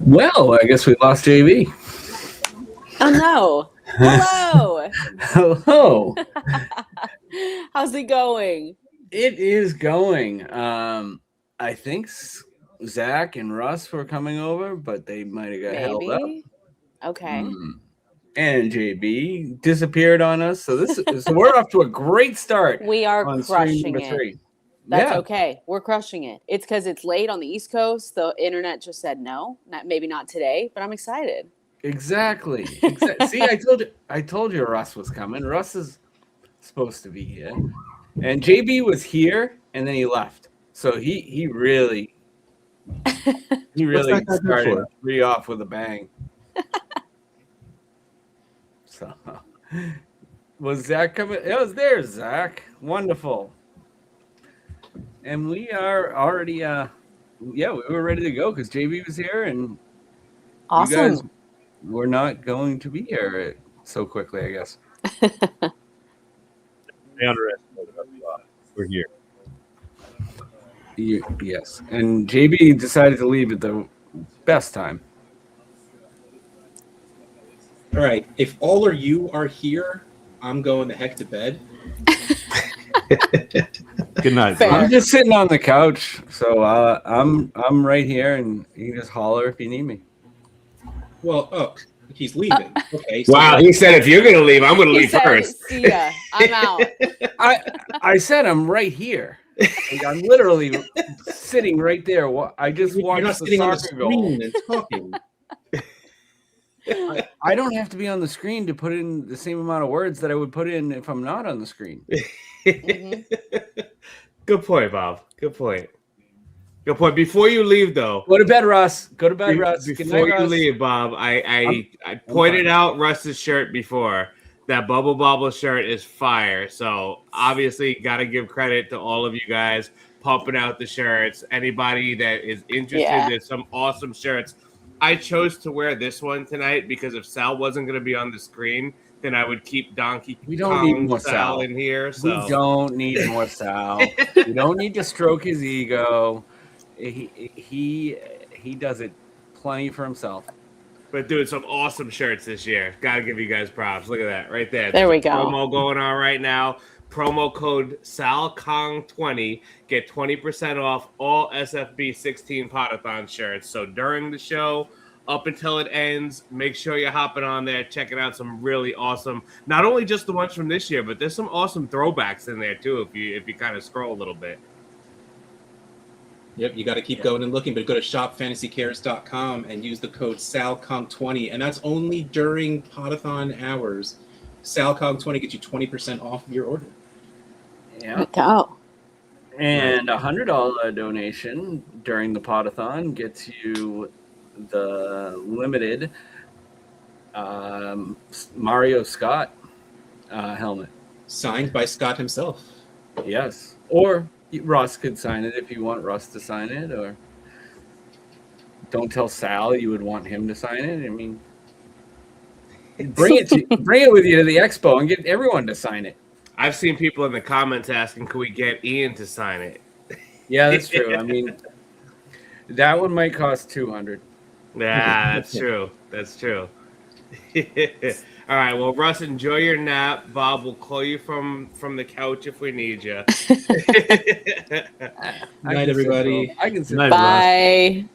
Well, I guess we lost JB. Oh no. Hello. Hello. How's it going? It is going. I think Zach and Russ were coming over, but they might have got held up. Maybe. Okay. And JB disappeared on us. So we're off to a great start. We are on crushing it. 3. That's okay. We're crushing it. It's because it's late on the East Coast. The internet just said no. Maybe not today, but I'm excited. Exactly. See, I told you Russ was coming. Russ is supposed to be here. And JB was here and then he left. So he really started 3 off with a bang. So was Zach coming? It was there, Zach. Wonderful. And we are already we were ready to go because JB was here and awesome. You guys were not going to be here so quickly, I guess. They underestimated us. We're here. Yes. And JB decided to leave at the best time. All right. If all of you are here, I'm going the heck to bed. Good night. Fair. I'm just sitting on the couch, so I'm right here, and you can just holler if you need me. Well, he's leaving. Okay. So wow, he said if you're going to leave, I'm going to leave first. See ya. I'm out. I said I'm right here. Like, I'm literally sitting right there. I just watched the soccer goal. And talking. I don't have to be on the screen to put in the same amount of words that I would put in if I'm not on the screen. Good point, Bob. Good point. Good point. Before you leave, though. Go to bed, Russ. Go to bed, Russ. Before you leave, Bob, I pointed out Russ's shirt before. That Bubble Bobble shirt is fire. So obviously, got to give credit to all of you guys pumping out the shirts. Anybody that is interested, there's some awesome shirts. I chose to wear this one tonight because if Sal wasn't going to be on the screen, then I would keep Donkey Kong Sal in here. So. We don't need more Sal. We don't need to stroke his ego. He does it plenty for himself. But doing some awesome shirts this year. Got to give you guys props. Look at that right there. There we go. Promo going on right now. Promo code SALKONG20. Get 20% off all SFB 16 Podathon shirts. So during the show, up until it ends, make sure you're hopping on there, checking out some really awesome, not only just the ones from this year, but there's some awesome throwbacks in there too if you kind of scroll a little bit. Yep, you got to keep going and looking, but go to shopfantasycares.com and use the code SALKONG20, and that's only during Podathon hours. SALKONG20 gets you 20% off of your order. Yeah. Go. And $100 donation during the Podathon gets you the limited Mario Scott helmet. Signed by Scott himself. Yes. Or Russ could sign it if you want Russ to sign it, or don't tell Sal you would want him to sign it. I mean, bring it with you to the expo and get everyone to sign it. I've seen people in the comments asking, "Can we get Ian to sign it?" Yeah, that's true. I mean, that one might cost $200. Yeah, that's true. That's true. All right. Well, Russ, enjoy your nap. Bob, we'll call you from the couch if we need you. Good night, everybody. I can sit. Bye.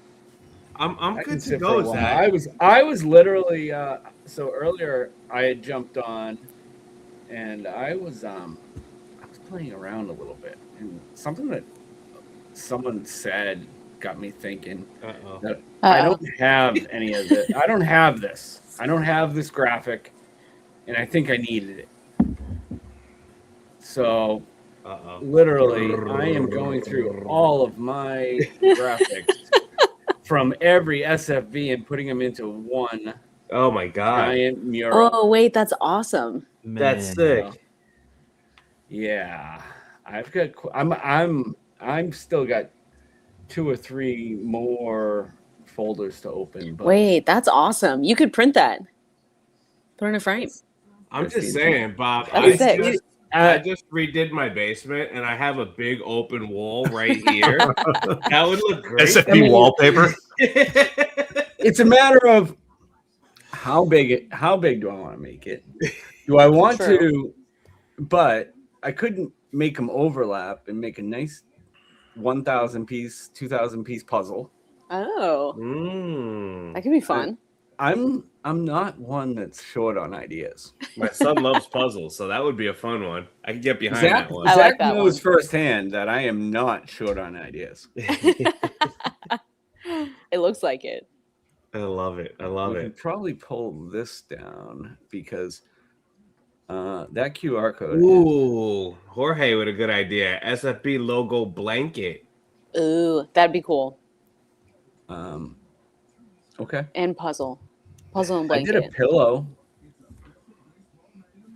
I'm good to go, Zach. I was literally so earlier I had jumped on and I was playing around a little bit, and something that someone said got me thinking that I don't have any of this. I don't have this. I don't have this graphic, and I think I needed it. So literally I am going through all of my graphics from every SFB and putting them into one. Oh my god! Giant mural. Oh wait, that's awesome. That's sick. Yeah, I'm still got 2 or 3 more folders to open. But Wait, that's awesome. You could print that. Put it in a frame. I'm just saying, Bob. That's sick. I just redid my basement, and I have a big open wall right here. That would look great. SFB wallpaper. it's a matter of how big do I want to make it? Do I want True. to? But I couldn't make them overlap and make a nice 1,000 piece, 2,000 piece puzzle. Oh, Mm. that could be fun. I'm not one that's short on ideas. My son loves puzzles, so that would be a fun one. I can get behind Zach, that one. I Zach like that knows one. firsthand that I am not short on ideas. It looks like it. I love it. I love We it. can probably pull this down because that QR code. Ooh, Jorge with a good idea. SFB logo blanket. Ooh, that'd be cool. Okay. And puzzle and I did blanket. a pillow.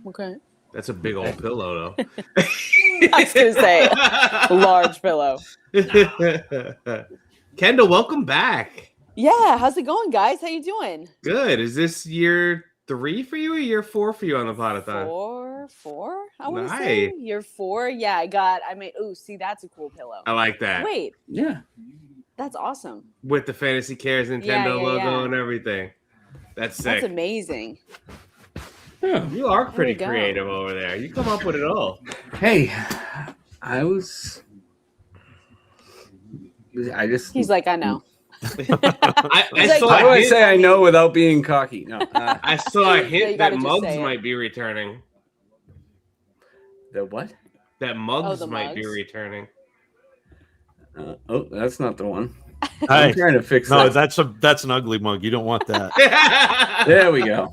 Okay. That's a big old pillow, though. I was gonna say large pillow. Kendall, welcome back. Yeah, how's it going, guys? How you doing? Good. Is this year 3 for you or year 4 for you on the Podathon? Four. I want to say Nice. year 4. Yeah, I made. Ooh, see, that's a cool pillow. I like that. Wait, Yeah. that's awesome. With the Fantasy Cares Nintendo Yeah, logo yeah. and everything. That's sick. That's amazing. Yeah. You are There pretty we go. creative over there. You come up with it all. Hey, I just. He's like, I know. I like, saw How do a I hint, say I know without being cocky? No. I saw a you hint gotta that just Mugs say it. might be returning. The what? That Mugs the might be Mugs. returning. Oh, that's not the one. Hey, I'm trying to fix no, that. that's an ugly mug. You don't want that. There we go.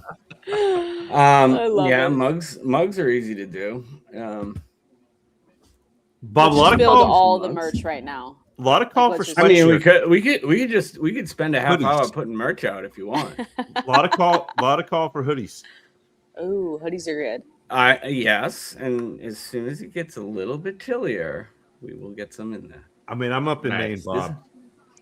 I love Yeah, it. mugs are easy to do. Bob, a Let's lot just of build call, all the mugs. merch right now. a lot of call for Let's just- I mean, sweatshirts. we could spend a half Hoodies. hour putting merch out if you want. A lot of call for hoodies. Ooh, hoodies are good. Yes, and as soon as it gets a little bit chillier, we will get some in there. I mean, I'm up in Nice. Maine, Bob.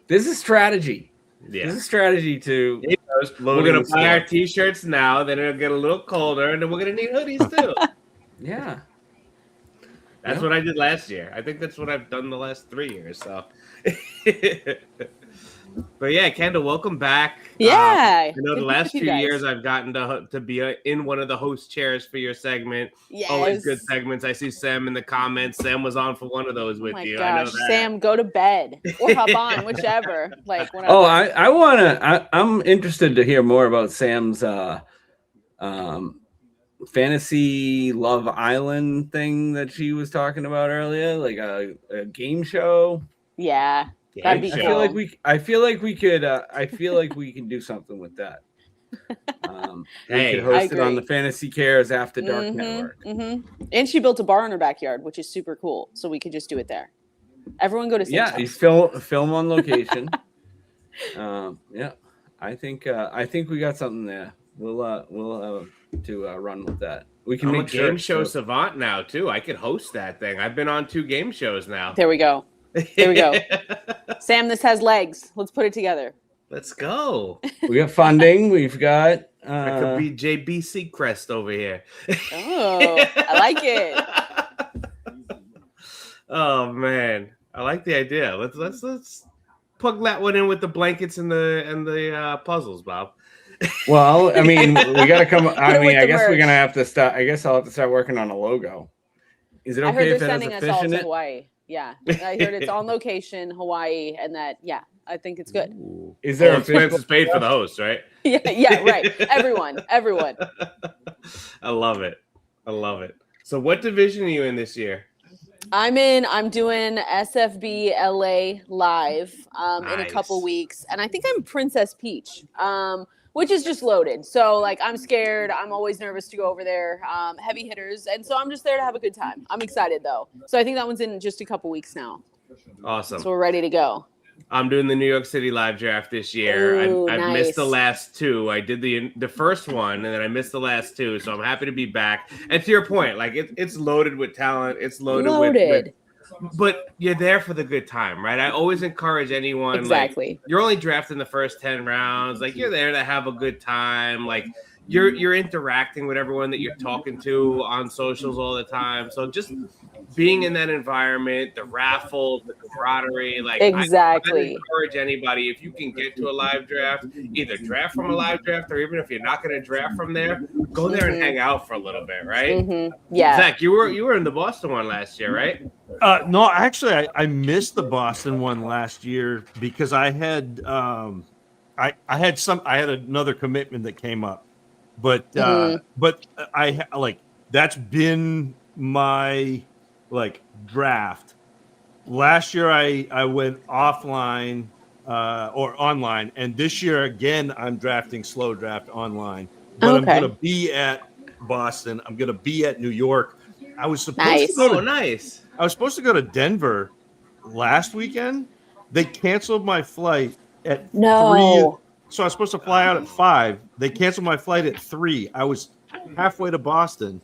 This is strategy. Yeah. This is strategy to We're loading gonna the buy our store. t-shirts now, then it'll get a little colder, and then we're gonna need hoodies too. Yeah. That's Yeah. what I did last year. I think that's what I've done the last 3 years. So, but yeah, Kendall, welcome back. Yeah. I know good the to last meet 2 you guys. years I've gotten to be in one of the host chairs for your segment. Yes. Always good segments. I see Sam in the comments. Sam was on for one of those Oh with my you. I know gosh, that. Sam, go to bed or hop on, whichever. Like whenever. Oh, I'm interested to hear more about Sam's fantasy Love Island thing that she was talking about earlier, like a game show. Yeah, Game that'd be show. cool. I feel like we can do something with that. We Hey, could host I it on agree. the Fantasy Cares After Dark Mhm, Network. mhm. And she built a bar in her backyard, which is super cool. So we could just do it there. Everyone go to Sam's Yeah, house. you film on location. Yeah, I think we got something there. We'll to run with that. We can I'm a make game shirts, show so- savant now too. I could host that thing. I've been on 2 game shows now. There we go. There we go. Sam, this has legs. Let's put it together. Let's go. We got funding. We've got. I could be JBC Crest over here. Oh, I like it. Oh man, I like the idea. Let's plug that one in with the blankets and the puzzles, Bob. Well, I mean, we got to come. I With mean, I the guess we're merch. gonna have to start. I guess I'll have to start working on a logo. Is it I heard okay they're if it has sending a us fish all in to it? Hawaii. Yeah, I heard it's on location, Hawaii, and that. Yeah, I think it's good. Is there All a fish? expenses paid for the host, right? Yeah, right. Everyone. I love it. I love it. So, what division are you in this year? I'm doing SFB LA live in a couple Nice. weeks, and I think I'm Princess Peach, which is just loaded. So like I'm scared. I'm always nervous to go over there. Heavy hitters, and so I'm just there to have a good time. I'm excited though. So I think that one's in just a couple weeks now. Awesome. So we're ready to go. I'm doing the New York City live draft this year. Ooh, I've missed the nice. last 2. I did the first one, and then I missed the last 2. So I'm happy to be back. And to your point, like it's loaded with talent. It's loaded. With but you're there for the good time, right? I always encourage anyone. Exactly. Like, you're only drafting the first 10 rounds. Like you're there to have a good time. Like you're interacting with everyone that you're talking to on socials all the time. So just being in that environment, the raffles, the camaraderie, like I'd Exactly. encourage anybody, if you can get to a live draft, either draft from a live draft, or even if you're not going to draft from there, go there and hang out for a little bit, right? Yeah. Zach, you were in the Boston one last year, right? No, actually, I missed the Boston one last year because I had I had another commitment that came up, but I like that's been my like draft. Last year I went offline or online, and this year again I'm drafting slow draft online. But I'm gonna be at Boston. I'm gonna be at New York. I was supposed to go to nice. I was supposed to go to Denver last weekend. They canceled my flight at 3. So I was supposed to fly out at 5. They canceled my flight at 3. I was halfway to Boston.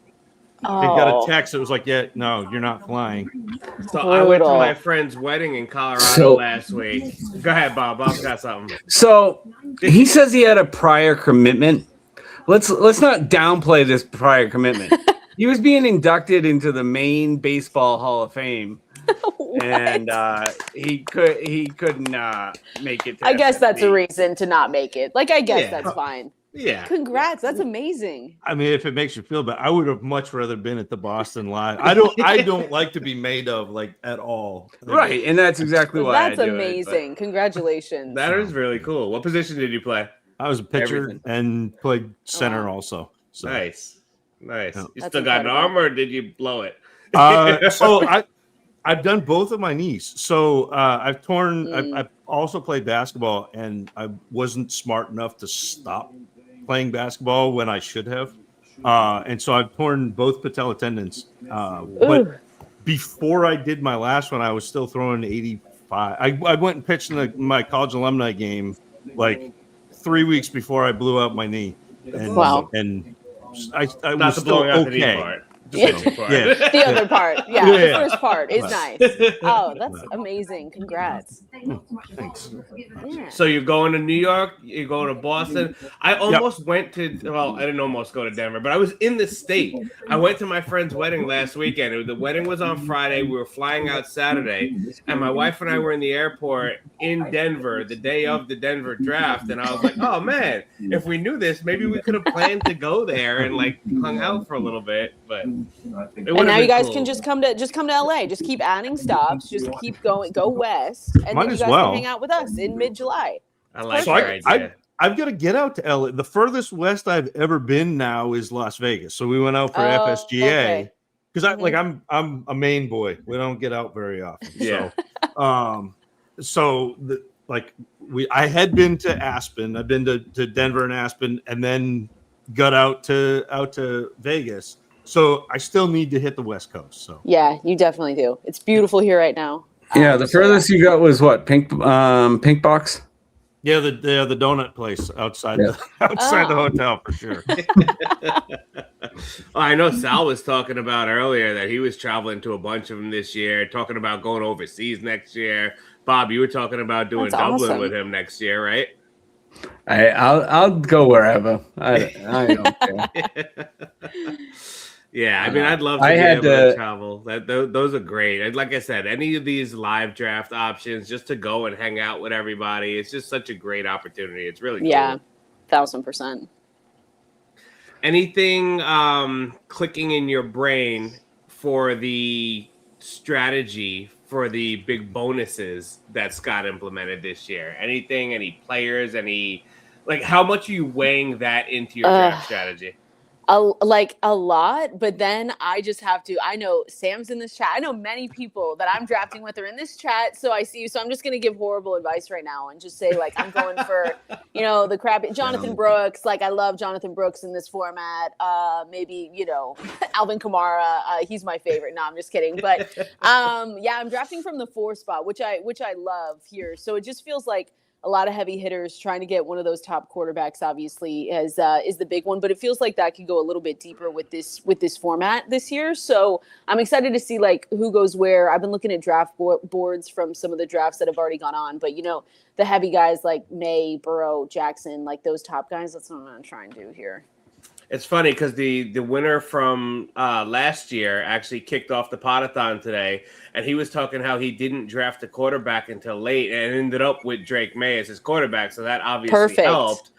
They got a text. It was like, yeah, no, you're not flying. So I went to my friend's wedding in Colorado last week. Go ahead, Bob. Bob's got something. So he says he had a prior commitment. Let's not downplay this prior commitment. He was being inducted into the Maine Baseball Hall of Fame, and he couldn't make it. I guess that's a reason to not make it. Like, I guess that's fine. Yeah. Congrats. That's amazing. I mean, if it makes you feel bad, I would have much rather been at the Boston Live. I don't like to be made of like at all. Right, and that's exactly why. That's amazing. Congratulations. That is really cool. What position did you play? I was a pitcher and played center also. So. Nice. You That's still got an arm, or did you blow it? So I've done both of my knees. So I've torn. I've also played basketball, and I wasn't smart enough to stop playing basketball when I should have. And so I've torn both patella tendons. But before I did my last one, I was still throwing 85. I went and pitched in my college alumni game like 3 weeks before I blew out my knee. And, And I was still okay. The other part. Yeah. The first part is nice. Oh, that's amazing. Congrats. Thanks. Yeah. So you're going to New York, you're going to Boston. I almost went to, well, I didn't almost go to Denver, but I was in the state. I went to my friend's wedding last weekend. The wedding was on Friday. We were flying out Saturday, and my wife and I were in the airport in Denver the day of the Denver draft. And I was like, oh man, if we knew this, maybe we could have planned to go there and like hung out for a little bit. But and now you guys can just come to LA. Just keep adding stops. Just keep going. Go west, and then you guys can hang out with us in mid-July. I like that idea. I've got to get out to LA. The furthest west I've ever been now is Las Vegas. So we went out for FSGA because I'm a Maine boy. We don't get out very often. Yeah. I had been to Aspen. I've been to Denver and Aspen, and then got out to Vegas. So I still need to hit the West Coast. So yeah, you definitely do. It's beautiful here right now. Yeah, the furthest you got was what? Pink Box. Yeah, the donut place outside the hotel for sure. I know Sal was talking about earlier that he was traveling to a bunch of them this year, talking about going overseas next year. Bob, you were talking about doing Dublin with him next year, right? I'll go wherever. I don't care. Yeah, I mean, I'd love to be able to travel. Those are great. And like I said, any of these live draft options, just to go and hang out with everybody, it's just such a great opportunity. It's really cool. Yeah, 1,000%. Anything clicking in your brain for the strategy for the big bonuses that Scott implemented this year? Anything, any players, how much are you weighing that into your draft strategy? A lot, but then I just have to. I know Sam's in this chat. I know many people that I'm drafting with are in this chat. So I see you. So I'm just going to give horrible advice right now and just say, like, I'm going for, the crappy Jonathan Brooks. Like, I love Jonathan Brooks in this format. Maybe, Alvin Kamara. He's my favorite. No, I'm just kidding. But I'm drafting from the 4 spot, which I love here. So it just feels like a lot of heavy hitters. Trying to get one of those top quarterbacks obviously is the big one, but it feels like that could go a little bit deeper with this format this year. So I'm excited to see like who goes where. I've been looking at draft boards from some of the drafts that have already gone on, but the heavy guys like May, Burrow, Jackson, like those top guys, that's what I'm going to try and do here. It's funny because the winner from last year actually kicked off the Podathon today, and he was talking how he didn't draft a quarterback until late and ended up with Drake May as his quarterback, so that obviously Perfect. helped.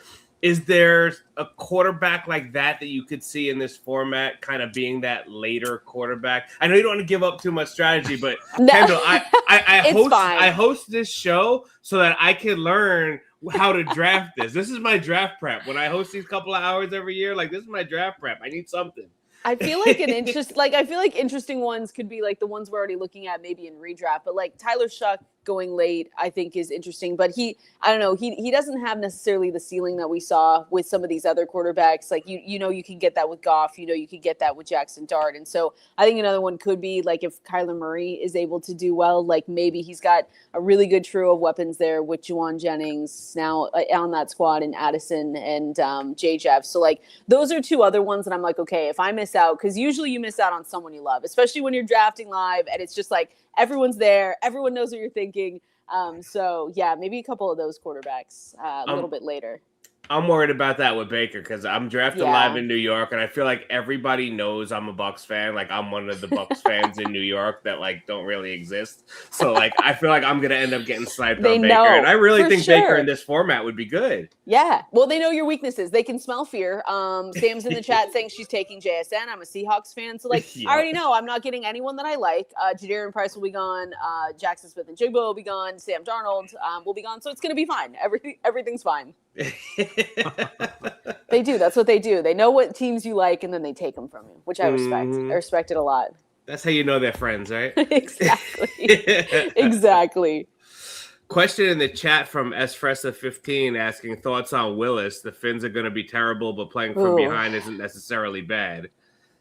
Is there a quarterback like that you could see in this format, kind of being that later quarterback? I know you don't want to give up too much strategy, but No. Kendall, It's fine. I host this show so that I can learn how to draft this. This is my draft prep. When I host these couple of hours every year, like this is my draft prep. I need something. I feel like I feel like interesting ones could be like the ones we're already looking at maybe in redraft, but like Tyler Shuck going late, I think is interesting, but I don't know, he doesn't have necessarily the ceiling that we saw with some of these other quarterbacks. Like you can get that with Goff, you can get that with Jackson Dart. And so I think another one could be like if Kyler Murray is able to do well, like maybe he's got a really good trio of weapons there with Juwan Jennings now on that squad and Addison and J. Jeff. So like those are two other ones that I'm like, okay, if I miss out, because usually you miss out on someone you love, especially when you're drafting live and it's just like everyone's there, everyone knows what you're thinking. So yeah, maybe a couple of those quarterbacks a little bit later. I'm worried about that with Baker because I'm drafting live in New York, and I feel like everybody knows I'm a Bucs fan. Like I'm one of the Bucs fans in New York that like don't really exist. So like I feel like I'm gonna end up getting sniped on Baker, and I really think Baker in this format would be good. Yeah, well, they know your weaknesses. They can smell fear. Sam's in the chat saying she's taking JSN. I'm a Seahawks fan, so like I already know I'm not getting anyone that I like. Jadarian Price will be gone. Jackson Smith and Jigba will be gone. Sam Darnold will be gone. So it's gonna be fine. Everything's fine. They do. That's what they do. They know what teams you like, and then they take them from you, which I respect. I respect it a lot. That's how you know they're friends, right? Exactly. Exactly. Question in the chat from Esfresa15 asking thoughts on Willis. The Finns are going to be terrible, but playing from behind isn't necessarily bad.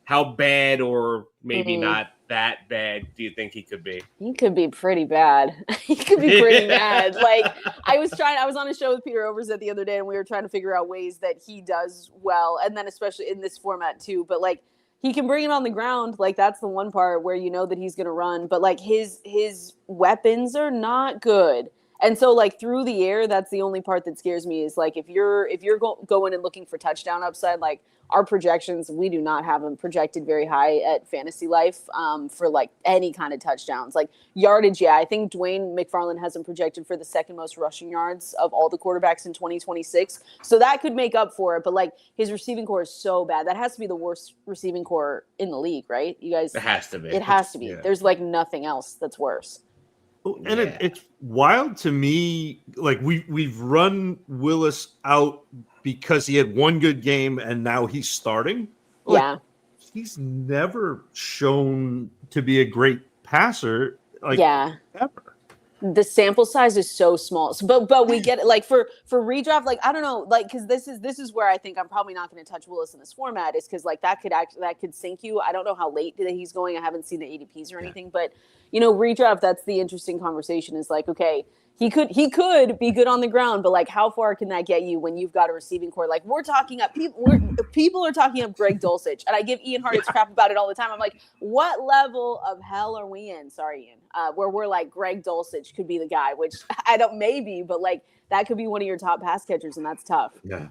How bad, or maybe not that bad, do you think he could be? He could be pretty bad. He could be pretty bad. Like I was on a show with Peter Overzet the other day, and we were trying to figure out ways that he does well, and then especially in this format too. But like he can bring it on the ground. Like that's the one part where you know that he's going to run. But like his weapons are not good. And so like through the air, that's the only part that scares me is like if you're going and looking for touchdown upside, like our projections, we do not have them projected very high at Fantasy Life for like any kind of touchdowns. Like yardage, yeah, I think Dwayne McFarland has him projected for the second most rushing yards of all the quarterbacks in 2026. So that could make up for it. But like his receiving core is so bad. That has to be the worst receiving core in the league, right? You guys? It has to be. It has to be. Yeah. There's like nothing else that's worse. And it's wild to me. Like we've run Willis out because he had one good game and now he's starting. Like, he's never shown to be a great passer. Like, ever. The sample size is so small. So, but we get it. Like for redraft, like I don't know, like because this is where I think I'm probably not going to touch Willis in this format is because like that could sink you. I don't know how late he's going. I haven't seen the ADPs or anything, but you know, redraft. That's the interesting conversation. Is like okay. He could be good on the ground, but like how far can that get you when you've got a receiving core? Like we're talking up people are talking up Greg Dulcich, and I give Ian Hart his crap about it all the time. I'm like, what level of hell are we in? Sorry, Ian, where we're like Greg Dulcich could be the guy, which I don't maybe, but like that could be one of your top pass catchers, and that's tough. Yeah.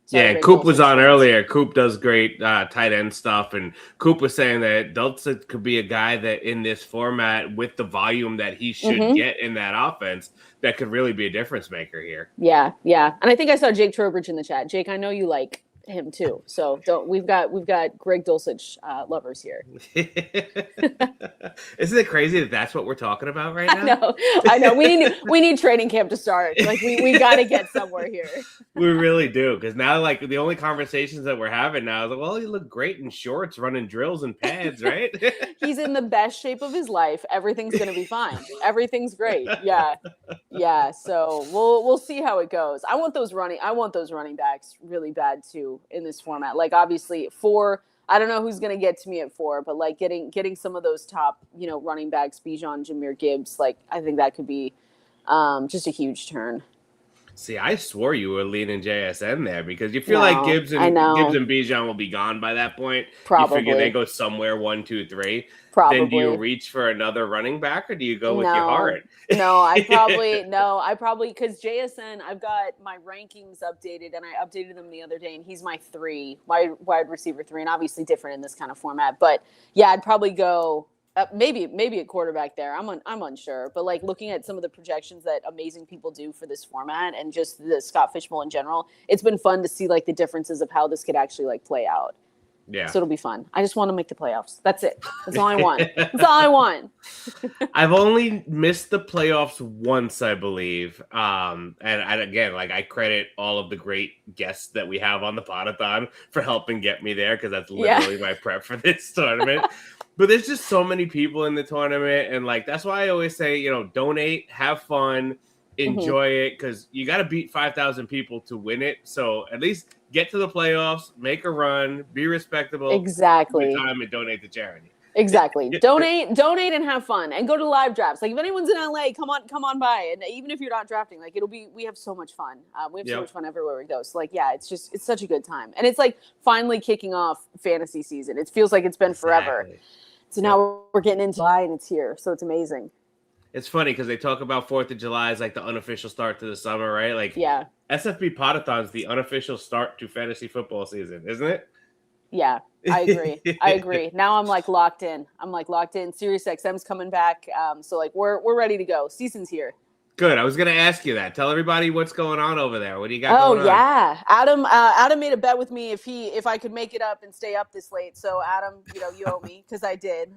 Yeah, Coop was on earlier. Coop does great tight end stuff, and Coop was saying that Dulcich could be a guy that in this format with the volume that he should get in that offense, that could really be a difference maker here. Yeah. And I think I saw Jake Trowbridge in the chat. Jake, I know you like him too, so we've got Greg Dulcich lovers here. Isn't it crazy that that's what we're talking about right now? I know. We need training camp to start. Like we got to get somewhere here. We really do, because now like the only conversations that we're having now is like, well, you look great in shorts, running drills and pads, right? He's in the best shape of his life. Everything's gonna be fine. Everything's great. Yeah. So we'll see how it goes. I want those running backs really bad too in this format. Like obviously 4, I don't know who's going to get to me at 4, but like getting some of those top, running backs, Bijan, Jahmyr Gibbs, like I think that could be just a huge turn. See, I swore you were leaning JSN there because you feel No, like Gibbs I and know. Bijan will be gone by that point. You figure Probably. they go somewhere 1, 2, 3. Probably. Then do you reach for another running back or do you go with your heart? No, I probably because JSN, I've got my rankings updated and I updated them the other day, and he's my 3, wide receiver 3, and obviously different in this kind of format. But yeah, I'd probably go maybe a quarterback there. I'm unsure, but like looking at some of the projections that amazing people do for this format and just the Scott Fishbowl in general, it's been fun to see like the differences of how this could actually like play out. Yeah. So it'll be fun. I just want to make the playoffs. That's it. That's all I want. That's all I want. I've only missed the playoffs once, I believe. And again, like I credit all of the great guests that we have on the Podathon for helping get me there because that's literally my prep for this tournament. But there's just so many people in the tournament, and like that's why I always say, you know, donate, have fun, enjoy it, because you got to beat 5,000 people to win it. So at least get to the playoffs, make a run, be respectable, exactly, time and donate to charity. Exactly. donate and have fun and go to live drafts. Like if anyone's in LA, come on by. And even if you're not drafting, like we have so much fun. We have so much fun everywhere we go. So like, yeah, it's such a good time. And it's like finally kicking off fantasy season. It feels like it's been forever. So now we're getting into July and it's here. So it's amazing. It's funny because they talk about 4th of July as like the unofficial start to the summer, right? Like SFB Podathon is the unofficial start to fantasy football season, isn't it? Yeah, I agree. Now I'm like locked in. Sirius XM's coming back. So like we're ready to go. Season's here. Good. I was going to ask you that. Tell everybody what's going on over there. What do you got going on? Oh, yeah. Adam made a bet with me if I could make it up and stay up this late. So, Adam, you owe me because I did.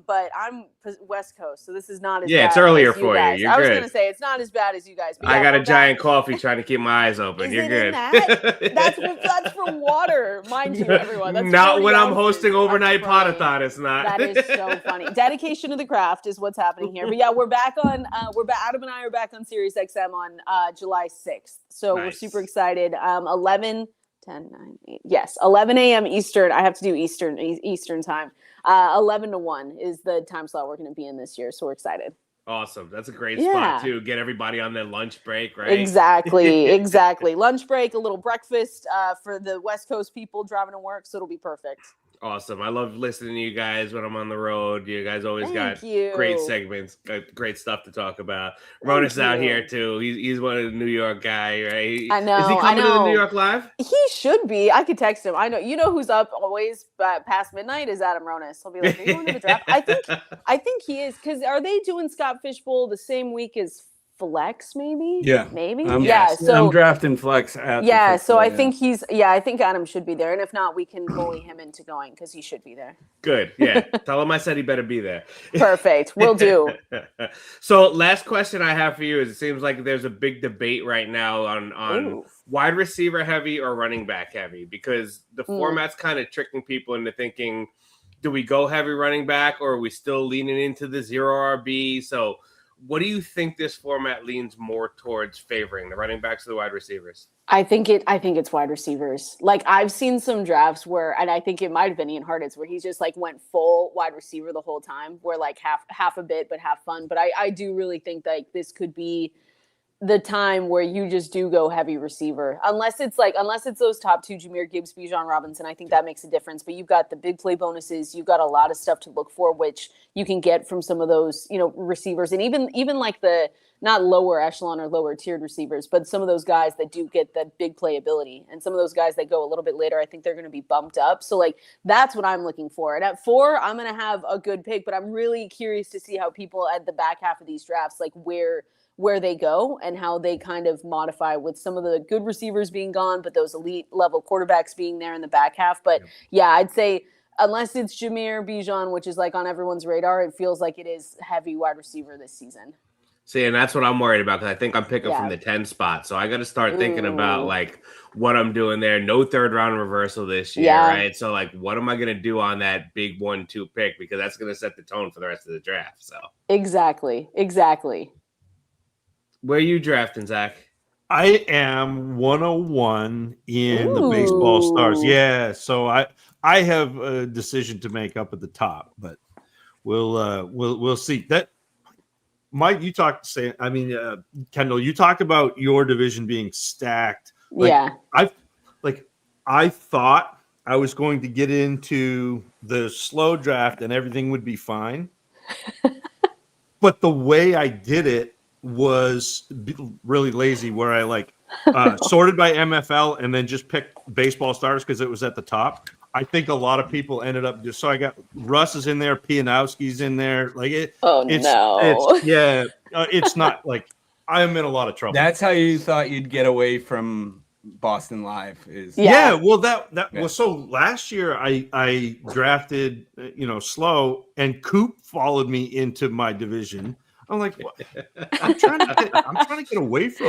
But I'm West Coast, so this is not as bad. Yeah, it's earlier as you for guys. you. You're I was good. going to say it's not as bad as you guys. I got a giant coffee trying to keep my eyes open. You're good. That's from water, mind you, everyone. That's not when I'm hosting overnight Podathon. It's not. That is so funny. Dedication to the craft is what's happening here. But yeah, we're back on. Adam and I are back on Sirius XM on July 6th. So we're super excited. 11 a.m. Eastern. I have to do Eastern time. 11 to 1 is the time slot we're going to be in this year. So we're excited. Awesome. That's a great spot too. Get everybody on their lunch break, right? Exactly. Lunch break, a little breakfast for the West Coast people driving to work. So it'll be perfect. Awesome. I love listening to you guys when I'm on the road. You guys always got great segments, great stuff to talk about. Ronus out here too. He's one of the New York guy, right? I know. Is he coming to the New York Live? He should be. I could text him. I know. You know who's up always past midnight is Adam Ronus. He'll be like, "Are you going to the draft?" I think he is, because are they doing Scott Fishbowl the same week as Flex, maybe? Maybe. So I'm drafting Flex at so I think I think Adam should be there, and if not, we can bully him into going because he should be there. Good. Yeah. Tell him I said he better be there. Perfect. Will do. So last question I have for you is, it seems like there's a big debate right now on wide receiver heavy or running back heavy, because the format's kind of tricking people into thinking, do we go heavy running back or are we still leaning into the 0 RB? So what do you think this format leans more towards favoring, the running backs or the wide receivers? I think it's wide receivers. Like I've seen some drafts where, and I think it might have been Ian Hartitz, where he just like went full wide receiver the whole time, where like half a bit, but have fun. But I do really think like this could be the time where you just do go heavy receiver, unless it's those top 2, Jahmyr Gibbs, Bijan Robinson. I think that makes a difference, but you've got the big play bonuses. You've got a lot of stuff to look for, which you can get from some of those, receivers, and even like the not lower echelon or lower tiered receivers, but some of those guys that do get that big play ability, and some of those guys that go a little bit later, I think they're going to be bumped up. So like, that's what I'm looking for. And at 4, I'm going to have a good pick, but I'm really curious to see how people at the back half of these drafts, like where they go and how they kind of modify with some of the good receivers being gone, but those elite level quarterbacks being there in the back half. But yeah, I'd say unless it's Jahmyr, Bijan, which is like on everyone's radar, it feels like it is heavy wide receiver this season. See, and that's what I'm worried about, because I think I'm picking from the 10 spot. So I got to start thinking about like what I'm doing there. No 3rd round reversal this year, right? So like, what am I going to do on that big 1-2 pick? Because that's going to set the tone for the rest of the draft. So exactly. Where are you drafting, Zach? I am 101 in the baseball stars. Yeah, so I have a decision to make up at the top, but we'll see. That Mike, you talked. Kendall, you talked about your division being stacked. Yeah. I thought I was going to get into the slow draft and everything would be fine. But the way I did it was really lazy, where I sorted by MFL and then just picked baseball stars because it was at the top. I think a lot of people ended up just, so I got Russ is in there, Pianowski's in there. It's not like I'm in a lot of trouble. That's how you thought you'd get away from Boston Live is well that was so last year I drafted slow, and Coop followed me into my division. I'm like, I'm trying to get away from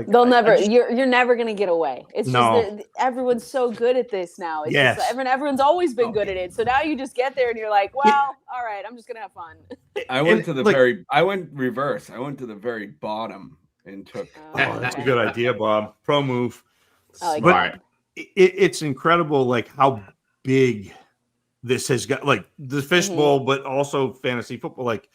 you're never gonna get away. It's just everyone's so good at this now. It's just everyone's always been good at it. So now you just get there and you're like, well, all right, I'm just gonna have fun. I went reverse. I went to the very bottom and took. That's a good idea, Bob. Pro move. But it's incredible, like how big this has got, like the fishbowl, but also fantasy football. Like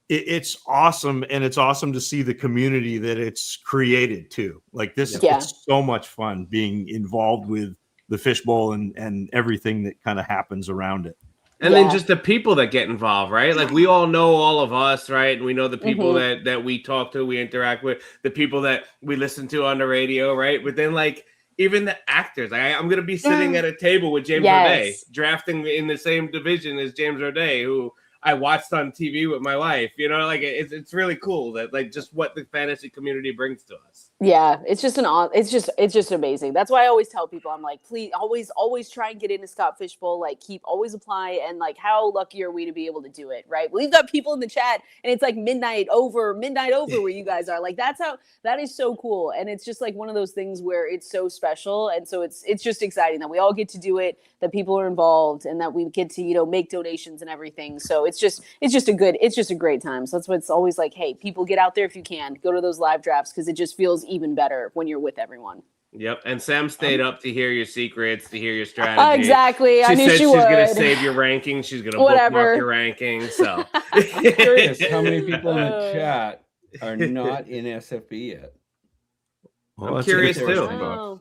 it's awesome, and it's awesome to see the community that it's created too. Like this, it's so much fun being involved with the fishbowl and everything that kind of happens around it. And then just the people that get involved, right? Like we all know all of us, right? And we know the people that we talk to, we interact with, the people that we listen to on the radio, right? But then like even the actors, I'm going to be sitting at a table with James Roday, drafting in the same division as James Roday, who I watched on TV with my wife. Like it's really cool that like just what the fantasy community brings to us. Yeah, it's just it's just amazing. That's why I always tell people, I'm like, please always try and get into Scott Fishbowl. Like always apply, and like how lucky are we to be able to do it, right? We've got people in the chat, and it's like midnight over where you guys are. Like that is so cool, and it's just like one of those things where it's so special, and so it's just exciting that we all get to do it, that people are involved, and that we get to make donations and everything. So it's just a great time. So that's what it's always like. Hey, people, get out there if you can. Go to those live drafts because it just feels even better when you're with everyone. Yep. And Sam stayed up to hear your secrets, to hear your strategy. Exactly. She said she's going to would. save your rankings. She's going to bookmark your rankings. So I'm curious how many people in the chat are not in SFB yet. Well, I'm curious too. Oh.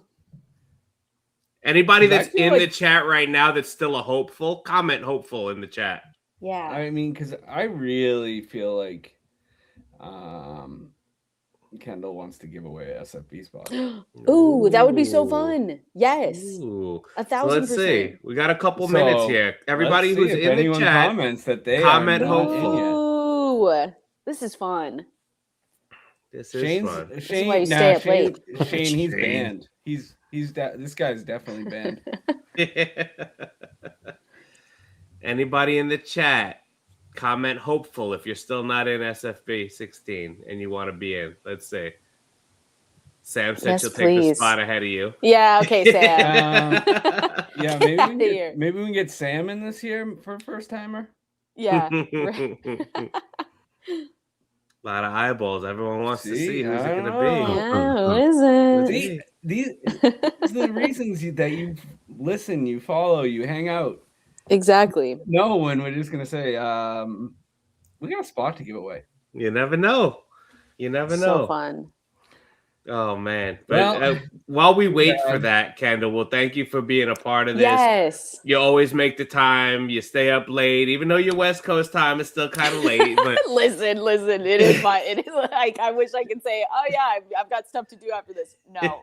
Anybody that's in the chat right now that's still a hopeful, comment hopeful in the chat. Yeah. I mean, because I really feel like Kendall wants to give away a SFB spot. Ooh, that would be so fun. Yes. Ooh. 1,000%. So let's see. We got a couple minutes here. Everybody who's in the chat comments that they comment hopeful. Ooh, this is fun. This is fun. This is why you stay up late. Shane, he's banned. This guy's definitely banned. Anybody in the chat, comment hopeful if you're still not in SFB 16 and you want to be in. Let's see. Sam said she'll take the spot ahead of you. Yeah, okay, Sam. maybe we can get Sam in this year for a first timer. Yeah. A lot of eyeballs. Everyone wants to see who's it going to be. Yeah, who is it? These are the reasons that you listen, you follow, you hang out. Exactly. No one, we're just going to say, we got a spot to give away. You never know. You never know. So fun. Oh, man. But while we wait for that, Kendall, well, thank you for being a part of this. Yes. You always make the time. You stay up late, even though your West Coast time is still kind of late. But listen, it is fine. It is like, I wish I could say, oh, yeah, I've got stuff to do after this. No,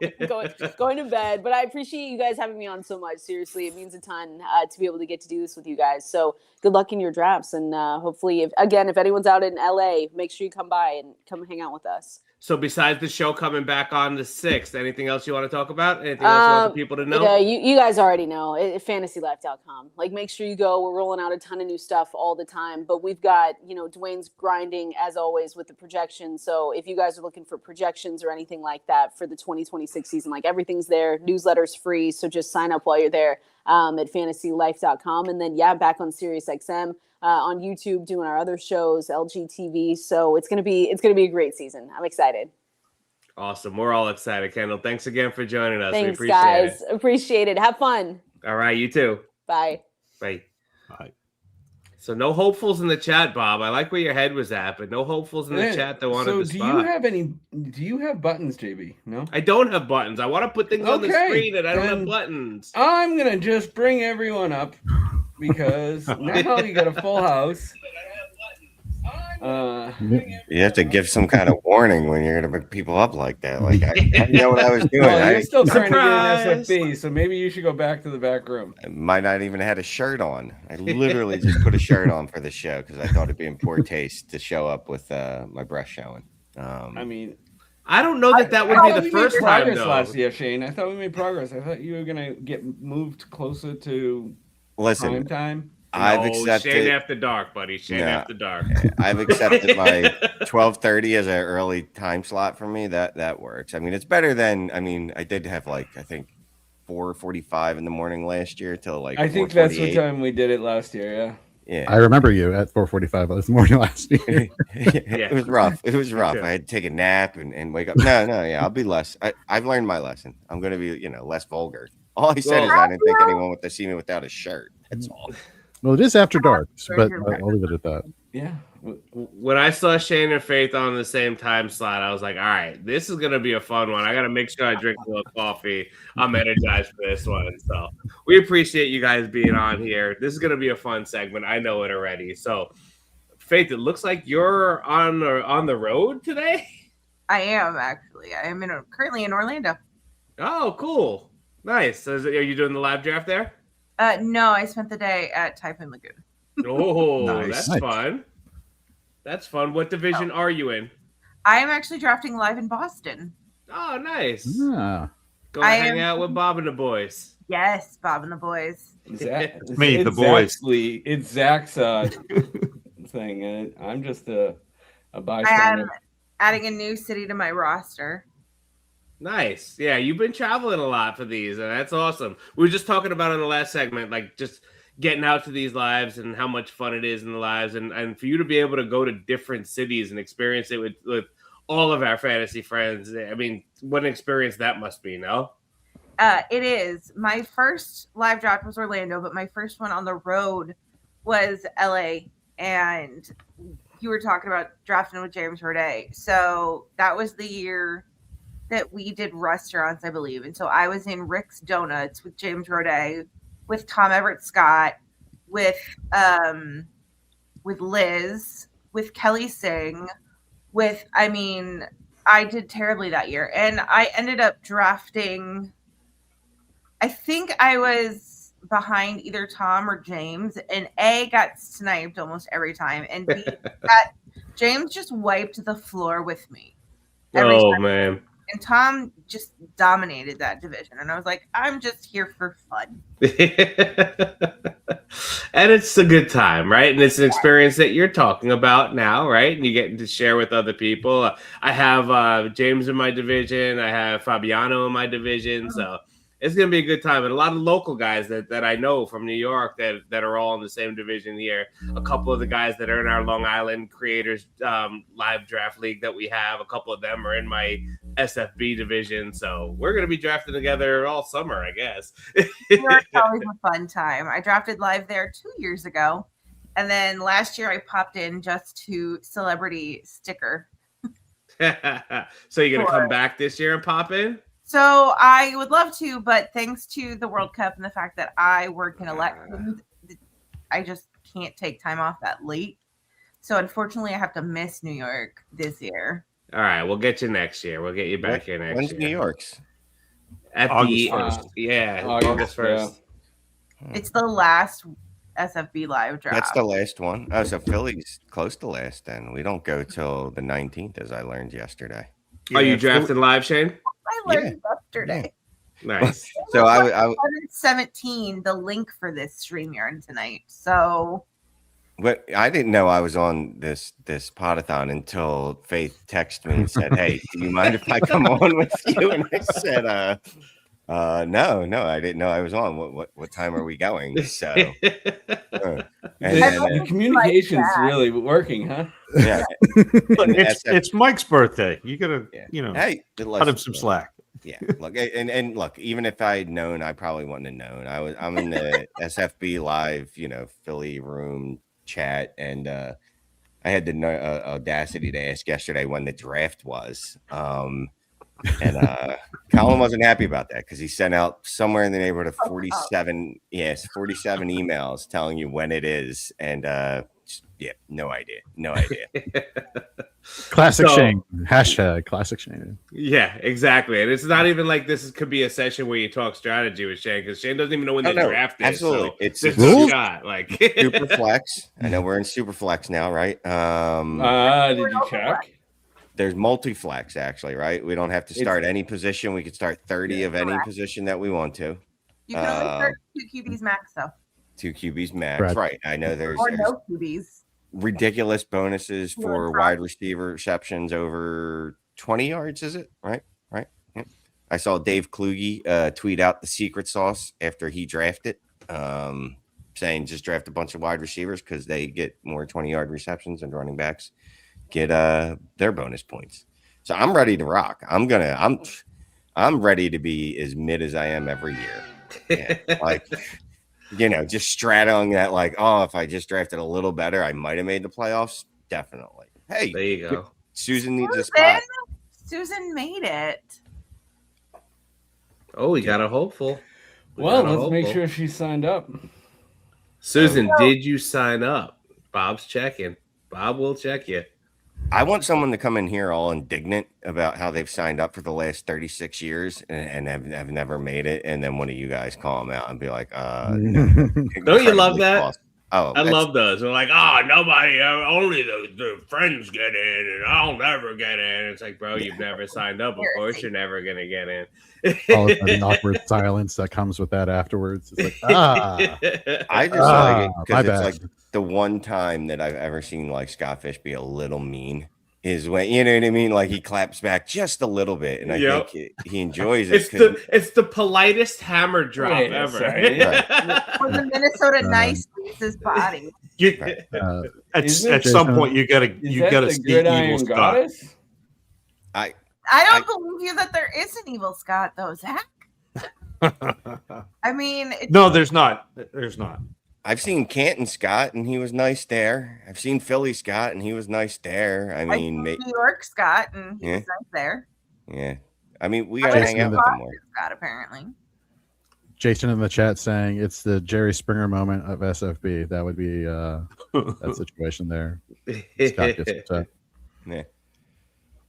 going to bed. But I appreciate you guys having me on so much. Seriously, it means a ton to be able to get to do this with you guys. So good luck in your drafts. And hopefully, if anyone's out in LA, make sure you come by and come hang out with us. So besides the show coming back on the 6th, anything else you want to talk about? Anything else you want the people to know? Yeah, you guys already know. FantasyLife.com. Like, make sure you go. We're rolling out a ton of new stuff all the time. But we've got, Dwayne's grinding, as always, with the projections. So if you guys are looking for projections or anything like that for the 2026 season, like, everything's there. Newsletter's free. So just sign up while you're there at FantasyLife.com. And then, back on SiriusXM. On YouTube, doing our other shows, LGTV. So it's gonna be a great season. I'm excited. Awesome. We're all excited, Kendall. Thanks again for joining us. Thanks, we appreciate it. Appreciate it. Have fun. All right, you too. Bye. Bye. Bye. So no hopefuls in the chat, Bob. I like where your head was at, but no hopefuls in the chat that wanted the spot. Do you have buttons, JB? No? I don't have buttons. I want to put things on the screen and I don't have buttons. I'm going to just bring everyone up because now you got a full house. You have to give some kind of warning when you're going to bring people up like that. Like, I know what I was doing. You're still trying to get an SFB, so maybe you should go back to the back room. I might not even had a shirt on. I literally just put a shirt on for the show because I thought it'd be in poor taste to show up with my breast showing. I mean, I don't know that would be the first time, though. Last year, Shane. I thought we made progress. I thought you were going to get moved closer to prime time. I've accepted Shane after dark, buddy. Shane after dark. I've accepted my 12:30 as an early time slot for me. That works. I mean, it's better than. I mean, I did have I think 4:45 in the morning last year till like. I think that's the time we did it last year. Yeah. Yeah. I remember you at 4:45 this morning last year. It was rough. It was rough. I had to take a nap and wake up. No, yeah, I'll be less. I've learned my lesson. I'm going to be less vulgar. All I said is I didn't think anyone would see me without a shirt. That's all. Well, it is after dark, but I'll leave it at that. Yeah. When I saw Shane and Faith on the same time slot, I was like, all right, this is going to be a fun one. I got to make sure I drink a little coffee. I'm energized for this one. So we appreciate you guys being on here. This is going to be a fun segment. I know it already. So, Faith, it looks like you're on the road today. I am, actually. I am currently in Orlando. Oh, cool. Nice. Are you doing the live draft there? No, I spent the day at Typhoon Lagoon. Oh, Nice. That's fun. That's fun. What division are you in? I am actually drafting live in Boston. Oh, nice. Yeah. Go hang out with Bob and the boys. Yes, Bob and the boys. Me, the boys. It's Zach's thing, and I'm just a I bystander. am adding a new city to my roster. Nice. Yeah, you've been traveling a lot for these, and that's awesome. We were just talking about in the last segment, like just getting out to these lives and how much fun it is in the lives, and for you to be able to go to different cities and experience it with all of our fantasy friends. I mean, what an experience that must be, no? It is. My first live draft was Orlando, but my first one on the road was LA, and you were talking about drafting with James Roday. So that was the year that we did restaurants, I believe. And so I was in Rick's Donuts with James Roday, with Tom Everett Scott, with Liz, with Kelly Singh, I did terribly that year. And I ended up drafting, I think I was behind either Tom or James, and A, got sniped almost every time, and B, James just wiped the floor with me. Man. And Tom just dominated that division. And I was like, I'm just here for fun. And it's a good time, right? And it's an experience that you're talking about now, right? And you get to share with other people. I have James in my division. I have Fabiano in my division. So it's going to be a good time. And a lot of local guys that I know from New York that are all in the same division here. A couple of the guys that are in our Long Island Creators live draft league that we have, a couple of them are in my SFB division. So we're going to be drafting together all summer, I guess. It's always a fun time. I drafted live there 2 years ago. And then last year I popped in just to celebrity sticker. So you're going to come back this year and pop in? So I would love to, but thanks to the World Cup and the fact that I work in elections, I just can't take time off that late. So unfortunately, I have to miss New York this year. All right, we'll get you next year. We'll get you back here next When's year. New York's? At August 1st. Yeah, August 1st. It's the last SFB live draft. That's the last one. Oh, so Philly's close to last then. We don't go till the 19th, as I learned yesterday. Are you drafting live, Shane? I learned yesterday. Nice. So I 17, the link for this StreamYard tonight. So but I didn't know I was on this Podathon until Faith texted me and said, "Hey, do you mind if I come on with you?" And I said, no, I didn't know I was on. What time are we going?" So the communication's really working, huh? Yeah. It's Mike's birthday. You gotta, Hey, cut him some slack. Yeah, look, and look, even if I had known, I probably wouldn't have known. I'm in the SFB live, Philly room chat, and I had the audacity to ask yesterday when the draft was. And Colin wasn't happy about that because he sent out somewhere in the neighborhood of 47 emails telling you when it is. And yeah, no idea. Classic So- Shane. Hashtag classic Shane. Yeah, exactly. And it's not even like could be a session where you talk strategy with Shane because Shane doesn't even know when the No, draft is. absolutely. So It's there's rules. no shot. Like super flex. I know we're in super flex now, right? Did you check? There's multi-flex actually, right? We don't have to start any position. We could start 30 of any Correct. position that we want to. You can only start 2 QBs max, though, 2 QBs max, Correct. right? I know there's or no QBs. ridiculous bonuses Yeah, for it's wide receiver receptions over 20 yards, is it? Right. Yeah. I saw Dave Kluge tweet out the secret sauce after he drafted, saying just draft a bunch of wide receivers because they get more 20-yard receptions and running backs get their bonus points. So I'm ready to rock. I'm ready to be as mid as I am every year. Yeah, like just straddling that, like, oh, if I just drafted a little better, I might have made the playoffs. Definitely. Hey, there you go. Susan needs a spot. Susan made it. Oh, we got a hopeful. Well, let's make sure she signed up. Susan, did you sign up? Bob's checking. Bob will check you. I want someone to come in here all indignant about how they've signed up for the last 36 years and have never made it. And then one of you guys call them out and be like, no. Don't you love that? Awesome. Oh, I love those. We're like, oh, nobody, only the friends get in, and I'll never get in. It's like, bro, you've never signed up. Of course, you're never gonna get in. Followed by the awkward silence that comes with that afterwards. It's like, I just like it my because it's bad. like the one time that I've ever seen like Scott Fish be a little mean is when, you know what I mean? Like he claps back just a a bit, and I think he enjoys it. It's the politest hammer drop ever. When the Minnesota nice leaves his body. At some point, you gotta see evil Scott. Goddess? I don't believe you that there is an evil Scott, though, Zach. I mean, No, there's not. There's not. I've seen Canton Scott, and he was nice there. I've seen Philly Scott, and he was nice there. I mean, New York Scott, and he was nice there. Yeah, I mean, we gotta hang out with him more. Scott, apparently. Jason in the chat saying it's the Jerry Springer moment of SFB. That would be that situation there. Scott gets upset. Yeah.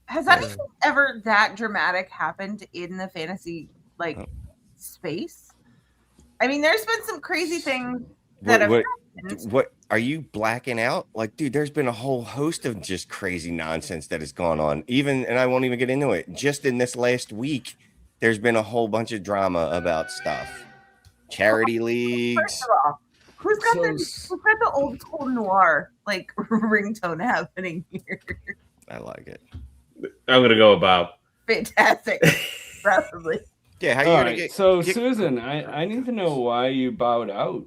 Has anything ever that dramatic happened in the fantasy space? I mean, there's been some crazy things that have happened. What are you blacking out? Like, dude, there's been a whole host of just crazy nonsense that has gone on. And I won't even get into it. Just in this last week, there's been a whole bunch of drama about stuff. Charity leagues. First of all, who's got the old school noir ringtone happening here? I like it. I'm gonna go with Bob. Fantastic. Probably. Yeah, how you All gonna right, get so Susan, I need to know why you bowed out.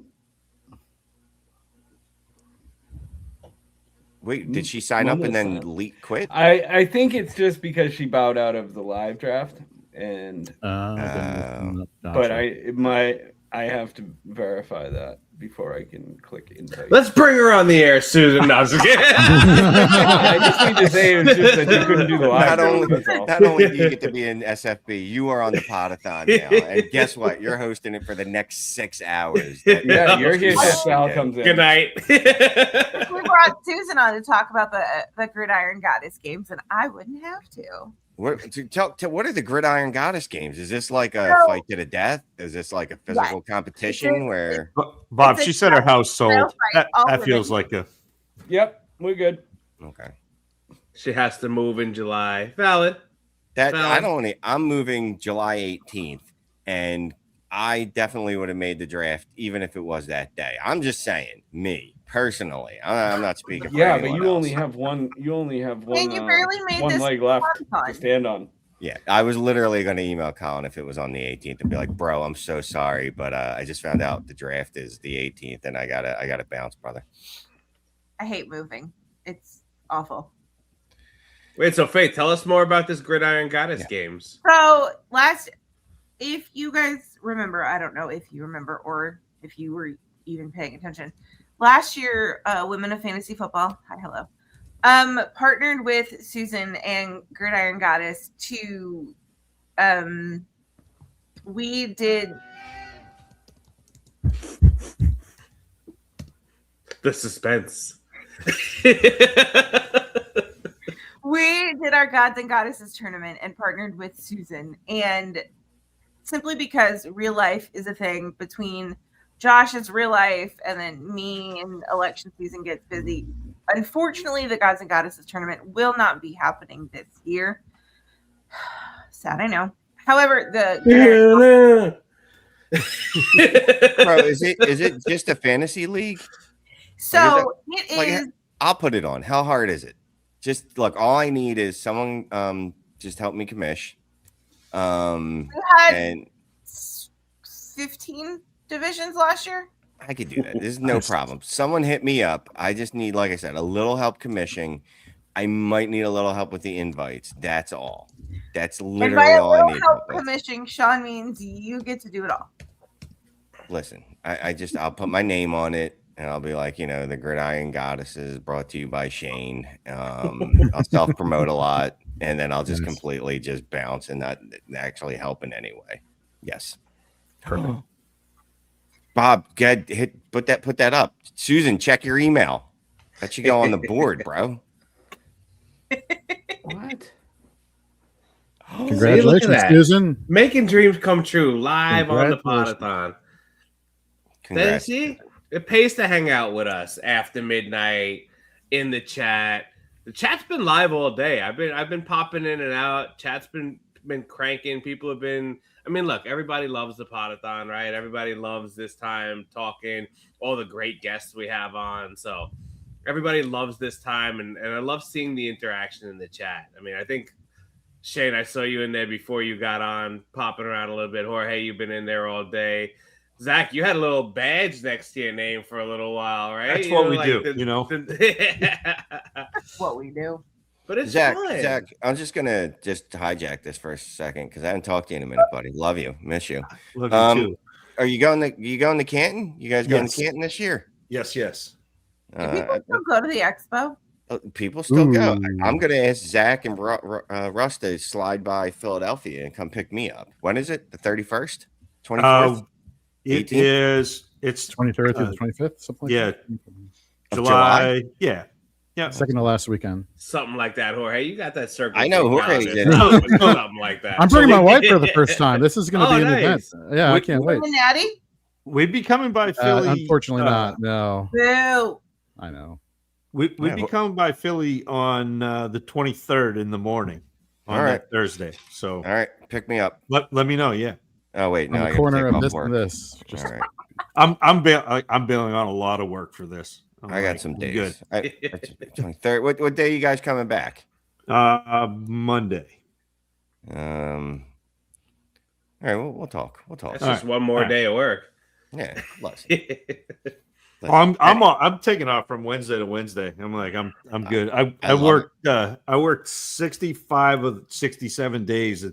Wait, did she sign up and then quit? I think it's just because she bowed out of the live draft, and but I have to verify that before I can click invite. Let's bring her on the air, Susan. No, I was kidding. I just need to say it was just that you couldn't do the live. Not only do you get to be in SFB, you are on the Podathon now, and guess what? You're hosting it for the next 6 hours. Yeah, you're here till Sal comes in. Good night. We brought Susan on to talk about the Gridiron Goddess games, and I wouldn't have to. What are the Gridiron Goddess games? Is this like a fight to the death? Is this like a physical competition where Bob, she said her house sold. That feels like a. Yep, we're good. Okay. She has to move in July. Valid. I'm moving July 18th, and I definitely would have made the draft even if it was that day. I'm just saying, me personally. I'm not speaking. For but you only have one. You only have one. And you barely made one this leg left to stand on. Yeah, I was literally going to email Colin if it was on the 18th and be like, "Bro, I'm so sorry, but I just found out the draft is the 18th, and I gotta bounce, brother." I hate moving. It's awful. Wait, so Faith, tell us more about this Gridiron Goddess games. So if you guys remember, I don't know if you remember or if you were even paying attention. Last year, Women of Fantasy Football, hi, hello, partnered with Susan and Gridiron Goddess to, we did The suspense. we did our Gods and Goddesses tournament and partnered with Susan. And simply because real life is a thing between Josh's real life and then me and election season gets busy. Unfortunately, the Gods and Goddesses tournament will not be happening this year. Sad, I know. However, Bro, is it just a fantasy league? so it Like, is. I'll put it on. How hard is it? Just look, all I need is someone just help me commish. We had And 15 divisions last year. I could do that. There's no problem. Someone hit me up. I just need, like I said, a little help commissioning. I might need a little help with the invites. That's all. That's And literally by a all I little need. help help with. commissioning, Sean means you get to do it all. Listen, I'll put my name on it and I'll be like, the Gridiron Goddesses brought to you by Shane. I'll self-promote a lot and then I'll just completely just bounce and not actually help in any way. Yes. Perfect. Bob, put that up. Susan, check your email. That should go on the board, bro. What? Congratulations, See, look at that. Susan. Making dreams come true live on the Congratulations. Podathon. Then Congrats. see, it pays to hang out with us after midnight in the chat. The chat's been live all day. I've been popping in and out. Chat's been cranking. People have been. I mean, look, everybody loves the Podathon, right? Everybody loves this time talking. All the great guests we have on. So everybody loves this time, and I love seeing the interaction in the chat. I mean, I think. Shane, I saw you in there before you got on, popping around a little bit. Jorge, you've been in there all day. Zach, you had a little badge next to your name for a little while, right? That's what we do, That's what we do. But it's Zach, fun. Zach, I'm just gonna hijack this for a second because I haven't talked to you in a minute, buddy. Love you, miss you. Love you too. Are you going to Canton? You guys going Yes. to Canton this year? Yes. Do people still go to the expo? People still go. Ooh. I'm going to ask Zach and Russ to slide by Philadelphia and come pick me up. When is it? The 31st? 24th? It 18th? is. It's 23rd through the 25th, something like yeah. that. Of July. Yeah. Second to last weekend. Something like that, Jorge. You got that circle. I know thing Jorge's down in there. it. Something like that. I'm bringing my wife for the first time. This is going to Oh, be an nice. event. Yeah, I can't wait. The Natty? We'd be coming by Philly. Unfortunately, not. No, Boo. I know. We'd Yeah, be coming by Philly on the 23rd in the morning on All right. that Thursday. So All right, pick me up. let me know. Yeah, Oh wait, no, On I the gotta corner take of off this work. and this. Just All right, I'm bailing on a lot of work for this. I got some I'm days. 23rd. What day are you guys coming back? Monday. All right, we'll talk. That's All just right. one more All right. day of work. Yeah, listen. I'm taking off from Wednesday to Wednesday. I'm good. I love worked 65 of 67 days at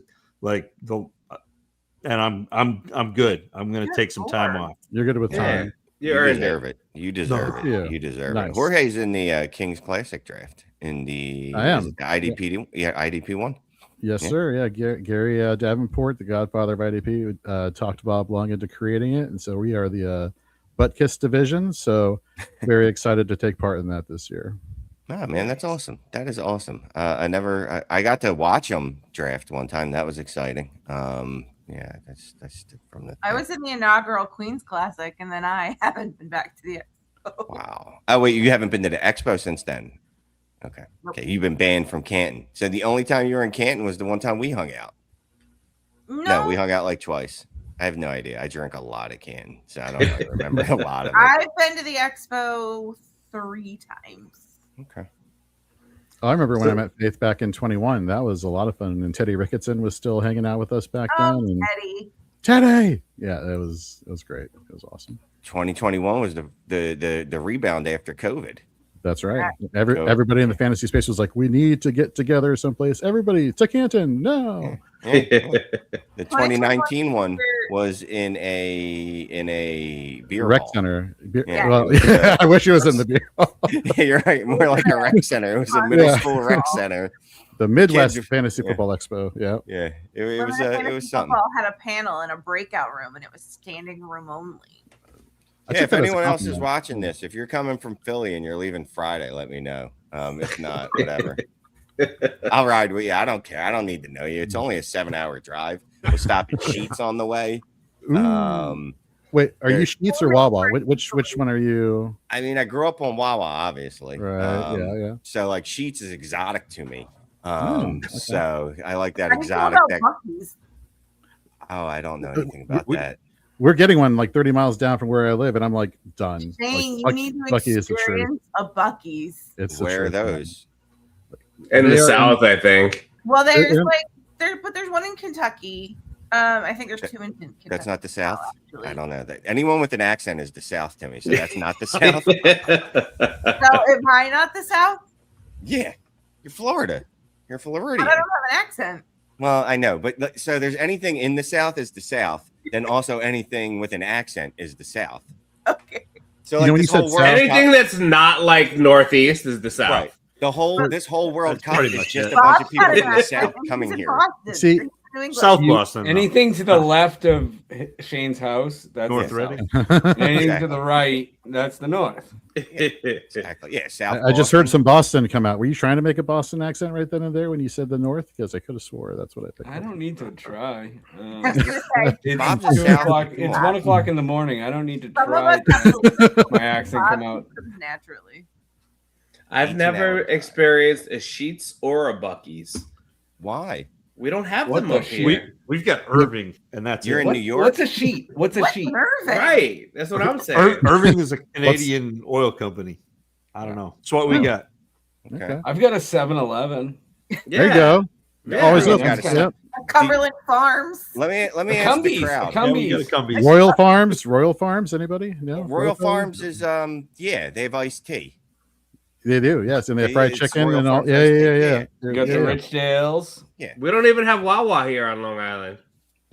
and I'm good. I'm gonna take some time off. You're good with Yeah. time. You You earned deserve it. it. You deserve No, it. You deserve nice. it. Jorge's in the Kings Classic draft in the I am. is it the IDP. Yeah, IDP one. Yes, Yeah. sir. Yeah, Gary Davenport, the godfather of IDP, talked Bob Long into creating it, and so we are the Butt Kiss division. So very excited to take part in that this year. Oh man, that's awesome. That is awesome. I got to watch them draft one time. That was exciting. Yeah, that's from the. I was in the inaugural Queens Classic, and then I haven't been back to the expo. Wow. Oh wait, you haven't been to the expo since then. Okay. Nope. Okay, you've been banned from Canton. So the only time you were in Canton was the one time we hung out. No, we hung out like twice. I have no idea. I drink a lot at Canton, so I don't really remember a lot of it. I've been to the expo 3 times. Okay. I remember when I met Faith back in 21. That was a lot of fun, and Teddy Ricketson was still hanging out with us back then. And Eddie. Teddy, yeah, it was great. It was awesome. 2021 was the rebound after COVID. That's right. Everybody in the fantasy space was like, "We need to get together someplace." Everybody to Canton. No, The 2019 one was in a beer Rec hall. center. Yeah, Well, it was, I wish it was in the beer hall. Yeah, you're right. More like a rec center. It was a middle school rec center. The Midwest Kids- Fantasy yeah. Football Expo. Yeah. Yeah, it Women was in it Fantasy was something. Football had a panel in a breakout room, and it was standing room only. Yeah, if anyone else is watching this, if you're coming from Philly and you're leaving Friday, let me know. If not, whatever. I'll ride with you. I don't care. I don't need to know you. It's only a 7-hour drive. We'll stop at Sheets on the way. Wait, are you Sheets or Wawa? Which one are you? I mean, I grew up on Wawa, obviously. Right. Yeah. So like Sheets is exotic to me. Okay. So I like that How do you feel exotic. about Buc-ee's? Oh, I don't know anything about that. We're getting one like 30 miles down from where I live, and I'm like done. Shane, Like, you need to Buc-ee is the truth. experience a Buc-ee's. It's the Where are truth, man. those? In the They're South, I think. Well, there's Yeah. like but there's one in Kentucky. I think there's two in Kentucky. That's not the South. actually. I don't know that. Anyone with an accent is the South to me. So that's not the South. So am I not the South? Yeah, you're Florida. You're But Floridian. I don't have an accent. Well, I know, but so there's anything in the South is the South. Then also anything with an accent is the South. Okay. So You like know when this you said whole World Anything Cup, that's not like Northeast is the South. right? This whole World That's Cup pretty is much just it. a bunch of people Boston from the has South an coming accent. here. Boston. See, New England. South You- Boston. anything to the left of Shane's house, that's North the Reading. South. Anything Exactly. to the right, that's the North. Exactly. Yeah, South. I just heard Boston. some Boston come out. Were you trying to make a Boston accent right then and there when you said the North? Because I could have swore that's what I picked. I don't need to try. I was gonna say, It's Bob's a 2 South- o'clock. It's 1 o'clock in the morning. I don't need to some of try us have to my accent come out. naturally. I've 18 never hours. experienced a Sheets or a Buc-ee's. Why? We don't have What them the up shit? here. We've got Irving, and that's You're it. in New York. What's a sheet? What's a What's sheet? nervous? Right. That's what I'm saying. Irving is a Canadian oil company. I don't know. It's what we got. Okay. I've got a 7-Eleven. There you go. Yeah, Always everyone's open. got a Yep. Cumberland Farms. Let me The ask the Cumbies, crowd. the Yeah, we got a Cumbies. Cumbies. Royal Farms. Anybody? No. Royal Farms is yeah, they have iced tea. They do. Yes, and they have fried It's chicken Royal and all. Farms Yeah. iced tea, You got the Yeah. Rich Dales. We don't even have Wawa here on Long Island.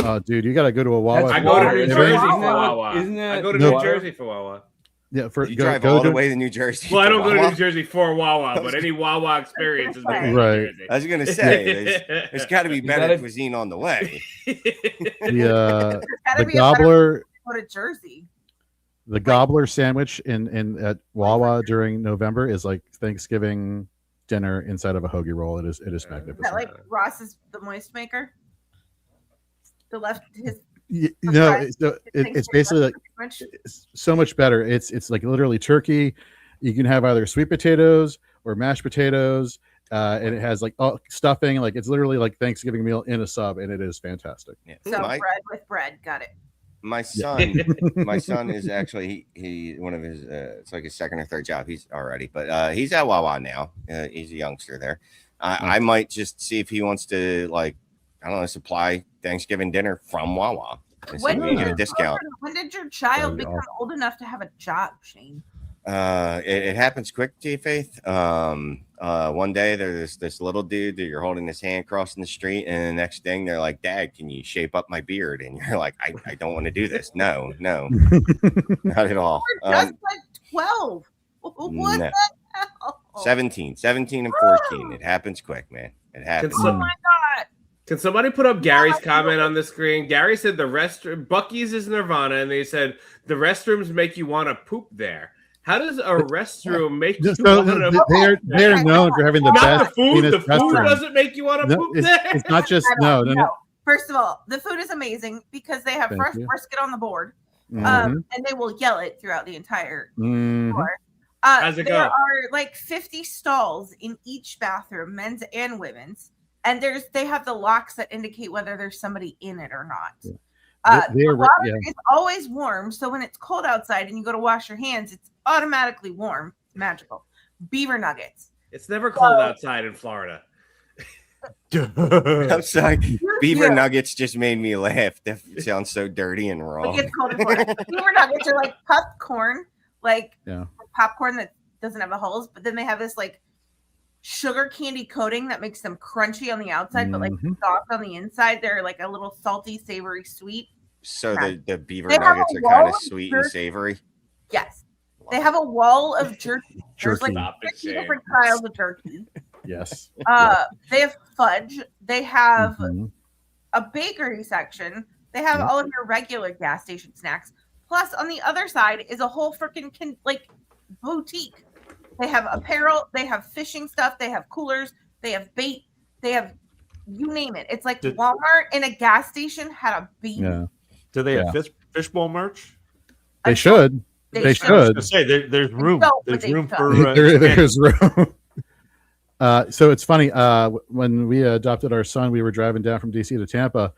Oh, dude, you got to go to a Wawa. That's I go to water, New isn't Jersey it? for Isn't that what- Wawa. isn't that I go to No. New Jersey for Wawa. Yeah, for You go, drive go all to, the way to New Jersey. Well, I for don't go to Wawa? New Jersey for Wawa, but any Wawa experience is Right. New Right. Jersey. I was gonna say there's got to be better gotta- cuisine on the way. the There's gotta the be a better gobbler. go to Jersey. The gobbler sandwich in at Wawa during November is like Thanksgiving dinner inside of a hoagie roll. It is Is that magnificent. like Ross's the moist maker? The left his No, it's basically like sandwich? it's so much better. It's like literally turkey. You can have either sweet potatoes or mashed potatoes, and it has like stuffing. Like it's literally like Thanksgiving meal in a sub, and it is fantastic. Yeah. So My, bread with bread. Got it. my son, my son is actually he one of his it's like his second or third job. He's already, but he's at Wawa now. He's a youngster there. I might just see if he wants to like I don't know supply Thanksgiving dinner from Wawa. And see if we can get a discount. When did your child That'd be become old enough to have a job, Shane? It happens quick, T Faith. One day there's this little dude that you're holding his hand crossing the street, and the next thing they're like, "Dad, can you shape up my beard?" And you're like, "I don't want to do this. No, not at all." We're just like 12. What no. the hell? 17 and 14. It happens quick, man. It happens. Oh my god. Can somebody put up Gary's comment on the screen? Gary said the restroom Buc-ee's is Nirvana, and they said the restrooms make you want to poop there. How does a restroom make you So want to poop? they are known for having the Not best the food. cleanest The food restrooms. doesn't make you want to No, poop it's, there. it's not just no. First of all, the food is amazing because they have Thank fresh you. brisket on the board, Mhm. and they will yell it throughout the entire Mhm. floor. How's it There go? are like 50 stalls in each bathroom, men's and women's, and they have the locks that indicate whether there's somebody in it or not. They- The they're- water yeah. is always warm, so when it's cold outside and you go to wash your hands, it's automatically warm. It's magical. Beaver nuggets. It's never cold outside in Florida. I'm sorry. Beaver Yeah. nuggets just made me laugh. That sounds so dirty and It wrong. gets cold in Florida. Beaver nuggets are like puffed corn, like Yeah. popcorn that doesn't have the holes, but then they have this like sugar candy coating that makes them crunchy on the outside, but like Mhm. soft on the inside. They're like a little salty, savory, sweet. So the beaver They have nuggets a are kind wall of of sweet and jerky. savory. Yes. They have a wall of jerky. There's like Jerky. Stop it, 50 Shane. different styles of jerky. Yes. They have fudge. They have Mhm. a bakery section. They have Yep. all of your regular gas station snacks. Plus, on the other side is a whole freaking like boutique. They have apparel. They have fishing stuff. They have coolers. They have bait. They have you name it. It's like Did- Walmart in a gas station had a beat. Yeah. Do they have Yeah. fishbowl merch? They should. They I was should. gonna say there's room. don't, but There's they room don't. for There's room. So it's funny. When we adopted our son, we were driving down from DC to Tampa,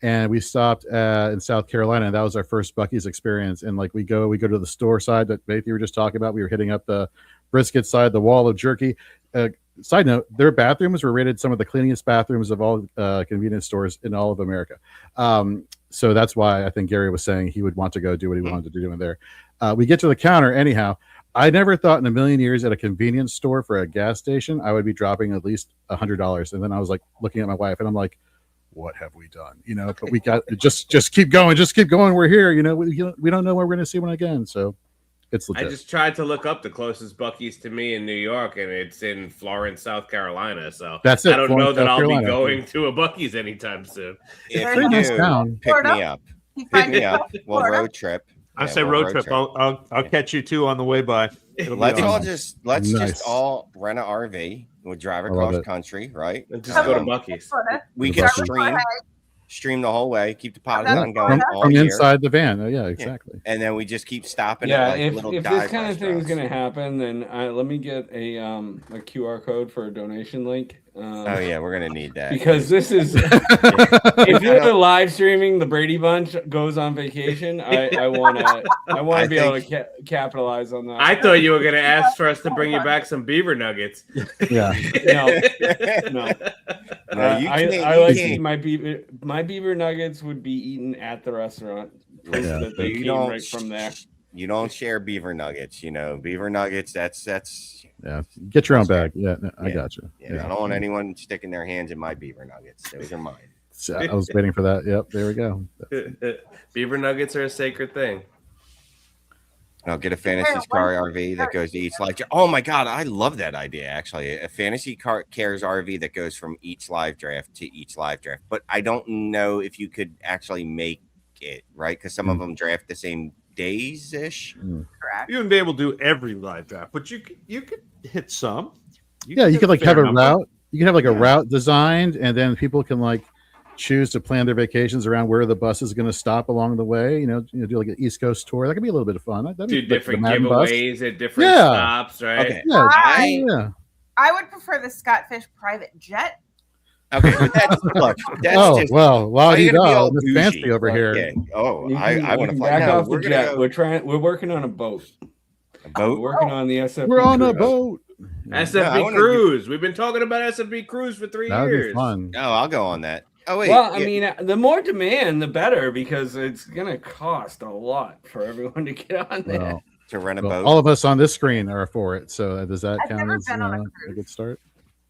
and we stopped in South Carolina, and that was our first Buc-ee's experience. And like we go to the store side that Faith you were just talking about. We were hitting up the brisket side, the wall of jerky. Side note: their bathrooms were rated some of the cleanest bathrooms of all convenience stores in all of America. So that's why I think Gary was saying he would want to go do what he wanted to do in there. We get to the counter anyhow. I never thought in a million years at a convenience store for a gas station I would be dropping at least $100. And then I was like looking at my wife and I'm like, what have we done? You know, but we got just keep going, We're here. You know, we don't know where we're going to see one again. So it's legit. I just tried to look up the closest Buc-ee's to me in New York, and it's in Florence, South Carolina. So That's it, I don't Florence, know that South I'll Carolina. be going to a Buc-ee's anytime soon. If Pretty you nice do, town. pick me up. You Pick find me yourself up. in We'll Florida. road trip. I Yeah, say we'll road trip. I'll catch you two on the way by. It'll be Let's awesome. all Nice. just all rent an RV. We'll drive love across it. country, right? And just go to Um, Buc-ee's. Florida. We The can Buc-ee's. stream the whole way, keep the pot Yeah, on going all from year, inside the van. Oh, yeah, exactly. and then we just keep stopping Yeah, at like if little this dive kind of thing is restaurants. going to happen, then let me get a QR code for a donation link. Oh yeah, we're gonna need that. Because this is if you're live streaming the Brady Bunch goes on vacation, I want to be able to capitalize on that. I thought you were going to ask for us to bring you back some beaver nuggets. Yeah. No. No, you can't. I you like can't. my beaver nuggets would be eaten at the restaurant. Yeah. That they You came don't right from there. You don't share beaver nuggets. You know, beaver nuggets. That's Yeah. Get your own bag. Yeah, no, I Yeah. got you. yeah. I don't want anyone sticking their hands in my beaver nuggets. Those are mine. So I was waiting for that. Yep. There we go. Beaver nuggets are a sacred thing. I'll get a fantasy car RV that goes to each live. Oh my god, I love that idea. Actually, a fantasy cares RV that goes from each live draft to each live draft. But I don't know if you could actually make it right because some of them draft the same days ish. Correct. You wouldn't be able to do every live draft, but you could hit some. Yeah, you could like fair have a number. route. You can have like a route designed, and then people can like choose to plan their vacations around where the bus is going to stop along the way. You know, do like an East Coast tour. That could be a little bit of fun. That'd Do be like the different Madden bus. giveaways at different Yeah. stops, right? Okay. Yeah, I- yeah. I would prefer the Scott Fish private jet. Okay, but that's look. That's Oh just well, why you gotta be all Miss bougie? Fancy over here. yeah. Oh, You I can want to fly. back No, off the we're gonna jet. go We're working on a boat. a We're boat. working on the SF. We're on a boat. SFB Yeah, I wanna Cruise. We've been talking about SFB Cruise for 3 That would be years. fun. Oh, I'll go on that. Oh wait. Well, I yeah. mean, the more demand, the better, because it's gonna cost a lot for everyone to get on there. Well, to rent a well, boat. all of us on this screen are for it. So does that I've count never as been on a a cruise. good start?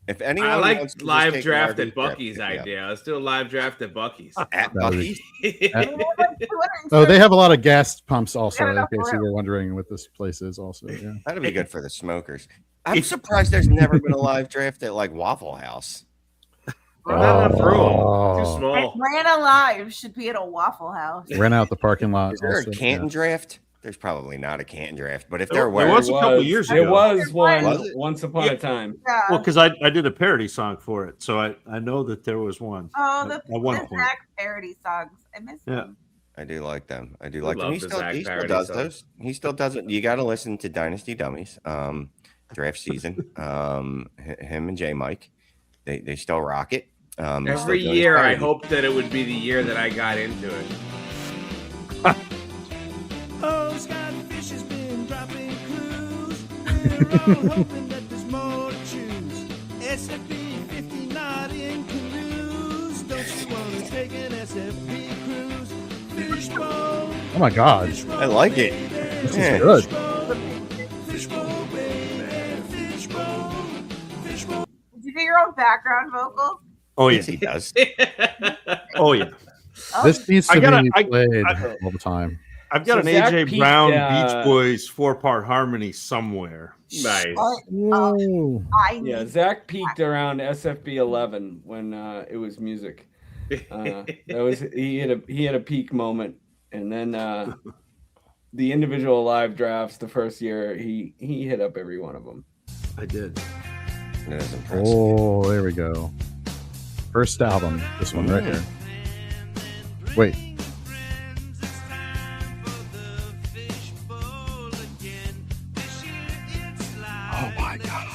If anyone I wants like to just live take an draft RV at Buc-ee's trip, pick me up. idea. Let's do a live draft at Buc-ee's. At That would be- Buc-ee's. Oh, they have a lot of gas pumps also. Yeah, In no, case for you real. were wondering what this place is, also. Yeah. That'd be good for the smokers. I'm surprised there's never been a live draft at like Waffle House. Not enough room. Oh. Too small. Atlanta Live should be at a Waffle House. Rent out the parking lot. Is there also, a Canton draft? There's probably not a Canton draft, but if There there were, was a couple years There ago. was one Was it? once upon a time. Yeah. Well, because I did a parody song for it, so I know that there was one. Oh, the at one point. Zach parody songs. I miss Yeah. them. I do like them. I do I like them. love He the still, Zach he still parody does song. those. He still does it. You got to listen to Dynasty Dummies, draft season. Him and J Mike, they still rock it. He still Every does year, I parody. hope that it would be the year that I got into it. Oh, Scott Fish has been dropping clues. We're all hoping that there's more to choose. SFB 50 not in canoes. Don't you want to take an SFB cruise? Fishbowl. Oh my God. I like it. This Yeah. is good. Fishbowl, baby. Fishbowl. Fishbowl. You do your own background vocals? Oh Yes, yeah, he does. oh yeah. Oh, This needs to I gotta- be I- played I- all the time. I've got So an Zach AJ peaked, Brown Beach Boys 4-part harmony somewhere. Nice. Whoa. I Yeah, need Zach peaked around SFB 11 when it was music. That was he had a peak moment, and then the individual live drafts the first year he hit up every one of them. I did. That is impressive. Oh, there we go. First album. This one right here. Wait. Oh my god.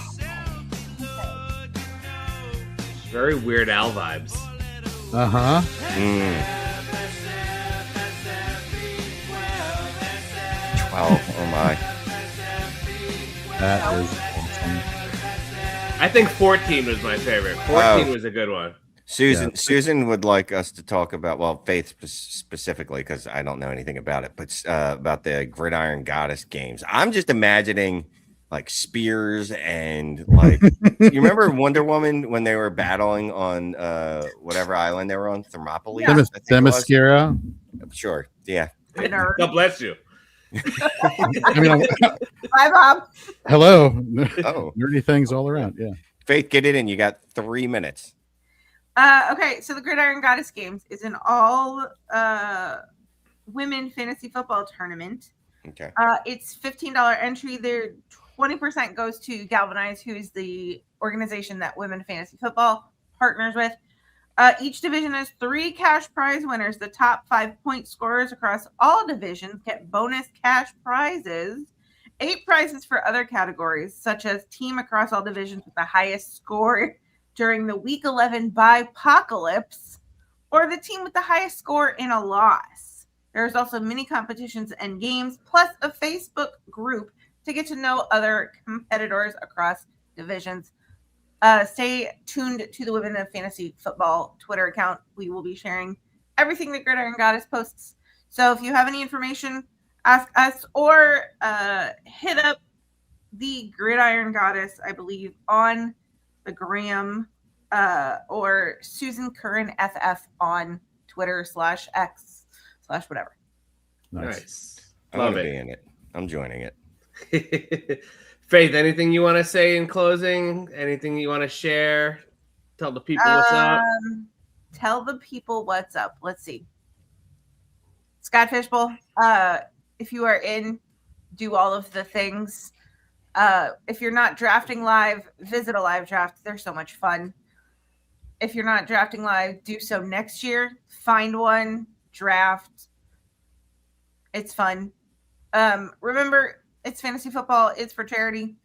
Very Weird Al vibes. Uh-huh. Mm. 12. Oh my. That is awesome. I think 14 was my favorite. 14 was a good one. Susan would like us to talk about, well, Faith specifically, because I don't know anything about it, but about the Gridiron Goddess games. I'm just imagining like spears and like you remember Wonder Woman when they were battling on whatever island they were on, Thermopylae? Yeah. I think it was. Themyscira. Sure. Yeah. nerd. God bless you. I mean, Bye, Bob. hello. Oh. Nerdy things all around. Yeah. Faith, get it in. You got 3 minutes. Okay, so the Gridiron Goddess Games is an all women fantasy football tournament. Okay. It's $15 entry. There, 20% goes to Galvanize, who is the organization that Women Fantasy Football partners with. Each division has 3 cash prize winners. The top 5 point scorers across all divisions get bonus cash prizes. 8 prizes for other categories, such as team across all divisions with the highest score during the Week 11 bye-pocalypse, or the team with the highest score in a loss. There's also mini competitions and games, plus a Facebook group to get to know other competitors across divisions. Stay tuned to the Women of Fantasy Football Twitter account. We will be sharing everything that Gridiron Goddess posts. So if you have any information, ask us or hit up the Gridiron Goddess, I believe, on the gram or Susan Curran FF on Twitter /X/whatever. Nice. I'm Love going to it. be in it. I'm joining it. Faith, anything you want to say in closing? Anything you want to share? Tell the people what's up. Tell the people what's up. Let's see. Scott Fishbowl, if you are in, do all of the things. If you're not drafting live, visit a live draft. They're so much fun. If you're not drafting live, do so next year. Find one, draft. It's fun. Remember, it's fantasy football. It's for charity.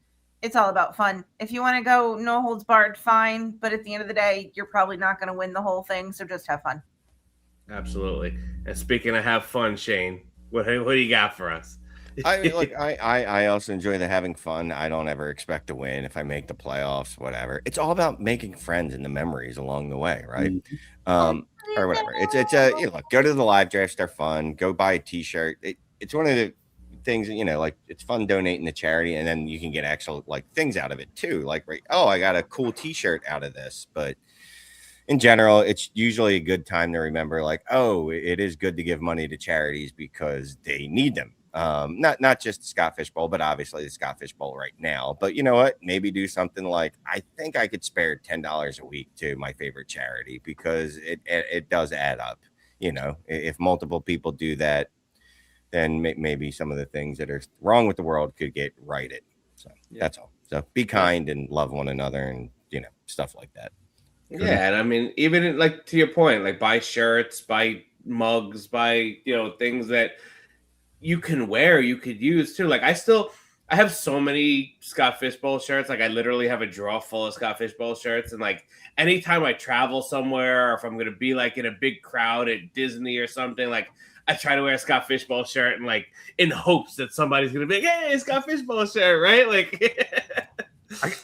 It's all about fun. If you want to go no holds barred, fine. But at the end of the day, you're probably not going to win the whole thing. So just have fun. Absolutely. And speaking of have fun, Shane, what do you got for us? I also enjoy the having fun. I don't ever expect to win if I make the playoffs, whatever. It's all about making friends and the memories along the way, right? Or whatever. It's look, go to the live drafts. They're fun. Go buy a T-shirt. It's one of the things, like it's fun donating to charity, and then you can get actual like things out of it too. Like, right, oh, I got a cool T-shirt out of this. But in general, it's usually a good time to remember, like, oh, it is good to give money to charities because they need them. Not just the Scott Fish Bowl, but obviously the Scott Fish Bowl right now. But you know what? Maybe do something like, I think I could spare $10 a week to my favorite charity, because it does add up. If multiple people do that, then maybe some of the things that are wrong with the world could get righted. So that's all. So be kind and love one another, and stuff like that. Yeah, and I mean, even like to your point, like buy shirts, buy mugs, buy things that you can wear, you could use too. Like I have so many Scott Fishbowl shirts. Like I literally have a drawer full of Scott Fishbowl shirts. And like anytime I travel somewhere, or if I'm gonna be like in a big crowd at Disney or something, like I try to wear a Scott Fishbowl shirt, and like in hopes that somebody's gonna be like, hey, Scott Fishbowl shirt, right? Like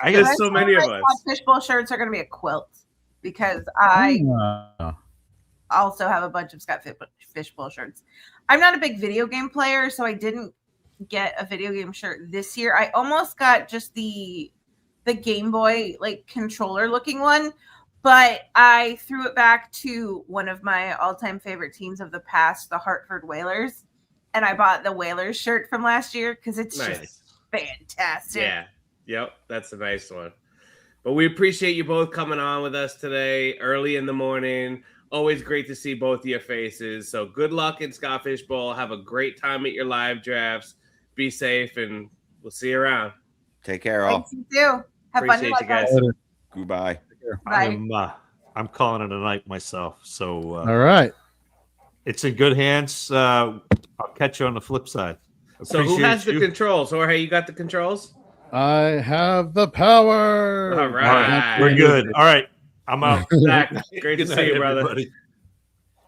there's so many of us. Scott Fishbowl shirts are gonna be a quilt, because I also have a bunch of Scott Fishbowl shirts. I'm not a big video game player, so I didn't get a video game shirt this year. I almost got just the the Game Boy like controller looking one, but I threw it back to one of my all-time favorite teams of the past, the Hartford Whalers, and I bought the Whalers shirt from last year because it's just fantastic. Yeah. Yep. That's a nice one. But we appreciate you both coming on with us today, early in the morning. Always great to see both of your faces. So good luck in Scottish Bowl. Have a great time at your live drafts. Be safe, and we'll see you around. Take care, all. Thanks, you too. Have fun, Appreciate you guys. Goodbye. Bye. I'm calling it a night myself. So All right. it's in good hands. I'll catch you on the flip side. So who has the controls? Jorge, you got the controls? I have the power. All right. We're good. All right. I'm out. Zach, great to Good see night, you, brother. everybody.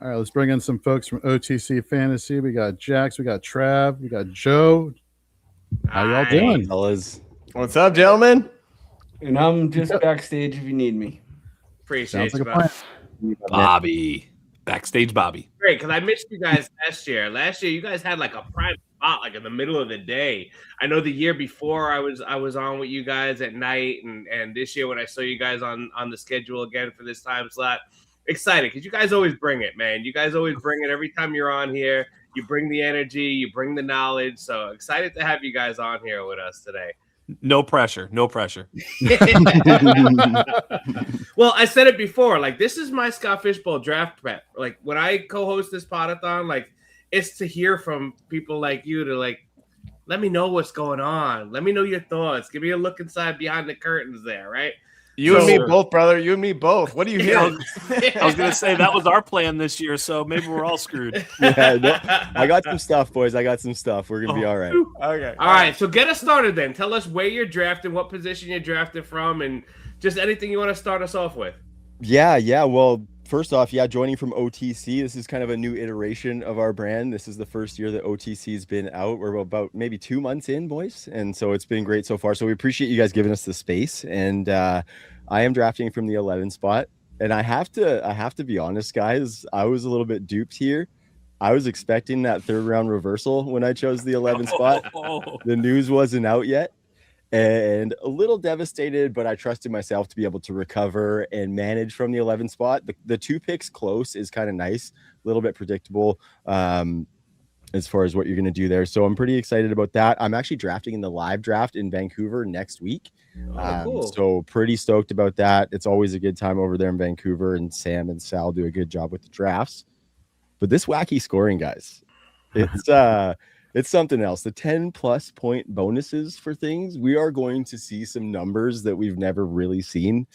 All right, let's bring in some folks from OTC Fantasy. We got Jax, we got Trav, we got Joe. How y'all doing, fellas? What's up, gentlemen? And I'm just backstage if you need me. Appreciate Sounds like you, a plan. bud. Bobby. Backstage Bobby. Great, because I missed you guys last year. Last year, you guys had like a prime spot, like in the middle of the day. I know the year before I was on with you guys at night, and this year when I saw you guys on the schedule again for this time slot, excited because you guys always bring it, man. You guys always bring it every time you're on here. You bring the energy, you bring the knowledge. So excited to have you guys on here with us today. No pressure. No pressure. Well, I said it before. Like, this is my Scott Fishbowl draft prep. Like, when I co-host this Podathon, like, it's to hear from people like you to, like, let me know what's going on. Let me know your thoughts. Give me a look inside behind the curtains there, right? You and me both, brother. You and me both. What do you hear? I was going to say that was our plan this year, so maybe we're all screwed. I got some stuff, boys. I got some stuff. We're going to be all right. Okay. All right. So get us started then. Tell us where you're drafted, what position you're drafted from, and just anything you want to start us off with. Yeah. Well, first off, joining from OTC. This is kind of a new iteration of our brand. This is the first year that OTC has been out. We're about maybe 2 months in, boys. And so it's been great so far. So we appreciate you guys giving us the space. And I am drafting from the 11 spot. And I have to be honest, guys. I was a little bit duped here. I was expecting that third round reversal when I chose the 11 spot. The news wasn't out yet. And a little devastated, but I trusted myself to be able to recover and manage from the 11 spot. The 2 picks close is kind of nice, a little bit predictable as far as what you're going to do there. So I'm pretty excited about that. I'm actually drafting in the live draft in Vancouver next week. Cool. So pretty stoked about that. It's always a good time over there in Vancouver, and Sam and Sal do a good job with the drafts. But this wacky scoring, guys, it's something else. The 10+ point bonuses for things. We are going to see some numbers that we've never really seen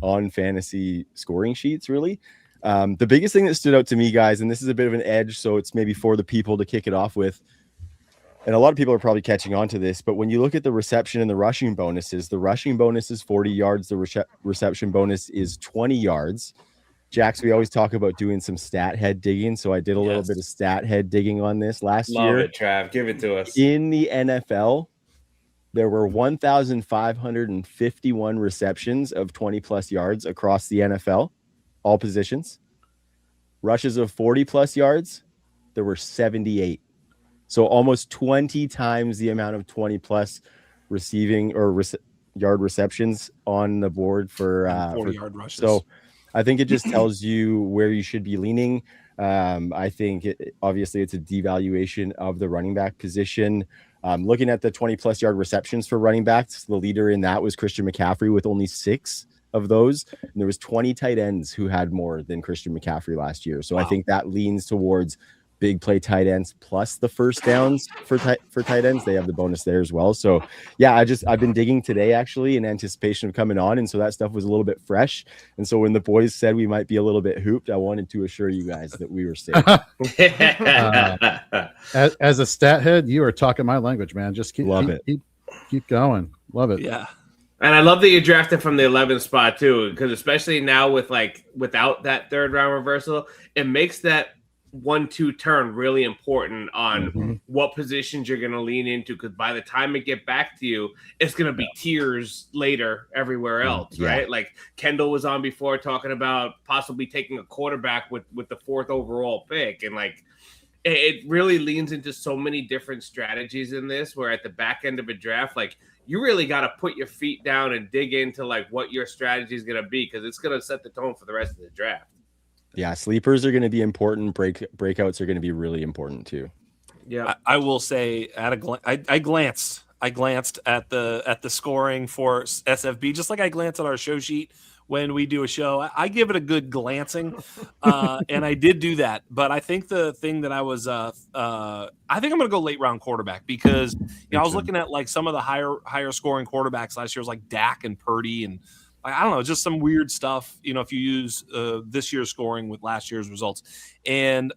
on fantasy scoring sheets, really. The biggest thing that stood out to me, guys, and this is a bit of an edge, so it's maybe for the people to kick it off with. And a lot of people are probably catching on to this, but when you look at the reception and the rushing bonuses, the rushing bonus is 40 yards. The reception bonus is 20 yards. Jax, we always talk about doing some stat head digging. So I did a little bit of stat head digging on this last year. Love it, Trav. Give it to us. In the NFL, there were 1,551 receptions of 20+ yards across the NFL, all positions. Rushes of 40+ yards, there were 78. So almost 20 times the amount of 20+ receiving or yard receptions on the board for 40-yard rushes. So I think it just tells you where you should be leaning. I think obviously it's a devaluation of the running back position. Looking at the 20+ yard receptions for running backs, the leader in that was Christian McCaffrey with only 6 of those. And there was 20 tight ends who had more than Christian McCaffrey last year. So I think that leans towards big play tight ends plus the first downs for tight ends. They have the bonus there as well. So yeah, I've been digging today actually in anticipation of coming on, and so that stuff was a little bit fresh. And so when the boys said we might be a little bit hooped, I wanted to assure you guys that we were safe. As a stat head, you are talking my language, man. Just keep going. Love it. Yeah. And I love that you drafted from the 11th spot too, because especially now with without that third round reversal, it makes that 1-2 turn really important on what positions you're going to lean into, because by the time it get back to you, it's going to be tiers later everywhere else, right? Like Kendall was on before talking about possibly taking a quarterback with the 4th overall pick, and like it really leans into so many different strategies in this, where at the back end of a draft, like you really got to put your feet down and dig into like what your strategy is going to be, because it's going to set the tone for the rest of the draft. Yeah, sleepers are going to be important. Breakouts are going to be really important too. Yeah, I will say I glanced at the scoring for SFB, just like I glance at our show sheet when we do a show. I give it a good glancing, and I did do that. But I think the thing that I was, I think I'm going to go late round quarterback, because I was looking at like some of the higher scoring quarterbacks last year, was like Dak and Purdy, and I don't know, just some weird stuff. If you use this year's scoring with last year's results, and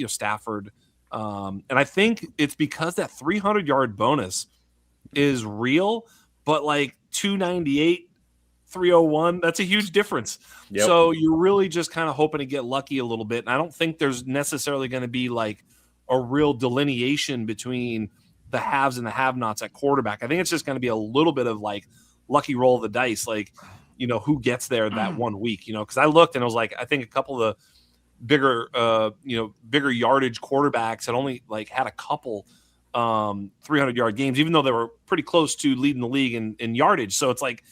Stafford. And I think it's because that 300-yard bonus is real, but like 298, 301, that's a huge difference. Yep. So you're really just kind of hoping to get lucky a little bit. And I don't think there's necessarily going to be like a real delineation between the haves and the have-nots at quarterback. I think it's just going to be a little bit of like lucky roll of the dice, like, who gets there that 1 week, because I looked and I was like, I think a couple of the bigger yardage quarterbacks had only like had a couple 300-yard games, even though they were pretty close to leading the league in yardage. So it's like,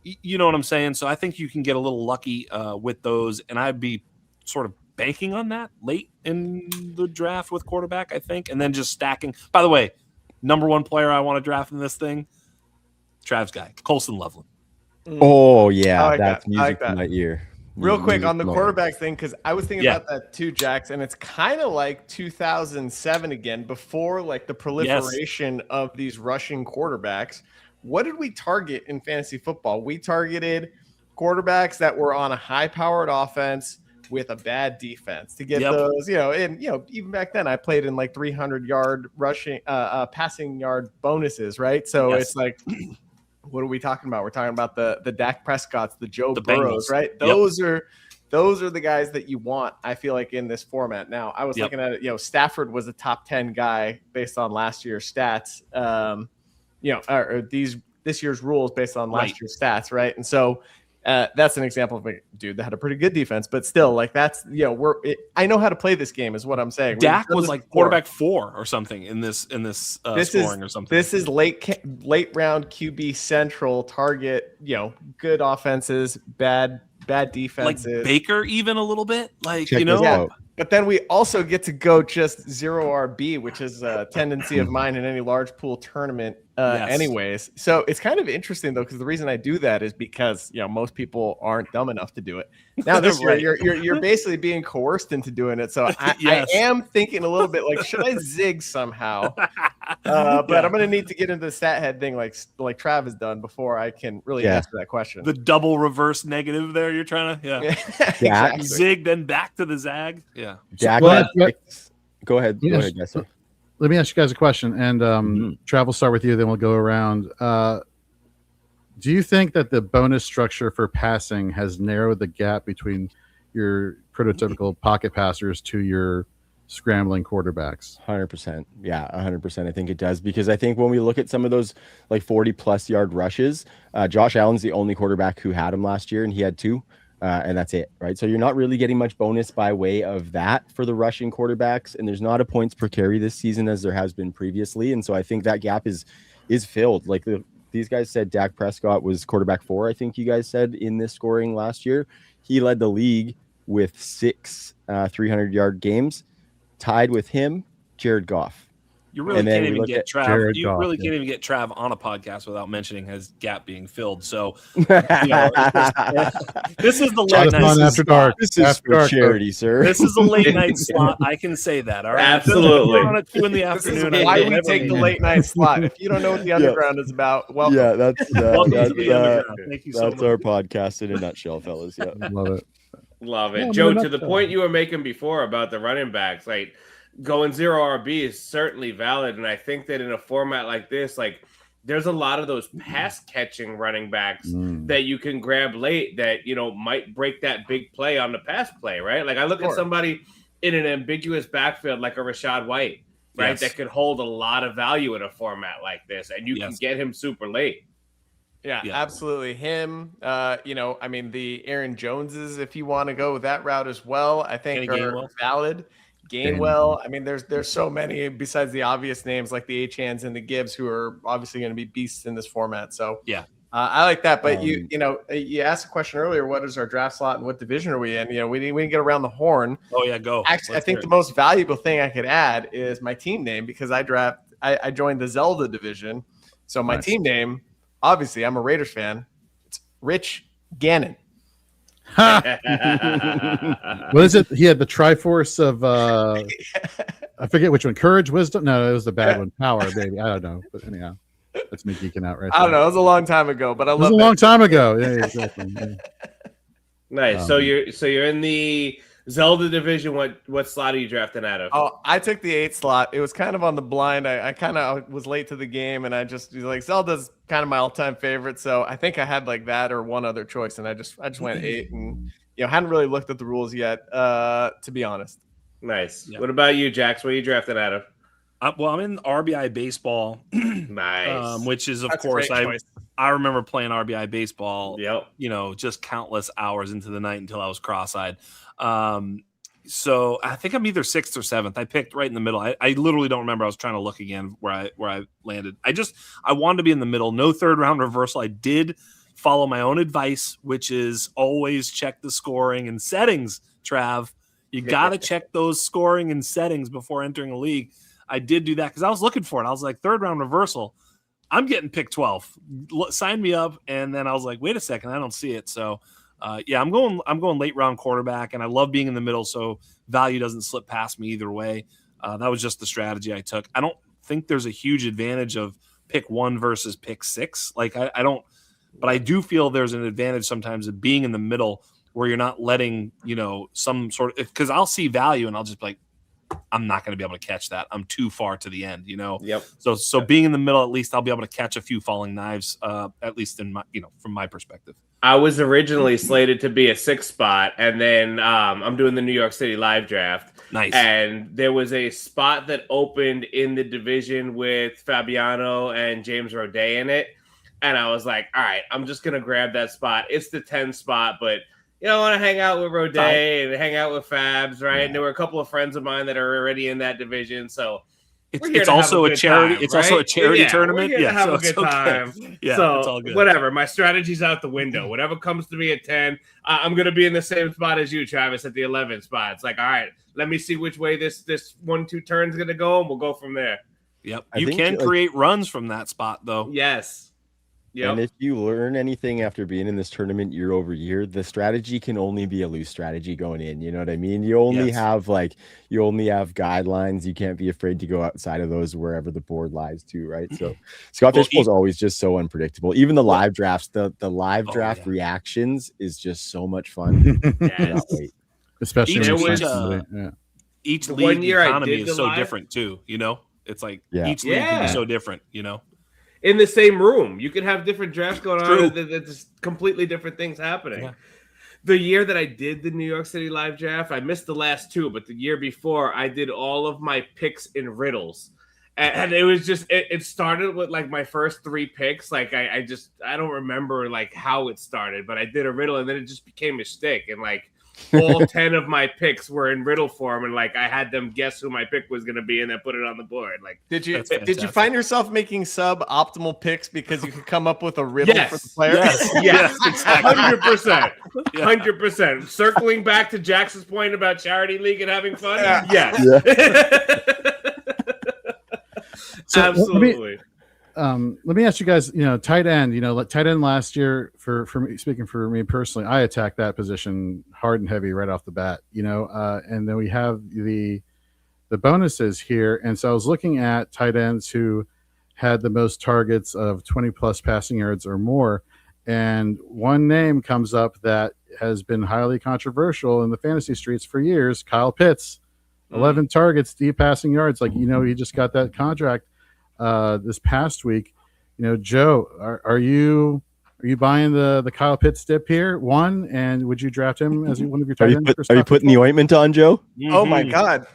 you know what I'm saying? So I think you can get a little lucky with those, and I'd be sort of banking on that late in the draft with quarterback, I think, and then just stacking. By the way, number one player I want to draft in this thing, Trav's guy, Colston Loveland. Oh yeah, like that's that. I like music to that. my ear. Real quick Music on the to my ear. quarterback thing, because I was thinking Yeah. about that too, Jax, and it's kind of like 2007 again, before like the proliferation of these rushing quarterbacks. What did we target in fantasy football? We targeted quarterbacks that were on a high-powered offense with a bad defense to get those, and even back then I played in like 300-yard rushing, passing yard bonuses, right? So it's like, what are we talking about? We're talking about the Dak Prescotts, the Joe Burrows, Bengals. right? Those are the guys that you want, I feel like, in this format. Now, I was looking at it, Stafford was a top 10 guy based on last year's stats, or this year's rules based on last year's stats, right? And so that's an example of a dude that had a pretty good defense, but still, like, that's, I know how to play this game, is what I'm saying. Dak was like quarterback 4 or something in this scoring or something. This is late round QB central target, good offenses, bad defenses. Like Baker, even a little bit, like, But then we also get to go just 0 RB, which is a tendency of mine in any large pool tournament anyways. So it's kind of interesting, though, because the reason I do that is because, most people aren't dumb enough to do it. Now this year, you're basically being coerced into doing it. So I am thinking a little bit like, should I zig somehow? But I'm going to need to get into the stat head thing like Trav has done before I can really answer that question. The double reverse negative there, you're trying to exactly. zig, then back to the zag. Yeah. Dak, go ahead. Go ahead, guys. Let me ask you guys a question, and Trav, we'll start with you, then we'll go around. Do you think that the bonus structure for passing has narrowed the gap between your prototypical pocket passers to your scrambling quarterbacks? 100%. Yeah, 100%. I think it does, because I think when we look at some of those like 40+ yard rushes, Josh Allen's the only quarterback who had them last year, and he had 2. And that's it, right? So you're not really getting much bonus by way of that for the rushing quarterbacks, and there's not a points per carry this season as there has been previously. And so I think that gap is filled. Like these guys said, Dak Prescott was quarterback 4, I think you guys said, in this scoring last year. He led the league with 6 300-yard games. Tied with him, Jared Goff. You really can't even get Trav. You really can't even get Trav on a podcast without mentioning his gap being filled. So, this is the late night after dark. This is for charity, sir. This is a late night slot. I can say that. All right, absolutely. On at 2 in the afternoon. This is why we take the late night slot. If you don't know what the underground is about, welcome. Yeah, that's Welcome to the underground. Thank you so that's much. our podcast in a nutshell, fellas. Yeah, Love it. Love it. Yeah, Joe, no, to the point you were making before about the running backs, like going 0 RB is certainly valid. And I think that in a format like this, like there's a lot of those pass catching running backs that you can grab late that, might break that big play on the pass play, right? Like I look at somebody in an ambiguous backfield like a Rashad White, right? That could hold a lot of value in a format like this, and you can get him super late. Yeah, absolutely. Him, the Aaron Joneses, if you want to go that route as well, I think are valid. Gainwell. I mean, there's so many besides the obvious names like the Achans and the Gibbs who are obviously going to be beasts in this format. So Yeah. I like that. But you asked a question earlier. What is our draft slot and what division are we in? We didn't get around the horn. Oh yeah, go. Actually, I think the most valuable thing I could add is my team name because I joined the Zelda division. So my team name, obviously, I'm a Raiders fan. It's Rich Gannon. What is it? He had the Triforce of I forget which one. Courage, wisdom. No, it was the bad one. Power, baby. I don't know. But anyhow, that's me geeking out right I don't know. It was a long time ago, but it was a long time ago. Yeah, exactly. Yeah. Nice. So you're in the Zelda division. What slot are you drafting out of? Oh, I took the 8 slot. It was kind of on the blind. I kind of was late to the game, and I just like Zelda's kind of my all-time favorite. So I think I had like that or one other choice, and I just went 8, and hadn't really looked at the rules yet, to be honest. Nice. Yeah. What about you, Jax? What are you drafting out of? Well, I'm in RBI baseball. Nice. Which is, of course, I remember playing RBI baseball. Yep. Just countless hours into the night until I was cross-eyed. So I think I'm either 6th or 7th. I picked right in the middle. I literally don't remember. I was trying to look again where I landed. I wanted to be in the middle. No 3rd round reversal. I did follow my own advice, which is always check the scoring and settings, Trav. You got to check those scoring and settings before entering a league. I did do that because I was looking for it. I was like, 3rd round reversal. I'm getting pick 12. Sign me up. And then I was like, wait a second, I don't see it. So I'm going late round quarterback, and I love being in the middle, so value doesn't slip past me either way. That was just the strategy I took. I don't think there's a huge advantage of pick 1 versus pick 6. Like I don't, but I do feel there's an advantage sometimes of being in the middle where you're not letting some sort of, because I'll see value and I'll just be like, I'm not going to be able to catch that. I'm too far to the end, Yep. So being in the middle, at least I'll be able to catch a few falling knives, at least in my, from my perspective. I was originally slated to be a 6th spot, and then I'm doing the New York City live draft. Nice. And there was a spot that opened in the division with Fabiano and James Roday in it. And I was like, all right, I'm just going to grab that spot. It's the 10 spot, but I want to hang out with Roday and hang out with Fabs, right? Yeah. And there were a couple of friends of mine that are already in that division, so it's also a charity. It's also a charity tournament. Yeah, have a good time. Yeah, so it's all good. Whatever. My strategy's out the window. Whatever comes to me at 10, I'm gonna be in the same spot as you, Travis, at the 11th spot. It's like, all right, let me see which way this 1-2 turn's gonna go, and we'll go from there. Yep. You can create runs from that spot, though. Yes. Yep. And if you learn anything after being in this tournament year over year, the strategy can only be a loose strategy going in. You know what I mean? You only have guidelines. You can't be afraid to go outside of those wherever the board lies to, right? So Scott Fishbowl is always just so unpredictable. Even the live drafts, the live draft reactions is just so much fun. Especially each league economy is so different too. It's like each league can be so different. In the same room, you could have different drafts going on. There's completely different things happening. Yeah. The year that I did the New York City live draft, I missed the last 2, but the year before, I did all of my picks in riddles. And it was just, it started with like my first 3 picks. Like I don't remember like how it started, but I did a riddle and then it just became a shtick. And like all 10 of my picks were in riddle form, and like I had them guess who my pick was going to be and then put it on the board. Like, did you find yourself making suboptimal picks because you could come up with a riddle for the player? Yes, exactly. 100%. 100%. Circling back to Jackson's point about charity league and having fun. Yes. So absolutely. Let me ask you guys, tight end, tight end last year for me, speaking for me personally, I attacked that position hard and heavy right off the bat, and then we have the bonuses here. And so I was looking at tight ends who had the most targets of 20 plus passing yards or more. And one name comes up that has been highly controversial in the fantasy streets for years, Kyle Pitts, 11 targets, deep passing yards. Like, he just got that contract this past week. Joe, are you buying the Kyle Pitts dip here? One, and would you draft him as one of your tight ends? Are you putting the ointment on, Joe? Oh my God!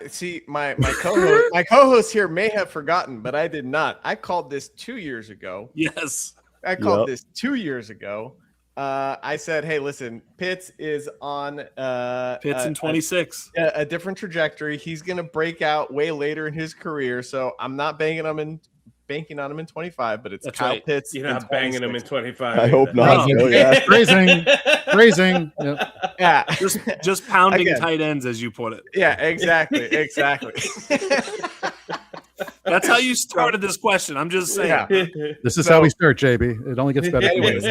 See, my co-host here may have forgotten, but I did not. I called this 2 years ago. Yes, I called this 2 years ago. I said, hey, listen, Pitts is on Pitts in 26. A different trajectory. He's going to break out way later in his career. So I'm not banking on him in 25, but it's That's Kyle right. Pitts. You're not banging him in 25. I hope not. No. No, yeah. Phrasing. Yep. Yeah. Just pounding Again. tight ends, as you put it. Yeah, exactly. That's how you started this question. I'm just saying. Yeah. This is how we start, JB. It only gets better. Anyways,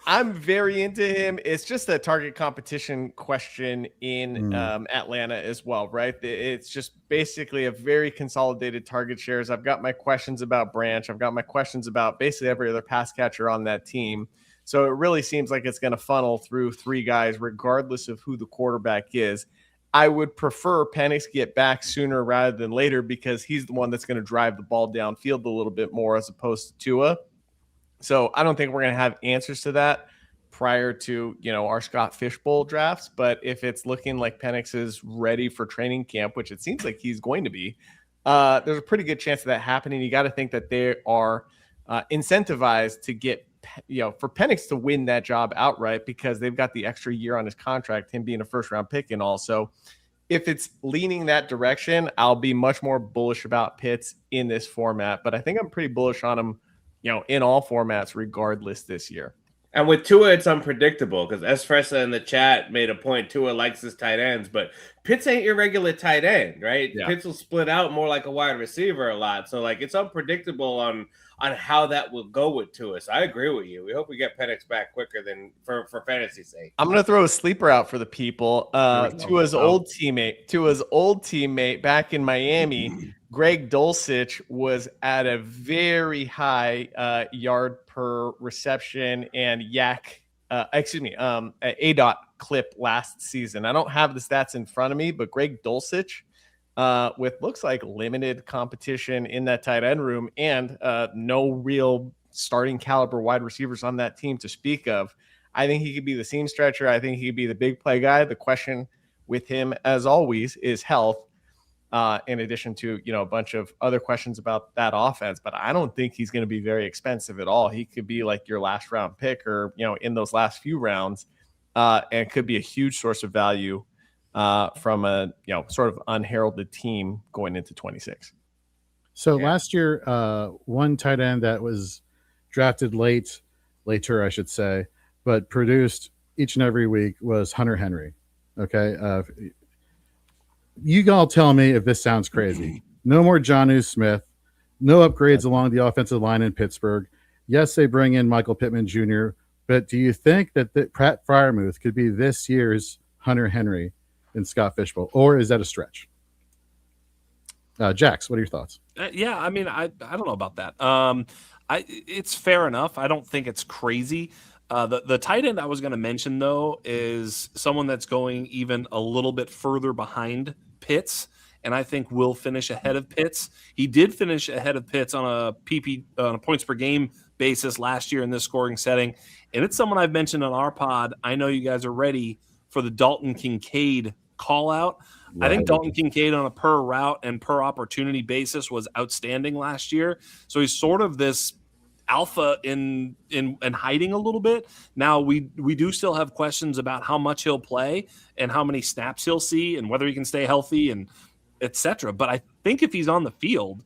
I'm very into him. It's just a target competition question in Atlanta as well, right? It's just basically a very consolidated target shares. I've got my questions about Branch. I've got my questions about basically every other pass catcher on that team. So it really seems like it's going to funnel through three guys, regardless of who the quarterback is. I would prefer Penix get back sooner rather than later because he's the one that's going to drive the ball downfield a little bit more as opposed to Tua. So I don't think we're going to have answers to that prior to, our Scott Fishbowl drafts. But if it's looking like Penix is ready for training camp, which it seems like he's going to be, there's a pretty good chance of that happening. You got to think that they are incentivized to get, for Penix to win that job outright because they've got the extra year on his contract, him being a first-round pick and all. So if it's leaning that direction, I'll be much more bullish about Pitts in this format. But I think I'm pretty bullish on him, in all formats, regardless this year. And with Tua, it's unpredictable because Espressa in the chat made a point. Tua likes his tight ends, but Pitts ain't your regular tight end, right? Yeah. Pitts will split out more like a wide receiver a lot. So, it's unpredictable on how that will go with Tua. So I agree with you. We hope we get Penix back quicker than for fantasy's sake. I'm going to throw a sleeper out for the people. Tua's old teammate back in Miami, Greg Dulcich, was at a very high yard per reception and ADOT clip last season. I don't have the stats in front of me, but Greg Dulcich, with looks like limited competition in that tight end room and no real starting caliber wide receivers on that team to speak of, I think he could be the seam stretcher. I think he could be the big play guy. The question with him, as always, is health. In addition to, a bunch of other questions about that offense, but I don't think he's going to be very expensive at all. He could be like your last round pick or, in those last few rounds, and could be a huge source of value from a, sort of unheralded team going into 26. So last year, one tight end that was drafted later, I should say, but produced each and every week was Hunter Henry. Okay. You all tell me if this sounds crazy. No more Jonnu Smith. No upgrades along the offensive line in Pittsburgh. Yes, they bring in Michael Pittman Jr., but do you think that Pratt Freiermuth could be this year's Hunter Henry in Scott Fishbowl, or is that a stretch? Jax, what are your thoughts? Yeah, I mean, I don't know about that. It's fair enough. I don't think it's crazy. The tight end I was going to mention, though, is someone that's going even a little bit further behind Pitts, and I think will finish ahead of Pitts. He did finish ahead of Pitts on a points per game basis last year in this scoring setting, and it's someone I've mentioned on our pod. I know you guys are ready for the Dalton Kincaid call out. Right. I think Dalton Kincaid on a per route and per opportunity basis was outstanding last year. So he's sort of this alpha in hiding a little bit. Now we do still have questions about how much he'll play and how many snaps he'll see and whether he can stay healthy and etc. But I think if he's on the field,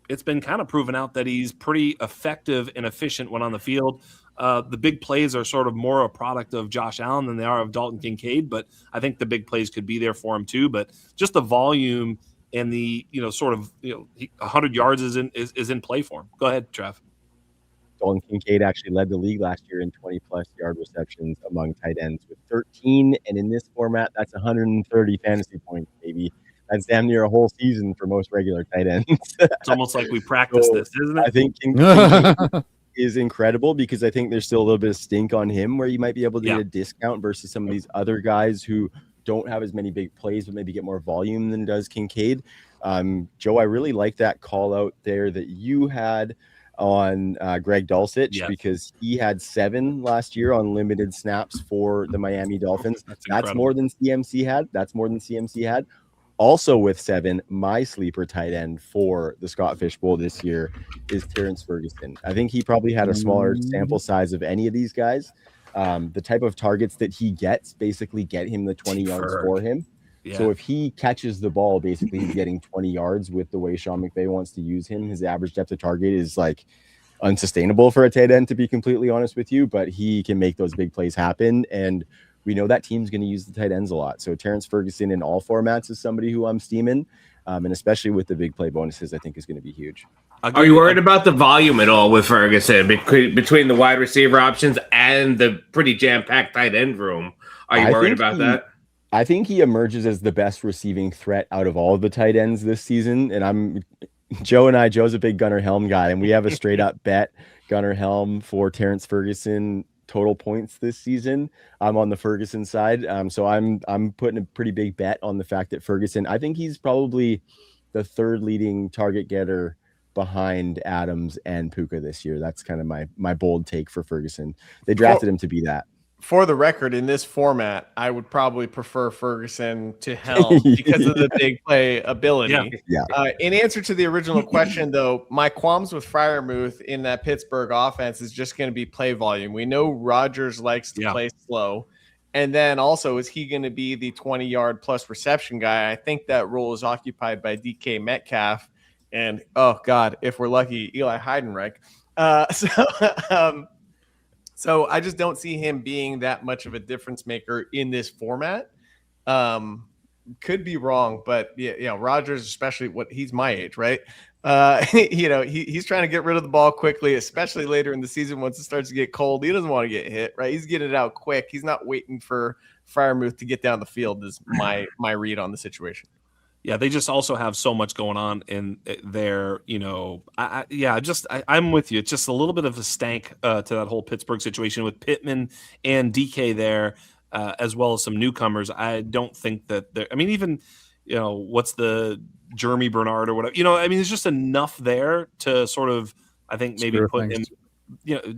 it's been kind of proven out that he's pretty effective and efficient when on the field. The big plays are sort of more a product of Josh Allen than they are of Dalton Kincaid, but I think the big plays could be there for him too. But just the volume and the 100 yards is in play for him. Go ahead, Trev. Dalton Kincaid actually led the league last year in 20-plus yard receptions among tight ends with 13, and in this format, that's 130 fantasy points, baby. That's damn near a whole season for most regular tight ends. It's almost like we practiced this, isn't it? I think Kincaid is incredible because I think there's still a little bit of stink on him where you might be able to get a discount versus some of these other guys who don't have as many big plays but maybe get more volume than does Kincaid. Joe, I really like that call out there that you had on Greg Dulcich because he had 7 last year on limited snaps for the Miami Dolphins. That's more than CMC had. Also with 7, my sleeper tight end for the Scott Fish Bowl this year is Terrence Ferguson. I think he probably had a smaller sample size of any of these guys. The type of targets that he gets basically get him the 20 yards for him. Yeah. So if he catches the ball, basically he's getting 20 yards with the way Sean McVay wants to use him. His average depth of target is like unsustainable for a tight end, to be completely honest with you, but he can make those big plays happen. And we know that team's going to use the tight ends a lot. So Terrence Ferguson in all formats is somebody who I'm steaming. And especially with the big play bonuses, I think is going to be huge. Are you worried about the volume at all with Ferguson between the wide receiver options and the pretty jam-packed tight end room? Are you worried about that? I think he emerges as the best receiving threat out of all of the tight ends this season. And Joe's a big Gunnar Helm guy, and we have a straight up bet Gunnar Helm for Terrence Ferguson total points this season. I'm on the Ferguson side. So I'm putting a pretty big bet on the fact that Ferguson, I think he's probably the third leading target getter behind Adams and Puka this year. That's kind of my bold take for Ferguson. They drafted him to be that. For the record, in this format, I would probably prefer Ferguson to Helm because of the big play ability. Yeah. In answer to the original question, though, my qualms with Freiermuth in that Pittsburgh offense is just going to be play volume. We know Rodgers likes to play slow. And then also, is he going to be the 20-yard plus reception guy? I think that role is occupied by DK Metcalf. And, oh, God, if we're lucky, Eli Heidenreich. So I just don't see him being that much of a difference maker in this format. Could be wrong, but Rodgers, especially he's my age, right? He's trying to get rid of the ball quickly, especially later in the season once it starts to get cold. He doesn't want to get hit, right? He's getting it out quick. He's not waiting for Freiermuth to get down the field. Is my read on the situation. Yeah, they just also have so much going on in there. I'm with you. It's just a little bit of a stank to that whole Pittsburgh situation with Pittman and DK there, as well as some newcomers. I don't think that they're. I mean, even what's the Jeremy Bernard or whatever. There's just enough there to sort of, I think, maybe put him.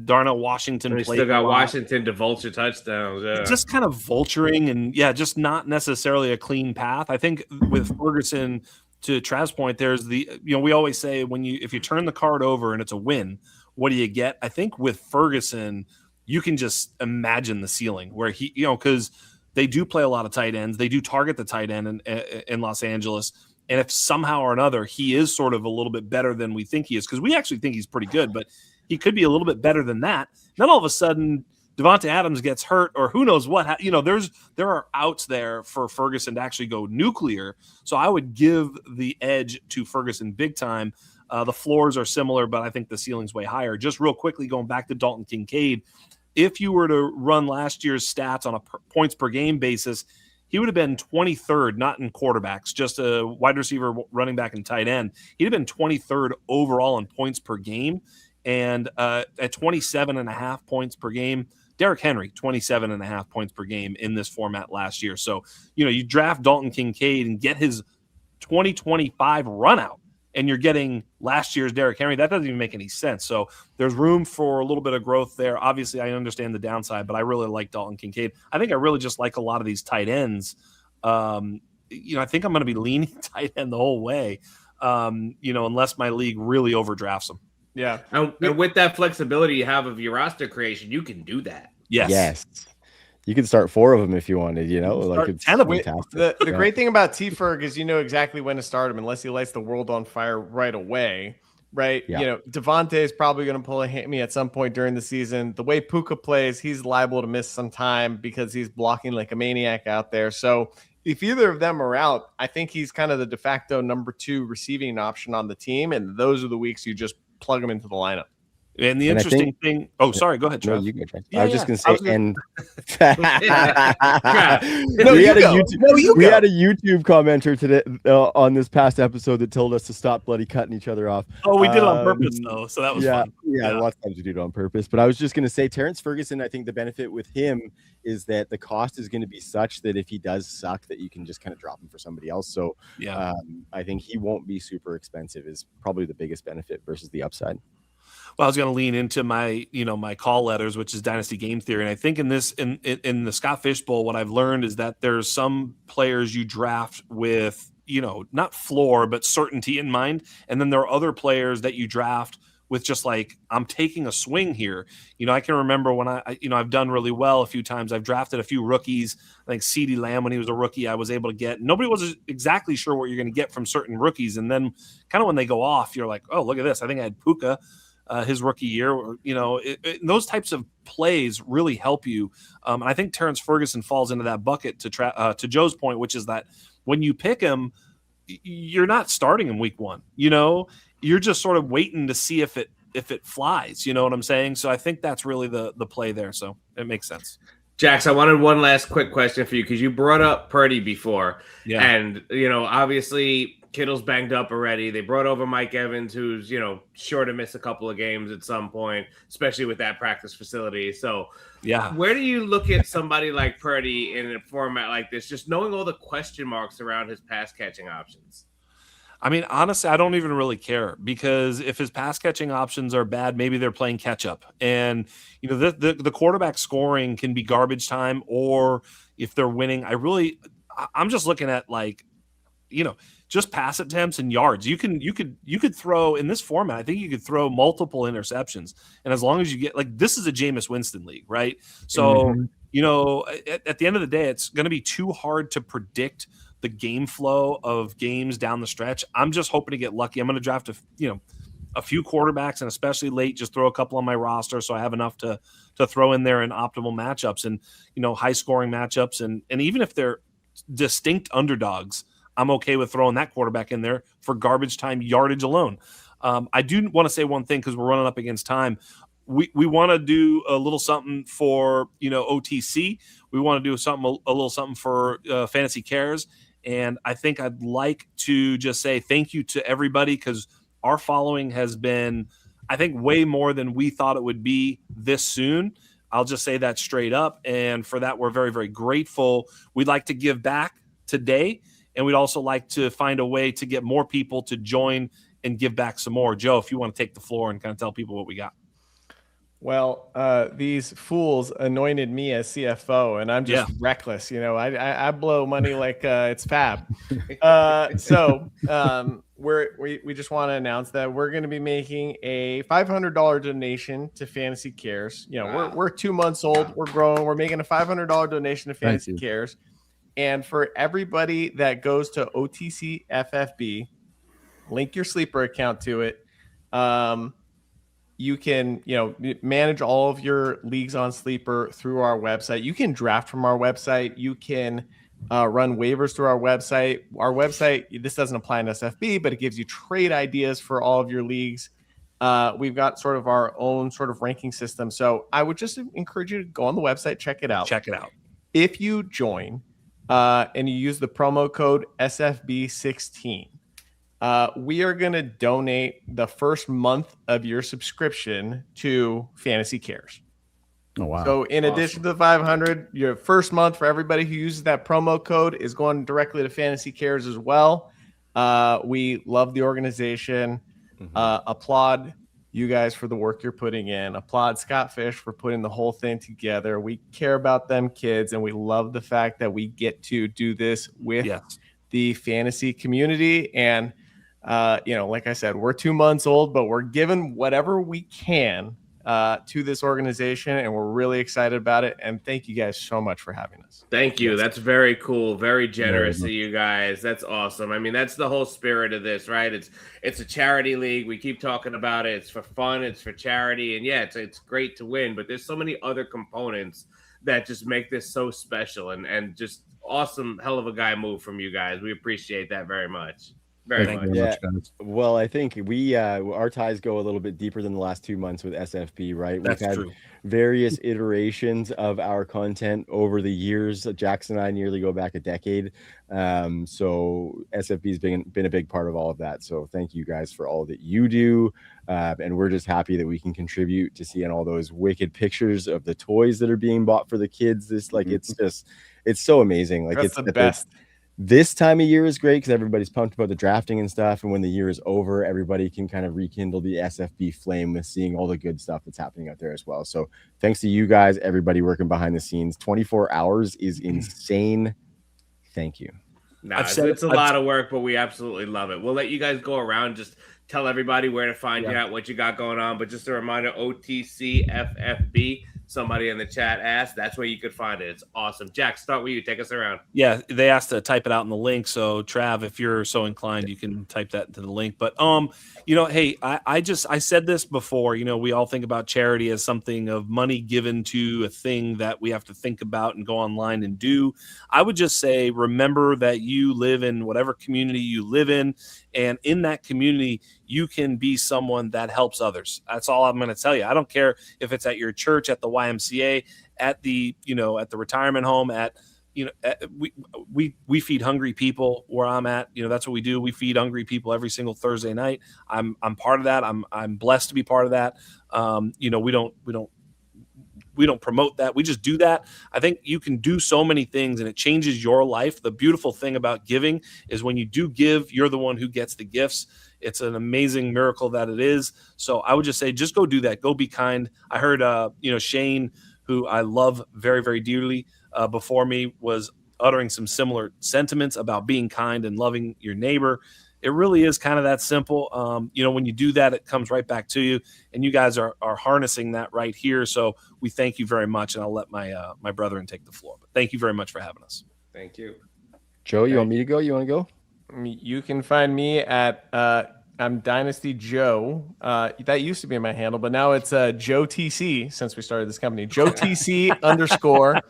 Darnell Washington. We still got Washington to vulture touchdowns. Yeah. Just kind of vulturing and just not necessarily a clean path. I think with Ferguson, to Trav's point, there's we always say if you turn the card over and it's a win, what do you get? I think with Ferguson, you can just imagine the ceiling where he, because they do play a lot of tight ends. They do target the tight end in Los Angeles. And if somehow or another he is sort of a little bit better than we think he is, because we actually think he's pretty good, but he could be a little bit better than that. Then all of a sudden, Devontae Adams gets hurt, or who knows what. There are outs there for Ferguson to actually go nuclear. So I would give the edge to Ferguson big time. The floors are similar, but I think the ceiling's way higher. Just real quickly, going back to Dalton Kincaid, if you were to run last year's stats on a points per game basis, he would have been 23rd, not in quarterbacks, just a wide receiver, running back, and tight end. He'd have been 23rd overall in points per game. And at 27.5 points per game, Derrick Henry, 27.5 points per game in this format last year. So, you draft Dalton Kincaid and get his 2025 run out, and you're getting last year's Derrick Henry. That doesn't even make any sense. So there's room for a little bit of growth there. Obviously, I understand the downside, but I really like Dalton Kincaid. I think I really just like a lot of these tight ends. I think I'm going to be leaning tight end the whole way, unless my league really overdrafts them. Yeah. And with that flexibility you have of your roster creation, you can do that. Yes. You can start 4 of them if you wanted, it's 10 of them. fantastic. The great thing about T-Ferg is exactly when to start him unless he lights the world on fire right away, right? Yeah. Devontae is probably going to pull a hammy at some point during the season. The way Puka plays, he's liable to miss some time because he's blocking like a maniac out there. So if either of them are out, I think he's kind of the de facto number 2 receiving option on the team, and those are the weeks you just plug him into the lineup. And the interesting thing. Oh, sorry. Go ahead, Trav. No, you go, Trav. I was just going to say, and we had a YouTube commenter today on this past episode that told us to stop bloody cutting each other off. Oh, we did it on purpose, though, so that was fun. Yeah, lots of times we do it on purpose. But I was just going to say, Terrence Ferguson, I think the benefit with him is that the cost is going to be such that if he does suck, that you can just kind of drop him for somebody else. So I think he won't be super expensive is probably the biggest benefit versus the upside. Well, I was going to lean into my, my call letters, which is Dynasty Game Theory. And I think in the Scott Fish Bowl, what I've learned is that there's some players you draft with not floor, but certainty in mind. And then there are other players that you draft with just like, I'm taking a swing here. I can remember when I've done really well a few times. I've drafted a few rookies. I think CeeDee Lamb, when he was a rookie, I was able to get. Nobody was exactly sure what you're going to get from certain rookies. And then kind of when they go off, you're like, oh, look at this. I think I had Puka his rookie year. Those types of plays really help you. And I think Terrence Ferguson falls into that bucket to Joe's point, which is that when you pick him, you're not starting him week one. You're just sort of waiting to see if it flies. You know what I'm saying? So I think that's really the play there. So it makes sense. Jax, I wanted one last quick question for you because you brought up Purdy before. Yeah. And, obviously Kittle's banged up already. They brought over Mike Evans, who's, sure to miss a couple of games at some point, especially with that practice facility. So, yeah, where do you look at somebody like Purdy in a format like this, just knowing all the question marks around his pass catching options? I mean, honestly, I don't even really care because if his pass catching options are bad, maybe they're playing catch up. And, the quarterback scoring can be garbage time, or if they're winning, I'm just looking at just pass attempts and yards. You could throw in this format. I think you could throw multiple interceptions. And as long as you get this is a Jameis Winston league, right? So, at the end of the day, it's going to be too hard to predict the game flow of games down the stretch. I'm just hoping to get lucky. I'm going to draft a few quarterbacks, and especially late, just throw a couple on my roster so I have enough to throw in there in optimal matchups and high scoring matchups, and even if they're distinct underdogs, I'm okay with throwing that quarterback in there for garbage time yardage alone. I do want to say one thing because we're running up against time. We want to do a little something for OTC. We want to do a little something for Fantasy Cares. And I think I'd like to just say thank you to everybody because our following has been, I think, way more than we thought it would be this soon. I'll just say that straight up. And for that, we're very, very grateful. We'd like to give back today. And we'd also like to find a way to get more people to join and give back some more. Joe, if you want to take the floor and kind of tell people what we got. Well, these fools anointed me as CFO, and I'm just reckless. I blow money like it's fab. So we just want to announce that we're going to be making a $500 donation to Fantasy Cares. We're 2 months old. We're growing. We're making a $500 donation to Fantasy Cares. And for everybody that goes to OTC FFB, link your sleeper account to it. You can, manage all of your leagues on Sleeper through our website. You can draft from our website. You can run waivers through our website. Our website, this doesn't apply in SFB, but it gives you trade ideas for all of your leagues. We've got sort of our own sort of ranking system. So I would just encourage you to go on the website, check it out. If you join and you use the promo code SFB16, we are going to donate the first month of your subscription to Fantasy Cares. Oh, wow. So in addition to the 500, your first month for everybody who uses that promo code is going directly to Fantasy Cares as well. We love the organization. Applaud you guys for the work you're putting in. Applaud Scott Fish for putting the whole thing together. We care about them kids, and we love the fact that we get to do this with the fantasy community. And like I said, we're 2 months old, but we're giving whatever we can to this organization, and we're really excited about it. And thank you guys so much for having us. Thank you. That's very cool. Very generous of you guys. That's awesome. I mean, that's the whole spirit of this, right? It's a charity league. We keep talking about it. It's for fun. It's for charity. And it's great to win, but there's so many other components that just make this so special and just awesome. Hell of a guy move from you guys. We appreciate that very much. Very much. Yeah. Well, I think we our ties go a little bit deeper than the last 2 months with SFB, right? That's We've had true. various iterations of our content over the years. Jackson and I nearly go back a decade. So SFB's been a big part of all of that. So thank you guys for all that you do. And we're just happy that we can contribute to seeing all those wicked pictures of the toys that are being bought for the kids. It's so amazing. Like, That's it's the best. This time of year is great because everybody's pumped about the drafting and stuff. And when the year is over, everybody can kind of rekindle the SFB flame with seeing all the good stuff that's happening out there as well. So thanks to you guys, everybody working behind the scenes. 24 hours is insane. Thank you. No, I've it's, said it's a I've- lot of work, but we absolutely love it. We'll let you guys go around, just tell everybody where to find you at, what you got going on. But just a reminder, OTCFFB. Somebody in the chat asked. That's where you could find it. It's awesome. Jack, start with you. Take us around. Yeah, they asked to type it out in the link. So Trav, if you're so inclined, you can type that into the link. But hey, I said this before. We all think about charity as something of money given to a thing that we have to think about and go online and do. I would just say, remember that you live in whatever community you live in, and in that community, you can be someone that helps others. That's all I'm going to tell you. I don't care if it's at your church, at the YMCA, at the retirement home, we feed hungry people where I'm at. That's what we do. We feed hungry people every single Thursday night. I'm part of that. I'm blessed to be part of that. We don't promote that. We just do that. I think you can do so many things and it changes your life. The beautiful thing about giving is when you do give, you're the one who gets the gifts. It's an amazing miracle that it is. So I would just say, just go do that. Go be kind. I heard, Shane, who I love very, very dearly, before me, was uttering some similar sentiments about being kind and loving your neighbor. It really is kind of that simple. When you do that, it comes right back to you, and you guys are harnessing that right here. So we thank you very much, and I'll let my brethren take the floor. But thank you very much for having us. Thank you. Joe, you want me to go? You want to go? You can find me at I'm Dynasty Joe. That used to be my handle, but now it's Joe TC since we started this company. Joe TC _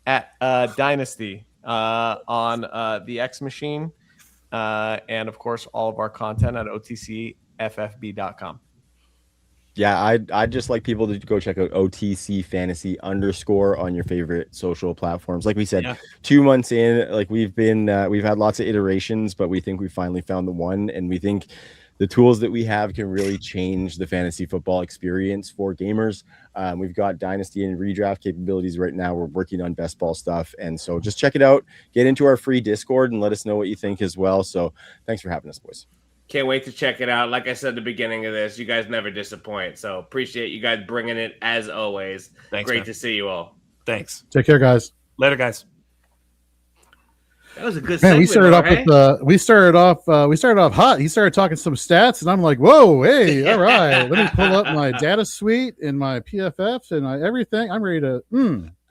at Dynasty on the X Machine. And of course, all of our content at otcffb.com. Yeah, I'd just like people to go check out OTC Fantasy _ on your favorite social platforms. Like we said, 2 months in, like we've had lots of iterations, but we think we finally found the one, and we think the tools that we have can really change the fantasy football experience for gamers. We've got dynasty and redraft capabilities right now. We're working on best ball stuff. And so just check it out, get into our free Discord and let us know what you think as well. So thanks for having us, boys. Can't wait to check it out. Like I said at the beginning of this, you guys never disappoint. So appreciate you guys bringing it as always. Thanks, Great man. to see you all. Thanks. Take care, guys. Later, guys. That was a good Man, segment. we started off hot. He started talking some stats, and I'm like, whoa, hey, all right. Let me pull up my data suite and my PFFs and everything. I'm ready to.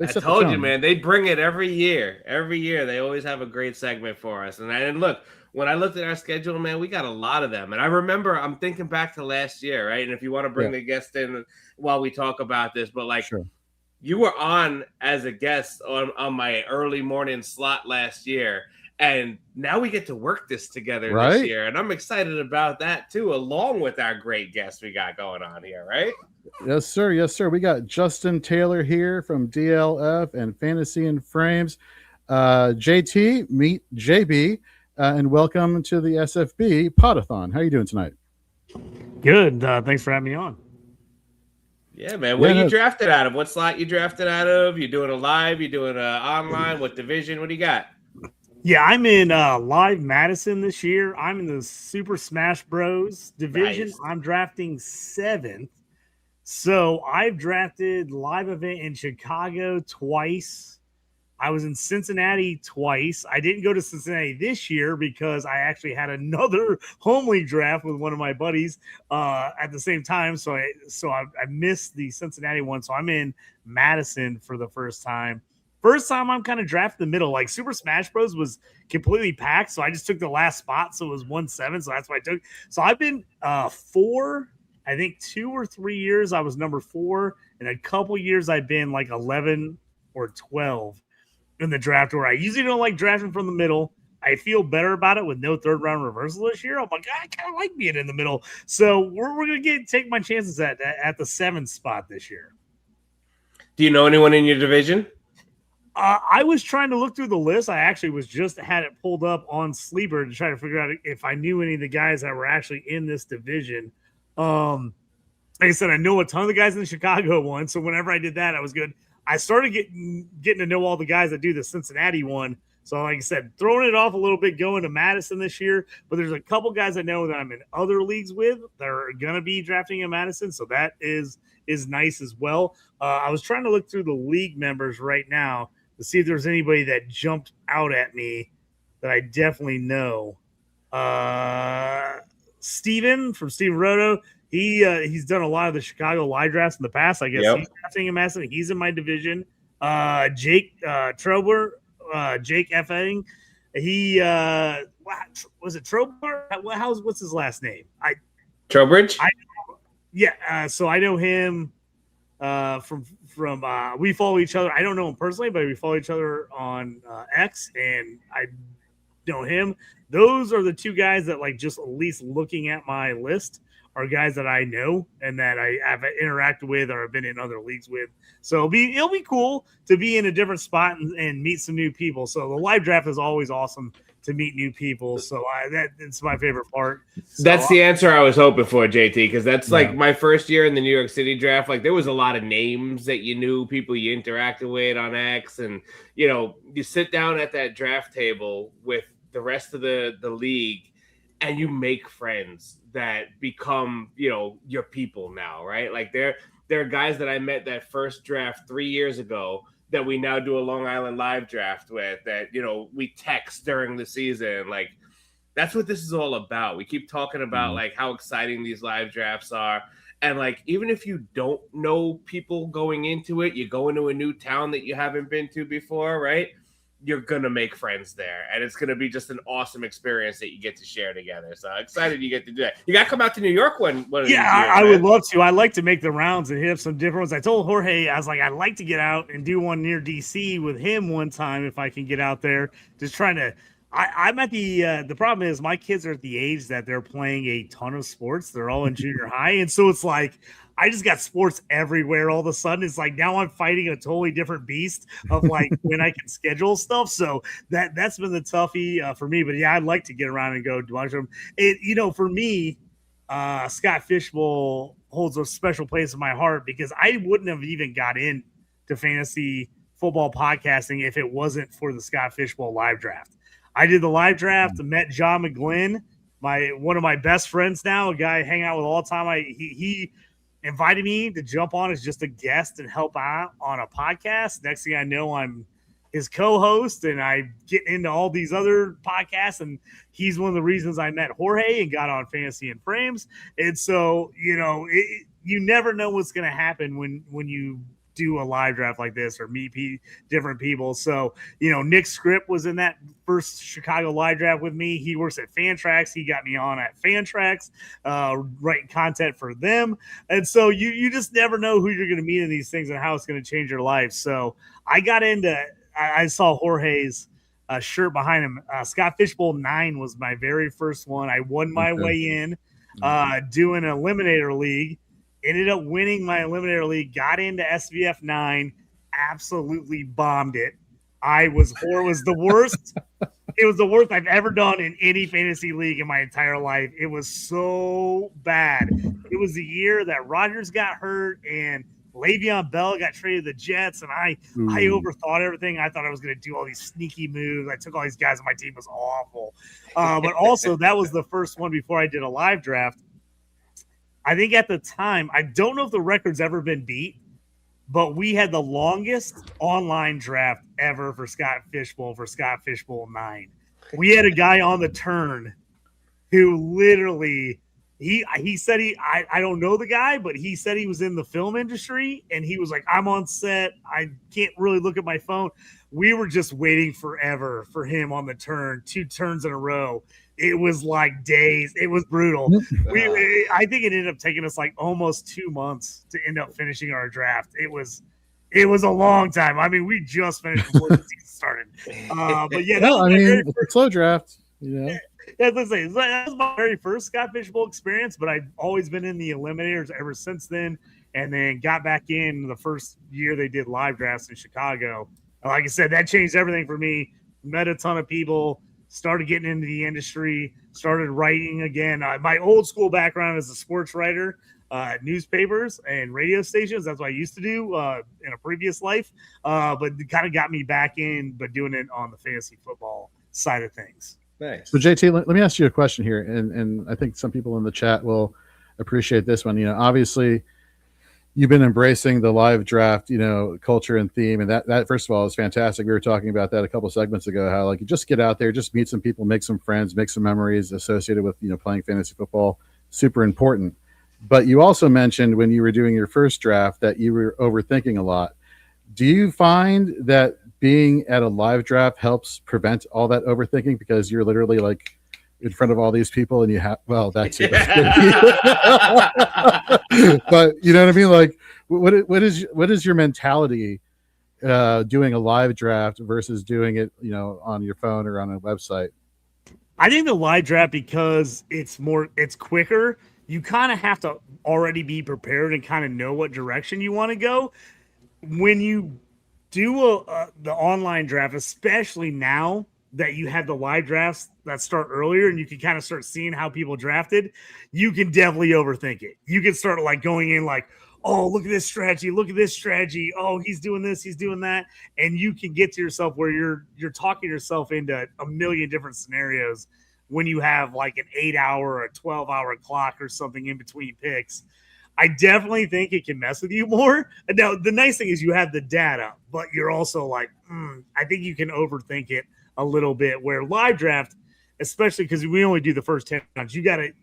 I told you, man. They bring it every year. Every year, they always have a great segment for us. And look, when I looked at our schedule, man, we got a lot of them. And I remember, I'm thinking back to last year, right? And if you want to bring the guest in while we talk about this, but you were on as a guest on my early morning slot last year, and now we get to work this together this year, and I'm excited about that too, along with our great guests we got going on here, right? Yes, sir. Yes, sir. We got Justin Taylor here from DLF and Fantasy and Frames. JT, meet JB, and welcome to the SFB Podathon. How are you doing tonight? Good. Thanks for having me on. Yeah, man. Where you drafted out of? What slot you drafted out of? You doing a live? You doing a online? What division? What do you got? Yeah, I'm in live Madison this year. I'm in the Super Smash Bros. Division. Nice. I'm drafting 7th. So I've drafted live event in Chicago twice. I was in Cincinnati twice. I didn't go to Cincinnati this year because I actually had another home league draft with one of my buddies at the same time. So I missed the Cincinnati one. So I'm in Madison for the first time. First time I'm kind of drafting the middle. Like Super Smash Bros. Was completely packed. So I just took the last spot. So it was 1-7. So that's what I took. So I've been 4, I think 2 or 3 years I was number 4. And a couple years I've been like 11 or 12. In the draft, where I usually don't like drafting from the middle. I feel better about it with no 3rd round reversal this year. I'm like, I kind of like being in the middle. So we're gonna take my chances at the 7th spot this year. Do you know anyone in your division? I was trying to look through the list. I actually had it pulled up on Sleeper to try to figure out if I knew any of the guys that were actually in this division. Like I said, I know a ton of the guys in the Chicago one. So whenever I did that, I was good. I started getting to know all the guys that do the Cincinnati one. So like I said, throwing it off a little bit going to Madison this year. But there's a couple guys I know that I'm in other leagues with that are going to be drafting in Madison. So that is nice as well. I was trying to look through the league members right now to see if there's anybody that jumped out at me that I definitely know. Steven from Steven Roto. He's done a lot of the Chicago live drafts in the past. I guess he's drafting a massive. He's in my division. Jake Trober, Jake Effing. He was it Trober? What's his last name? Trowbridge. So I know him from we follow each other. I don't know him personally, but we follow each other on X, and I know him. Those are the two guys that, like, just at least looking at my list, are guys that I know and that I have interacted with or have been in other leagues with. So it'll be cool to be in a different spot and meet some new people. So the live draft is always awesome to meet new people. So that's my favorite part. So That's the answer I was hoping for, JT, because that's like my first year in the New York City draft. Like, there was a lot of names that you knew, people you interacted with on X, and you sit down at that draft table with the rest of the league, and you make friends that become your people now, right? Like, there are guys that I met that first draft 3 years ago that we now do a Long Island live draft with, that we text during the season. Like, that's what this is all about. We keep talking about like how exciting these live drafts are, and like, even if you don't know people going into it, you go into a new town that you haven't been to before, right? You're gonna make friends there, and it's gonna be just an awesome experience that you get to share together. So excited you get to do that. You gotta come out to New York one of these years, I would love to. I like to make the rounds and hit up some different ones. I told Jorge, I was like, I'd like to get out and do one near DC with him one time if I can get out there. Just trying to. I'm at the problem is my kids are at the age that they're playing a ton of sports. They're all in junior high, and so it's like I just got sports everywhere all of a sudden. It's like now I'm fighting a totally different beast of like when I can schedule stuff. So that's been the toughie for me. But yeah, I'd like to get around and go to a bunch of them. For me, Scott Fishbowl holds a special place in my heart because I wouldn't have even got into fantasy football podcasting if it wasn't for the Scott Fishbowl live draft. I did the live draft, met John McGlynn, one of my best friends now, a guy I hang out with all the time. He invited me to jump on as just a guest and help out on a podcast. Next thing I know, I'm his co-host, and I get into all these other podcasts, and he's one of the reasons I met Jorge and got on Fantasy and Frames. And so, you never know what's going to happen when you do a live draft like this or meet different people. So, Nick Script was in that first Chicago live draft with me. He works at Fantrax. He got me on at Fantrax, writing content for them. And so you just never know who you're going to meet in these things and how it's going to change your life. So I got into, I saw Jorge's shirt behind him. Scott Fishbowl 9 was my very first one. I won my way in doing an Eliminator League. Ended up winning my Eliminator League, got into SVF 9, absolutely bombed it. It was the worst. It was the worst I've ever done in any fantasy league in my entire life. It was so bad. It was the year that Rodgers got hurt and Le'Veon Bell got traded to the Jets, and I overthought everything. I thought I was going to do all these sneaky moves. I took all these guys on my team. It was awful. But also, that was the first one before I did a live draft. I think at the time, I don't know if the record's ever been beat, but we had the longest online draft ever for Scott Fishbowl 9. We had a guy on the turn who literally he said I don't know the guy, but he said he was in the film industry, and he was like, I'm on set, I can't really look at my phone. We were just waiting forever for him on the turn, 2 turns in a row. It was like days. It was brutal. I think it ended up taking us like almost 2 months to end up finishing our draft. It was a long time. I mean, we just finished before the season started. But yeah, it's a slow draft. Yeah, let's say that was my very first Scott Fishbowl experience, but I've always been in the Eliminators ever since then, and then got back in the first year they did live drafts in Chicago. Like I said, that changed everything for me. Met a ton of people. Started getting into the industry, started writing again. My old school background is a sports writer, newspapers and radio stations. That's what I used to do in a previous life. But it kind of got me back in, but doing it on the fantasy football side of things. Nice. So JT, let me ask you a question here, and I think some people in the chat will appreciate this one. Obviously, you've been embracing the live draft, culture and theme, and that first of all is fantastic. We were talking about that a couple segments ago, how like you just get out there, just meet some people, make some friends, make some memories associated with playing fantasy football. Super important. But you also mentioned when you were doing your first draft that you were overthinking a lot. Do you find that being at a live draft helps prevent all that overthinking because you're literally like in front of all these people and you have that's it. But you know what I mean? Like what is your mentality doing a live draft versus doing it, on your phone or on a website? I think the live draft, because it's quicker, you kind of have to already be prepared and kind of know what direction you want to go. When you do the online draft, especially now that you have the live drafts that start earlier and you can kind of start seeing how people drafted, you can definitely overthink it. You can start like going in like, oh, look at this strategy. Look at this strategy. Oh, he's doing this. He's doing that. And you can get to yourself where you're talking yourself into a million different scenarios when you have like an 8-hour or a 12-hour clock or something in between picks. I definitely think it can mess with you more. Now, the nice thing is you have the data, but you're also like, I think you can overthink it a little bit. Where live draft, especially because we only do the first 10 rounds, you gotta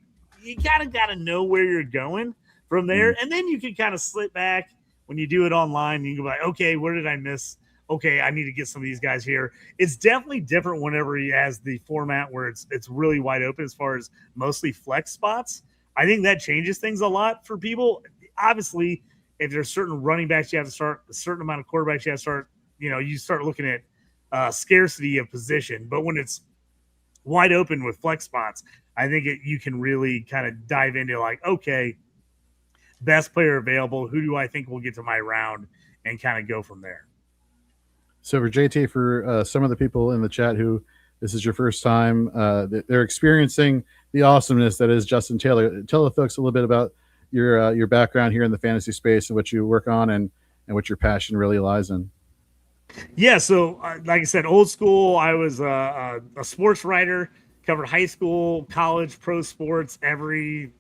know where you're going from there, and then you can kind of slip back when you do it online. You can go like, okay, where did I miss? Okay, I need to get some of these guys here. It's definitely different whenever he has the format where it's really wide open as far as mostly flex spots. I think that changes things a lot for people. Obviously, if there's certain running backs you have to start, a certain amount of quarterbacks you have to start, you start looking at scarcity of position. But when it's wide open with flex spots, I think you can really kind of dive into like, okay, best player available, who do I think will get to my round, and kind of go from there. So for JT, for some of the people in the chat who this is your first time, they're experiencing the awesomeness that is Justin Taylor. Tell the folks a little bit about your background here in the fantasy space and what you work on and what your passion really lies in. Yeah, so like I said, old school. I was a sports writer, covered high school, college, pro sports, every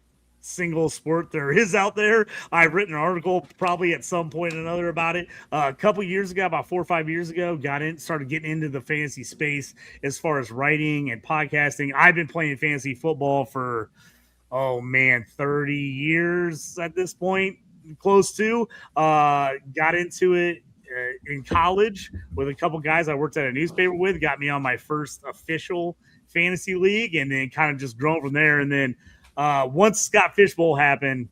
single sport there is out there. I've written an article probably at some point or another about it. A couple years ago, about 4 or 5 years ago, started getting into the fantasy space as far as writing and podcasting. I've been playing fantasy football for 30 years at this point, close to. Got into it in college with a couple guys I worked at a newspaper with, got me on my first official fantasy league, and then kind of just grown from there. And then once Scott Fishbowl happened,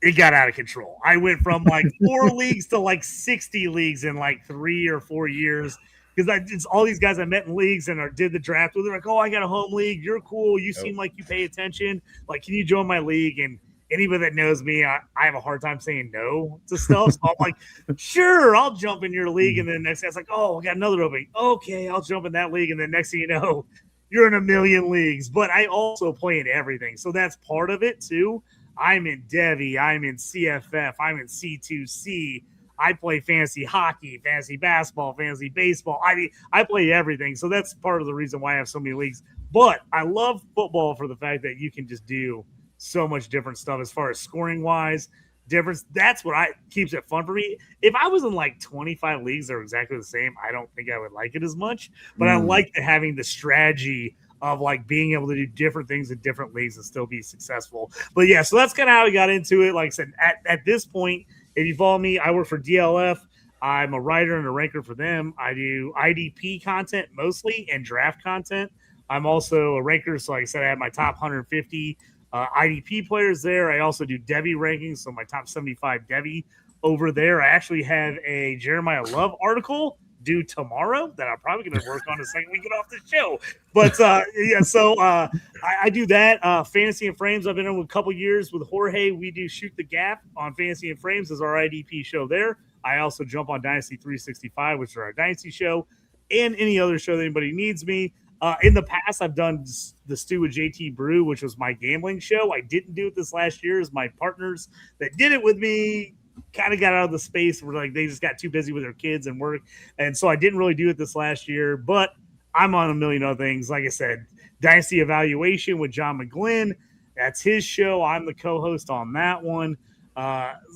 it got out of control. I went from like 4 leagues to like 60 leagues in like 3 or 4 years. Because it's all these guys I met in leagues and did the draft with. They're like, oh, I got a home league. You're cool. You seem like you pay attention. Like, can you join my league? And anybody that knows me, I have a hard time saying no to stuff. So I'm like, sure, I'll jump in your league. And then next guy's like, oh, I got another opening. Okay, I'll jump in that league. And then next thing you know, you're in a million leagues. But I also play in everything. So that's part of it too. I'm in Devi. I'm in CFF. I'm in C2C. I play fantasy hockey, fantasy basketball, fantasy baseball. I play everything. So that's part of the reason why I have so many leagues. But I love football for the fact that you can just do so much different stuff as far as scoring wise. Difference. That's what keeps it fun for me. If I was in like 25 leagues that are exactly the same, I don't think I would like it as much. But I like having the strategy of like being able to do different things in different leagues and still be successful. But yeah, so that's kind of how I got into it. Like I said, at this point, if you follow me, I work for DLF. I'm a writer and a ranker for them. I do IDP content mostly and draft content. I'm also a ranker. So like I said, I have my top 150 IDP players there. I also do Devi rankings. So my top 75 Devi over there. I actually have a Jeremiah Love article due tomorrow that I'm probably going to work on the second we get off the show. But yeah, so I do that. Fantasy and Frames, I've been in a couple years with Jorge. We do Shoot the Gap on Fantasy and Frames as our IDP show there. I also jump on Dynasty 365, which is our Dynasty show, and any other show that anybody needs me. In the past, I've done the Stew with JT Brew, which was my gambling show. I didn't do it this last year as my partners that did it with me kind of got out of the space where like they just got too busy with their kids and work. And so I didn't really do it this last year, but I'm on a million other things. Like I said, Dynasty Evaluation with John McGlynn. That's his show. I'm the co-host on that one.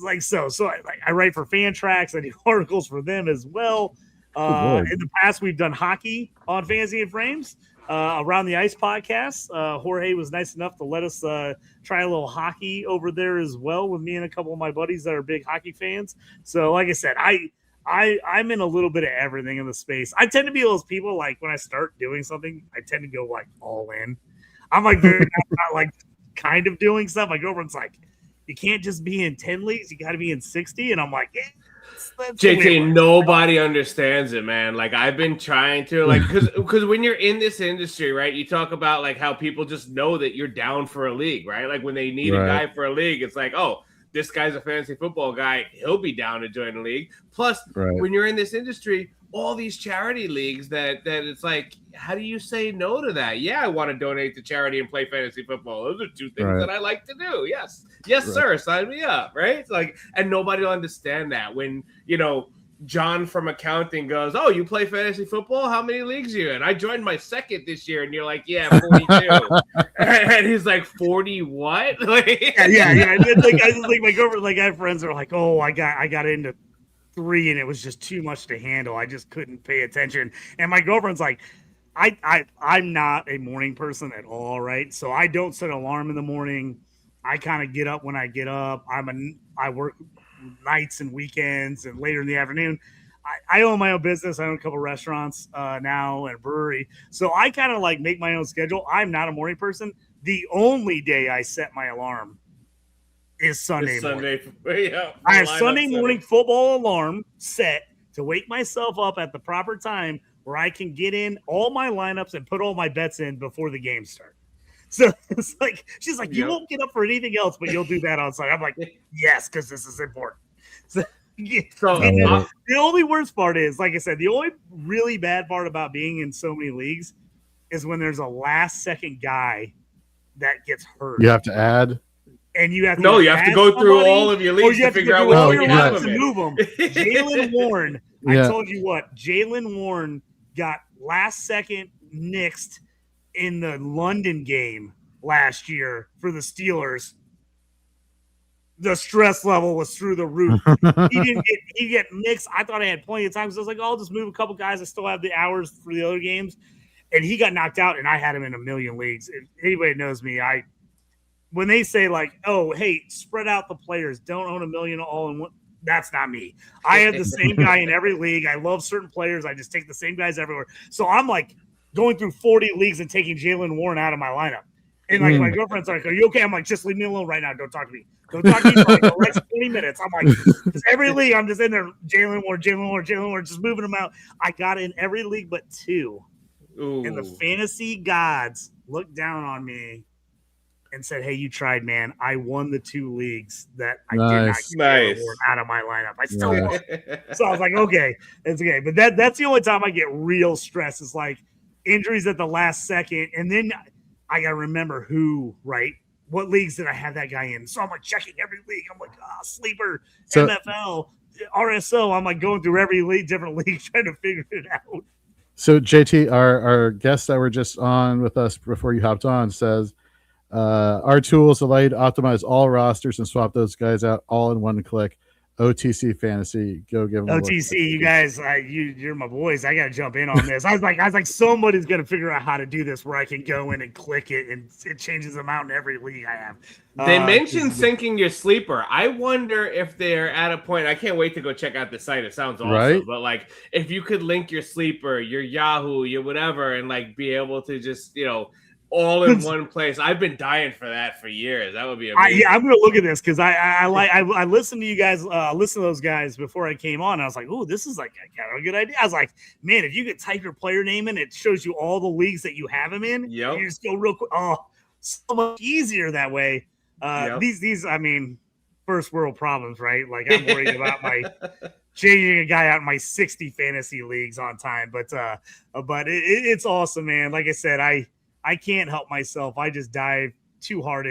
Like so I write for Fantrax. I do articles for them as well. Lord. In the past, we've done hockey on Fantasy and Frames. Around the Ice podcast, Jorge was nice enough to let us try a little hockey over there as well with me and a couple of my buddies that are big hockey fans. So, like I said, I'm in a little bit of everything in the space. I tend to be those people, like when I start doing something, I tend to go like all in. I'm like very not like kind of doing stuff. My girlfriend's like, you can't just be in 10 leagues, you got to be in 60. And I'm like, yeah. That's JT, nobody understands it, man. Like I've been trying to, like, because when you're in this industry, right, you talk about like how people just know that you're down for a league, right? Like when they need a guy for a league, it's like, oh, this guy's a fantasy football guy, he'll be down to join a league. Plus, when you're in this industry, all these charity leagues that it's like, how do you say no to that? Yeah, I want to donate to charity and play fantasy football. Those are two things that I like to do. Yes, sir, sign me up, right? It's like, and nobody will understand that when, you know, John from accounting goes, oh, you play fantasy football? How many leagues are you in? I joined my second this year. And you're like, yeah, 42. And he's like, 40 what? Like, yeah. Like, I just like my girlfriend, like I have friends that are like, oh, I got into 3 and it was just too much to handle. I just couldn't pay attention. And my girlfriend's like, I'm not a morning person at all, right? So I don't set an alarm in the morning. I kind of get up when I get up. I work nights and weekends and later in the afternoon. I own my own business. I own a couple restaurants now and a brewery. So I kind of like make my own schedule. I'm not a morning person. The only day I set my alarm is Sunday morning. Yeah, I have Sunday morning football alarm set to wake myself up at the proper time where I can get in all my lineups and put all my bets in before the game starts. So it's like, she's like, you won't get up for anything else, but you'll do that on Sunday. I'm like, yes, because this is important. So the only worst part is, like I said, the only really bad part about being in so many leagues is when there's a last second guy that gets hurt. You have to add. And you have to you have to go through all of your leagues to figure out what you have to move them. Jalen Warren, I told you what, Jalen Warren got last second nixed in the London game last year for the Steelers. The stress level was through the roof. He get mixed. I thought I had plenty of time, so I was like, oh, I'll just move a couple guys. I still have the hours for the other games. And he got knocked out, and I had him in a million leagues. If anybody knows me, when they say like, oh, hey, spread out the players, don't own a million all in one, that's not me. I have the same guy in every league. I love certain players. I just take the same guys everywhere. So I'm like going through 40 leagues and taking Jalen Warren out of my lineup. And like my girlfriend's like, are you okay? I'm like, just leave me alone right now. Don't talk to me. Don't talk to me for like the next 20 minutes. I'm like, because every league I'm just in there, Jalen Warren, just moving them out. I got in every league but 2. Ooh. And the fantasy gods looked down on me and said, hey, you tried, man. I won the 2 leagues that I did not get out of my lineup. I still won. So I was like, okay, it's okay. But that's the only time I get real stress. It's like injuries at the last second. And then I got to remember who, right? What leagues did I have that guy in? So I'm like checking every league. I'm like, sleeper, NFL, RSO. I'm like going through every league, different league, trying to figure it out. So JT, our guest that were just on with us before you hopped on says, our tools allow you to optimize all rosters and swap those guys out all in one click. OTC Fantasy, go give them OTC. You guys, you're my boys. I got to jump in on this. I was like, somebody's going to figure out how to do this where I can go in and click it and it changes them out in every league I have. They mentioned syncing your sleeper. I wonder if they're at a point. I can't wait to go check out the site. It sounds awesome. Right? But like, if you could link your sleeper, your Yahoo, your whatever, and like be able to just, all in one place. I've been dying for that for years. That would be amazing. I'm going to look at this because I listened to you guys, listen to those guys before I came on. I was like, oh, this is like kind of a good idea. I was like, man, if you could type your player name in, it shows you all the leagues that you have him in. Yep. You just go real quick. Oh, so much easier that way. These, I mean, first world problems, right? Like I'm worried about my changing a guy out in my 60 fantasy leagues on time. But it's awesome, man. Like I said, I can't help myself. I just dive too hard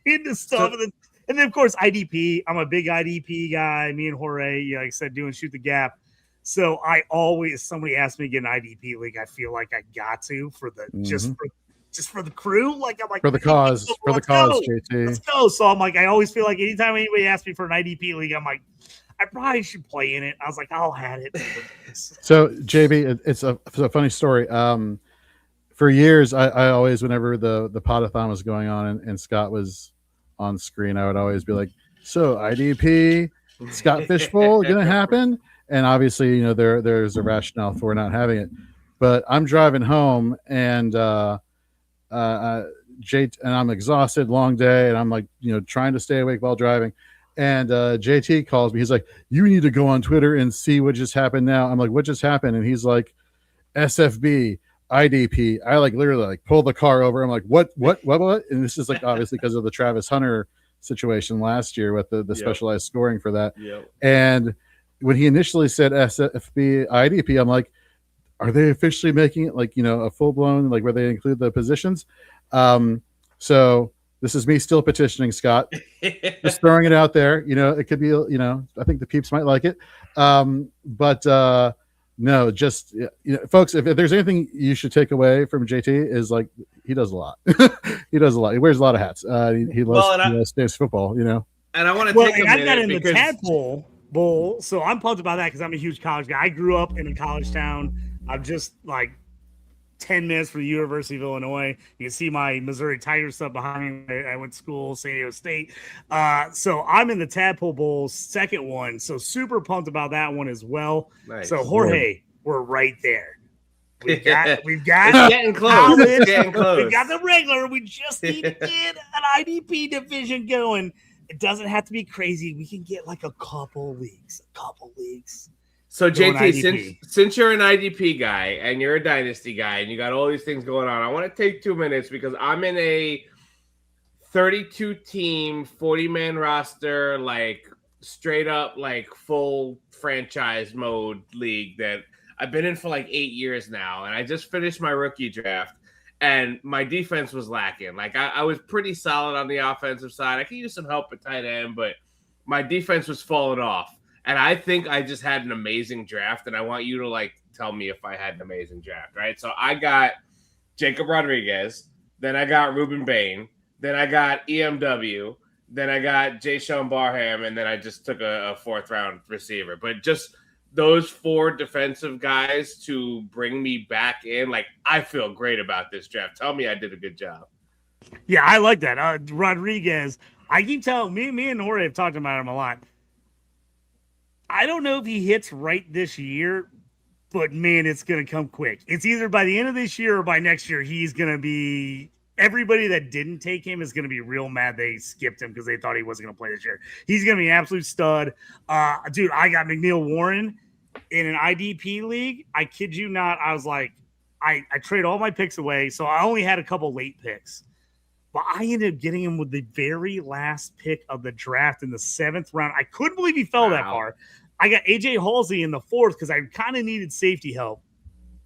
into stuff. And then, of course, IDP. I'm a big IDP guy. Me and Jorge, like I said, doing Shoot the Gap. So I always, somebody asked me to get an IDP league, I feel like I got to just just for the crew. Like I'm like For the cause, let's go. JT. Let's go. So I'm like, I always feel like anytime anybody asks me for an IDP league, I'm like, I probably should play in it. I was like, I'll have it. So JB, it's a funny story. For years, I always, whenever the Podathon was going on and Scott was on screen, I would always be like, so IDP, Scott Fishbowl going to happen? And obviously, there's a rationale for not having it. But I'm driving home and I'm exhausted, long day, and I'm like, trying to stay awake while driving. And JT calls me. He's like, you need to go on Twitter and see what just happened now. I'm like, what just happened? And he's like, SFB, IDP. I literally pull the car over. I'm like, what? And this is obviously because of the Travis Hunter situation last year with the specialized scoring for that. Yep. And when he initially said SFB, IDP, I'm like, are they officially making it a full blown, where they include the positions? So this is me still petitioning Scott, just throwing it out there. It could be, I think the peeps might like it. But no, just, folks, if there's anything you should take away from JT is he does a lot. He does a lot. He wears a lot of hats. He loves football, And I want to take I got in the Tadpole Bowl, so I'm pumped about that because I'm a huge college guy. I grew up in a college town. I'm just 10 minutes from the University of Illinois. You can see my Missouri Tigers stuff behind me. I went to school, San Diego State. So I'm in the Tadpole Bowl, second one. So super pumped about that one as well. Nice. So Jorge, we're right there. We've got it's getting close. It's getting close. We've got the regular. We just need to get an IDP division going. It doesn't have to be crazy. We can get a couple leagues. So JT, since you're an IDP guy and you're a dynasty guy and you got all these things going on, I want to take 2 minutes because I'm in a 32 team, 40-man roster, straight up full franchise mode league that I've been in for 8 years now. And I just finished my rookie draft and my defense was lacking. I was pretty solid on the offensive side. I could use some help at tight end, but my defense was falling off. And I think I just had an amazing draft, and I want you to tell me if I had an amazing draft, right? So I got Jacob Rodriguez, then I got Ruben Bain, then I got EMW, then I got Jay Sean Barham, and then I just took a 4th-round receiver. But just those 4 defensive guys to bring me back in, I feel great about this draft. Tell me I did a good job. Yeah, I like that. Rodriguez, I keep telling me and Jorge have talked about him a lot. I don't know if he hits right this year, but man, it's going to come quick. It's either by the end of this year or by next year. He's going to be everybody that didn't take him is going to be real mad they skipped him because they thought he wasn't going to play this year. He's going to be an absolute stud. Dude, I got McNeil Warren in an IDP league. I kid you not. I was like, I trade all my picks away. So I only had a couple late picks. But I ended up getting him with the very last pick of the draft in the 7th round. I couldn't believe he fell that far. I got AJ Halsey in the 4th because I kind of needed safety help.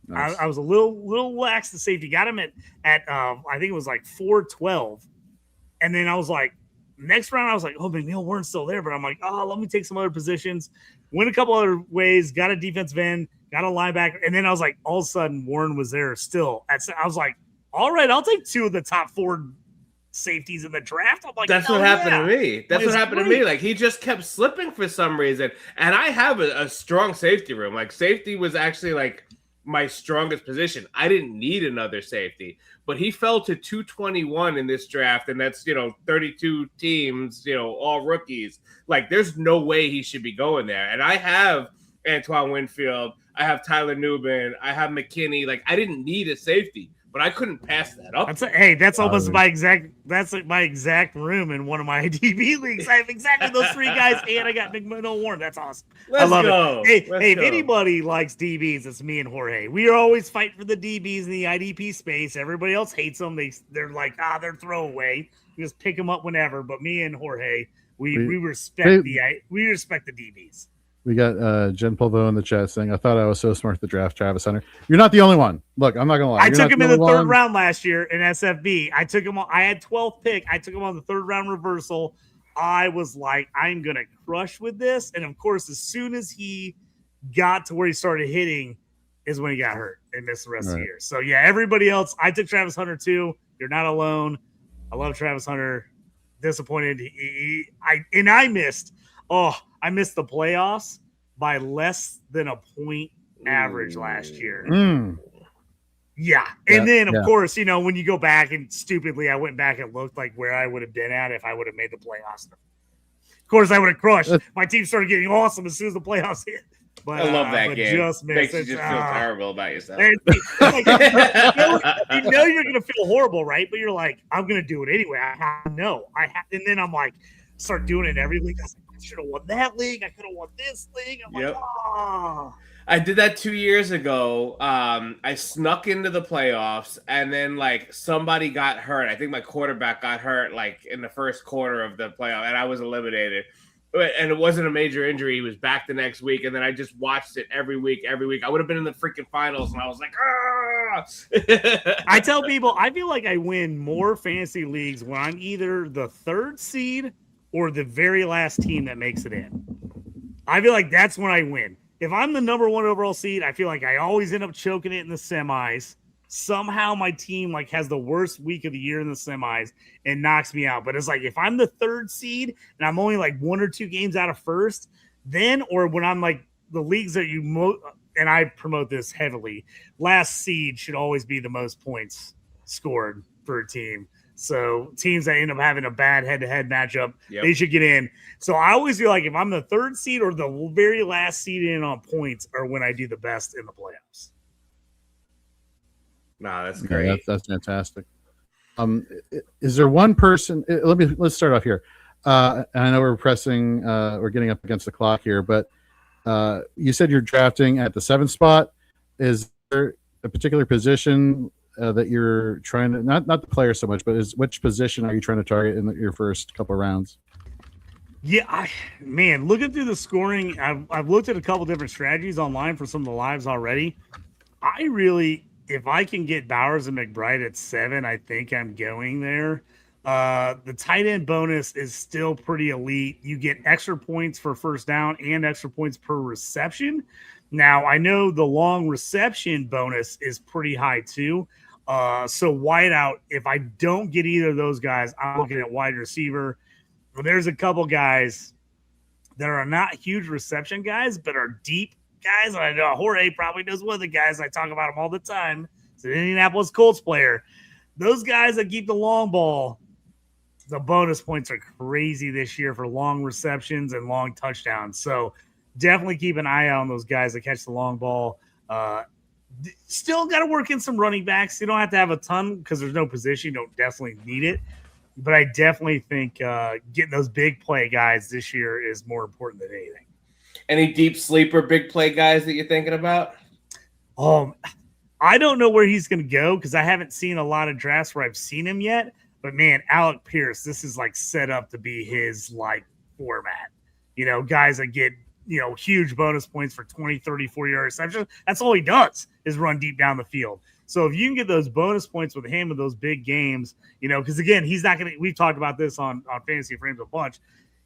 Nice. I was a little lax to safety. Got him at I think it was 412. And then I was next round I was oh, McNeil Warren's still there, but I'm let me take some other positions. Went a couple other ways, got a defensive end, got a linebacker, and then I was all of a sudden Warren was there still. I was all right, I'll take 2 of the top 4 safeties in the draft. I'm that's what happened to me. That's what happened to me. He just kept slipping for some reason. And I have a strong safety room. Safety was actually my strongest position. I didn't need another safety, but he fell to 221 in this draft. And that's, 32 teams, all rookies. There's no way he should be going there. And I have Antoine Winfield. I have Tyler Nubin. I have McKinney. I didn't need a safety. But I couldn't pass that up. That's almost my exact room in one of my DB leagues. I have exactly those 3 guys, and I got McNeil Warren. That's awesome. I love it. Hey, if anybody likes DBs, it's me and Jorge. We are always fighting for the DBs in the IDP space. Everybody else hates them. They're they're throwaway. You just pick them up whenever. But me and Jorge, we respect the DBs. We got Jen Pulvo in the chat saying, I thought I was so smart to draft Travis Hunter. You're not the only one. Look, I'm not going to lie. I took him in the 3rd round last year in SFB. I took him on. I had 12th pick. I took him on the 3rd round reversal. I was I'm going to crush with this. And of course, as soon as he got to where he started hitting, is when he got hurt and missed the rest of the Right. year. So yeah, everybody else, I took Travis Hunter too. You're not alone. I love Travis Hunter. Disappointed. I missed the playoffs by less than a point average last year. Yeah. And then, of course, when you go back and stupidly, I went back and looked like where I would have been at if I would have made the playoffs. Of course, I would have crushed. My team started getting awesome as soon as the playoffs hit. But, I love that game. Just Makes you missed. just feel terrible about yourself. You're going to feel horrible, right? But you're like, I'm going to do it anyway. I have to know. And then I'm like, start doing it every league. I was like, I should have won that league. I could have won this league. I'm like, oh. I did that 2 years ago. I snuck into the playoffs, and then like somebody got hurt. I think my quarterback got hurt like in the first quarter of the playoff, and I was eliminated. And it wasn't a major injury. He was back the next week, and then I just watched it every week. I would have been in the freaking finals, and I was like, ah! I tell people, I feel like I win more fantasy leagues when I'm either the third seed or the very last team that makes it in. I feel like that's when I win. If I'm the number 1 overall seed, I feel like I always end up choking it in the semis. Somehow my team like has the worst week of the year in the semis and knocks me out. But it's like if I'm the third seed and I'm only like 1 or 2 games out of first, then or when I'm like the leagues that and I promote this heavily, last seed should always be the most points scored for a team. So teams that end up having a bad head-to-head matchup, they should get in. So I always feel like if I'm the third seed or the very last seed in on points are when I do the best in the playoffs. No, that's great. Yeah, that's fantastic. Is there one person? Let's start off here. And I know we're getting up against the clock here, but you said you're drafting at the 7th spot. Is there a particular position that you're trying to not the player so much, but which position are you trying to target in your first couple of rounds? Yeah, looking through the scoring, I've looked at a couple different strategies online for some of the lives already. If I can get Bowers and McBride at 7, I think I'm going there. The tight end bonus is still pretty elite. You get extra points for first down and extra points per reception. Now, I know the long reception bonus is pretty high too. So wideout, if I don't get either of those guys, I'm looking at wide receiver. Well, there's a couple guys that are not huge reception guys, but are deep guys. And I know Jorge probably knows one of the guys. I talk about him all the time. It's an Indianapolis Colts player. Those guys that keep the long ball, the bonus points are crazy this year for long receptions and long touchdowns. So definitely keep an eye out on those guys that catch the long ball. Still got to work in some running backs. You don't have to have a ton because there's no position. You don't definitely need it. But I definitely think getting those big play guys this year is more important than anything. Any deep sleeper big play guys that you're thinking about? I don't know where he's going to go because I haven't seen a lot of drafts where I've seen him yet. But, man, Alec Pierce, this is like set up to be his like format. Guys that get, huge bonus points for 20, 30, 40 yards. That's all he does is run deep down the field. So if you can get those bonus points with him in those big games, because again, he's not going to, we've talked about this on Fantasy Frames a bunch.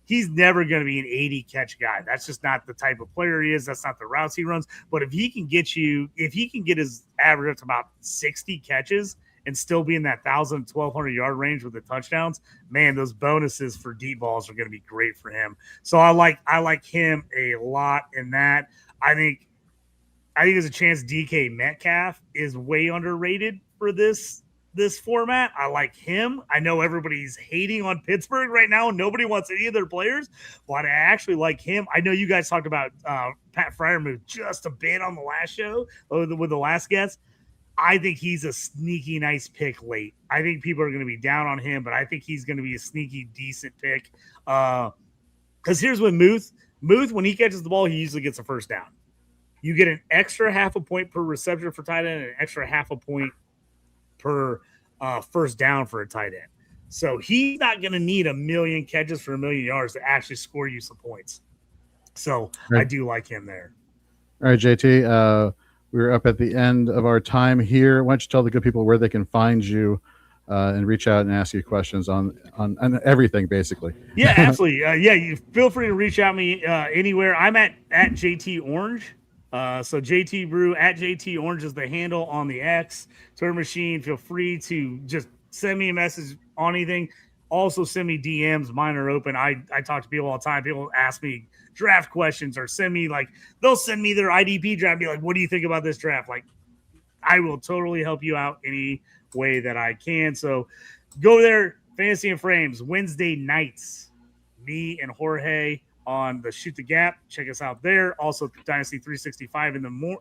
He's never going to be an 80 catch guy. That's just not the type of player he is. That's not the routes he runs. But if he can get his average up to about 60 catches and still be in that 1,000, 1,200 yard range with the touchdowns, man, those bonuses for deep balls are going to be great for him. So I like him a lot in that. I think there's a chance DK Metcalf is way underrated for this format. I like him. I know everybody's hating on Pittsburgh right now and nobody wants any of their players, but I actually like him. I know you guys talked about Pat Freiermuth just a bit on the last show with the last guest. I think he's a sneaky nice pick late. I think people are going to be down on him, but I think he's going to be a sneaky decent pick. Because here's what Muth, when he catches the ball, he usually gets a first down. You get an extra half a point per reception for tight end and an extra half a point per first down for a tight end. So he's not going to need 1 million catches for 1 million yards to actually score you some points. So I do like him there. All right, JT, we're up at the end of our time here. Why don't you tell the good people where they can find you and reach out and ask you questions on everything, basically. Yeah, absolutely. You feel free to reach out to me anywhere. I'm at JT Orange So JT Brew at JT Orange is the handle on the X. Twitter machine, feel free to just send me a message on anything. Also send me DMs. Mine are open. I talk to people all the time. People ask me draft questions or send me they'll send me their IDP draft and be like, what do you think about this draft? Like, I will totally help you out any way that I can. So go there, Fantasy and Frames, Wednesday nights. Me and Jorge on the Shoot the Gap. Check us out there. Also, Dynasty 365 in the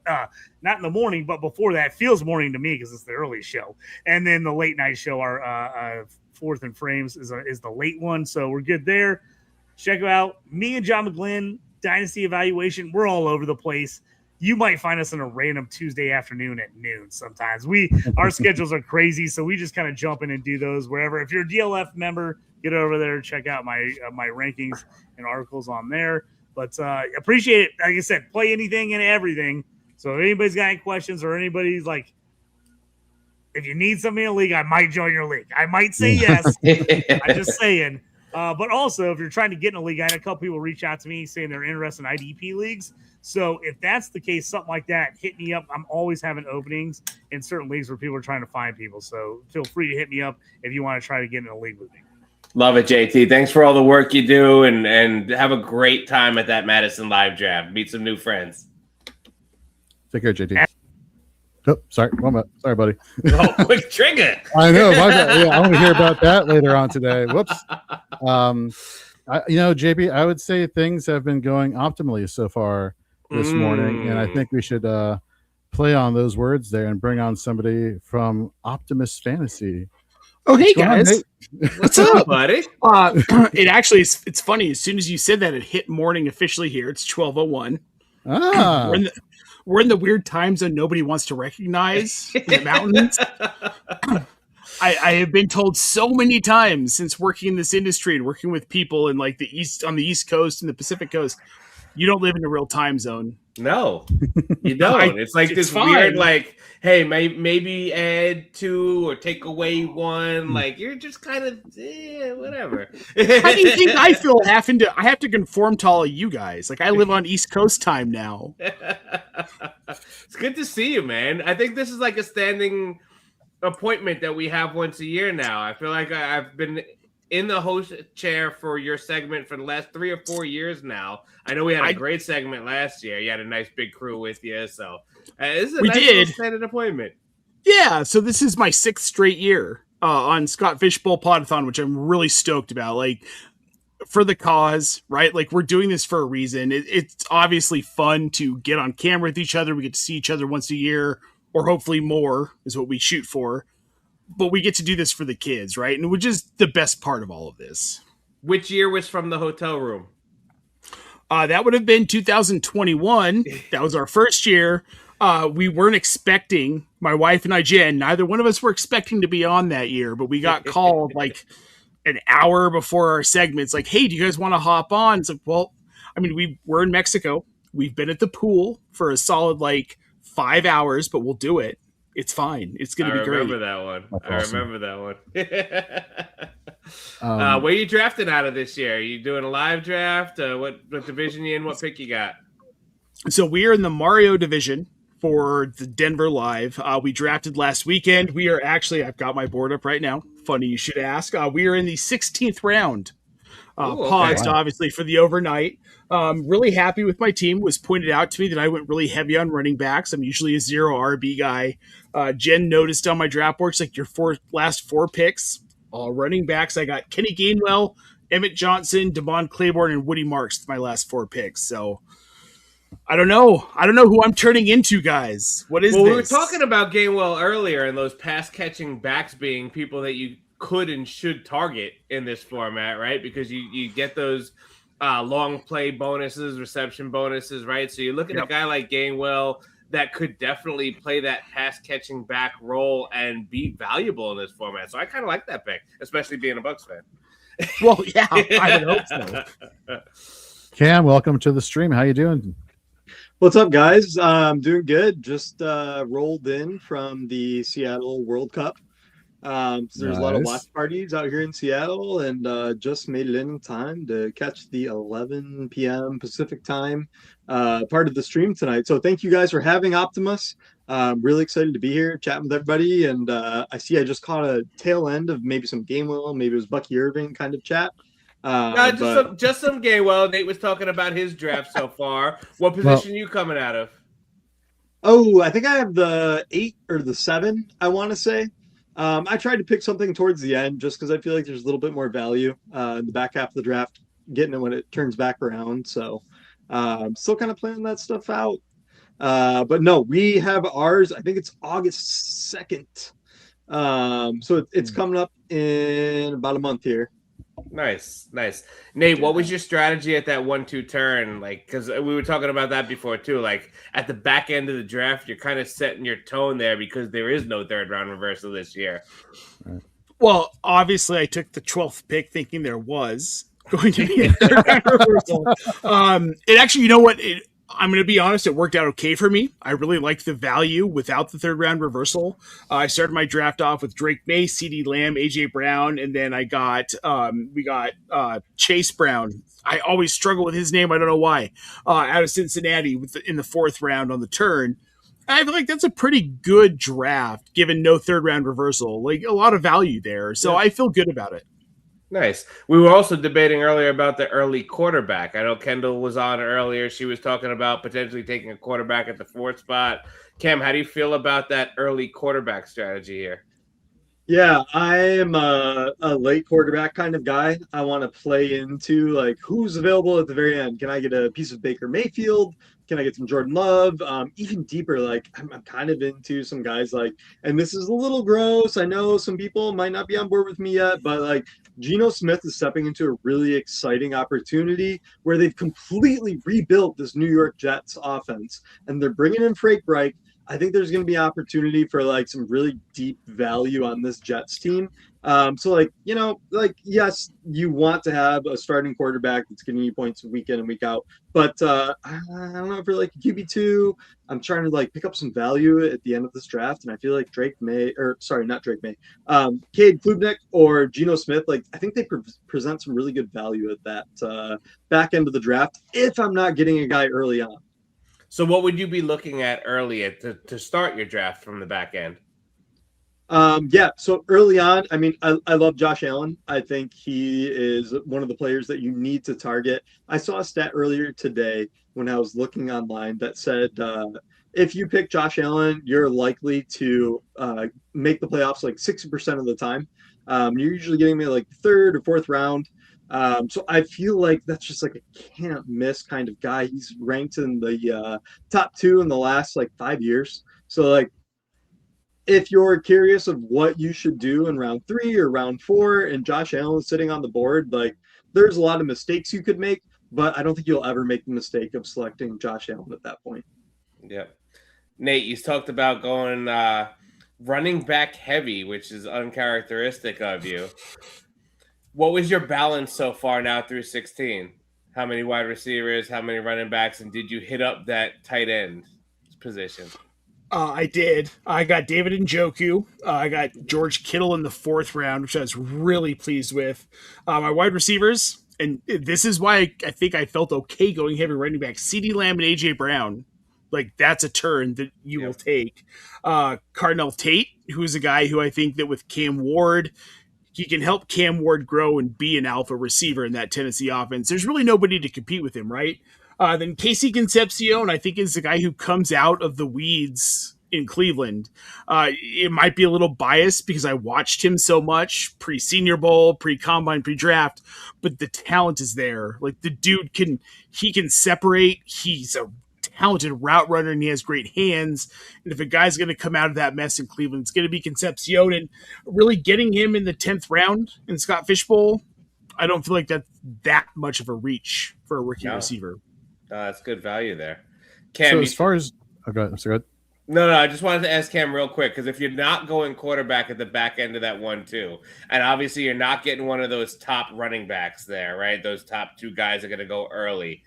not in the morning, but before that. Feels morning to me because it's the early show. And then the late night show, our Fourth and Frames is the late one. So we're good there. Check out me and John McGlynn, Dynasty Evaluation. We're all over the place. You might find us on a random Tuesday afternoon at noon sometimes. Our schedules are crazy, so we just kind of jump in and do those wherever. If you're a DLF member, get over there, check out my rankings and articles on there. But appreciate it. Like I said, play anything and everything. So if anybody's got any questions or anybody's like, if you need something in a league, I might join your league. I might say yes. I'm just saying. But also, if you're trying to get in a league, I had a couple people reach out to me saying they're interested in IDP leagues. So if that's the case, something like that, hit me up. I'm always having openings in certain leagues where people are trying to find people. So feel free to hit me up if you want to try to get in a league with me. Love it, JT. Thanks for all the work you do, and have a great time at that Madison live draft. Meet some new friends. Take care, JT. Oh, sorry. One minute. Sorry, buddy. Oh, quick trigger. I know. I want to hear about that later on today. Whoops. JP, I would say things have been going optimally so far this morning, and I think we should play on those words there and bring on somebody from Optimus Fantasy. Oh, hey guys. What's up, buddy? It actually it's funny. As soon as you said that, it hit morning officially here. It's 12:01. Ah. We're in the weird time zone nobody wants to recognize in the mountains. I have been told so many times since working in this industry and working with people in like on the East Coast and the Pacific Coast, you don't live in a real time zone. No, you don't. It's like this weird, like, hey, maybe add 2 or take away 1. Like, you're just kind of, whatever. How do you think I feel I have to conform to all of you guys? Like, I live on East Coast time now. It's good to see you, man. I think this is like a standing appointment that we have once a year now. I feel like I've been in the host chair for your segment for the last 3 or 4 years now. I know we had a great segment last year. You had a nice big crew with you, so this is a nice standing appointment. Yeah, so this is my 6th straight year on Scott Fishbowl Podathon, which I'm really stoked about. Like, for the cause, right? Like, we're doing this for a reason. It's obviously fun to get on camera with each other. We get to see each other once a year, or hopefully more is what we shoot for. But we get to do this for the kids, right? And which is the best part of all of this. Which year was from the hotel room? That would have been 2021. That was our first year. We weren't expecting, my wife and I, Jen, neither one of us were expecting to be on that year, but we got called like an hour before our segments, like, hey, do you guys want to hop on? It's like, well, I mean, we're in Mexico. We've been at the pool for a solid like 5 hours, but we'll do it. It's fine. It's going to be great. I remember that one. Where are you drafting out of this year? Are you doing a live draft? What division you in? What pick you got? So we are in the Mario division for the Denver Live. We drafted last weekend. We are actually, I've got my board up right now. Funny you should ask. We are in the 16th round. Paused, obviously, for the overnight. Really happy with my team. It was pointed out to me that I went really heavy on running backs. I'm usually a 0 RB guy. Jen noticed on my draft board, like your last 4 picks, all running backs. I got Kenny Gainwell, Emmett Johnson, Devon Claiborne, and Woody Marks, my last 4 picks. So I don't know who I'm turning into, guys. What is this? We were talking about Gainwell earlier and those pass catching backs being people that you could and should target in this format, right? Because you get those long play bonuses, reception bonuses, right? So you look at a guy like Gainwell that could definitely play that pass catching back role and be valuable in this format. So I kind of like that pick, especially being a Bucs fan. Well, yeah, I would hope so. Cam, welcome to the stream. How you doing? What's up, guys? I'm doing good. Just rolled in from the Seattle World Cup. So there's a lot of Nice. watch parties out here in Seattle, and just made it in time to catch the 11 p.m. Pacific time part of the stream tonight. So thank you guys for having Optimus. Really excited to be here, chatting with everybody. And I see I just caught a tail end of maybe some Gamewell, maybe it was Bucky Irving kind of chat. No, But just some game. Well, Nate was talking about his draft so far. What Well- position you coming out of? oh, I think I have the 8 or the 7, I want to say. I tried to pick something towards the end just because I feel like there's a little bit more value in the back half of the draft, getting it when it turns back around. So still kind of planning that stuff out. But no, we have ours. I think it's August 2nd. So it's coming up in about a month here. Nice. Nate, what was your strategy at that 1-2 turn? Like, because we were talking about that before too. Like at the back end of the draft, you're kind of setting your tone there because there is no third round reversal this year. Well, obviously, I took the 12th pick thinking there was going to be a third round reversal. It actually, you know what? I'm going to be honest, it worked out okay for me. I really liked the value without the third round reversal. I started my draft off with Drake May, CeeDee Lamb, AJ Brown, and then we got Chase Brown. I always struggle with his name. I don't know why. Out of Cincinnati in the 4th round on the turn. I feel like that's a pretty good draft given no third round reversal. Like a lot of value there. So I feel good about it. Nice. We were also debating earlier about the early quarterback. I know Kendall was on earlier. She was talking about potentially taking a quarterback at the 4th spot. Cam, how do you feel about that early quarterback strategy here? Yeah, I am a late quarterback kind of guy. I want to play into like who's available at the very end. Can I get a piece of Baker Mayfield? Can I get some Jordan Love? Even deeper, like I'm kind of into some guys like, and this is a little gross. I know some people might not be on board with me yet, but like Geno Smith is stepping into a really exciting opportunity where they've completely rebuilt this New York Jets offense, and they're bringing in Frank Reich. I think there's going to be opportunity for like some really deep value on this Jets team. So like, you know, like, yes, you want to have a starting quarterback that's giving you points week in and week out, but I don't know, for like QB2, I'm trying to like pick up some value at the end of this draft. And I feel like Cade Klubnik or Geno Smith, like I think they present some really good value at that back end of the draft if I'm not getting a guy early on. So what would you be looking at early to start your draft from the back end? So early on, I mean, I love Josh Allen. I think he is one of the players that you need to target. I saw a stat earlier today when I was looking online that said if you pick Josh Allen, you're likely to make the playoffs like 60% of the time. You're usually getting me like 3rd or 4th round. So I feel like that's just like a can't miss kind of guy. He's ranked in the top 2 in the last like 5 years. So like, if you're curious of what you should do in round 3 or round 4 and Josh Allen sitting on the board, like there's a lot of mistakes you could make, but I don't think you'll ever make the mistake of selecting Josh Allen at that point. Yep. Nate, you talked about going running back heavy, which is uncharacteristic of you. What was your balance so far now through 16? How many wide receivers, how many running backs, and did you hit up that tight end position? I did. I got David Njoku. I got George Kittle in the 4th round, which I was really pleased with. My wide receivers, and this is why I think I felt okay going heavy running back, CeeDee Lamb and AJ Brown. Like that's a turn that you will take. Cardinal Tate, who's a guy who I think that with Cam Ward, he can help Cam Ward grow and be an alpha receiver in that Tennessee offense. There's really nobody to compete with him, right? Then Casey Concepcion, I think, is the guy who comes out of the weeds in Cleveland. It might be a little biased because I watched him so much pre-Senior Bowl, pre-Combine, pre-draft, but the talent is there. Like the dude can separate. He's a talented route runner and he has great hands. And if a guy's going to come out of that mess in Cleveland, it's going to be Concepcion. And really getting him in the 10th round in Scott Fishbowl, I don't feel like that's that much of a reach for a rookie receiver. That's good value there. Cam, so as far as good. No, I just wanted to ask Cam real quick because if you're not going quarterback at the back end of that 1-2, and obviously you're not getting one of those top running backs there, right? Those top 2 guys are going to go early.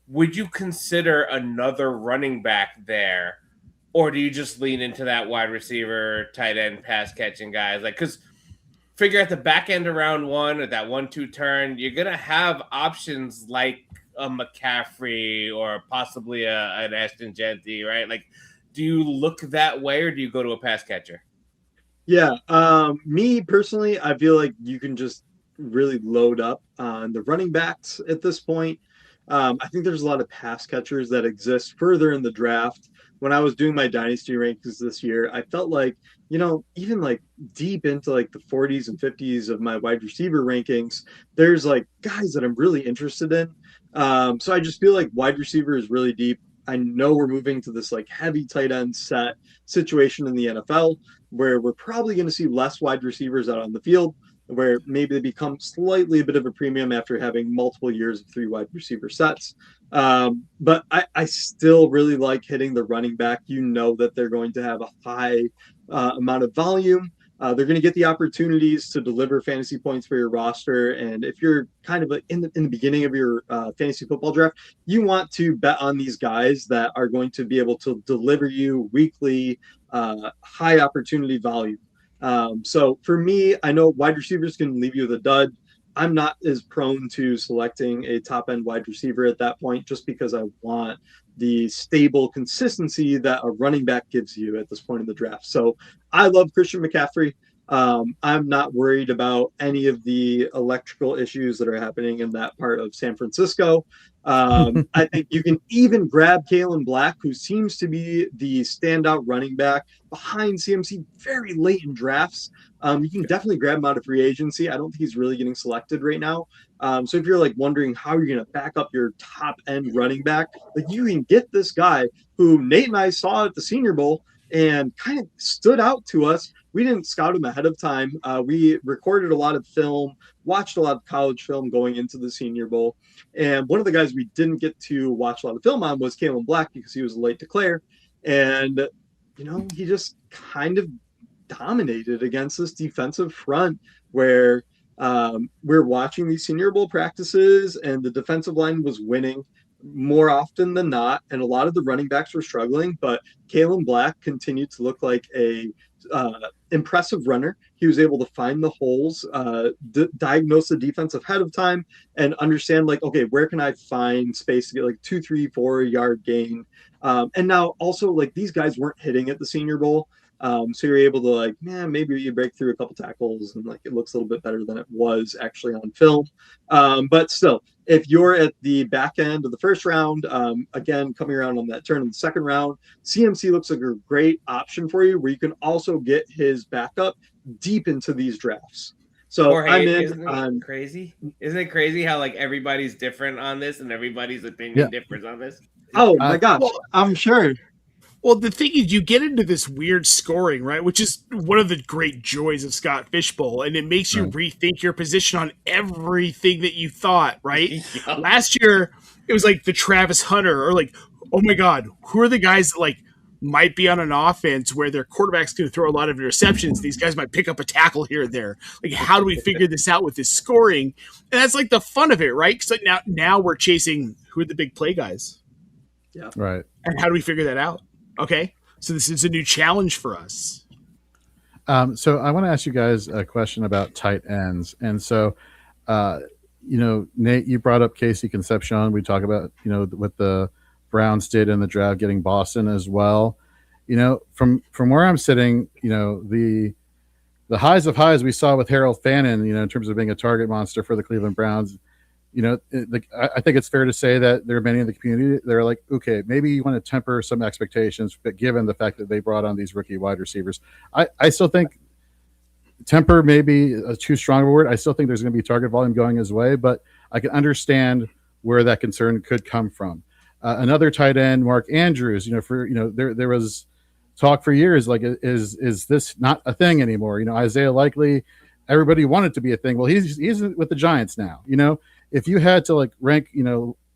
Would you consider another running back there or do you just lean into that wide receiver, tight end, pass catching guys? Like, because figure at the back end of round one or that 1-2 turn, you're gonna have options like a McCaffrey or possibly an Ashton Genty, right? Like, do you look that way or do you go to a pass catcher? Yeah, me personally, I feel like you can just really load up on the running backs at this point. I think there's a lot of pass catchers that exist further in the draft. When I was doing my dynasty rankings this year, I felt like, even like deep into like the 40s and 50s of my wide receiver rankings, there's like guys that I'm really interested in. So I just feel like wide receiver is really deep. I know we're moving to this like heavy tight end set situation in the NFL where we're probably going to see less wide receivers out on the field, where maybe they become slightly a bit of a premium after having multiple years of 3 wide receiver sets. But I still really like hitting the running back. You know that they're going to have a high amount of volume. They're going to get the opportunities to deliver fantasy points for your roster. And if you're kind of in the beginning of your fantasy football draft, you want to bet on these guys that are going to be able to deliver you weekly high opportunity value. So for me, I know wide receivers can leave you with a dud. I'm not as prone to selecting a top end wide receiver at that point just because I want the stable consistency that a running back gives you at this point in the draft. So I love Christian McCaffrey. I'm not worried about any of the electrical issues that are happening in that part of San Francisco. I think you can even grab Kalen Black, who seems to be the standout running back behind CMC very late in drafts. You can definitely grab him out of free agency. I don't think he's really getting selected right now. So if you're like wondering how you're going to back up your top end running back, like you can get this guy who Nate and I saw at the Senior Bowl and kind of stood out to us. We didn't scout him ahead of time. We recorded a lot of film, watched a lot of college film going into the Senior Bowl. And one of the guys we didn't get to watch a lot of film on was Kalen Black because he was a late declare. And, he just kind of dominated against this defensive front where we're watching these Senior Bowl practices and the defensive line was winning more often than not, and a lot of the running backs were struggling, but Kalen Black continued to look like a impressive runner. He was able to find the holes, diagnose the defense ahead of time, and understand like, okay, where can I find space to get like 2, 3, 4 yard gain? And now also like these guys weren't hitting at the Senior Bowl. So you're able to like, maybe you break through a couple tackles and like it looks a little bit better than it was actually on film. But still, if you're at the back end of the first round, again, coming around on that turn in the second round, CMC looks like a great option for you where you can also get his backup deep into these drafts. So Jorge, I'm in isn't it crazy? Isn't it crazy how like everybody's different on this and everybody's opinion differs on this? Oh my gosh, I'm sure. Well, the thing is, you get into this weird scoring, right? Which is one of the great joys of Scott Fishbowl, and it makes you rethink your position on everything that you thought, right? Last year, it was like the Travis Hunter, or like, oh my God, who are the guys that like might be on an offense where their quarterback's going to throw a lot of interceptions? These guys might pick up a tackle here and there. Like, how do we figure this out with this scoring? And that's like the fun of it, right? Because like now we're chasing who are the big play guys. Yeah. Right. And how do we figure that out? Okay, so this is a new challenge for us. So I want to ask you guys a question about tight ends. And so, Nate, you brought up Casey Concepcion. We talk about, what the Browns did in the draft, getting Boston as well. From where I'm sitting, the highs of highs we saw with Harold Fannin, in terms of being a target monster for the Cleveland Browns. I think it's fair to say that there are many in the community that are like, okay, maybe you want to temper some expectations, but given the fact that they brought on these rookie wide receivers, I still think temper may be a too strong a word. I still think there's going to be target volume going his way, but I can understand where that concern could come from. Another tight end, Mark Andrews, there was talk for years, like, is this not a thing anymore? Isaiah Likely, everybody wanted to be a thing. Well, he's with the Giants now, If you had to like rank,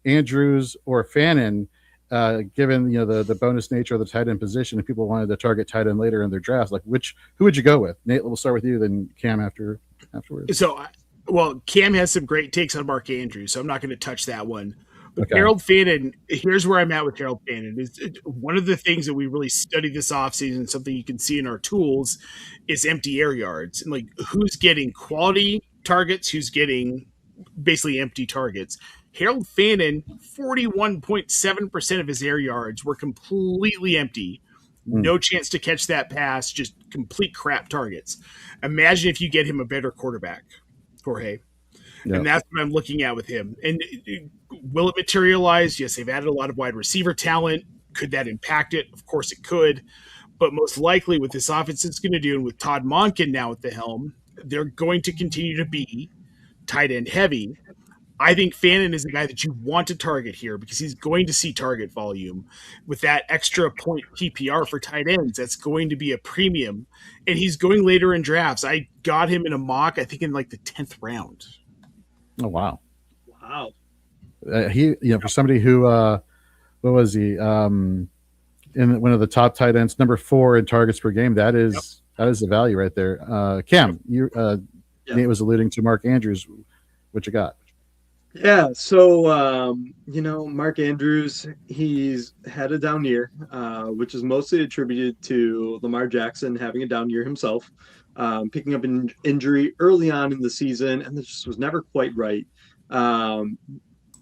Andrews or Fannin, given the bonus nature of the tight end position, if people wanted to target tight end later in their drafts, like who would you go with? Nate, we'll start with you, then Cam afterwards. So, Cam has some great takes on Mark Andrews, so I'm not going to touch that one. But Okay. Harold Fannin, here's where I'm at with Harold Fannin. Is one of the things that we really studied this offseason, something you can see in our tools, is empty air yards. And like who's getting quality targets, who's getting basically empty targets. Harold Fannin, 41.7% of his air yards were completely empty. No chance to catch that pass, just complete crap targets. Imagine if you get him a better quarterback, Jorge. Yeah. And that's what I'm looking at with him. And will it materialize? Yes, they've added a lot of wide receiver talent. Could that impact it? Of course it could. But most likely with this offense it's going to do, and with Todd Monken now at the helm, they're going to continue to be tight end heavy. I think Fannin is the guy that you want to target here because he's going to see target volume with that extra point PPR for tight ends. That's going to be a premium, and he's going later in drafts. I got him in a mock, I think in like the 10th round. Oh wow. Wow. He, for somebody who, what was he? In one of the top tight ends, number 4 in targets per game. That is the value right there. Cam, Nate was alluding to Mark Andrews. What you got? Yeah, so Mark Andrews, he's had a down year, which is mostly attributed to Lamar Jackson having a down year himself, picking up an injury early on in the season, and this just was never quite right.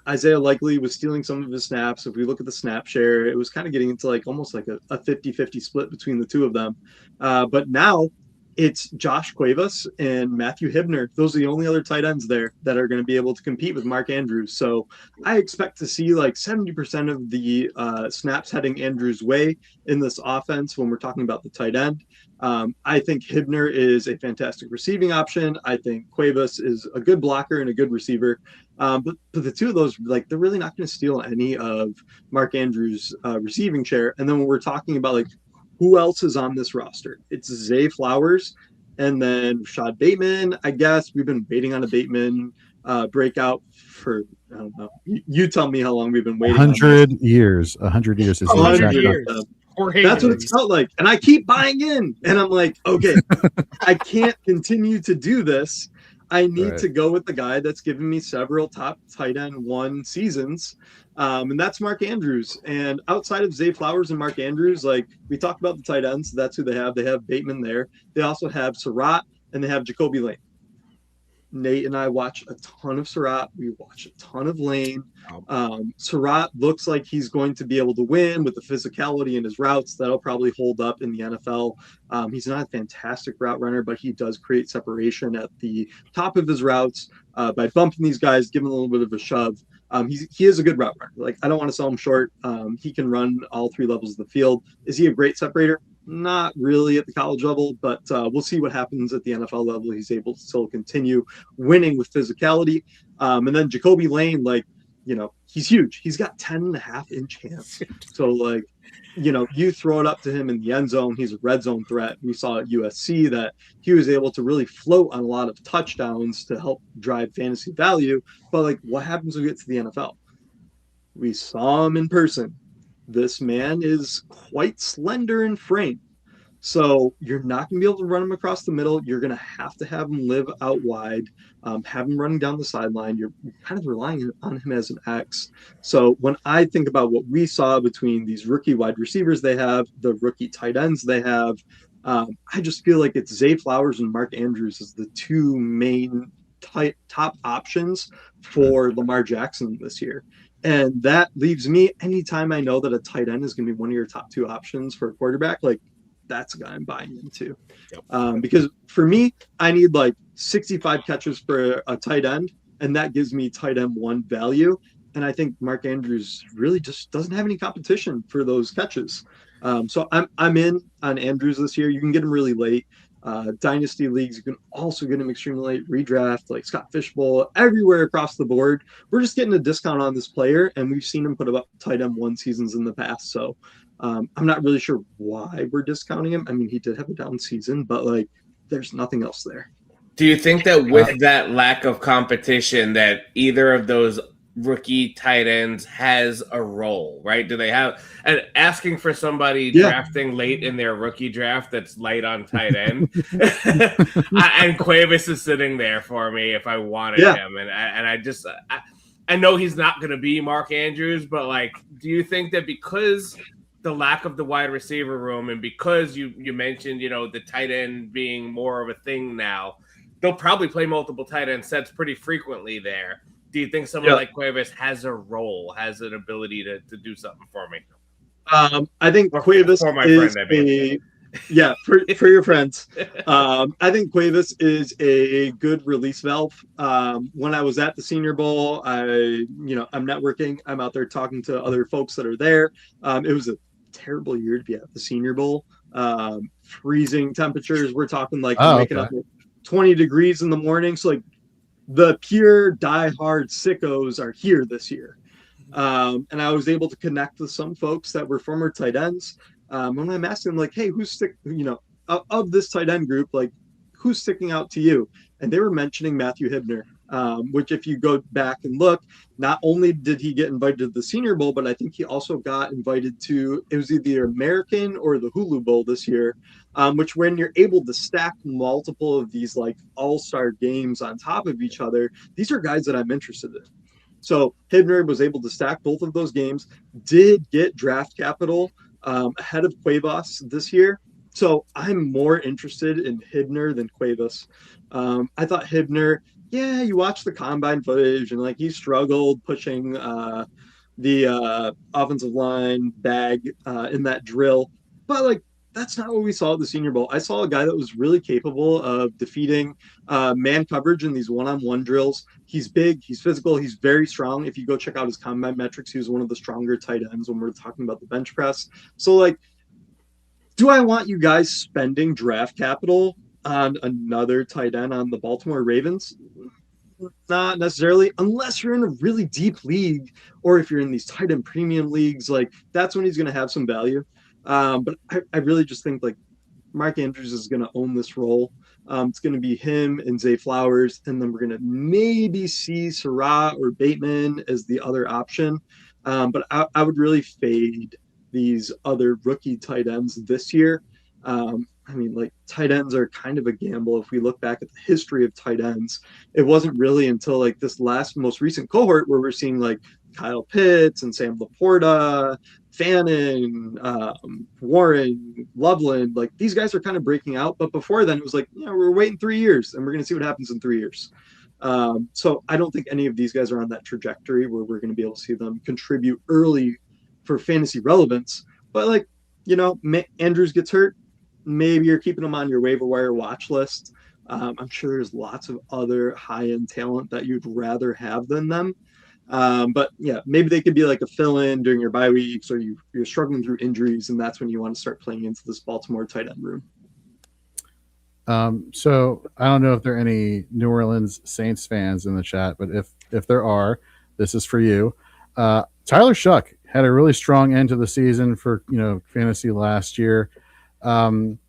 Isaiah Likely was stealing some of his snaps. If we look at the snap share, it was kind of getting into almost like a 50-50 split between the two of them. But now it's Josh Cuevas and Matthew Hibner. Those are the only other tight ends there that are going to be able to compete with Mark Andrews. So I expect to see 70% of the snaps heading Andrews' way in this offense when we're talking about the tight end. I think Hibner is a fantastic receiving option. I think Cuevas is a good blocker and a good receiver. But the two of those, they're really not going to steal any of Mark Andrews' receiving share. And then when we're talking about who else is on this roster? It's Zay Flowers and then Rashad Bateman. I guess we've been waiting on a Bateman breakout for, I don't know. You tell me how long we've been waiting. 100 years. 100 years. 100 years. That's what it's felt like. And I keep buying in. And I'm like, okay, I can't continue to do this. I need to go with the guy that's given me several top tight end 1 seasons. And that's Mark Andrews. And outside of Zay Flowers and Mark Andrews, we talked about the tight ends. That's who they have. They have Bateman there. They also have Surratt and they have Jacoby Lane. Nate and I watch a ton of Surratt. We watch a ton of Lane. Surratt looks like he's going to be able to win with the physicality in his routes. That'll probably hold up in the NFL. He's not a fantastic route runner, but he does create separation at the top of his routes by bumping these guys, giving a little bit of a shove. He is a good route runner. I don't want to sell him short. He can run all 3 levels of the field. Is he a great separator? Not really at the college level, but we'll see what happens at the NFL level. He's able to still continue winning with physicality. And then Jacoby Lane, he's huge. He's got 10.5-inch hands. So you throw it up to him in the end zone. He's a red zone threat. We saw at USC that he was able to really float on a lot of touchdowns to help drive fantasy value. But what happens when we get to the NFL? We saw him in person. This man is quite slender in frame. So you're not going to be able to run him across the middle. You're going to have him live out wide, have him running down the sideline. You're kind of relying on him as an X. So when I think about what we saw between these rookie wide receivers they have, the rookie tight ends they have, I just feel like it's Zay Flowers and Mark Andrews as the 2 main top options for Lamar Jackson this year. And that leaves me, anytime I know that a tight end is going to be one of your top 2 options for a quarterback, that's a guy I'm buying into. Because for me, I need 65 catches for a tight end, and that gives me tight end 1 value. And I think Mark Andrews really just doesn't have any competition for those catches. So I'm in on Andrews this year. You can get him really late. Dynasty leagues, you can also get him extremely late. Redraft, Scott Fishbowl, everywhere across the board. We're just getting a discount on this player, and we've seen him put up tight end 1 seasons in the past. So I'm not really sure why we're discounting him. I mean, he did have a down season, but there's nothing else there. Do you think that with that lack of competition that either of those rookie tight ends has a role, right? Do they have, and asking for somebody drafting late in their rookie draft that's light on tight end, and Cuevas is sitting there for me if I wanted him, and I just I know he's not going to be Mark Andrews, but like, do you think that because the lack of the wide receiver room and because you mentioned, the tight end being more of a thing now, they'll probably play multiple tight end sets pretty frequently there. Do you think someone like Cuevas has a role, has an ability to do something for me? I think Cuevas for my is friend, I mean. for your friends. I think Cuevas is a good release valve. When I was at the Senior Bowl, I'm networking. I'm out there talking to other folks that are there. It was a terrible year to be at the Senior Bowl. Freezing temperatures. We're talking like waking up at 20 degrees in the morning. So like the pure diehard sickos are here this year. And I was able to connect with some folks that were former tight ends. When I'm asking them, like, hey, of this tight end group, like, who's sticking out to you? And they were mentioning Matthew Hibner, which if you go back and look, not only did he get invited to the Senior Bowl, but I think he also got invited to, it was either American or the Hulu Bowl this year, which when you're able to stack multiple of these like all-star games on top of each other, these are guys that I'm interested in. So Hibner was able to stack both of those games, did get draft capital ahead of Cuevas this year. So I'm more interested in Hibner than Cuevas. I thought Hibner, you watch the combine footage and like he struggled pushing the offensive line bag in that drill. But like that's not what we saw at the Senior Bowl. I saw a guy that was really capable of defeating man coverage in these one-on-one drills. He's big, he's physical, he's very strong. If you go check out his combine metrics, he was one of the stronger tight ends when we're talking about the bench press. So like, do I want you guys spending draft capital on another tight end on the Baltimore Ravens? Not necessarily, unless you're in a really deep league or if you're in these tight end premium leagues, like that's when he's going to have some value. But I really just think like Mark Andrews is going to own this role. It's going to be him and Zay Flowers, and then we're going to maybe see Surratt or Bateman as the other option. But I would really fade these other rookie tight ends this year. I mean, like tight ends are kind of a gamble. If we look back at the history of tight ends, it wasn't really until like this most recent cohort where we're seeing like Kyle Pitts and Sam Laporta, Fannin, Warren, Loveland, like these guys are kind of breaking out. But before then, it was like, we're waiting 3 years and we're going to see what happens in 3 years. So I don't think any of these guys are on that trajectory where we're going to be able to see them contribute early for fantasy relevance. But like, Andrews gets hurt. Maybe you're keeping them on your waiver wire watch list. I'm sure there's lots of other high-end talent that you'd rather have than them. But yeah, maybe they could be like a fill-in during your bye weeks, or you're struggling through injuries, and that's when you want to start playing into this Baltimore tight end room. So I don't know if there are any New Orleans Saints fans in the chat, but if there are, this is for you. Tyler Shuck had a really strong end to the season for fantasy last year. In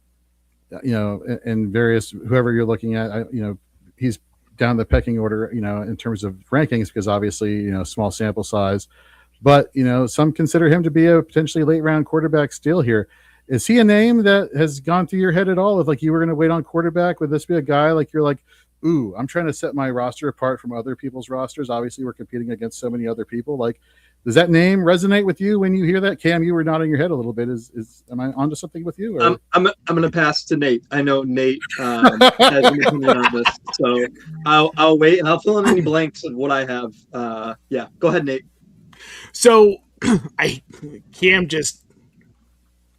various whoever you're looking at, he's down the pecking order, in terms of rankings because obviously small sample size, but some consider him to be a potentially late round quarterback steal here. Is he a name that has gone through your head at all? If like you were going to wait on quarterback, would this be a guy like you're like, ooh, I'm trying to set my roster apart from other people's rosters? Obviously, we're competing against so many other people. Like, does that name resonate with you when you hear that? Cam, you were nodding your head a little bit. Am I onto something with you? Or? I'm going to pass to Nate. I know Nate has an opinion on this, so I'll wait and I'll fill in any blanks of what I have. Go ahead, Nate. So Cam just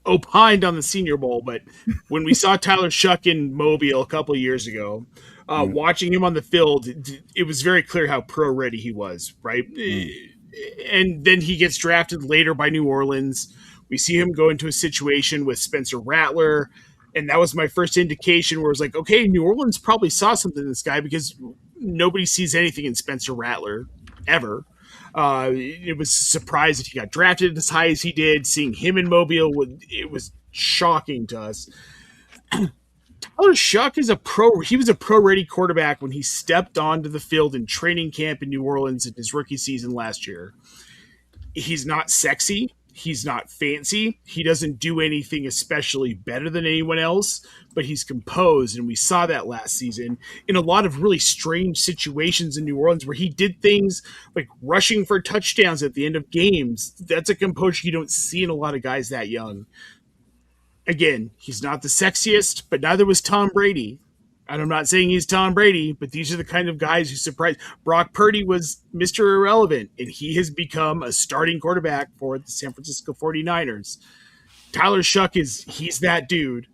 opined on the Senior Bowl, but when we saw Tyler Shuck in Mobile a couple of years ago, watching him on the field, it was very clear how pro ready he was, right? And then he gets drafted later by New Orleans. We see him go into a situation with Spencer Rattler, and that was my first indication where it was like, okay, New Orleans probably saw something in this guy because nobody sees anything in Spencer Rattler ever. It was a surprise that he got drafted as high as he did. Seeing him in Mobile, it was shocking to us. Tyler Shuck is he was a pro-ready quarterback when he stepped onto the field in training camp in New Orleans in his rookie season last year. He's not sexy. He's not fancy. He doesn't do anything especially better than anyone else, but he's composed. And we saw that last season in a lot of really strange situations in New Orleans where he did things like rushing for touchdowns at the end of games. That's a composure you don't see in a lot of guys that young. Again, he's not the sexiest, but neither was Tom Brady. And I'm not saying he's Tom Brady, but these are the kind of guys who surprise. Brock Purdy was Mr. Irrelevant, and he has become a starting quarterback for the San Francisco 49ers. Tyler Shuck he's that dude.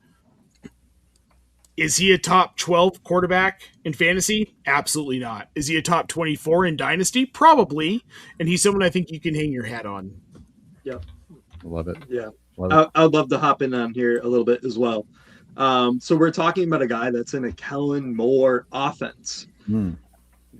Is he a top 12 quarterback in fantasy? Absolutely not. Is he a top 24 in Dynasty? Probably. And he's someone I think you can hang your hat on. Yep. Love it. Yeah. Love it. I'd love to hop in on here a little bit as well. So we're talking about a guy that's in a Kellen Moore offense.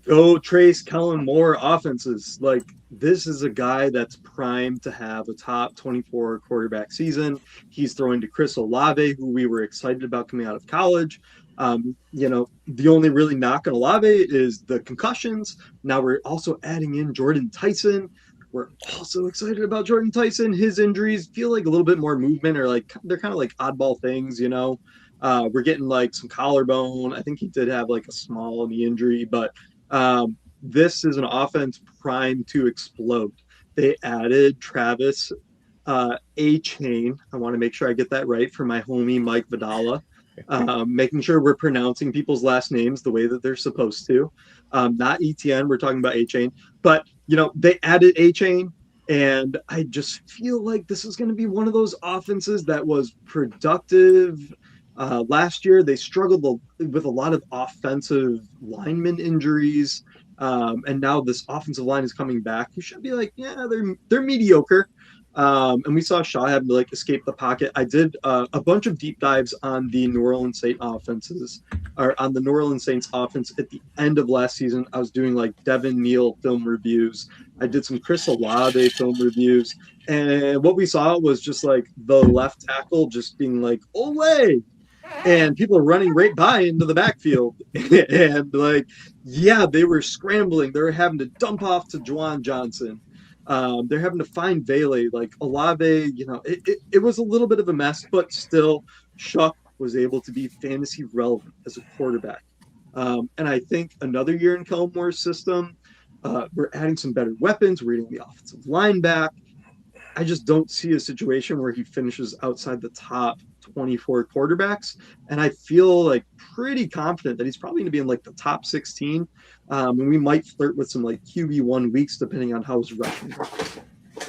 Go trace Kellen Moore offenses. Like, this is a guy that's primed to have a top 24 quarterback season. He's throwing to Chris Olave, who we were excited about coming out of college. The only really knock on Olave is the concussions. Now we're also adding in Jordan Tyson. We're also excited about Jordan Tyson. His injuries feel like a little bit more movement, or like they're kind of like oddball things, We're getting like some collarbone. I think he did have like a small knee injury, but this is an offense primed to explode. They added Travis A-Chain. I want to make sure I get that right for my homie Mike Vidala. Making sure we're pronouncing people's last names the way that they're supposed to. Not ETN, we're talking about A-Chain. But, they added A-Chain, and I just feel like this is going to be one of those offenses that was productive. Last year, they struggled with a lot of offensive lineman injuries. And now this offensive line is coming back. You should be like, yeah, they're mediocre. And we saw Shaw having to escape the pocket. I did a bunch of deep dives on the New Orleans Saints offense at the end of last season. I was doing Devin Neal film reviews. I did some Chris Olave film reviews. And what we saw was just the left tackle just being Ole. And people are running right by into the backfield. And they were scrambling. They were having to dump off to Juwan Johnson. They're having to find Vele, Olave, it was a little bit of a mess, but still Shuck was able to be fantasy relevant as a quarterback. And I think another year in Kellen Moore's system, we're adding some better weapons, we're getting the offensive line back. I just don't see a situation where he finishes outside the top 24 quarterbacks. And I feel pretty confident that he's probably going to be in the top 16. And we might flirt with some QB1 weeks, depending on how his rushing goes.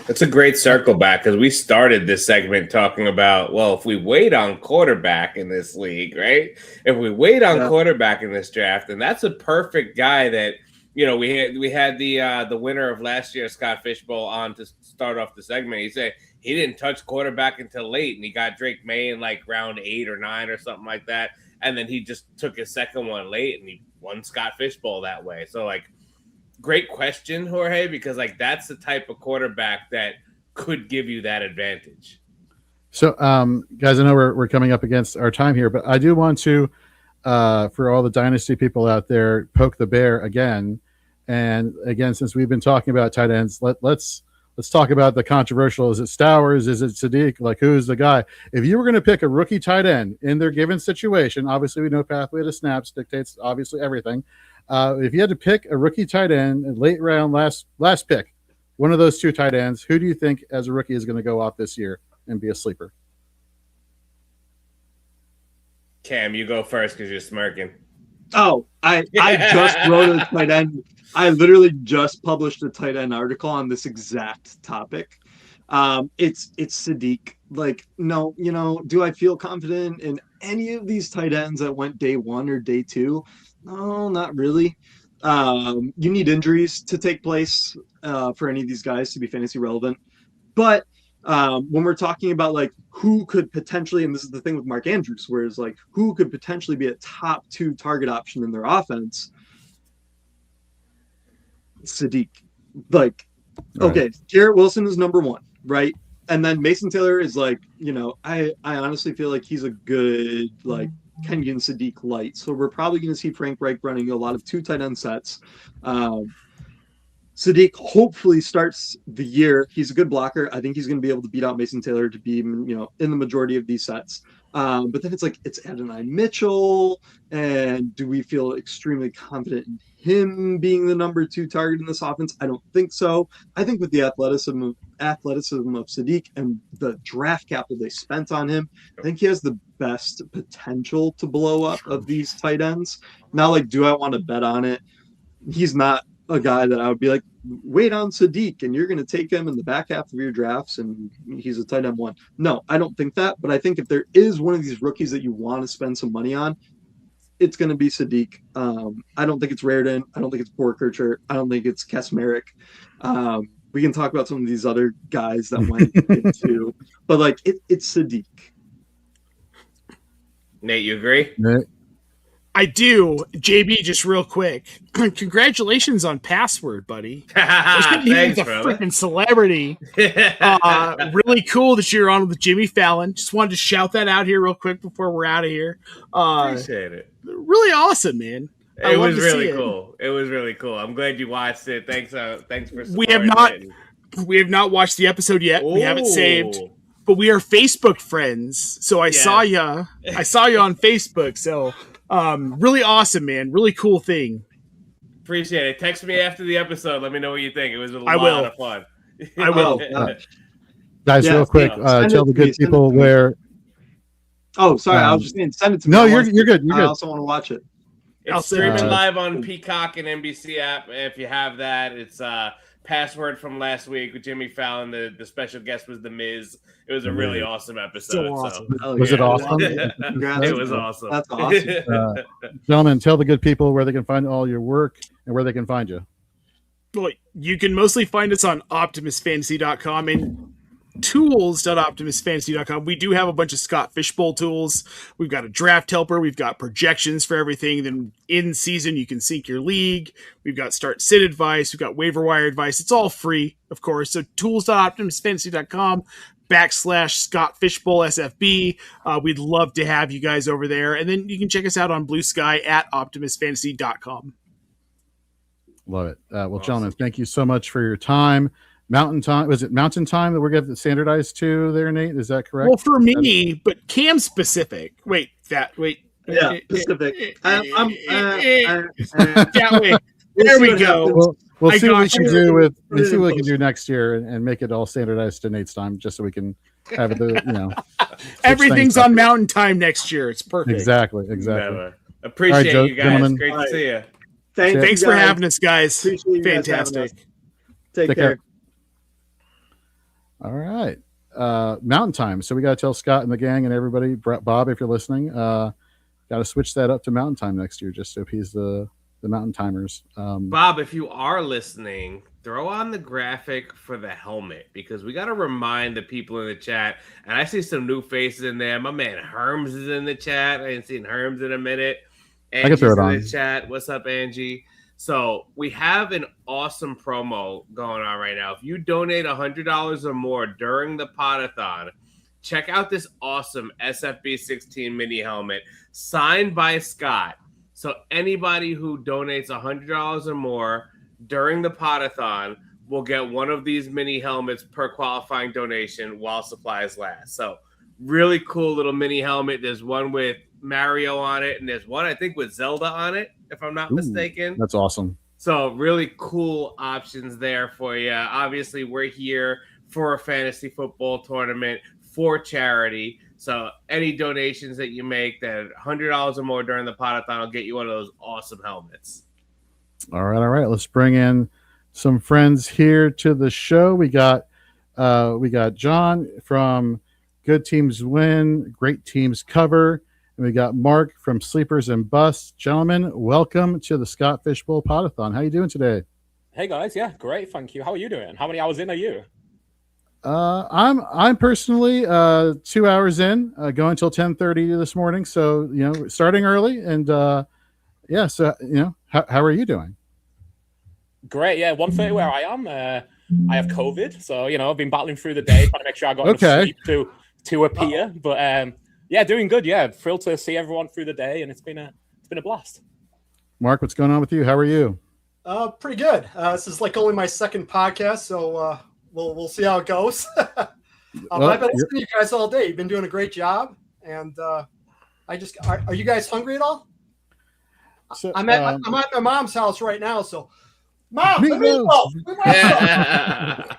That's a great circle back, because we started this segment talking about, well, if we wait on quarterback in this league, right? If we wait on quarterback in this draft, and that's a perfect guy that, we had the winner of last year, Scott Fishbowl, on to start off the segment. He said he didn't touch quarterback until late, and he got Drake May in round 8 or 9 or something like that. And then he just took his second one late, and he won Scott Fishbowl that way. So, great question, Jorge, because that's the type of quarterback that could give you that advantage. So, guys, I know we're coming up against our time here, but I do want to, for all the dynasty people out there, poke the bear again. And again, since we've been talking about tight ends, let's talk about the controversial. Is it Stowers? Is it Sadiq? Who's the guy? If you were going to pick a rookie tight end in their given situation, obviously we know pathway to snaps dictates obviously everything. If you had to pick a rookie tight end, late round, last pick, one of those two tight ends, who do you think as a rookie is going to go off this year and be a sleeper? Cam, you go first because you're smirking. Oh, I just wrote a tight end. I literally just published a tight end article on this exact topic. It's Sadiq. No, do I feel confident in any of these tight ends that went day 1 or day 2? No, not really. You need injuries to take place for any of these guys to be fantasy relevant. But when we're talking about who could potentially, and this is the thing with Mark Andrews, whereas who could potentially be a top 2 target option in their offense, Sadiq. Okay, Garrett Wilson is number 1, right? And then Mason Taylor is I honestly feel he's a good Kenyon Sadiq light. So we're probably going to see Frank Reich running a lot of 2 tight end sets. Sadiq hopefully starts the year. He's a good blocker. I think he's going to be able to beat out Mason Taylor to be, in the majority of these sets. But then it's Adonai Mitchell, and do we feel extremely confident in him being the number 2 target in this offense? I don't think so. I think with the athleticism of Sadiq and the draft capital they spent on him, I think he has the best potential to blow up of these tight ends. Now, do I want to bet on it? He's not a guy that I would be like, wait on Sadiq and you're going to take him in the back half of your drafts and he's a tight end 1. No, I don't think that. But I think if there is one of these rookies that you want to spend some money on, it's going to be Sadiq. I don't think it's Raritan. I don't think it's Borkercher. I don't think it's Kasmeric. We can talk about some of these other guys that went into, but it's Sadiq. Nate, you agree? I do. JB, just real quick. Congratulations on Password, buddy. Thanks, a brother. freaking celebrity. Really cool that you're on with Jimmy Fallon. Just wanted to shout that out here real quick before we're out of here. Appreciate it. Really awesome, man. It was really cool. It was really cool. I'm glad you watched it. Thanks for supporting We have not watched the episode yet. We have it saved. But we are Facebook friends. So I saw you on Facebook. So really awesome, man. Really cool thing. Appreciate it. Text me after the episode. Let me know what you think. It was a lot of fun. I will. Guys, real quick, tell the good people where. Oh, sorry. I was just saying, send it to me. No, you're good. You're I good. also want to watch it. It's streaming live on Peacock and NBC app. If you have that, it's Password from last week with Jimmy Fallon. The special guest was The Miz. It was a really awesome episode. So awesome. Was it awesome? It was awesome. That's awesome. Gentlemen, tell the good people where they can find all your work and where they can find you. Well, you can mostly find us on optimusfantasy.com and tools.optimusfantasy.com. We do have a bunch of Scott Fishbowl tools. We've got a draft helper. We've got projections for everything. Then in season, you can sync your league. We've got start sit advice. We've got waiver wire advice. It's all free, of course. So tools.optimusfantasy.com /Scott Fishbowl SFB. We'd love to have you guys over there. And then you can check us out on Blue Sky at optimusfantasy.com. Love it. Well, gentlemen, thank you so much for your time. Mountain time, was it Mountain Time that we're getting standardized to there, Nate? Is that correct? Well, for me, but Cam specific. Wait. Yeah, Pacific. There we go. We'll see what we can do with. We'll see what we can do next year and make it all standardized to Nate's time, just so we can have it. Everything's on Mountain Time next year. It's perfect. Exactly. Never. Appreciate you guys. Gentlemen. Great to see you. Thanks for having us, guys. Fantastic. Take care. All right. Mountain Time. So we got to tell Scott and the gang and everybody, Bob, if you're listening, got to switch that up to Mountain Time next year, just to appease the Mountain Timers. Bob, if you are listening, throw on the graphic for the helmet, because we got to remind the people in the chat. And I see some new faces in there. My man Herms is in the chat. I ain't seen Herms in a minute. I can throw it on. In the chat. What's up, Angie? So we have an awesome promo going on right now. If you donate $100 or more during the Podathon, check out this awesome SFB 16 mini helmet signed by Scott. So anybody who donates $100 or more during the Podathon will get one of these mini helmets per qualifying donation while supplies last. So really cool little mini helmet. There's one with Mario on it, and there's one I think with Zelda on it, if I'm not mistaken. That's awesome. So really cool options there for you. Obviously, we're here for a fantasy football tournament for charity. So any donations that you make that $100 or more during the Podathon will get you one of those awesome helmets. All right. Let's bring in some friends here to the show. We got John from Good Teams Win, Great Teams Cover. And we got Mark from Sleepers and Busts. Gentlemen, welcome to the Scott Fishbowl Podathon. How you doing today? Hey guys, yeah, great, thank you. How are you doing? How many hours in are you? I'm personally 2 hours in, going till 10:30 this morning. So starting early, and yeah. So how are you doing? Great, yeah. 1:30 where I am. I have COVID, so I've been battling through the day trying to make sure I got enough sleep to appear. But yeah, doing good. Yeah, thrilled to see everyone through the day, and it's been a blast. Mark, what's going on with you? How are you? Pretty good. This is like only my second podcast, so we'll see how it goes. I've been listening to you guys all day. You've been doing a great job, and are you guys hungry at all? So, I'm at my mom's house right now, so Mom, Me let me too. know. I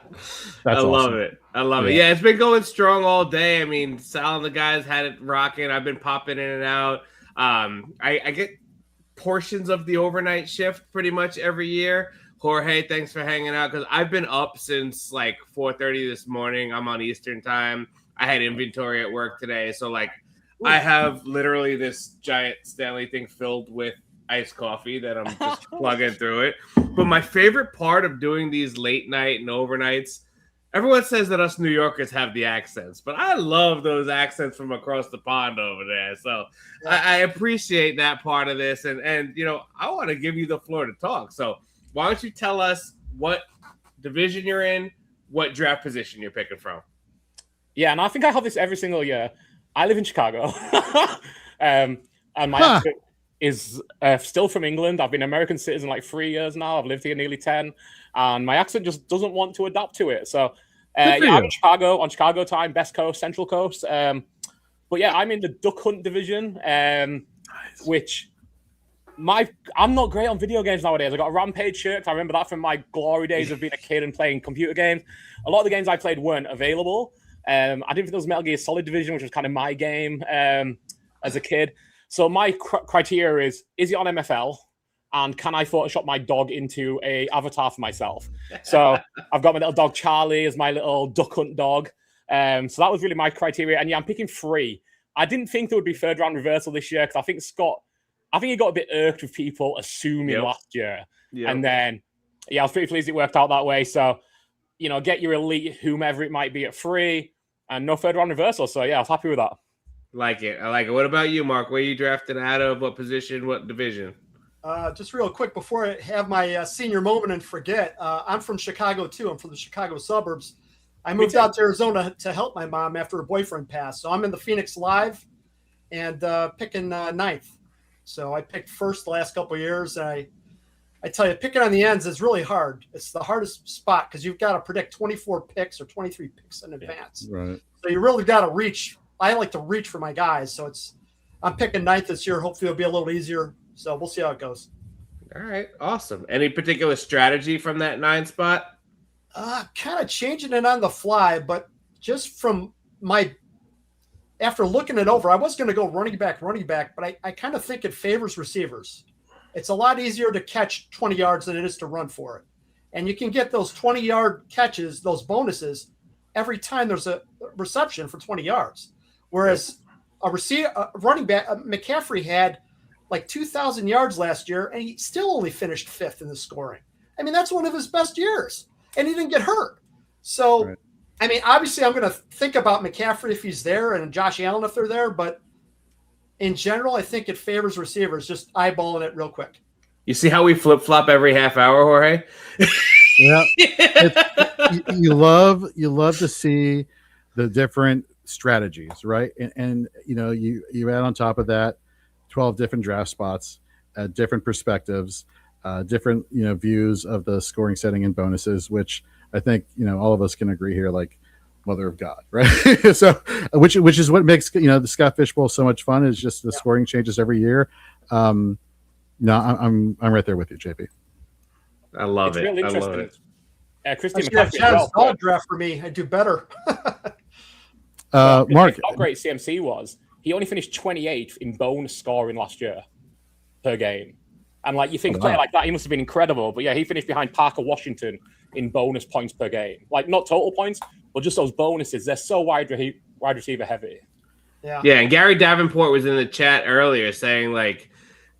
love awesome. it. I love it. Yeah. Yeah, it's been going strong all day. I mean, Sal and the guys had it rocking. I've been popping in and out. I get portions of the overnight shift pretty much every year. Jorge, thanks for hanging out because I've been up since like 4:30 this morning. I'm on Eastern time. I had inventory at work today, so like I have literally this giant Stanley thing filled with iced coffee that I'm just plugging through it. But my favorite part of doing these late night and overnights, everyone says that us New Yorkers have the accents, but I love those accents from across the pond over there. So I appreciate that part of this. And you know, I want to give you the floor to talk. So why don't you tell us what division you're in, what draft position you're picking from? Yeah, and I think I have this every single year. I live in Chicago. And my accent is still from England. I've been an American citizen like 3 years now. I've lived here nearly 10. And my accent just doesn't want to adapt to it. So I'm in Chicago on Chicago time, Best Coast, Central Coast. But yeah, I'm in the Duck Hunt division, which I'm not great on video games nowadays. I got a Rampage shirt. I remember that from my glory days of being a kid and playing computer games. A lot of the games I played weren't available. I didn't think there was Metal Gear Solid Division, which was kind of my game as a kid. So my criteria is it on MFL? And can I Photoshop my dog into a avatar for myself? So I've got my little dog Charlie as my little Duck Hunt dog. So that was really my criteria. And yeah, I'm picking 3. I didn't think there would be third round reversal this year because I think he got a bit irked with people assuming last year. Yep. And then, yeah, I was pretty pleased it worked out that way. So, you know, get your elite, whomever it might be at 3 and no third round reversal. So yeah, I was happy with that. Like it. I like it. What about you, Mark? Where are you drafting out of? What position? What division? Just real quick before I have my senior moment and forget, I'm from Chicago too. I'm from the Chicago suburbs. I moved out to Arizona to help my mom after her boyfriend passed. So I'm in the Phoenix Live and picking 9th. So I picked first the last couple of years. I tell you, picking on the ends is really hard. It's the hardest spot because you've got to predict 24 picks or 23 picks in advance. Right. So you really got to reach. I like to reach for my guys. So I'm picking 9th this year. Hopefully it'll be a little easier. So we'll see how it goes. All right. Awesome. Any particular strategy from that 9 spot? Kind of changing it on the fly, but just from after looking it over, I was going to go running back, but I kind of think it favors receivers. It's a lot easier to catch 20 yards than it is to run for it. And you can get those 20-yard catches, those bonuses, every time there's a reception for 20 yards. Whereas a running back, McCaffrey had like 2,000 yards last year, and he still only finished 5th in the scoring. I mean, that's one of his best years, and he didn't get hurt. So, I mean, obviously I'm going to think about McCaffrey if he's there and Josh Allen if they're there, but in general, I think it favors receivers, just eyeballing it real quick. You see how we flip-flop every half hour, Jorge? Yeah. You love to see the different strategies, right? And you know, you add on top of that 12 different draft spots, different perspectives, different, you know, views of the scoring setting and bonuses, which I think, you know, all of us can agree here, like mother of God, right? So which is what makes, you know, the Scott Fish Bowl so much fun, is just the scoring changes every year. No, I'm right there with you, JP. I love it. Really I interesting. love it. Christian McCaffrey dog draft for me. I do better. Mark, how great CMC was. He only finished 28th in bonus scoring last year per game. And like you think a player like that, he must have been incredible. But yeah, he finished behind Parker Washington in bonus points per game. Like not total points, but just those bonuses. They're so wide receiver heavy. Yeah. Yeah, and Gary Davenport was in the chat earlier saying like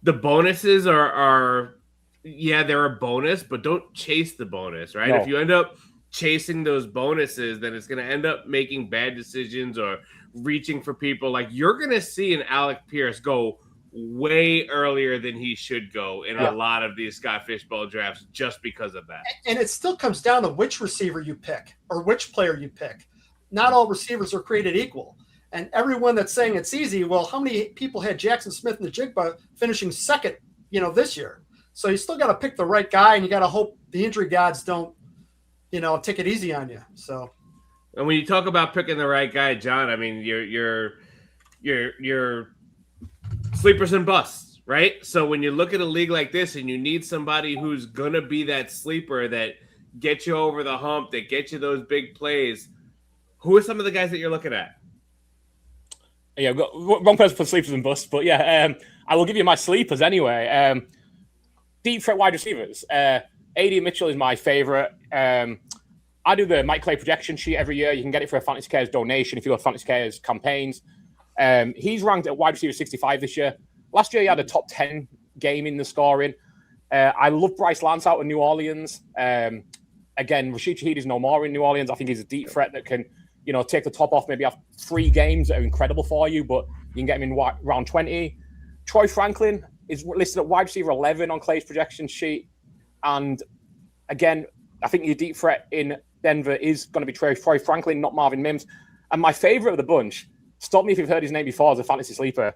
the bonuses are they're a bonus, but don't chase the bonus, right? No. If you end up chasing those bonuses, then it's going to end up making bad decisions or reaching for people. Like you're going to see an Alec Pierce go way earlier than he should go in a lot of these Scott Fish Bowl drafts just because of that. And it still comes down to which receiver you pick or which player you pick. Not all receivers are created equal. And everyone that's saying it's easy, well, how many people had Jackson Smith and the Jigba finishing second, you know, this year? So you still got to pick the right guy, and you got to hope the injury gods don't, take it easy on you. So, and when you talk about picking the right guy, John, I mean your sleepers and busts, right? So when you look at a league like this and you need somebody who's gonna be that sleeper that gets you over the hump, that gets you those big plays, who are some of the guys that you're looking at? Yeah, I've got wrong person for sleepers and busts, but yeah, I will give you my sleepers anyway. Deep threat wide receivers. AD Mitchell is my favorite. I do the Mike Clay projection sheet every year. You can get it for a Fantasy Cares donation if you go to Fantasy Cares campaigns. He's ranked at wide receiver 65 this year. Last year, he had a top 10 game in the scoring. I love Bryce Lance out in New Orleans. Again, Rashid Shaheed is no more in New Orleans. I think he's a deep threat that can, take the top off, maybe have 3 games that are incredible for you, but you can get him in round 20. Troy Franklin is listed at wide receiver 11 on Clay's projection sheet. And again, I think your deep threat in Denver is going to be Troy Franklin, not Marvin Mims. And my favorite of the bunch, stop me if you've heard his name before as a fantasy sleeper,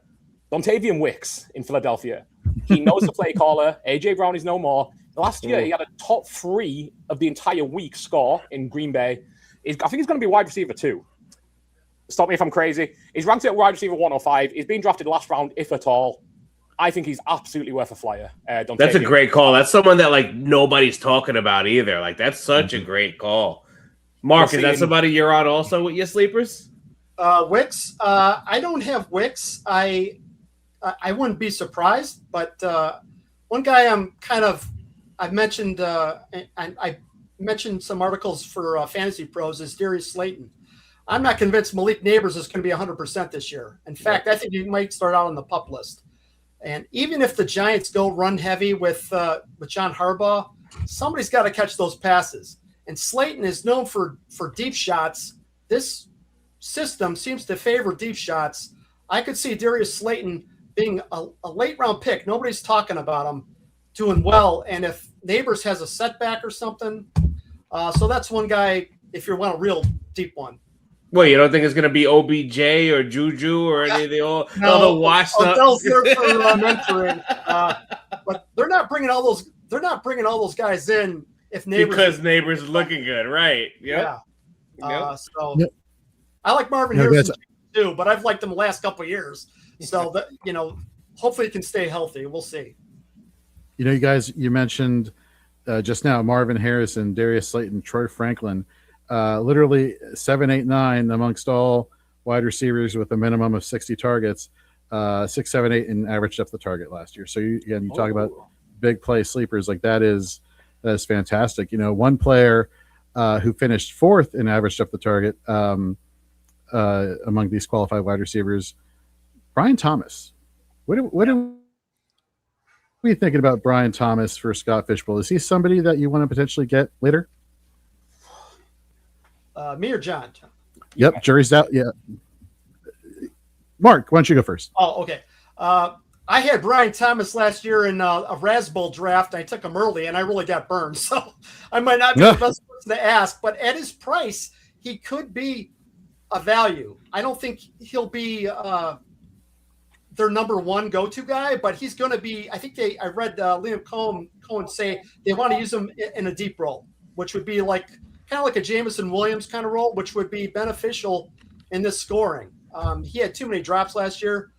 Dontavian Wicks in Philadelphia. He knows the play caller. A.J. Brown is no more. Last year, he had a top 3 of the entire week score in Green Bay. I think he's going to be wide receiver 2. Stop me if I'm crazy. He's ranked at wide receiver 105. He's been drafted last round, if at all. I think he's absolutely worth a flyer. That's a great call. That's someone that nobody's talking about either. That's such a great call. Mark, is that somebody you're on also with your sleepers? Wicks. I don't have Wicks. I wouldn't be surprised, but one guy I've mentioned, and I mentioned some articles for Fantasy Pros is Darius Slayton. I'm not convinced Malik Neighbors is going to be 100% this year. In fact, I think he might start out on the PUP list. And even if the Giants go run heavy with John Harbaugh, somebody's got to catch those passes. And Slayton is known for deep shots. This system seems to favor deep shots. I could see Darius Slayton being a late round pick. Nobody's talking about him doing well. And if Neighbors has a setback or something, so that's one guy if you want a real deep one. Well, you don't think it's going to be OBJ or Juju or any of the all the washed up? Odell's there for mentoring, but they're not bringing all those. They're not bringing all those guys in if Neighbors is looking good, right? Yep. Yeah. So I like Marvin Harrison too, but I've liked him the last couple of years. So that hopefully he can stay healthy. We'll see. You guys, you mentioned just now Marvin Harrison, Darius Slayton, Troy Franklin. Literally 7, 8, 9 amongst all wide receivers with a minimum of 60 targets, 6, 7, 8 in average depth of target last year. So you talk about big play sleepers, that is fantastic. One player who finished 4th in average depth of target among these qualified wide receivers, Brian Thomas. What are we thinking about Brian Thomas for Scott Fishbowl? Is he somebody that you want to potentially get later? Me or John? Yep, jury's out. Yeah. Mark, why don't you go first? Oh, okay. I had Brian Thomas last year in a Raspberry draft. I took him early, and I really got burned. So I might not be the best person to ask, but at his price, he could be a value. I don't think he'll be their number one go-to guy, but he's going to be. I think I read Liam Cohen say they want to use him in a deep role, which would be kind of like a Jameson Williams kind of role, which would be beneficial in this scoring. He had too many drops last year.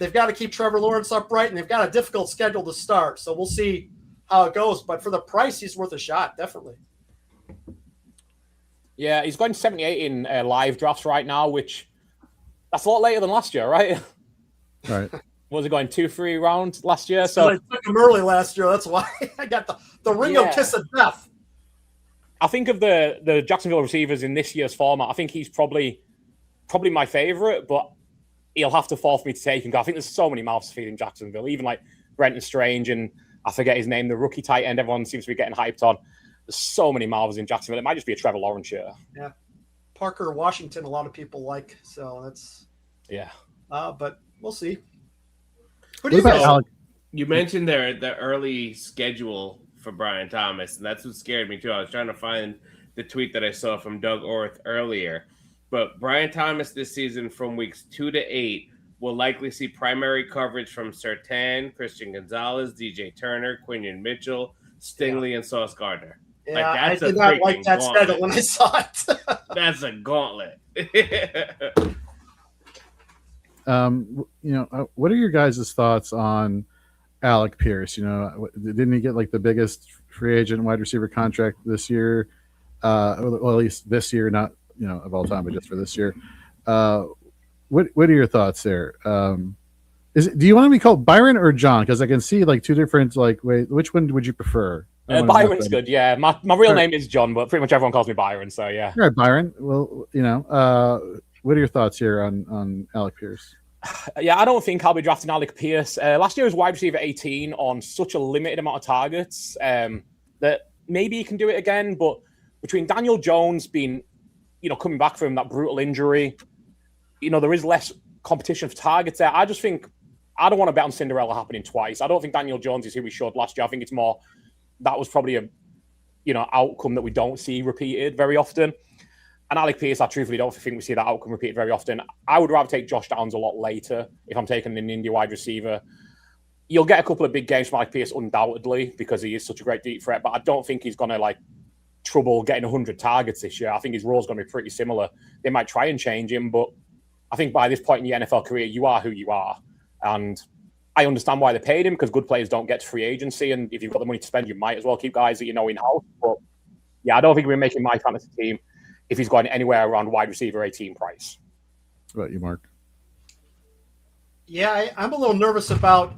They've got to keep Trevor Lawrence upright, and they've got a difficult schedule to start. So we'll see how it goes. But for the price, he's worth a shot, definitely. Yeah, he's going 78 in live drafts right now, which that's a lot later than last year, right? Right. Was it going 2-3 rounds last year? So I took him early last year. That's why I got the Ringo kiss of death. I think of the Jacksonville receivers in this year's format, I think he's probably my favorite, but he'll have to fall for me to take him. I think there's so many mouths to feed in Jacksonville, even like Brenton Strange and I forget his name, the rookie tight end everyone seems to be getting hyped on. There's so many mouths in Jacksonville. It might just be a Trevor Lawrence year. Yeah. Parker Washington, a lot of people like, so that's but we'll see. Who do you guys? You mentioned the early schedule for Brian Thomas, and that's what scared me too. I was trying to find the tweet that I saw from Doug Orth earlier. But Brian Thomas this season from weeks 2 to 8 We'll likely see primary coverage from Surtain, Christian Gonzalez, DJ Turner, Quinion Mitchell, Stingley, and Sauce Gardner. Yeah, that's I did a not like freaking that gauntlet. schedule when I saw it. That's a gauntlet. What are your guys' thoughts on Alec Pierce? Didn't he get like the biggest free agent wide receiver contract this year? Well, at least this year, not of all time, but just for this year. What are your thoughts there? Do you want to be called Byron or John? Because I can see like two different wait, which one would you prefer? Byron's good. Yeah, my real name is John, but pretty much everyone calls me Byron. So yeah. All right, Byron. Well, what are your thoughts here on Alec Pierce? Yeah, I don't think I'll be drafting Alec Pierce. Last year was wide receiver 18 on such a limited amount of targets that maybe he can do it again. But between Daniel Jones being, coming back from that brutal injury, there is less competition for targets there. I just think I don't want to bet on Cinderella happening twice. I don't think Daniel Jones is who we showed last year. I think it's more that was probably a outcome that we don't see repeated very often. And Alec Pierce, I truthfully don't think we see that outcome repeated very often. I would rather take Josh Downs a lot later if I'm taking an Indy wide receiver. You'll get a couple of big games from Alec Pierce undoubtedly because he is such a great deep threat, but I don't think he's going to trouble getting 100 targets this year. I think his role is going to be pretty similar. They might try and change him, but I think by this point in your NFL career, you are who you are. And I understand why they paid him because good players don't get to free agency. And if you've got the money to spend, you might as well keep guys that in-house. But yeah, I don't think we're making my fantasy team if he's going anywhere around wide receiver 18 price. What about you, Mark? Yeah, I'm a little nervous about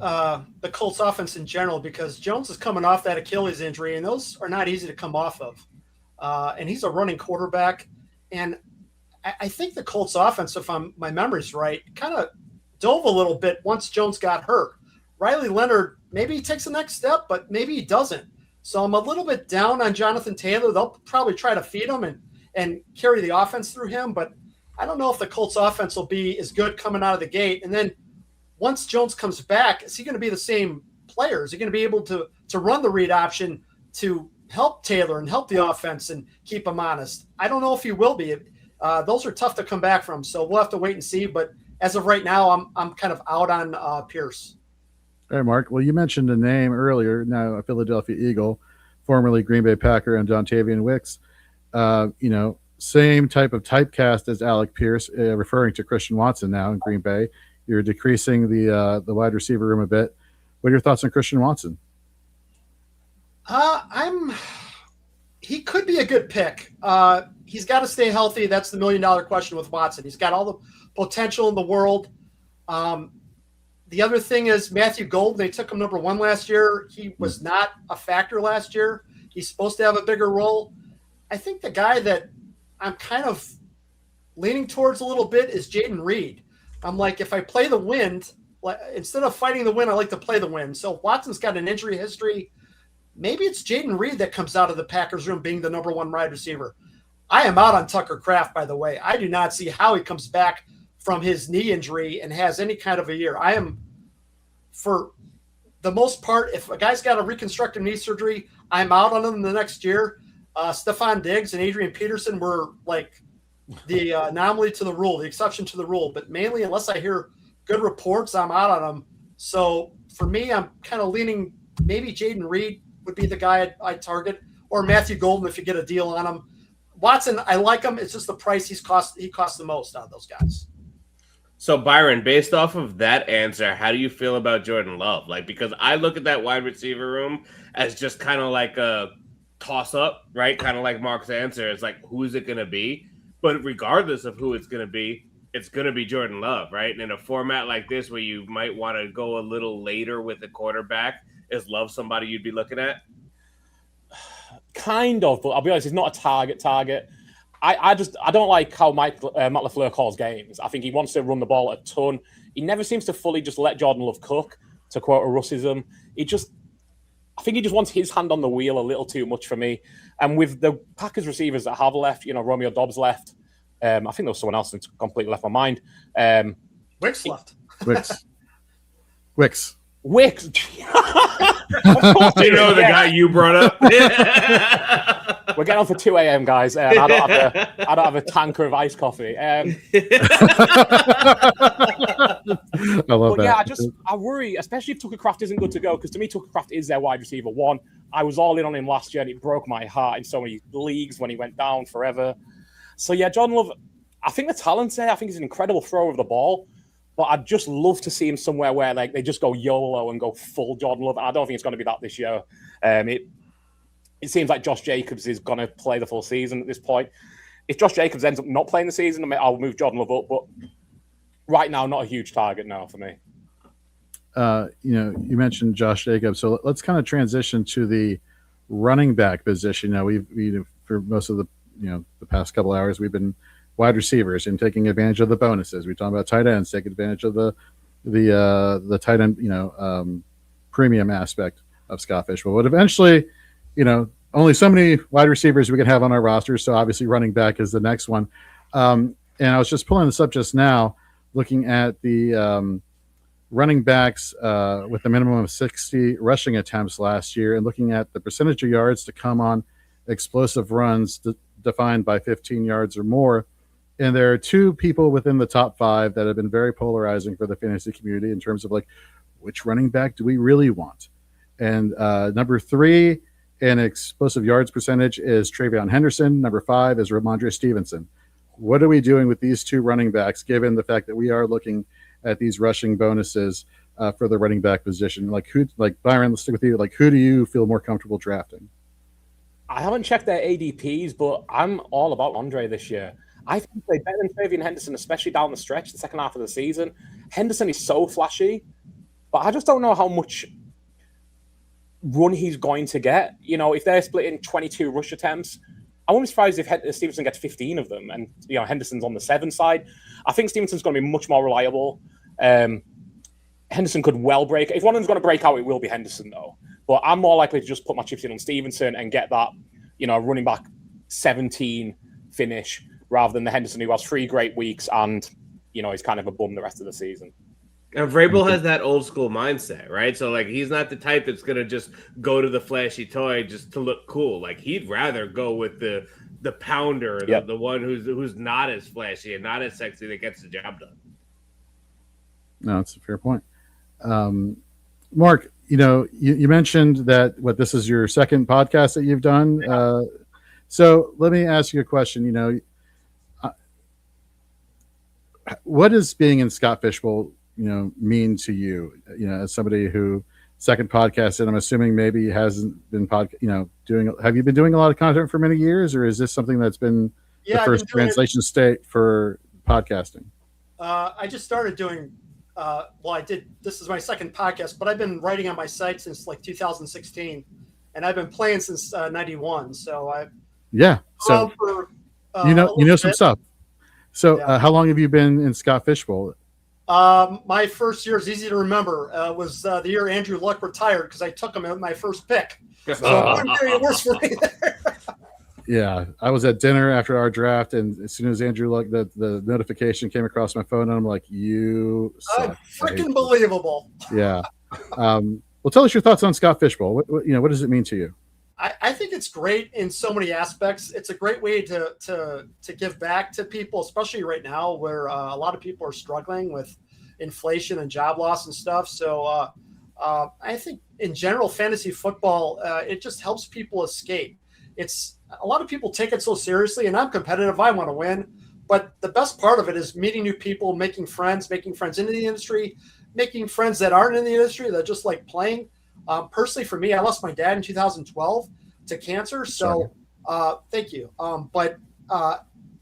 the Colts offense in general because Jones is coming off that Achilles injury, and those are not easy to come off of. And he's a running quarterback. And I think the Colts offense, if my memory's right, kind of dove a little bit once Jones got hurt. Riley Leonard, maybe he takes the next step, but maybe he doesn't. So I'm a little bit down on Jonathan Taylor. They'll probably try to feed him and carry the offense through him, but I don't know if the Colts offense will be as good coming out of the gate. And then once Jones comes back, is he going to be the same player? Is he going to be able to run the read option to help Taylor and help the offense and keep him honest? I don't know if he will be. Those are tough to come back from, so we'll have to wait and see. But as of right now, I'm kind of out on Pierce. All right, Mark. Well, you mentioned a name earlier. Now, a Philadelphia Eagle, formerly Green Bay Packer, and Dontavian Wicks. Same type of typecast as Alec Pierce, referring to Christian Watson now in Green Bay. You're decreasing the wide receiver room a bit. What are your thoughts on Christian Watson? He could be a good pick. He's got to stay healthy. That's the $1 million question with Watson. He's got all the potential in the world. The other thing is Matthew Golden. They took him number 1 last year. He was not a factor last year. He's supposed to have a bigger role. I think the guy that I'm kind of leaning towards a little bit is Jaden Reed. I'm like, if I play the wind, instead of fighting the wind, I like to play the wind. So Watson's got an injury history. Maybe it's Jaden Reed that comes out of the Packers room being the number 1 wide receiver. I am out on Tucker Kraft, by the way. I do not see how he comes back from his knee injury and has any kind of a year. I am, for the most part, if a guy's got a reconstructive knee surgery, I'm out on him the next year. Stephon Diggs and Adrian Peterson were like the anomaly to the rule, the exception to the rule. But mainly, unless I hear good reports, I'm out on them. So for me, I'm kind of leaning maybe Jaden Reed would be the guy I'd target, or Matthew Golden if you get a deal on him. Watson, I like him. It's just the price he costs the most out of those guys. So Byron, based off of that answer, how do you feel about Jordan Love? Because I look at that wide receiver room as just kind of like a toss up, right? Kind of like Mark's answer. It's like, who's it going to be? But regardless of who it's going to be, it's going to be Jordan Love, right? And in a format like this where you might want to go a little later with a quarterback, is Love somebody you'd be looking at? Kind of, but I'll be honest, he's not a target. I don't like how Matt LaFleur calls games. I think he wants to run the ball a ton. He never seems to fully just let Jordan Love cook, to quote a Russism. I think he just wants his hand on the wheel a little too much for me. And with the Packers receivers that have left, Romeo Dobbs left. I think there was someone else that's completely left my mind. Wicks left. Wicks. Wicks. You know the guy you brought up. We're getting on for 2 a.m., guys. I don't have a tanker of iced coffee. I love But yeah, that. I worry, especially if Tucker Kraft isn't good to go, because to me, Tucker Kraft is their wide receiver one. I was all in on him last year, and it broke my heart in so many leagues when he went down forever. So yeah, Jordan Love, I think the talent's there. I think he's an incredible thrower of the ball, but I'd just love to see him somewhere where like they just go YOLO and go full Jordan Love. I don't think it's going to be that this year. It seems like Josh Jacobs is going to play the full season at this point. If Josh Jacobs ends up not playing the season, I'll move Jordan Love up. But right now, not a huge target now for me. You mentioned Josh Jacobs, so let's kind of transition to the running back position. We for most of the the past couple hours we've been wide receivers and taking advantage of the bonuses. We talk about tight ends, taking advantage of the tight end premium aspect of Scott Fishbowl. But eventually, only so many wide receivers we can have on our roster. So obviously, running back is the next one. And I was just pulling this up just now, looking at the running backs with a minimum of 60 rushing attempts last year, and looking at the percentage of yards to come on explosive runs defined by 15 yards or more. And there are two people within the top 5 that have been very polarizing for the fantasy community in terms of like, which running back do we really want? And number 3 in explosive yards percentage is Travion Henderson. Number 5 is Ramondre Stevenson. What are we doing with these two running backs, given the fact that we are looking at these rushing bonuses for the running back position? Like Byron, let's stick with you. Like, who do you feel more comfortable drafting? I haven't checked their ADPs, but I'm all about Andre this year. I think they're better than Travion Henderson, especially down the stretch, the second half of the season. Henderson is so flashy, but I just don't know how much run he's going to get. If they're splitting 22 rush attempts, I wouldn't be surprised if Stevenson gets 15 of them, and Henderson's on the 7 side. I think Stevenson's going to be much more reliable. Henderson could well break. If one of them's going to break out, it will be Henderson, though. But I'm more likely to just put my chips in on Stevenson and get that, running back 17 finish rather than the Henderson who has 3 great weeks and, is kind of a bum the rest of the season. And Vrabel has that old school mindset, right? So, like, he's not the type that's going to just go to the flashy toy just to look cool. Like, he'd rather go with the pounder, the one who's not as flashy and not as sexy that gets the job done. No, that's a fair point. Mark, you mentioned that this is your second podcast that you've done. Yeah. So let me ask you a question. What does being in Scott Fishbowl, mean to you? As somebody who second podcast, and I'm assuming maybe hasn't been doing. Have you been doing a lot of content for many years, or is this something that's been the first translation state for podcasting? I just started doing. This is my second podcast, but I've been writing on my site since like 2016, and I've been playing since 91. So so some stuff. So how long have you been in Scott Fishbowl? My first year is easy to remember. Was the year Andrew Luck retired because I took him at my first pick. So it couldn't get worse for me there. Yeah, I was at dinner after our draft, and as soon as Andrew Luck, the notification came across my phone, and I'm like, "You suck." Freaking believable. Yeah. Well, tell us your thoughts on Scott Fishbowl. What does it mean to you? I think it's great in so many aspects. It's a great way to give back to people, especially right now where a lot of people are struggling with inflation and job loss and stuff. So I think in general, fantasy football, it just helps people escape. It's a lot of people take it so seriously, and I'm competitive. I want to win. But the best part of it is meeting new people, making friends in the industry, making friends that aren't in the industry that just like playing. Personally, for me, I lost my dad in 2012 to cancer. So thank you. But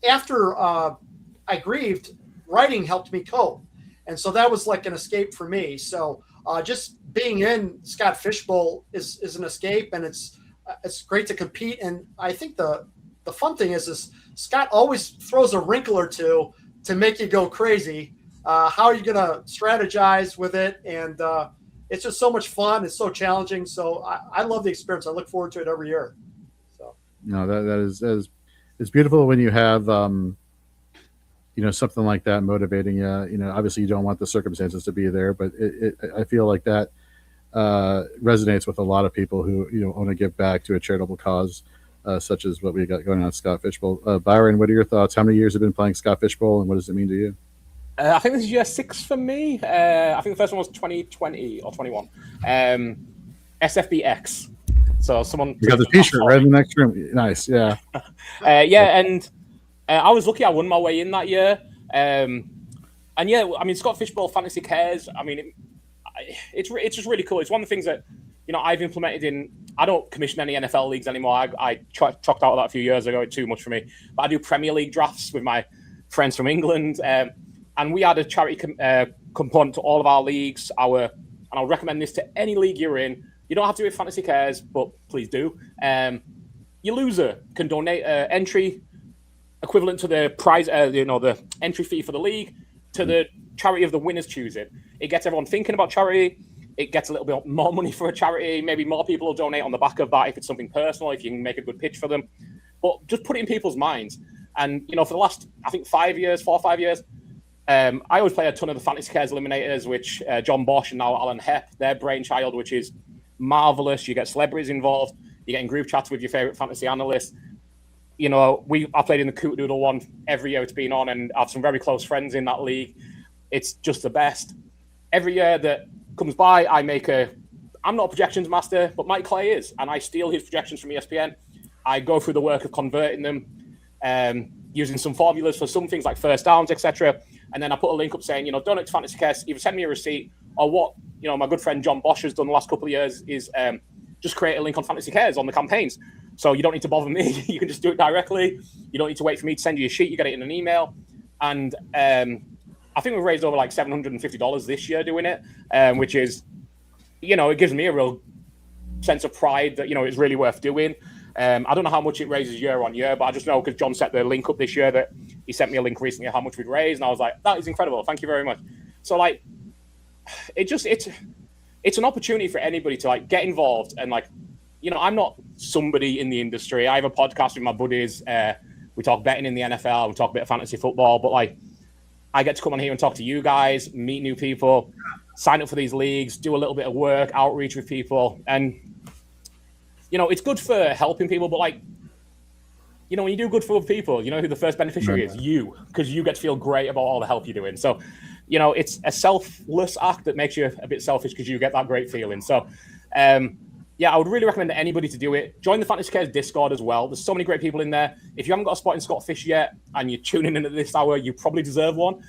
after I grieved, writing helped me cope. And so that was like an escape for me. So just being in Scott Fishbowl is an escape, and it's great to compete. And I think the fun thing is Scott always throws a wrinkle or two to make you go crazy. How are you going to strategize with it? And it's just so much fun. It's so challenging. So I love the experience. I look forward to it every year. So no, that is it's beautiful when you have something like that motivating you. Obviously you don't want the circumstances to be there, but I feel like that resonates with a lot of people who want to give back to a charitable cause, such as what we got going on at Scott Fishbowl. Byron, what are your thoughts? How many years have you been playing Scott Fishbowl, and what does it mean to you? I think this is year 6 for me. I think the first one was 2020 or 21. SFBX. So someone. You got the T-shirt right in the next room. Nice, yeah. And I was lucky. I won my way in that year. And yeah, I mean, Scott Fishbowl Fantasy Cares. I mean, it's just really cool. It's one of the things that I've implemented in. I don't commission any NFL leagues anymore. I chopped out of that a few years ago. It's too much for me. But I do Premier League drafts with my friends from England. And we add a charity component to all of our leagues. And I'll recommend this to any league you're in. You don't have to do it with Fantasy Cares, but please do. Your loser can donate entry equivalent to the prize, the entry fee for the league to the charity of the winner's choosing. It gets everyone thinking about charity. It gets a little bit more money for a charity. Maybe more people will donate on the back of that if it's something personal, if you can make a good pitch for them. But just put it in people's minds. And, for the last, I think 4 or 5 years, I always play a ton of the Fantasy Cares Eliminators, which John Bosch and now Alan Hepp, their brainchild, which is marvelous. You get celebrities involved. You get in group chats with your favorite fantasy analysts. I played in the Coot Doodle one every year it's been on, and I have some very close friends in that league. It's just the best. Every year that comes by, I'm not a projections master, but Mike Clay is, and I steal his projections from ESPN. I go through the work of converting them, using some formulas for some things like first downs, etc. And then I put a link up saying, donate to Fantasy Cares, either send me a receipt or what, my good friend John Bosch has done the last couple of years is just create a link on Fantasy Cares on the campaigns. So you don't need to bother me. You can just do it directly. You don't need to wait for me to send you a sheet. You get it in an email. And I think we've raised over like $750 this year doing it, which is, it gives me a real sense of pride that, it's really worth doing. I don't know how much it raises year on year, but I just know because John set the link up this year that he sent me a link recently of how much we'd raised. And I was like, that is incredible. Thank you very much. So it's an opportunity for anybody to get involved. And I'm not somebody in the industry. I have a podcast with my buddies. We talk betting in the NFL. We talk a bit of fantasy football, but I get to come on here and talk to you guys, meet new people, sign up for these leagues, do a little bit of work, outreach with people. And, it's good for helping people, but when you do good for other people, who the first beneficiary is? You, because you get to feel great about all the help you're doing. So, it's a selfless act that makes you a bit selfish because you get that great feeling. So, I would really recommend anybody to do it. Join the Fantasy Cares Discord as well. There's so many great people in there. If you haven't got a spot in Scott Fish yet and you're tuning in at this hour, you probably deserve one.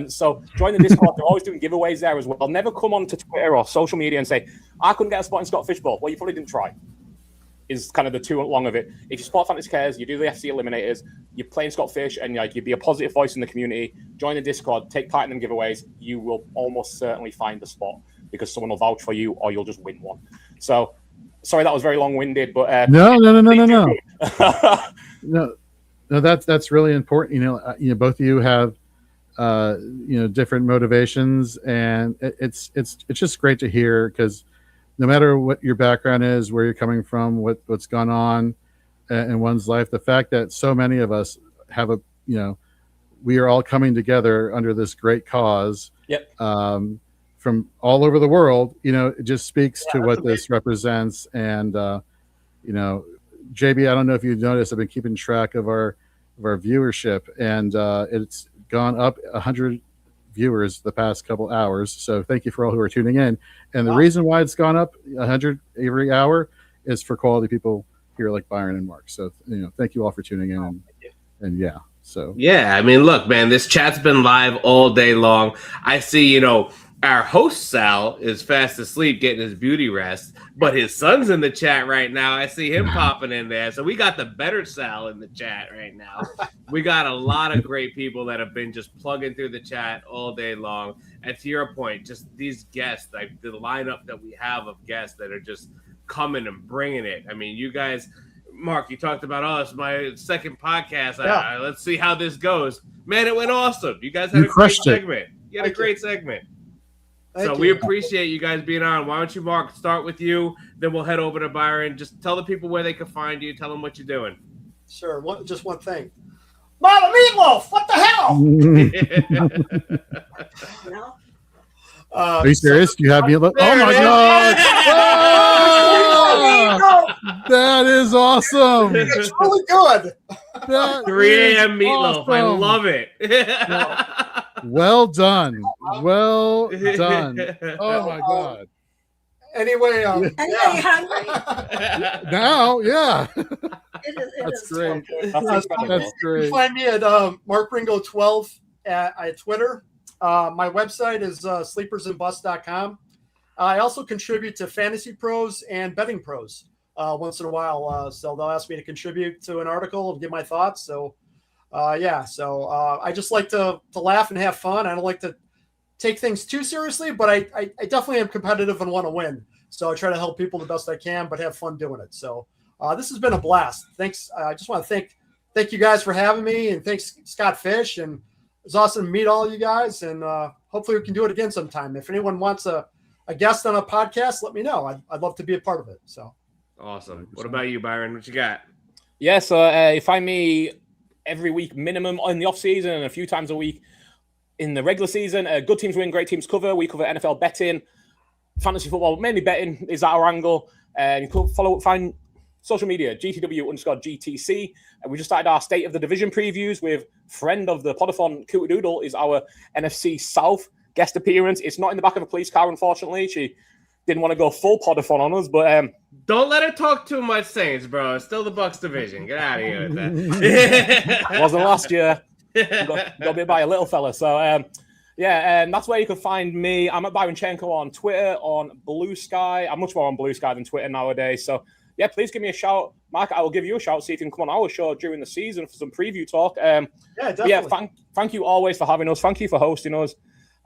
So join the Discord. They're always doing giveaways there as well. Never come on to Twitter or social media and say, I couldn't get a spot in Scott Fish Bowl. Well, you probably didn't try. Is kind of the too long of it. If you support Fantasy Cares, you do the FC Eliminators, you're playing Scott Fish, and you'd be a positive voice in the community, join the Discord, take part in them giveaways, you will almost certainly find a spot because someone will vouch for you or you'll just win one. So, sorry that was very long-winded, but no. No, that's really important. Both of you have different motivations, and it's just great to hear because no matter what your background is, where you're coming from, what's gone on in one's life, the fact that so many of us have we are all coming together under this great cause. Yep. From all over the world, it just speaks to what this represents. And JB, I don't know if you've noticed, I've been keeping track of our viewership, and it's gone up 100 viewers the past couple hours. So thank you for all who are tuning in. And the reason why it's gone up 100 every hour is for quality people here like Byron and Mark. So thank you all for tuning in. And yeah. So yeah, I mean, look, man, this chat's been live all day long. I see, our host Sal is fast asleep getting his beauty rest, but his son's in the chat right now. I see him popping in there. So we got the better Sal in the chat right now. We got a lot of great people that have been just plugging through the chat all day long. And to your point, just these guests, like the lineup that we have of guests that are just coming and bringing it. I mean, you guys, Mark, you talked about us, my second podcast. Yeah. Let's see how this goes. Man, it went awesome. You guys had a great segment. You had a great segment. So we appreciate you guys being on. Why don't you, Mark, start with you, then we'll head over to Byron. Just tell the people where they can find you. Tell them what you're doing. Sure. Just one thing. Mama Meatloaf, what the hell? Are you serious? Do you have meatloaf? Oh my God! That is awesome. It's really good. 3 a.m. meatloaf. Awesome. I love it. Well done. Well done. Oh my god. Anyway, Now, yeah. That's great. That's That's great. You can find me at Mark Ringo 12 at Twitter. My website is sleepersandbust.com. I also contribute to Fantasy Pros and Betting Pros once in a while. So they'll ask me to contribute to an article and give my thoughts. So I just like to laugh and have fun. I don't like to take things too seriously, but I definitely am competitive and want to win. So I try to help people the best I can, but have fun doing it. So this has been a blast. Thanks. I just want to thank you guys for having me, and thanks Scott Fish. And it's awesome to meet all you guys. And hopefully we can do it again sometime. If anyone wants a guest on a podcast, let me know. I'd love to be a part of it. So awesome. What about you, Byron? What you got? Yeah, so you find me every week minimum in the off season and a few times a week in the regular season. Good teams win, great teams cover. We cover NFL betting, fantasy football, mainly betting is our angle. And you can find social media, GTW_GTC. And we just started our State of the Division previews with friend of the Podathon, Cooter Doodle, is our NFC South guest appearance. It's not in the back of a police car, unfortunately. She didn't want to go full Podathon on us, but don't let her talk too much Saints, bro. It's still the Bucks division. Get out of here with that. Wasn't last year. Got bit by a little fella. So and that's where you can find me. I'm at Byron Chenko on Twitter, on Blue Sky. I'm much more on Blue Sky than Twitter nowadays. So yeah, please give me a shout. Mark, I will give you a shout, see if you can come on our show during the season for some preview talk. Definitely. Yeah, thank you always for having us. Thank you for hosting us.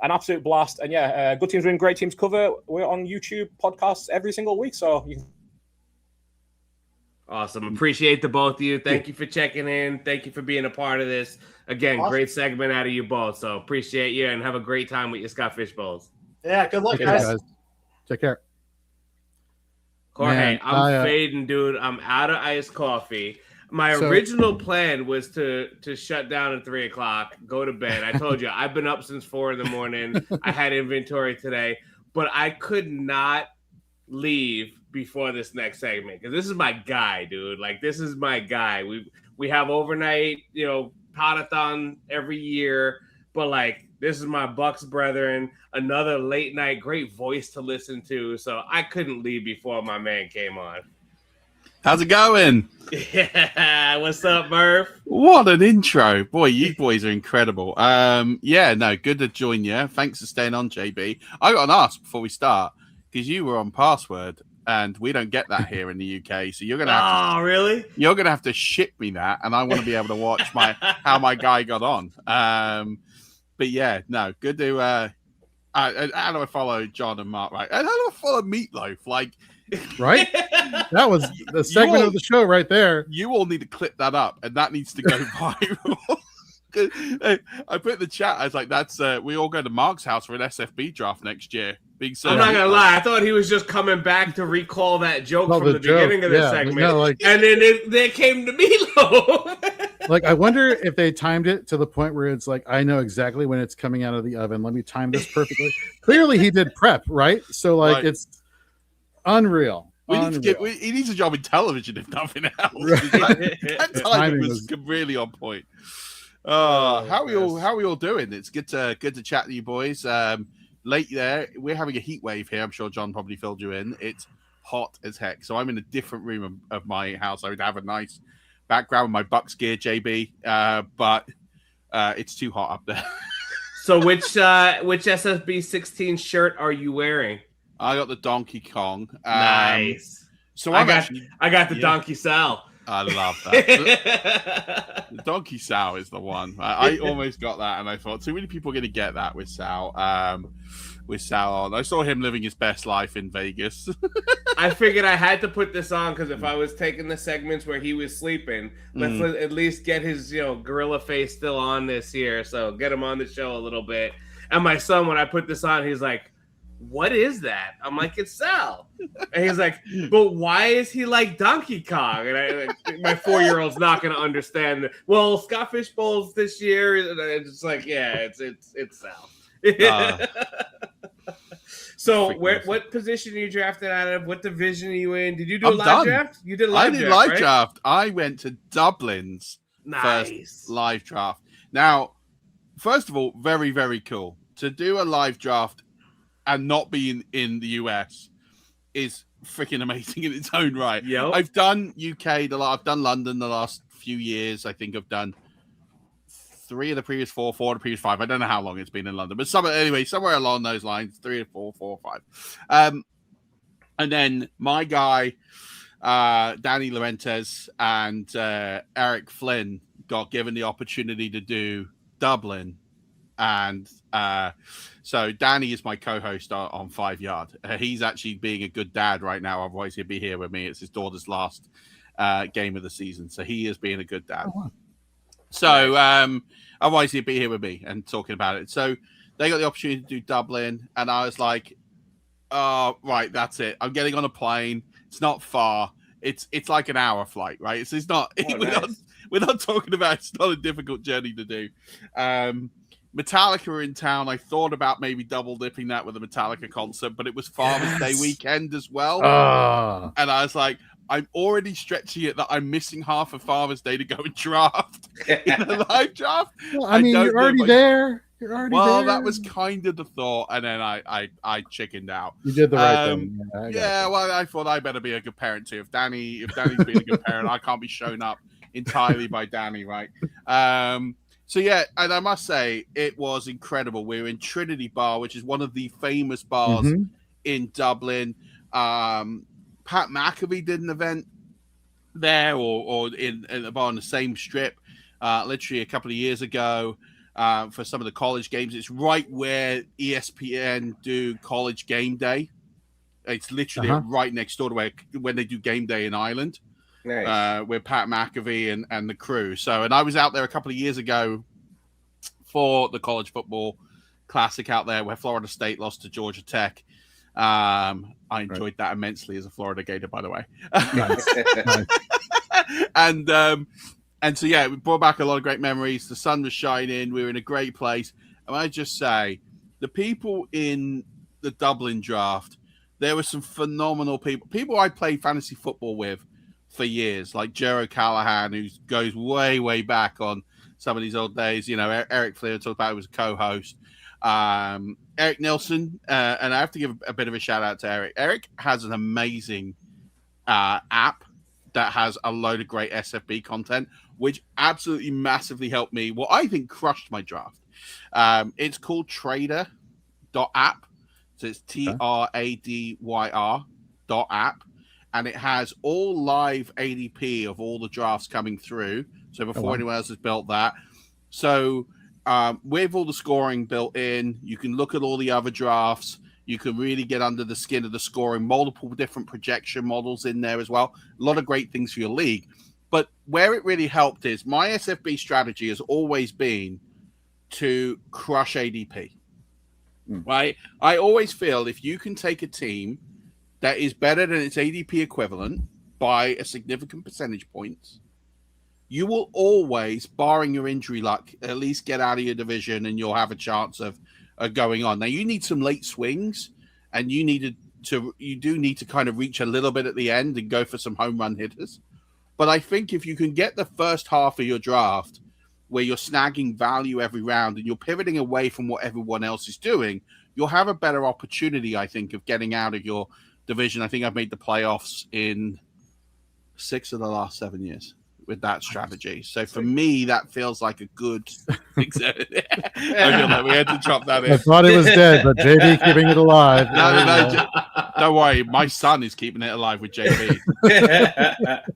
An absolute blast. And yeah, good teams win, great teams cover. We're on YouTube podcasts every single week. So you can... Awesome. Appreciate the both of you. Thank you for checking in. Thank you for being a part of this. Again, awesome. Great segment out of you both. So appreciate you and have a great time with your Scott Fish Bowls. Yeah, good luck, guys. Take care. Jorge, Man, I'm fading, dude. I'm out of iced coffee. My original plan was to shut down at 3:00, go to bed. I told you, I've been up since 4 a.m. I had inventory today, but I could not leave before this next segment because this is my guy, dude. Like, this is my guy. We have overnight, Podathon every year, but like, this is my Bucks brethren, another late night, great voice to listen to. So I couldn't leave before my man came on. How's it going? Yeah, what's up, Murph? What an intro. Boy, you boys are incredible. Good to join you. Thanks for staying on, JB. I got an ask before we start, because you were on Password, and we don't get that here in the UK, so you're going to have to... really? You're going to have to ship me that, and I want to be able to watch how my guy got on. But yeah, no, good to... how do I follow John and Mark, right? And how do I follow Meatloaf? Like... Right? That was the segment of the show right there. You all need to clip that up, and that needs to go viral. I put in the chat, I was like, that's we all go to Mark's house for an SFB draft next year. I'm not gonna lie, I thought he was just coming back to recall that joke from the beginning of the segment, and then they came to Meatloaf. Like, I wonder if they timed it to the point where it's like, I know exactly when it's coming out of the oven. Let me time this perfectly. Clearly, he did prep, right? So, like, it's unreal. He needs a job in television, if nothing else. That timing was really on point. How are we all doing? It's good to chat to you boys. Late there, we're having a heat wave here. I'm sure John probably filled you in. It's hot as heck. So I'm in a different room of my house. I would have a nice background with my Bucks gear, JB, but it's too hot up there. So which SSB 16 shirt are you wearing? I got the Donkey Kong. Nice. So I got the Donkey Sal. I love that. The Donkey Sal is the one. I almost got that, and I thought too many people are going to get that with Sal. With Sal on, I saw him living his best life in Vegas. I figured I had to put this on because if I was taking the segments where he was sleeping, let's at least get his gorilla face still on this year. So get him on the show a little bit. And my son, when I put this on, he's like, what is that? I'm like, it's Sal. And he's like, but why is he like Donkey Kong? And my 4-year-old's not going to understand. Well, Scott Fish Bowls this year, it's just like, yeah, it's Sal. So what position are you drafted out of? What division are you in? Did you do a live draft? You did a live draft, live right? draft. I went to Dublin's first live draft. Now, first of all, very, very cool to do a live draft and not be in the US is freaking amazing in its own right. Yep. I've done UK, I've done London the last few years. I think I've done 3 of the previous 4 of the previous 5. I don't know how long it's been in London, but somewhere along those lines, 3 or 4 or 5. And then my guy, Danny Laurentiis and Eric Flynn got given the opportunity to do Dublin. And so Danny is my co-host on 5 Yard. He's actually being a good dad right now. Otherwise, he'd be here with me. It's his daughter's last game of the season. So he is being a good dad. Oh, wow. So otherwise, he'd be here with me and talking about it. So they got the opportunity to do Dublin. And I was like, oh, right, that's it. I'm getting on a plane. It's not far. It's like an hour flight, right? So it's not, we're not talking about, it's not a difficult journey to do. Metallica are in town. I thought about maybe double dipping that with a Metallica concert, but it was Father's Day weekend as well. And I was like, I'm already stretching it that I'm missing half of Father's Day to go and draft in a live draft. Well, I mean, you're already there. You're already there. Well, that was kind of the thought, and then I chickened out. You did the right thing. Yeah, well, I thought I better be a good parent too. If Danny's being a good parent, I can't be shown up entirely by Danny, right? So yeah, and I must say it was incredible. We were in Trinity Bar, which is one of the famous bars in Dublin. Pat McAfee did an event there, or in a bar on the same strip, literally a couple of years ago. For some of the college games, it's right where ESPN do College Game Day. It's literally right next door to when they do Game Day in Ireland. Nice. With Pat McAfee and the crew. So, and I was out there a couple of years ago for the college football classic out there where Florida State lost to Georgia Tech. I enjoyed that immensely as a Florida Gator, by the way. Nice. And so, yeah, we brought back a lot of great memories. The sun was shining. We were in a great place. And I just say, the people in the Dublin draft, there were some phenomenal people. People I played fantasy football with for years, like Joe Callahan, who goes way, way back on some of these old days. You know, Eric Flynn talked about, he was a co-host. Eric Nilsson, and I have to give a bit of a shout out to Eric. Eric has an amazing app that has a load of great SFB content, which absolutely massively helped me. Well, I think crushed my draft. It's called Trader.app. So it's TRADYR.app. And it has all live ADP of all the drafts coming through. So before anyone else has built that. So with all the scoring built in, you can look at all the other drafts. You can really get under the skin of the scoring, multiple different projection models in there as well. A lot of great things for your league. But where it really helped is my SFB strategy has always been to crush ADP, right? I always feel if you can take a team that is better than its ADP equivalent by a significant percentage points, you will always, barring your injury luck, at least get out of your division and you'll have a chance of going on. Now, you need some late swings, and you do need to kind of reach a little bit at the end and go for some home run hitters. But I think if you can get the first half of your draft where you're snagging value every round and you're pivoting away from what everyone else is doing, you'll have a better opportunity, I think, of getting out of your division. I think I've made the playoffs in 6 of the last 7 years with that strategy. So for me, that feels like a good I feel like we had to chop that in. I thought it was dead, but JB keeping it alive. No, don't worry. My son is keeping it alive with JB.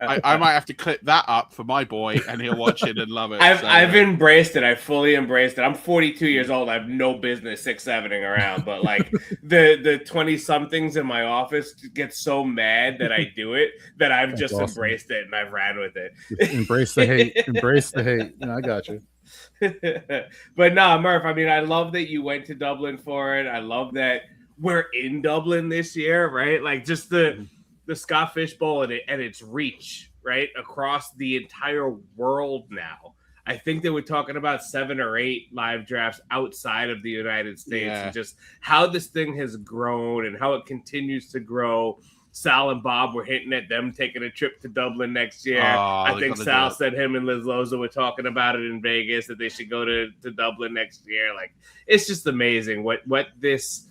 I might have to clip that up for my boy, and he'll watch it and love it. I've embraced it. I fully embraced it. I'm 42 years old. I have no business 6'7"ing around, but like the 20-somethings in my office get so mad that I do it that I've That's just awesome. Embraced it and I've ran with it. Embrace the hate. Embrace the hate. No, I got you. But no, Murph, I mean, I love that you went to Dublin for it. I love that we're in Dublin this year, right? Like just the Scott Fish Bowl and its reach, right, across the entire world now. I think they were talking about 7 or 8 live drafts outside of the United States, and just how this thing has grown and how it continues to grow. Sal and Bob were hinting at them taking a trip to Dublin next year. Oh, I they think gotta Sal do it. said him and Liz Loza were talking about it in Vegas, that they should go to Dublin next year. Like, it's just amazing what this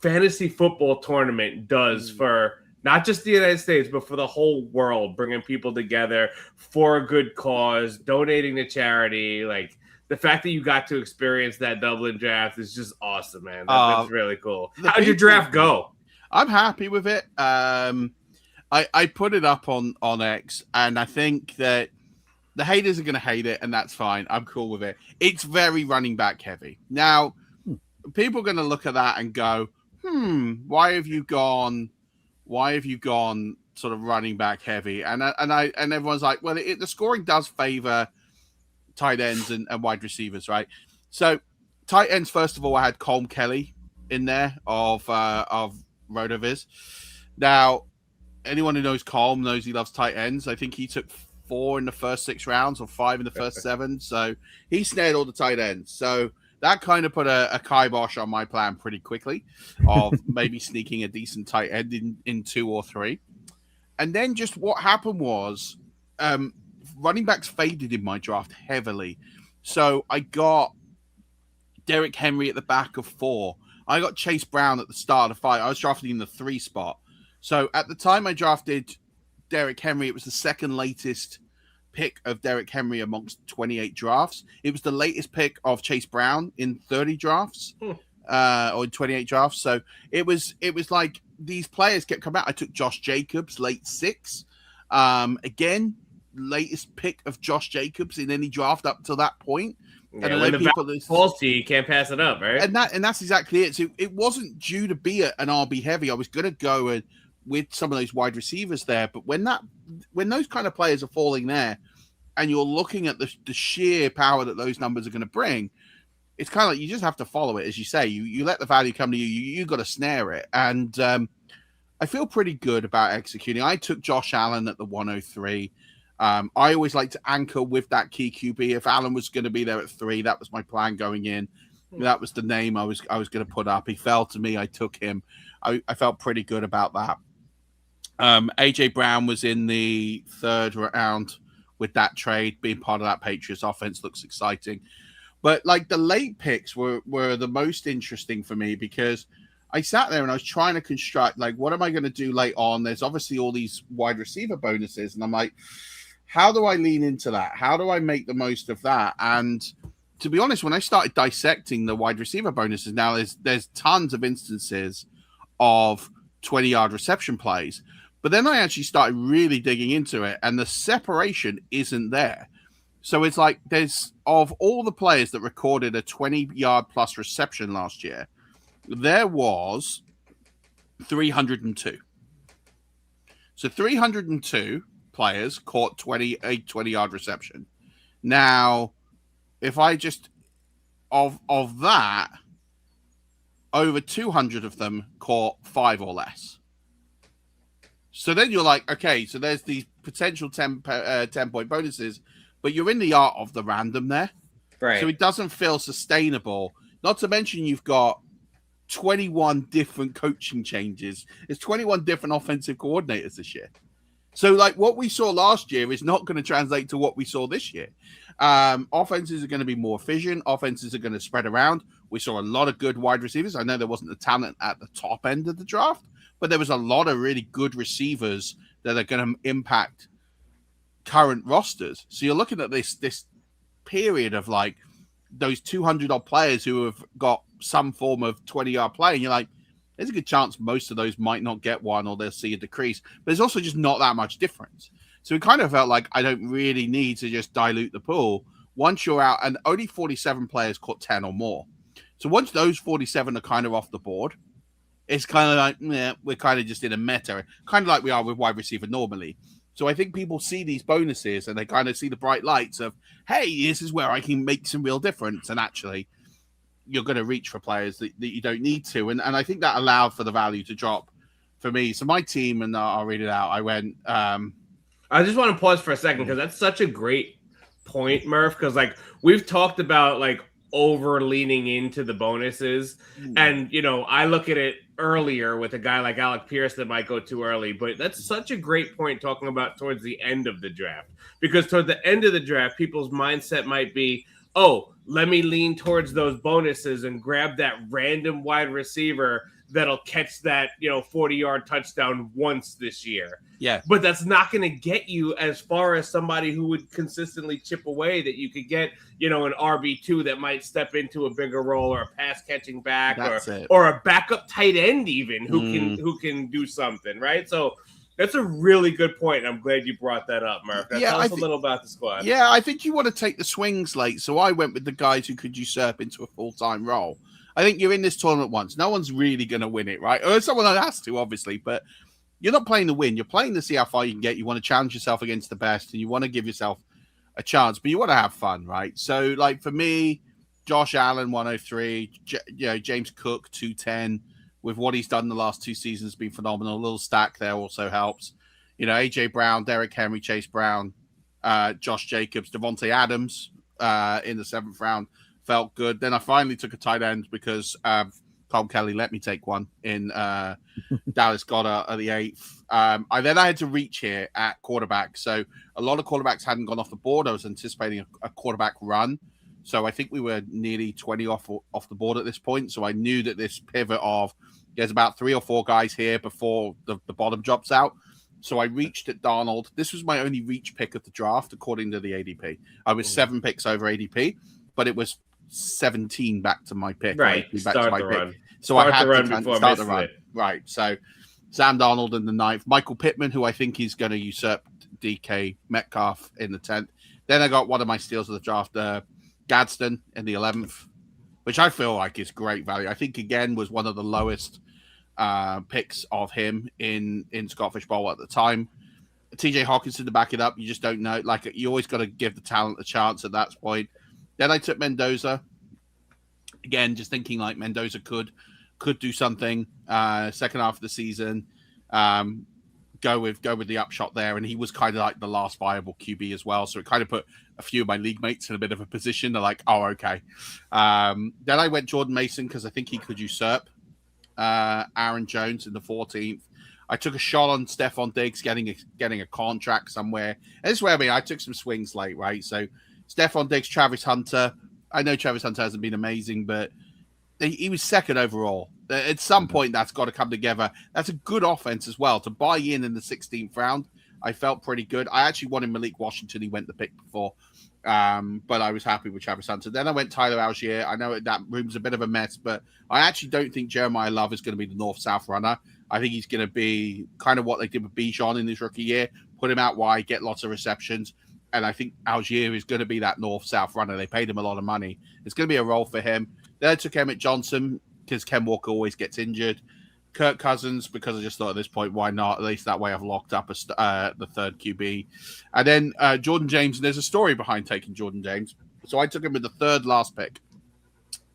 fantasy football tournament does for not just the United States, but for the whole world, bringing people together for a good cause, donating to charity. Like, the fact that you got to experience that Dublin draft is just awesome, man. That's really cool. How did your draft go? I'm happy with it. I put it up on X, and I think that the haters are going to hate it, and that's fine. I'm cool with it. It's very running back heavy. Now, people are going to look at that and go, why have you gone sort of running back heavy? And everyone's like, well, the scoring does favor tight ends and wide receivers, right? So tight ends, first of all, I had Colm Kelly in there of Rotoviz. Now, anyone who knows Colm knows he loves tight ends. I think he took 4 in the first 6 rounds or 5 in the first 7. So he snared all the tight ends. So that kind of put a kibosh on my plan pretty quickly of maybe sneaking a decent tight end in 2 or 3. And then just what happened was running backs faded in my draft heavily. So I got Derrick Henry at the back of 4. I got Chase Brown at the start of 5. I was drafting in the 3 spot. So at the time I drafted Derrick Henry, it was the second latest pick of Derrick Henry amongst 28 drafts. It was the latest pick of Chase Brown in 30 drafts or in 28 drafts. So it was like these players kept coming out. I took Josh Jacobs late 6. Again, latest pick of Josh Jacobs in any draft up to that point. Yeah, and when the people falls to you, you can't pass it up, right? And that's exactly it. So it wasn't due to be an RB heavy. I was going to go with some of those wide receivers there, but when those kind of players are falling there, and you're looking at the sheer power that those numbers are going to bring, it's kind of like you just have to follow it, as you say. You let the value come to you. You got to snare it, and I feel pretty good about executing. I took Josh Allen at the 103. I always like to anchor with that key QB. If Allen was going to be there at 3, that was my plan going in. That was the name I was going to put up. He fell to me. I took him. I felt pretty good about that. AJ Brown was in the 3rd round with that trade. Being part of that Patriots offense looks exciting. But like the late picks were the most interesting for me, because I sat there and I was trying to construct, like, what am I going to do late on? There's obviously all these wide receiver bonuses. And I'm like, how do I lean into that? How do I make the most of that? And to be honest, when I started dissecting the wide receiver bonuses, now there's tons of instances of 20-yard reception plays. But then I actually started really digging into it, and the separation isn't there. So it's like there's, of all the players that recorded a 20-yard plus reception last year, there was 302. So 302 players caught 20-yard reception. Now, if I just of that, over 200 of them caught 5 or less. So then you're like, okay, so there's these potential 10-point bonuses, but you're in the art of the random there. Right. So it doesn't feel sustainable. Not to mention you've got 21 different coaching changes. There's 21 different offensive coordinators this year. So like what we saw last year is not going to translate to what we saw this year. Offenses are going to be more efficient. Offenses are going to spread around. We saw a lot of good wide receivers. I know there wasn't the talent at the top end of the draft, but there was a lot of really good receivers that are going to impact current rosters. So you're looking at this period of like those 200 odd players who have got some form of 20-yard play, and you're like, there's a good chance most of those might not get one, or they'll see a decrease. But there's also just not that much difference. So it kind of felt like I don't really need to just dilute the pool. Once you're out, and only 47 players caught 10 or more. So once those 47 are kind of off the board, it's kind of like, we're kind of just in a meta, kind of like we are with wide receiver normally. So I think people see these bonuses and they kind of see the bright lights of, hey, this is where I can make some real difference. And actually, you're going to reach for players that you don't need to. And I think that allowed for the value to drop for me. So my team, and I'll read it out, I went... I just want to pause for a second, because that's such a great point, Murph, because like we've talked about like over leaning into the bonuses. And, you know, I look at it earlier with a guy like Alec Pierce that might go too early, but that's such a great point talking about towards the end of the draft, because toward the end of the draft, people's mindset might be, oh, let me lean towards those bonuses and grab that random wide receiver that'll catch that, you know, 40-yard touchdown once this year. Yeah. But that's not going to get you as far as somebody who would consistently chip away, that you could get, you know, an RB2 that might step into a bigger role, or a pass catching back, That's it. or a backup tight end even who can do something, right? So that's a really good point. I'm glad you brought that up, Murph. Now, tell us a little about the squad. Yeah, I think you want to take the swings late. So I went with the guys who could usurp into a full-time role. I think you're in this tournament once. No one's really going to win it, right? Or someone has to, obviously, but you're not playing to win. You're playing to see how far you can get. You want to challenge yourself against the best, and you want to give yourself a chance, but you want to have fun, right? So, like, for me, Josh Allen, 103, James Cook, 210, with what he's done the last 2 seasons, has been phenomenal. A little stack there also helps. You know, A.J. Brown, Derrick Henry, Chase Brown, Josh Jacobs, Devontae Adams in the 7th round. Felt good. Then I finally took a tight end because Tom Kelly let me take one in Dallas Goedert at the 8th. I had to reach here at quarterback. So a lot of quarterbacks hadn't gone off the board. I was anticipating a quarterback run. So I think we were nearly 20 off the board at this point. So I knew that this pivot of there's about 3 or 4 guys here before the bottom drops out. So I reached at Darnold. This was my only reach pick of the draft, according to the ADP. I was 7 picks over ADP, but it was 17 back to my pick. Right. Back to my pick. Run. So I had to start the run. Right. So Sam Darnold in the 9th. Michael Pittman, who I think is going to usurp DK Metcalf in the 10th. Then I got one of my steals of the draft, Gadsden in the 11th, which I feel like is great value. I think, again, was one of the lowest picks of him in Scottish Bowl at the time. TJ Hawkinson to back it up. You just don't know. Like, you always got to give the talent a chance at that point. Then I took Mendoza. Again, just thinking like Mendoza could do something second half of the season. Go with the upshot there, and he was kind of like the last viable QB as well. So it kind of put a few of my league mates in a bit of a position. They're like, oh, okay. Then I went Jordan Mason because I think he could usurp Aaron Jones in the 14th. I took a shot on Stephon Diggs getting a contract somewhere. And this is where I took some swings late, right? So Stephon Diggs, Travis Hunter. I know Travis Hunter hasn't been amazing, but he was second overall. At some point, that's got to come together. That's a good offense as well. To buy in the 16th round, I felt pretty good. I actually wanted Malik Washington. He went the pick before, but I was happy with Travis Hunter. Then I went Tyler Algier. I know that room's a bit of a mess, but I actually don't think Jeremiah Love is going to be the north-south runner. I think he's going to be kind of what they did with Bijan in his rookie year, put him out wide, get lots of receptions. And I think Algier is going to be that north-south runner. They paid him a lot of money. It's going to be a role for him. Then I took Emmett Johnson because Ken Walker always gets injured. Kirk Cousins, because I just thought at this point, why not? At least that way I've locked up the 3rd QB. And then Jordan James, and there's a story behind taking Jordan James. So I took him with the 3rd last pick.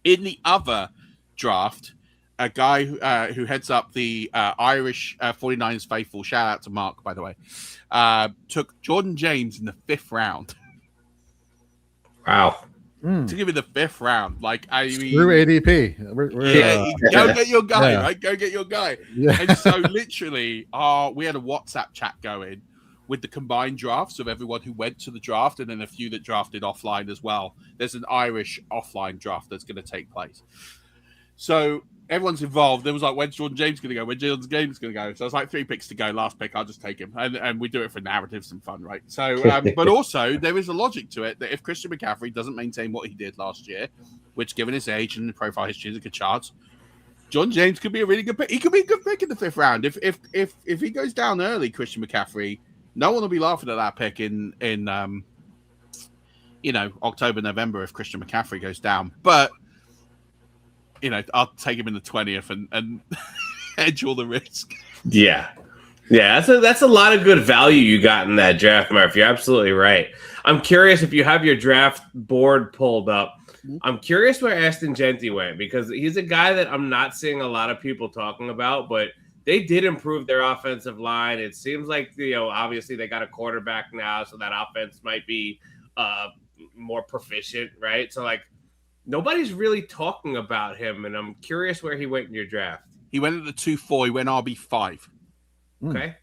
In the other draft, a guy who heads up the Irish 49ers faithful, shout out to Mark, by the way, took Jordan James in the 5th round. Wow. To give me the 5th round. Like, I mean, through ADP. Go get your guy, right? Go get your guy. Yeah. And so literally, we had a WhatsApp chat going with the combined drafts of everyone who went to the draft and then a few that drafted offline as well. There's an Irish offline draft that's going to take place. So everyone's involved. There was like, when's Jordan James going to go? When's Jordan James going to go? So it's like 3 picks to go. Last pick, I'll just take him. And we do it for narratives and fun, right? So, but also there is a logic to it that if Christian McCaffrey doesn't maintain what he did last year, which given his age and the profile history is a good chance, Jordan James could be a really good pick. He could be a good pick in the 5th round. If he goes down early, Christian McCaffrey, no one will be laughing at that pick in October, November if Christian McCaffrey goes down. But I'll take him in the 20th and hedge all the risk. Yeah. That's a lot of good value you got in that draft, Murph. You're absolutely right. I'm curious if you have your draft board pulled up. I'm curious where Aston Genty went because he's a guy that I'm not seeing a lot of people talking about, but they did improve their offensive line. It seems like, obviously they got a quarterback now, so that offense might be more proficient, right? So, like, Nobody's really talking about him, and I'm curious where he went in your draft. He went at the 2-4. He went RB5. Okay.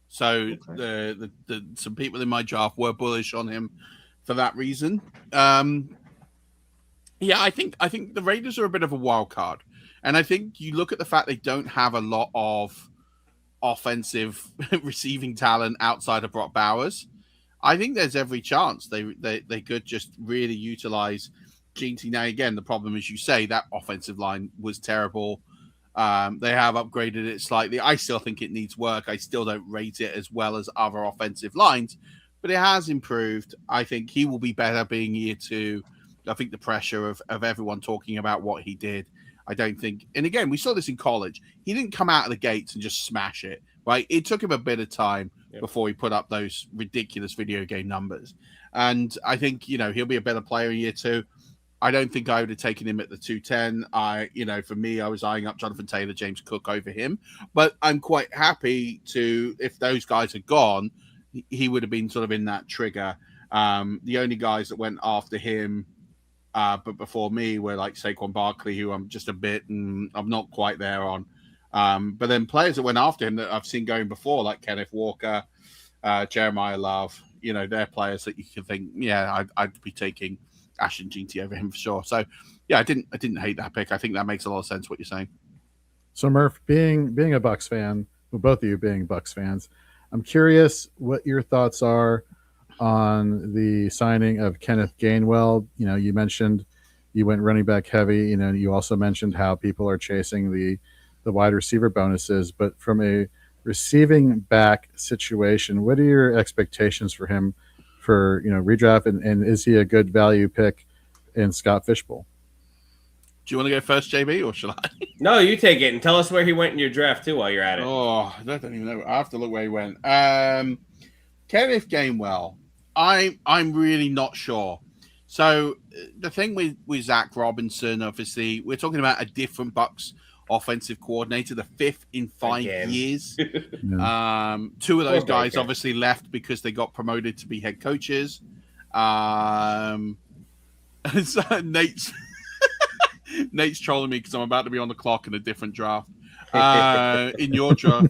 So the some people in my draft were bullish on him for that reason. Yeah, I think the Raiders are a bit of a wild card, and I think you look at the fact they don't have a lot of offensive receiving talent outside of Brock Bowers. I think there's every chance they could just really utilize GT. Now, again, the problem, as you say, that offensive line was terrible. They have upgraded it slightly. I still think it needs work. I still don't rate it as well as other offensive lines, but it has improved. I think he will be better being year two. I think the pressure of everyone talking about what he did, I don't think. And again, we saw this in college. He didn't come out of the gates and just smash it, right? It took him a bit of time before he put up those ridiculous video game numbers. And I think, he'll be a better player in year two. I don't think I would have taken him at the 210. For me, I was eyeing up Jonathan Taylor, James Cook over him. But I'm quite happy if those guys had gone, he would have been sort of in that trigger. The only guys that went after him, but before me, were like Saquon Barkley, who I'm just I'm not quite there on. But then players that went after him that I've seen going before, like Kenneth Walker, Jeremiah Love, they're players that you can think, I'd be taking Ashton GT over him for sure. So I didn't hate that pick. I think that makes a lot of sense what you're saying. So Murph, being a Bucks fan, well, both of you being Bucks fans, I'm curious what your thoughts are on the signing of Kenneth Gainwell. You mentioned you went running back heavy. You also mentioned how people are chasing the wide receiver bonuses, but from a receiving back situation, what are your expectations for him for redraft, and is he a good value pick in Scott Fishbowl? Do you want to go first, JB, or shall I? No, you take it and tell us where he went in your draft too while you're at it. Oh, I don't even know. I have to look where he went. Kenneth Gainwell, I'm really not sure. So the thing with Zach Robinson, obviously, we're talking about a different Bucks offensive coordinator, the fifth in 5 years. Two of those guys obviously left because they got promoted to be head coaches. So Nate's trolling me because I'm about to be on the clock in a different draft. In your draft,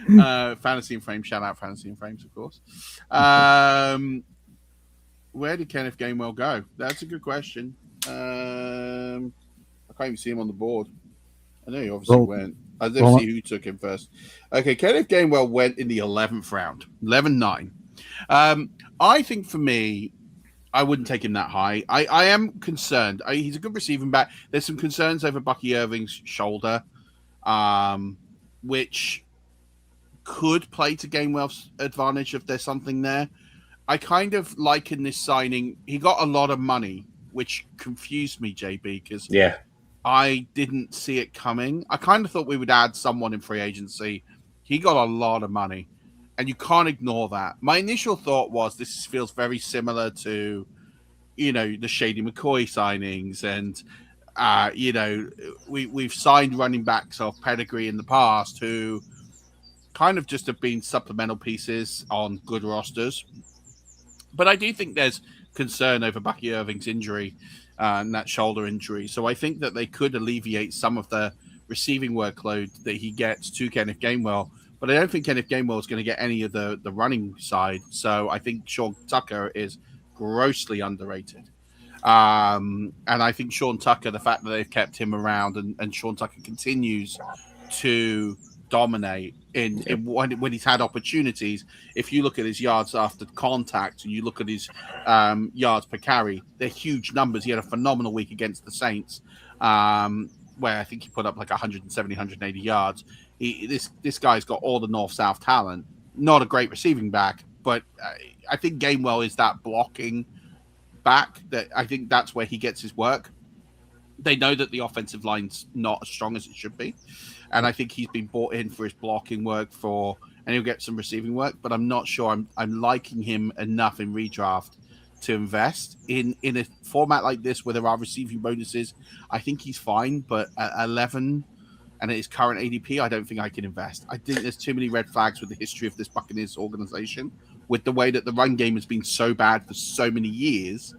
Fantasy and Frames, shout out Fantasy and Frames, of course. Where did Kenneth Gainwell go? That's a good question. I can't even see him on the board. I know he obviously went. I didn't see who took him first. Okay, Kenneth Gainwell went in the 11th round, 11-9. I think for me, I wouldn't take him that high. I am concerned. He's a good receiving back. There's some concerns over Bucky Irving's shoulder, which could play to Gainwell's advantage if there's something there. I kind of liken this signing. He got a lot of money, which confused me, JB, because I didn't see it coming. I kind of thought we would add someone in free agency. He got a lot of money, and you can't ignore that. My initial thought was this feels very similar to, the Shady McCoy signings, and we've signed running backs of pedigree in the past who kind of just have been supplemental pieces on good rosters. But I do think there's concern over Bucky Irving's injury and that shoulder injury. So I think that they could alleviate some of the receiving workload that he gets to Kenneth Gainwell. But I don't think Kenneth Gainwell is going to get any of the running side. So I think Sean Tucker is grossly underrated. And I think Sean Tucker, the fact that they've kept him around and Sean Tucker continues to dominate in when he's had opportunities. If you look at his yards after contact and you look at his yards per carry, they're huge numbers. He had a phenomenal week against the Saints, where I think he put up like 170, 180 yards. This guy's got all the north-south talent. Not a great receiving back, but I think Gainwell is that blocking back that I think that's where he gets his work. They know that the offensive line's not as strong as it should be. And I think he's been brought in for his blocking work and he'll get some receiving work, but I'm not sure I'm liking him enough in redraft to invest in a format like this where there are receiving bonuses. I think he's fine, but at 11 and at his current ADP, I don't think I can invest. I think there's too many red flags with the history of this Buccaneers organization, with the way that the run game has been so bad for so many years,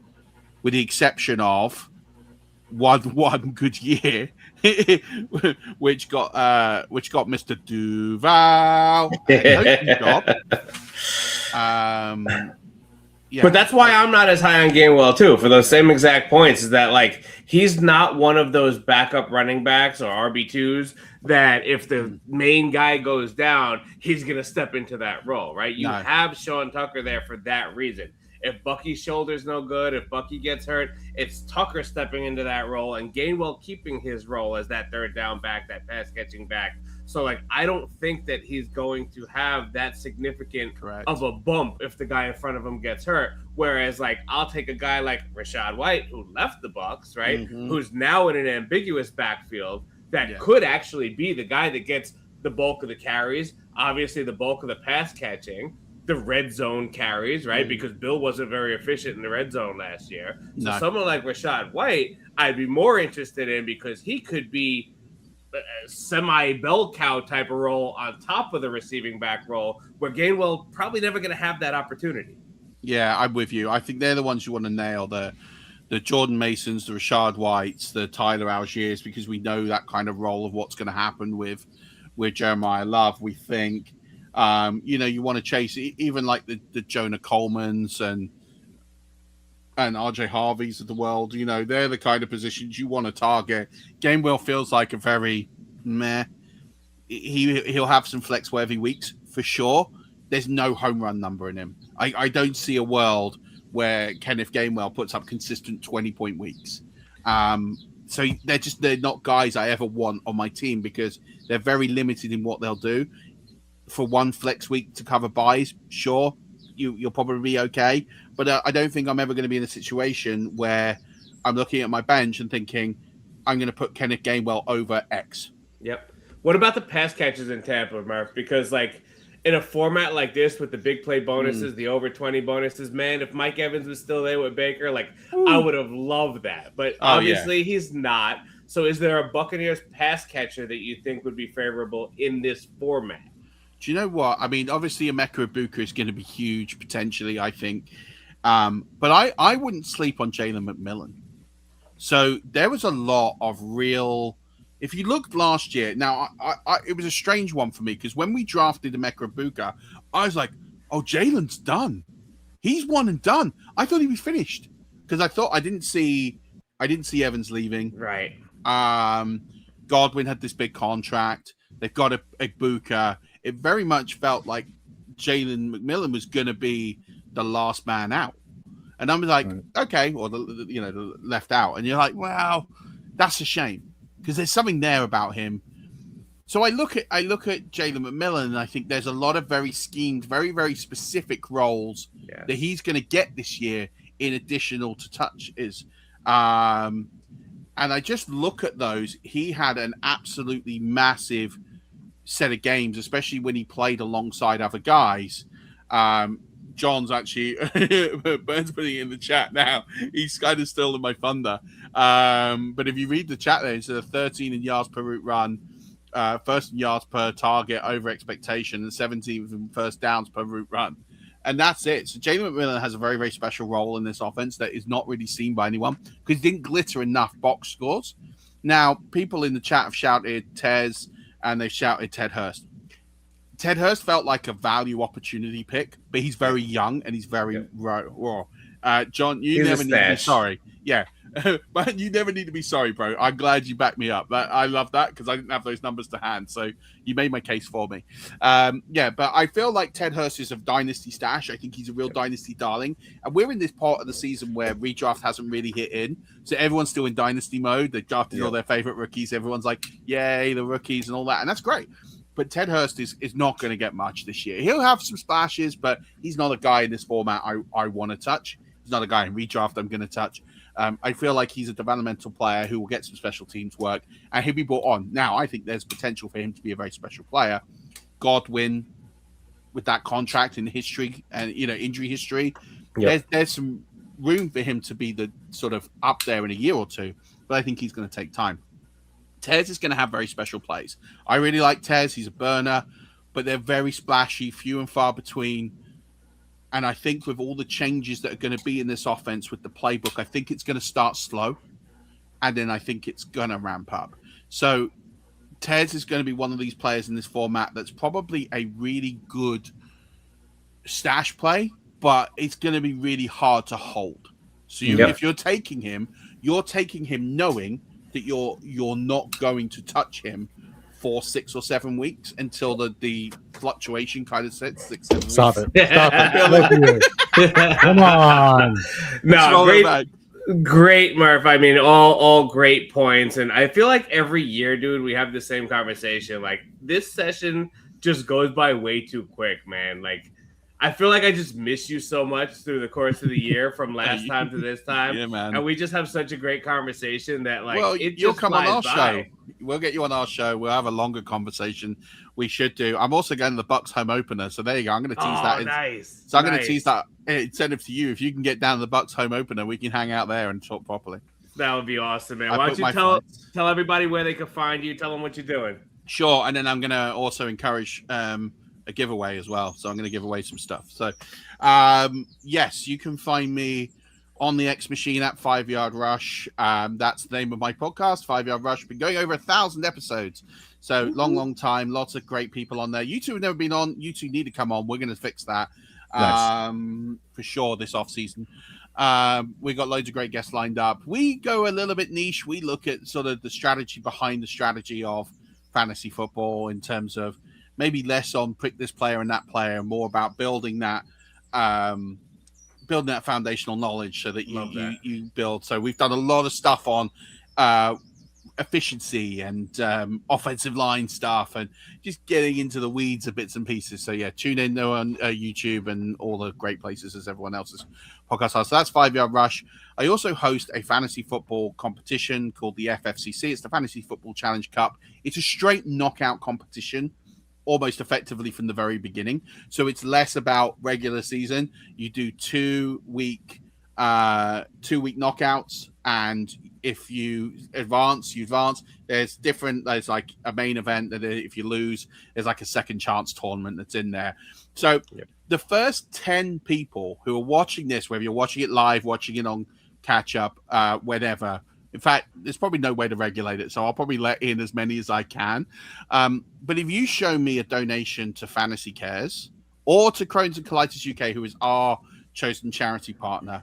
with the exception of one good year, which got Mr. Duval a coaching job. Yeah. But that's why I'm not as high on Gainwell too, for those same exact points. Is that like he's not one of those backup running backs or RB2s that if the main guy goes down, he's gonna step into that role, right? You No. have Sean Tucker there for that reason. If Bucky's shoulder's no good, if Bucky gets hurt, it's Tucker stepping into that role and Gainwell keeping his role as that third down back, that pass catching back. So, like, I don't think that he's going to have that significant of a bump if the guy in front of him gets hurt. Whereas, like, I'll take a guy like Rachaad White, who left the Bucs, right? Mhm. Who's now in an ambiguous backfield that could actually be the guy that gets the bulk of the carries, obviously the bulk of the pass catching, the red zone carries, right? Because Bill wasn't very efficient in the red zone last year. So No. someone like Rachaad White, I'd be more interested in because he could be a semi bell cow type of role on top of the receiving back role, where Gainwell probably never going to have that opportunity. Yeah, I'm with you. I think they're the ones you want to nail. The Jordan Masons, the Rachaad Whites, the Tyler Algiers, because we know that kind of role of what's going to happen with Jeremiah Love. We think, you want to chase even like the Jonah Colemans and RJ Harveys of the world. They're the kind of positions you want to target. Gainwell feels like a very meh. He'll have some flex worthy weeks for sure. There's no home run number in him. I don't see a world where Kenneth Gainwell puts up consistent 20-point weeks. So they're not guys I ever want on my team because they're very limited in what they'll do. For one flex week to cover buys, sure, you'll probably be okay. But I don't think I'm ever going to be in a situation where I'm looking at my bench and thinking I'm going to put Kenneth Gainwell over X. Yep. What about the pass catches in Tampa, Murph? Because like in a format like this with the big play bonuses, the over 20 bonuses, man, if Mike Evans was still there with Baker, like I would have loved that. But obviously he's not. So is there a Buccaneers pass catcher that you think would be favorable in this format? Do you know what? I mean, obviously Emeka Ibuka is going to be huge potentially, I think. But I wouldn't sleep on Jalen McMillan. So there was a lot of real... If you looked last year, now it was a strange one for me because when we drafted Emeka Ibuka, I was like, "Oh, Jalen's done. He's one and done." I thought he was finished because I didn't see Evans leaving. Right. Godwin had this big contract. They've got Ibuka. It very much felt like Jalen McMillan was going to be the last man out, and I was like, "Okay," or the left out, and you're like, "Well, that's a shame." Because there's something there about him. So I look at Jalen McMillan and I think there's a lot of very schemed, very, very specific roles that he's going to get this year in additional to touches. And I just look at those. He had an absolutely massive set of games, especially when he played alongside other guys. John's actually Burns putting it in the chat now. He's kind of still in my thunder. But if you read the chat there, instead of 13 in yards per route run, first in yards per target over expectation, and 17th in first downs per route run. And that's it. So Jalen McMillan has a very, very special role in this offense that is not really seen by anyone because he didn't glitter enough box scores. Now, people in the chat have shouted Tez and they've shouted Ted Hurst. Ted Hurst felt like a value opportunity pick, but he's very young and he's very raw. John, you never need to be sorry. Yeah. But you never need to be sorry, bro. I'm glad you backed me up. I love that because I didn't have those numbers to hand. So you made my case for me. But I feel like Ted Hurst is a dynasty stash. I think he's a real dynasty darling. And we're in this part of the season where redraft hasn't really hit in. So everyone's still in dynasty mode. They've drafted all their favorite rookies. Everyone's like, yay, the rookies and all that. And that's great. But Ted Hurst is not going to get much this year. He'll have some splashes, but he's not a guy in this format I want to touch. He's not a guy in redraft I'm going to touch. I feel like he's a developmental player who will get some special teams work, and he'll be brought on. Now, I think there's potential for him to be a very special player. Godwin, with that contract in history and injury history, there's some room for him to be the sort of up there in a year or two, but I think he's going to take time. Tez is going to have very special plays. I really like Tez. He's a burner, but they're very splashy, few and far between. And I think with all the changes that are going to be in this offense with the playbook, I think it's going to start slow. and then I think it's gonna ramp up. So Tez is going to be one of these players in this format that's probably a really good stash play, but it's going to be really hard to hold. So if you're taking him knowing that you're not going to touch him for 6 or 7 weeks until the fluctuation kind of sets 6, 7 weeks. Stop it. Come on. No, great, Murph. I mean, all great points. And I feel like every year, dude, we have the same conversation. Like, this session just goes by way too quick, man. Like, I feel like I just miss you so much through the course of the year from last time to this time. Yeah, man. And we just have such a great conversation that, like, well, it you'll just come on our flies by. show. We'll get you on our show. We'll have a longer conversation. We should do. I'm also going to the Bucks home opener. So there you go. I'm going to tease that. Nice. So I'm going to tease that incentive to you. If you can get down to the Bucks home opener, we can hang out there and talk properly. That would be awesome, man. Why don't you tell everybody where they can find you? Tell them what you're doing. Sure. And then I'm going to also encourage a giveaway as well. So I'm going to give away some stuff. So, yes, you can find me on the X Machine at 5 Yard Rush. That's the name of my podcast, 5 Yard Rush. Been going over 1,000 episodes. So long time. Lots of great people on there. You two have never been on. You two need to come on. We're going to fix that for sure this off season. We got loads of great guests lined up. We go a little bit niche. We look at sort of the strategy behind the strategy of fantasy football in terms of maybe less on pick this player and that player, and more about building that foundational knowledge so that you build. So we've done a lot of stuff on efficiency and offensive line stuff and just getting into the weeds of bits and pieces. So yeah, tune in on YouTube and all the great places as everyone else's podcast has. So that's 5 Yard Rush. I also host a fantasy football competition called the FFCC. It's the Fantasy Football Challenge Cup. It's a straight knockout competition, almost effectively from the very beginning. So it's less about regular season. You do 2 week knockouts, and if you advance, you advance. There's like a main event that if you lose, there's like a second chance tournament that's in there. So the first 10 people who are watching this, whether you're watching it live, watching it on catch up, whatever. In fact, there's probably no way to regulate it, so I'll probably let in as many as I can. But if you show me a donation to Fantasy Cares or to Crohn's and Colitis UK, who is our chosen charity partner,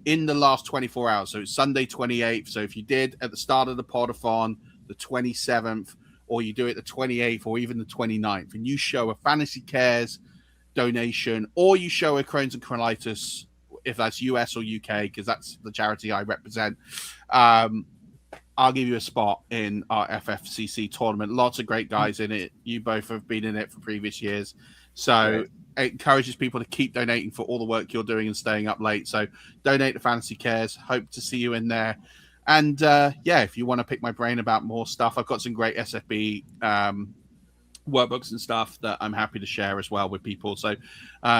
in the last 24 hours, so it's Sunday 28th. So if you did at the start of the Podathon, the 27th, or you do it the 28th or even the 29th, and you show a Fantasy Cares donation, or you show a Crohn's and Colitis, if that's US or UK, because that's the charity I represent, I'll give you a spot in our FFCC tournament. Lots of great guys in it. You both have been in it for previous years. So it encourages people to keep donating for all the work you're doing and staying up late. So donate to Fantasy Cares. Hope to see you in there. And if you want to pick my brain about more stuff, I've got some great SFB workbooks and stuff that I'm happy to share as well with people. So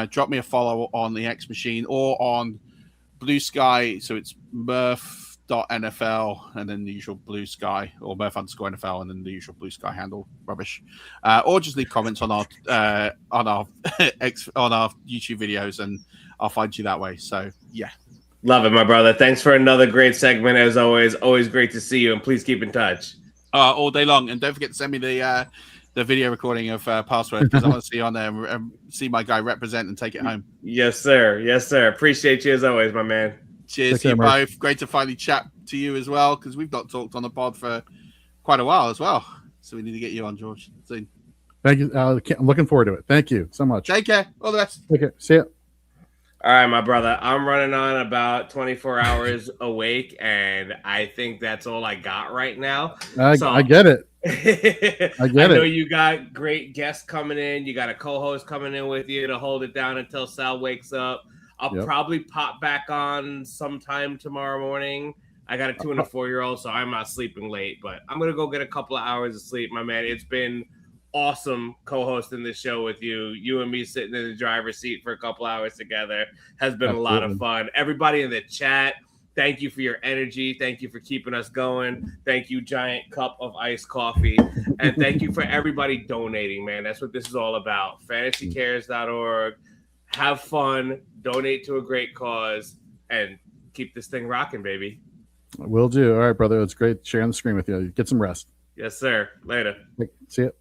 drop me a follow on the X Machine or on Blue Sky. So it's Murph.NFL and then the usual Blue Sky, or Murph_NFL and then the usual Blue Sky handle. Rubbish. Or just leave comments on our YouTube videos and I'll find you that way. So yeah. Love it, my brother. Thanks for another great segment as always. Always great to see you, and please keep in touch. All day long. And don't forget to send me the video recording of Password, because I want to see you on there and see my guy represent and take it home. Yes, sir. Yes, sir. Appreciate you as always, my man. Cheers to you both. Great to finally chat to you as well, because we've not talked on the pod for quite a while as well. So we need to get you on, George, soon. Thank you. I'm looking forward to it. Thank you so much. Take care. All the best. Okay. See ya. All right, my brother. I'm running on about 24 hours awake, and I think that's all I got right now. I get it. I know you got great guests coming in. You got a co-host coming in with you to hold it down until Sal wakes up. I'll probably pop back on sometime tomorrow morning. I got a 2 and a 4-year-old, so I'm not sleeping late, but I'm going to go get a couple of hours of sleep, my man. It's been awesome co-hosting this show with you. You and me sitting in the driver's seat for a couple hours together has been a lot of fun. Everybody in the chat, thank you for your energy. Thank you for keeping us going. Thank you, giant cup of iced coffee. And thank you for everybody donating, man. That's what this is all about. FantasyCares.org. Have fun, donate to a great cause, and keep this thing rocking, baby. Will do. All right, brother. It's great sharing the screen with you. Get some rest. Yes, sir. Later. See you.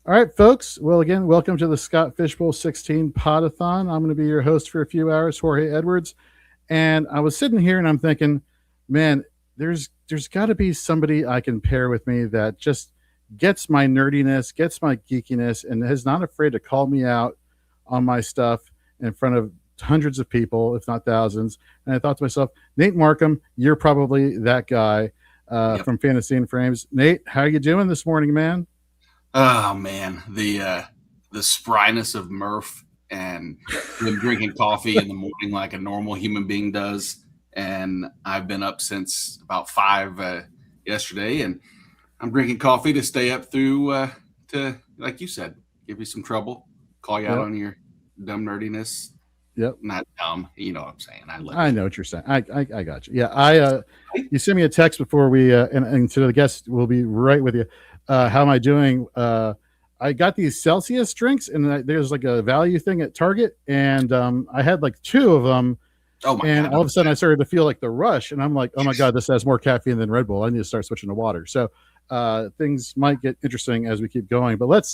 All right, folks. Well, again, welcome to the Scott Fishbowl 16 Podathon. I'm going to be your host for a few hours, Jorge Edwards. And I was sitting here and I'm thinking, man, there's got to be somebody I can pair with me that just gets my nerdiness, gets my geekiness, and is not afraid to call me out on my stuff in front of hundreds of people, if not thousands. And I thought to myself, Nate Markham, you're probably that guy from Fantasy and Frames. Nate, how you doing this morning, man? Oh man, the spryness of Murph and him drinking coffee in the morning like a normal human being does. And I've been up since about 5 yesterday, and I'm drinking coffee to stay up through to, like you said, give you some trouble, call you out on your dumb nerdiness. Yep. Not dumb, you know what I'm saying. I know what you're saying. I got you. Yeah, you sent me a text before we and to the guest, we'll be right with you. How am I doing? I got these Celsius drinks, and there's like a value thing at Target, and I had like 2 of them. Oh my and God. all of a sudden I started to feel like the rush, and I'm like, oh my God, this has more caffeine than Red Bull. I need to start switching to water. So things might get interesting as we keep going. But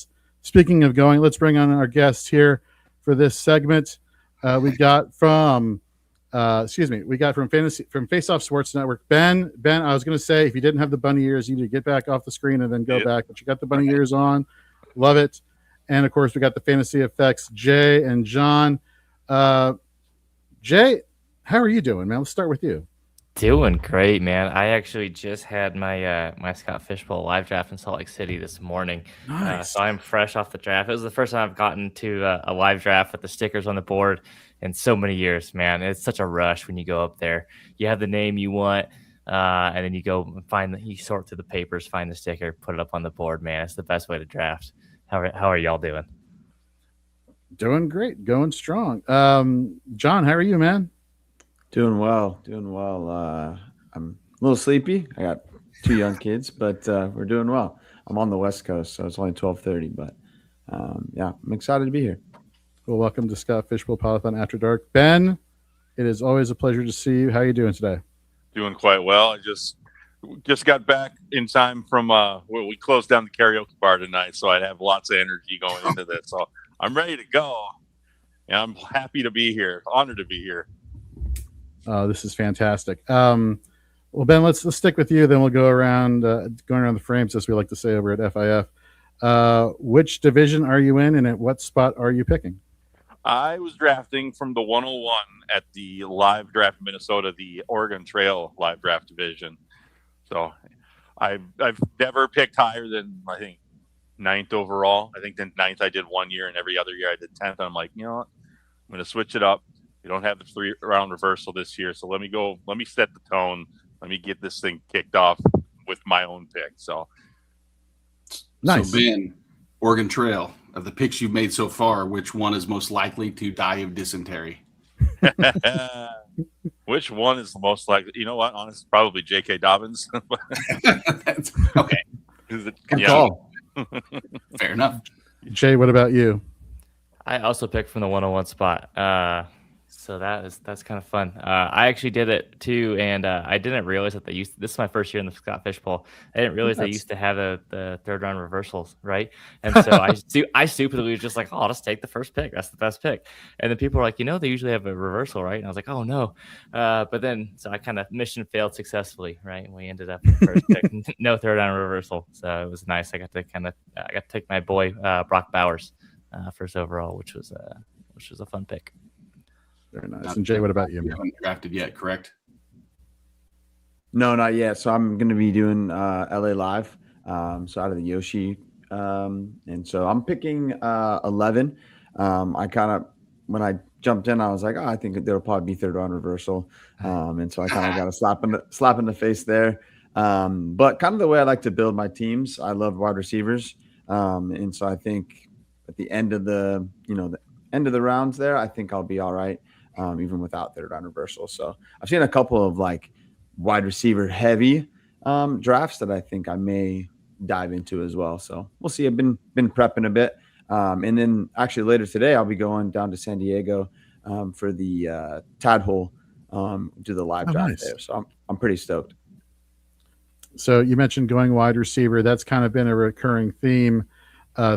speaking of going, let's bring on our guests here for this segment. We got from Face Off Sports Network, Ben. I was going to say, if you didn't have the bunny ears, you need to get back off the screen and then go back. But you got the bunny ears on. Love it. And of course, we got the Fantasy Effects, Jay and John. Jay, how are you doing, man? Let's start with you. Doing great, man. I actually just had my my Scott Fishbowl live draft in Salt Lake City this morning. Nice. So I'm fresh off the draft. It was the first time I've gotten to a live draft with the stickers on the board in so many years, man. It's such a rush when you go up there. You have the name you want, and then you go and you sort through the papers, find the sticker, put it up on the board, man. It's the best way to draft. How are y'all doing? Doing great, going strong. John, how are you, man? Doing well. I'm a little sleepy. I got 2 young kids, but we're doing well. I'm on the West Coast, so it's only 12:30, but yeah, I'm excited to be here. Well, welcome to Scott Fishbowl Podathon After Dark. Ben, it is always a pleasure to see you. How are you doing today? Doing quite well. I just got back in time from we closed down the karaoke bar tonight, so I have lots of energy going into this. So I'm ready to go, and I'm happy to be here. Honored to be here. This is fantastic. Well, Ben, let's stick with you. Then we'll go around going around the frames, as we like to say over at FIF. Which division are you in, and at what spot are you picking? I was drafting from the 101 at the live draft in Minnesota, the Oregon Trail live draft division. So I've never picked higher than, I think, 9th overall. I think the 9th I did 1 year, and every other year I did 10th. I'm like, you know what? I'm going to switch it up. We don't have the 3-round reversal this year, so let me set the tone. Let me get this thing kicked off with my own pick. So nice. So Ben, Oregon Trail, of the picks you've made so far, which one is most likely to die of dysentery? Which one is the most likely? You know what? Honestly, probably J.K. Dobbins. That's okay. Good call. Fair enough. Jay, what about you? I also picked from the 101 spot. So that's kind of fun. I actually did it too, and I didn't realize that this is my first year in the Scott Fishbowl. I didn't realize they used to have the 3rd round reversals, right? And so I stupidly was just like, oh, I'll just take the first pick. That's the best pick. And then people were like, they usually have a reversal, right? And I was like, oh no. But then so I kind of mission failed successfully, right? And we ended up with the first pick, no 3rd round reversal. So it was nice. I got to take my boy Brock Bowers first overall, which was a fun pick. Very nice. And Jay, what about you? You haven't drafted yet, correct? No, not yet. So I'm going to be doing LA Live, so out of the Yoshi. And so I'm picking 11. When I jumped in, I was like, I think there'll probably be 3rd round reversal. And so I kind of got a slap in the face there. But kind of the way I like to build my teams, I love wide receivers. And so I think at the end of the rounds there, I think I'll be all right. Even without 3rd round reversal. So I've seen a couple of like wide receiver heavy drafts that I think I may dive into as well. So we'll see. I've been prepping a bit. And then actually later today, I'll be going down to San Diego for the Tadhole do the live Oh, draft nice. there. So I'm pretty stoked. So you mentioned going wide receiver. That's kind of been a recurring theme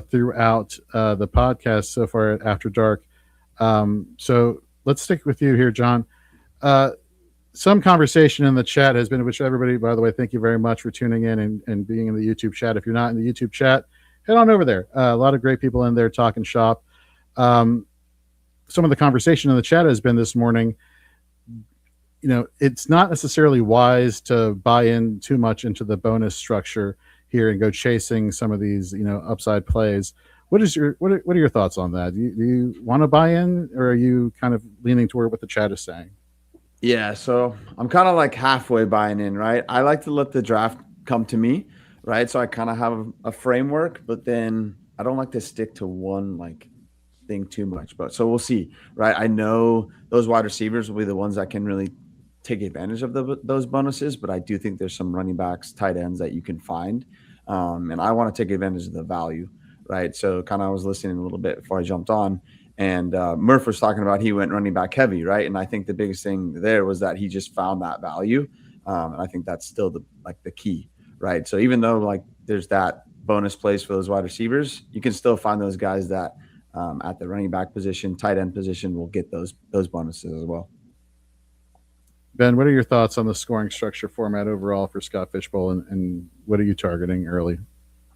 throughout the podcast so far at After Dark. So let's stick with you here, John. Some conversation in the chat has been, which everybody, by the way, thank you very much for tuning in and being in the YouTube chat. If you're not in the YouTube chat, head on over there. A lot of great people in there talking shop. Some of the conversation in the chat has been this morning, it's not necessarily wise to buy in too much into the bonus structure here and go chasing some of these, upside plays. What are your thoughts on that? Do you want to buy in, or are you kind of leaning toward what the chat is saying? Yeah, so I'm kind of like halfway buying in, right? I like to let the draft come to me, right? So I kind of have a framework, but then I don't like to stick to one thing too much. But so we'll see, right? I know those wide receivers will be the ones that can really take advantage of those bonuses, but I do think there's some running backs, tight ends that you can find, and I want to take advantage of the value, right? So kind of I was listening a little bit before I jumped on. And Murph was talking about he went running back heavy, right? And I think the biggest thing there was that he just found that value. And I think that's still the key, right? So even though there's that bonus place for those wide receivers, you can still find those guys that at the running back position, tight end position will get those bonuses as well. Ben, what are your thoughts on the scoring structure format overall for Scott Fishbowl, and what are you targeting early?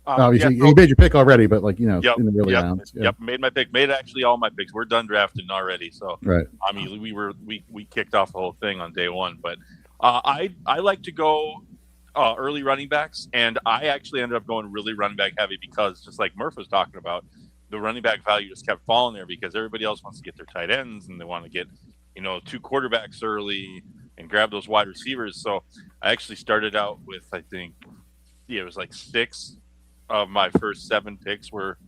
Obviously, you made your pick already, but in the early rounds. Yep, made my pick. Made actually all my picks. We're done drafting already. So right. I mean, we kicked off the whole thing on day one. But I like to go early running backs, and I actually ended up going really running back heavy because just like Murph was talking about, the running back value just kept falling there because everybody else wants to get their tight ends and they want to get 2 quarterbacks early and grab those wide receivers. So I actually started out with it was 6 of my first 7 picks were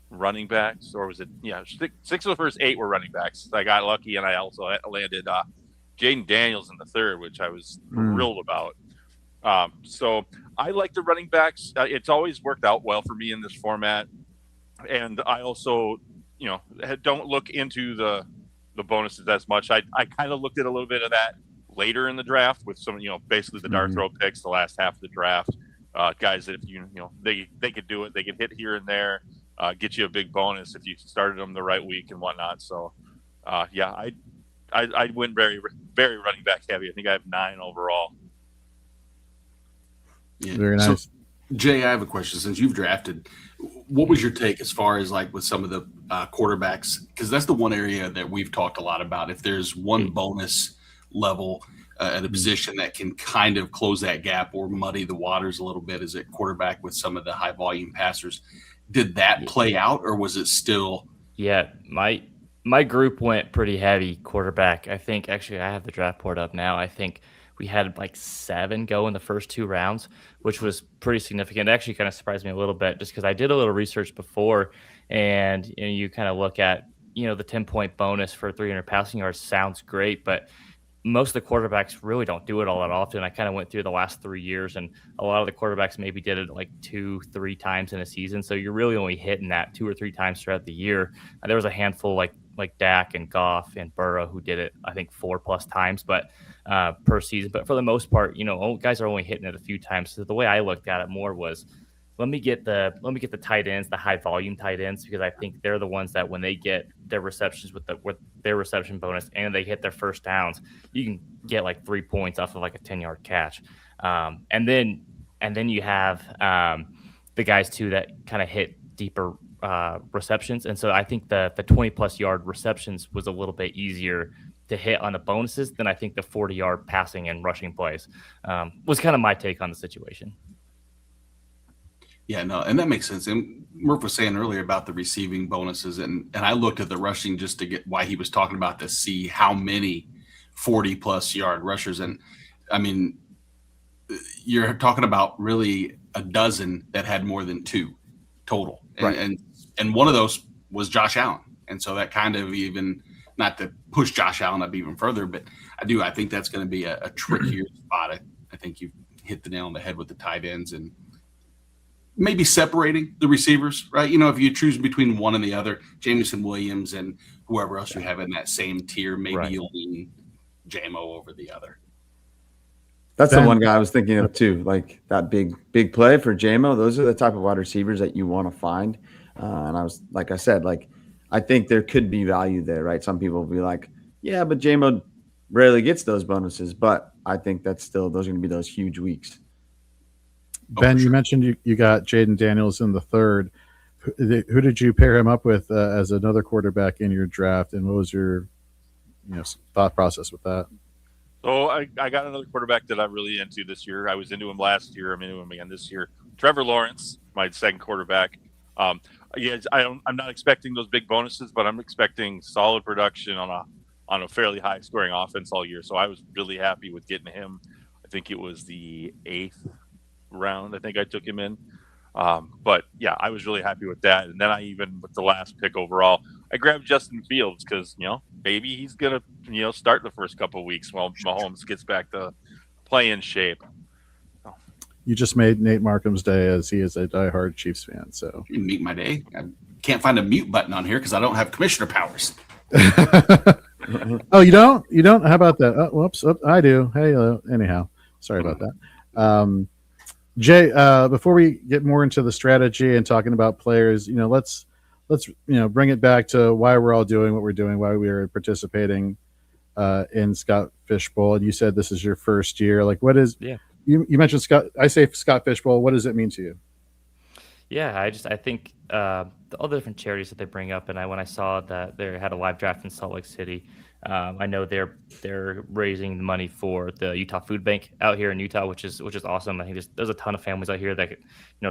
running backs, or was it? Yeah, 6 of the first 8 were running backs. I got lucky, and I also landed Jaden Daniels in the 3rd, which I was thrilled about. So I like the running backs. It's always worked out well for me in this format, and I also, don't look into the bonuses as much. I kind of looked at a little bit of that later in the draft with some, basically the dart throw picks, the last half of the draft. Guys that if they could do it, they could hit here and there, get you a big bonus if you started them the right week and whatnot. So, I went very, very running back heavy. I think I have 9 overall. Yeah. Very nice. So, Jay, I have a question. Since you've drafted, what was your take as far as with some of the quarterbacks? Because that's the one area that we've talked a lot about. If there's one bonus level at a position that can kind of close that gap or muddy the waters a little bit, is it quarterback with some of the high volume passers? Did that play out, or was it still? Yeah, my group went pretty heavy quarterback. I think actually I have the draft board up now. I think we had 7 go in the first 2 rounds, which was pretty significant. It actually kind of surprised me a little bit just because I did a little research before, and you kind of look at the 10-point bonus for 300 passing yards sounds great, but most of the quarterbacks really don't do it all that often. I kind of went through the last 3 years, and a lot of the quarterbacks maybe did it 2-3 times in a season. So you're really only hitting that 2 or 3 times throughout the year. There was a handful like Dak and Goff and Burrow who did it, I think 4+ times, but per season. But for the most part, guys are only hitting it a few times. So the way I looked at it more was, let me get the tight ends, the high volume tight ends, because I think they're the ones that when they get their receptions with their reception bonus and they hit their first downs, you can get 3 points off of a 10-yard catch. And then you have the guys too that kind of hit deeper receptions. And so I think the 20+ yard receptions was a little bit easier to hit on the bonuses than I think the 40-yard passing and rushing plays was kind of my take on the situation. Yeah, no, and that makes sense. And Murph was saying earlier about the receiving bonuses, and I looked at the rushing just to get why he was talking about to see how many 40+ yard rushers. And I mean, you're talking about really a dozen that had more than 2 total. Right. And one of those was Josh Allen. And so that kind of even, not to push Josh Allen up even further, but I think that's going to be a trickier spot. I think you hit the nail on the head with the tight ends and maybe separating the receivers, right? If you choose between one and the other, Jameson Williams and whoever else you have in that same tier, maybe you'll lean JMO over the other. That's the Ben- one guy I was thinking of too, like that big play for JMO. Those are the type of wide receivers that you want to find. And I was, like I said, like I think there could be value there, right? Some people will be like, yeah, but JMO rarely gets those bonuses, but I think that's still, those are going to be those huge weeks. Ben, you mentioned you got Jaden Daniels in the third. Who did you pair him up with as another quarterback in your draft, and what was your thought process with that? So I got another quarterback that I'm really into this year. I was into him last year. I'm into him again this year. Trevor Lawrence, my second quarterback. I'm not expecting those big bonuses, but I'm expecting solid production on a fairly high scoring offense all year. So I was really happy with getting him. I think it was the 8th round. I think I took him in. But yeah, I was really happy with that. And then with the last pick overall, I grabbed Justin Fields because, maybe he's going to, start the first couple of weeks while Mahomes gets back to playing shape. You just made Nate Markham's day, as he is a diehard Chiefs fan. So You meet my day. I can't find a mute button on here because I don't have commissioner powers. Oh, you don't? You don't? How about that? Oh, whoops. Oh, I do. Hey, anyhow, sorry about that. Jay, before we get more into the strategy and talking about players, let's bring it back to why we're all doing what we're doing, why we are participating in Scott Fishbowl. And you said this is your first year. Like, what is? Yeah. You mentioned Scott. I say Scott Fishbowl. What does it mean to you? Yeah, I think all the different charities that they bring up, and when I saw that they had a live draft in Salt Lake City, I know they're raising the money for the Utah Food Bank out here in Utah, which is awesome. I think there's a ton of families out here that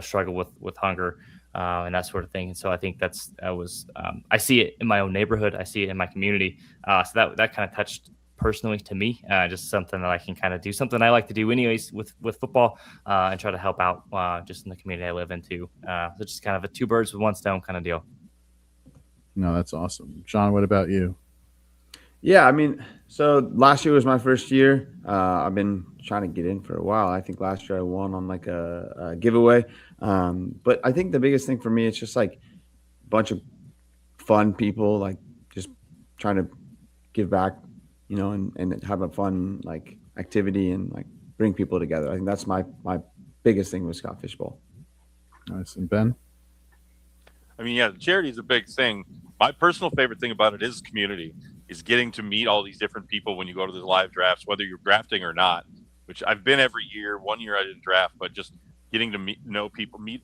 struggle with hunger and that sort of thing. And so I think I see it in my own neighborhood, I see it in my community. So that kind of touched personally to me, just something that I can kind of do, something I like to do anyways with football, and try to help out just in the community I live in too. So just kind of a two birds with one stone kind of deal. No, that's awesome. John, what about you? Yeah, I mean, so last year was my first year. I've been trying to get in for a while. I think last year I won on like a giveaway. But I think the biggest thing for me, it's just like a bunch of fun people, like just trying to give back, and have a fun like activity and like bring people together. I think that's my biggest thing with Scott Fishbowl. Nice. And Ben? I mean, yeah, charity is a big thing. My personal favorite thing about it is community, is getting to meet all these different people when you go to the live drafts, whether you're drafting or not, which I've been every year. One year I didn't draft, but just getting to meet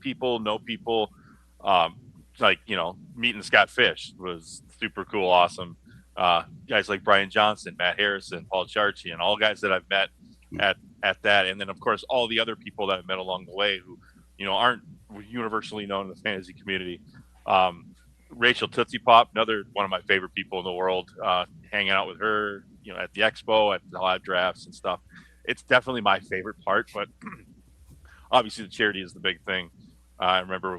people, know people, meeting Scott Fish was super cool, awesome. Guys like Brian Johnson, Matt Harrison, Paul Charchi, and all guys that I've met at that. And then, of course, all the other people that I've met along the way who, aren't universally known in the fantasy community. Rachel Tootsie Pop, another one of my favorite people in the world, hanging out with her, at the expo, at the live drafts and stuff. It's definitely my favorite part, but obviously the charity is the big thing. I remember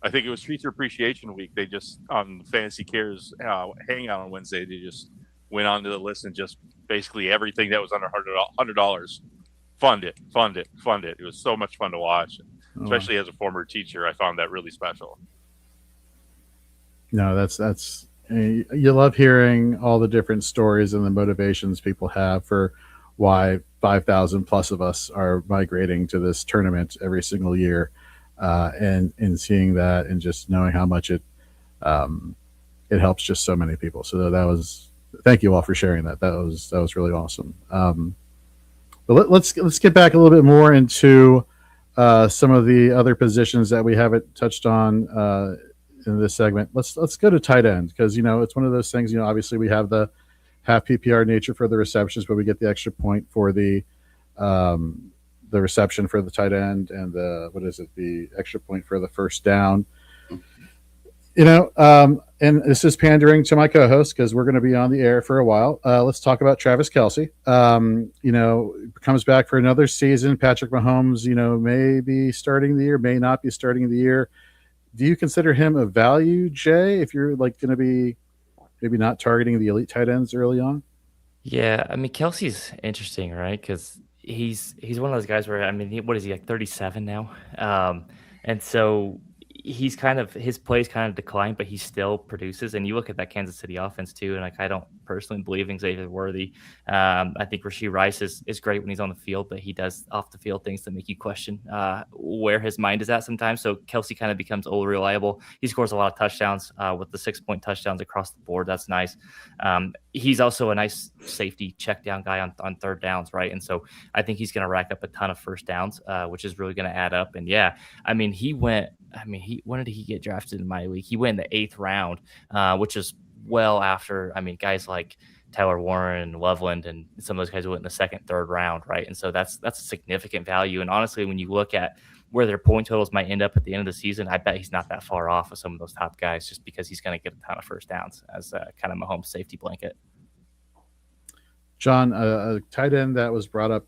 I think it was Feature Appreciation Week. They just, on Fantasy Cares hangout on Wednesday, they just went onto the list and just basically everything that was under $100, fund it. It was so much fun to watch, especially as a former teacher. I found that really special. No, that's you love hearing all the different stories and the motivations people have for why 5,000 plus of us are migrating to this tournament every single year, and seeing that and just knowing how much it helps just so many people. So thank you all for sharing that. That was really awesome. But let's get back a little bit more into some of the other positions that we haven't touched on in this segment. Let's go to tight end, because it's one of those things. Obviously we have the half PPR nature for the receptions, but we get the extra point for the reception for the tight end, and the extra point for the first down. And this is pandering to my co-host because we're going to be on the air for a while. Let's talk about Travis Kelce. Comes back for another season. Patrick Mahomes, may be starting the year, may not be starting the year. Do you consider him a value, Jay, if you're like going to be maybe not targeting the elite tight ends early on? Yeah, I mean, Kelsey's interesting, right? Because he's one of those guys where, what is he, like 37 now? And so he's kind of his plays kind of declined, but he still produces. And you look at that Kansas City offense too, and like I don't personally believe in Xavier Worthy. I think Rashee Rice is great when he's on the field, but he does off the field things that make you question where his mind is at sometimes. So Kelsey kind of becomes old reliable. He scores a lot of touchdowns with the 6-point touchdowns across the board. That's nice. He's also a nice safety check down guy on third downs, right? And so I think he's going to rack up a ton of first downs, which is really going to add up. And yeah, I mean, when did he get drafted in my league? He went in the 8th round, which is well after, guys like Tyler Warren and Loveland and some of those guys went in the 2nd, 3rd round, right? And so that's a significant value. And honestly, when you look at where their point totals might end up at the end of the season, I bet he's not that far off of some of those top guys just because he's going to get a ton of first downs as kind of Mahomes' safety blanket. John, a tight end that was brought up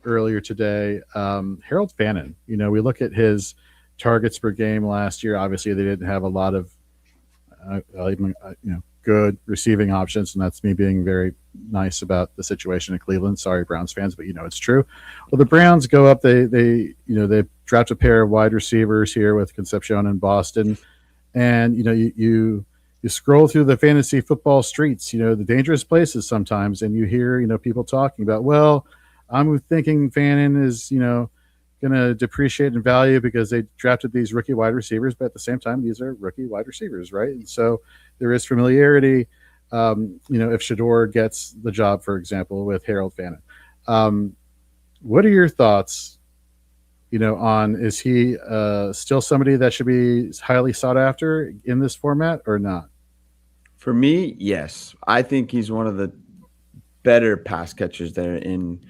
earlier today, Harold Fannin. We look at his targets per game last year. Obviously, they didn't have a lot of good receiving options, and that's me being very nice about the situation in Cleveland. Sorry, Browns fans, but it's true. Well, the Browns go up. They draft a pair of wide receivers here with Concepcion in Boston, and you scroll through the fantasy football streets, the dangerous places sometimes, and you hear people talking about, well, I'm thinking Fannin is going to depreciate in value because they drafted these rookie wide receivers, but at the same time, these are rookie wide receivers, right? And so there is familiarity. If Shador gets the job, for example, with Harold Fannin, what are your thoughts? On is he still somebody that should be highly sought after in this format or not? For me, yes. I think he's one of the better pass catchers there in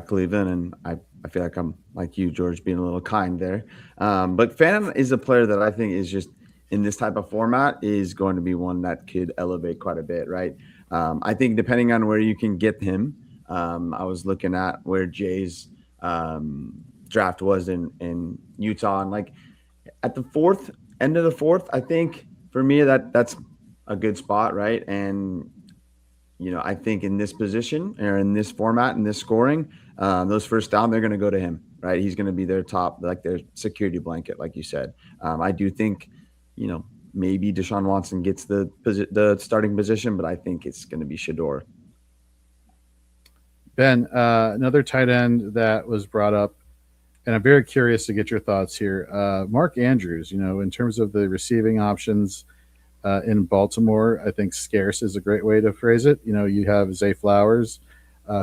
Cleveland, and I feel like I'm like you, George, being a little kind there. But Fannin is a player that I think is just in this type of format is going to be one that could elevate quite a bit, right? I think depending on where you can get him, I was looking at where Jay's draft was in Utah, and like at the end of the fourth, I think for me that's a good spot, right? And I think in this position or in this format, in this scoring, those first down, they're going to go to him, right? He's going to be their top, like their security blanket, like you said. I do think, maybe Deshaun Watson gets the starting position, but I think it's going to be Shador. Ben, another tight end that was brought up, and I'm very curious to get your thoughts here. Mark Andrews, in terms of the receiving options in Baltimore, I think scarce is a great way to phrase it. You have Zay Flowers,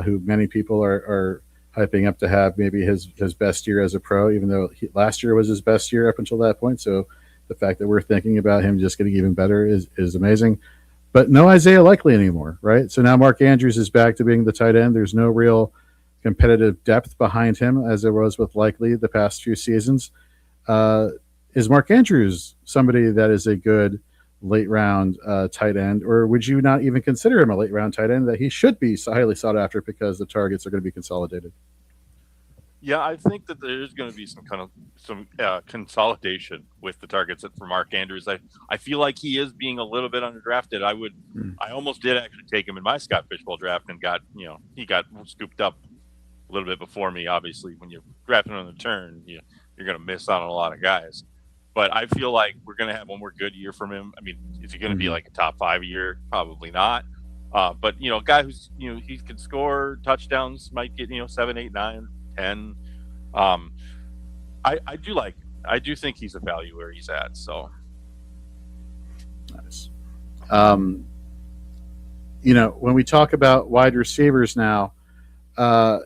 who many people are hyping up to have maybe his best year as a pro, even though last year was his best year up until that point. So the fact that we're thinking about him just getting even better is amazing. But no Isaiah Likely anymore, right? So now Mark Andrews is back to being the tight end. There's no real competitive depth behind him as there was with Likely the past few seasons. Is Mark Andrews somebody that is a good late round tight end, or would you not even consider him a late round tight end that he should be highly sought after because the targets are going to be consolidated? Yeah, I think that there is going to be some consolidation with the targets for Mark Andrews. I feel like he is being a little bit underdrafted. I almost did actually take him in my Scott Fishbowl draft and he got scooped up a little bit before me. Obviously, when you're drafting on the turn, you're going to miss out on a lot of guys. But I feel like we're going to have one more good year from him. I mean, is he going to be like a top 5 year? Probably not. But a guy who's he can score touchdowns, might get 7, 8, 9, 10. I do think he's a value where he's at. So nice. When we talk about wide receivers now, let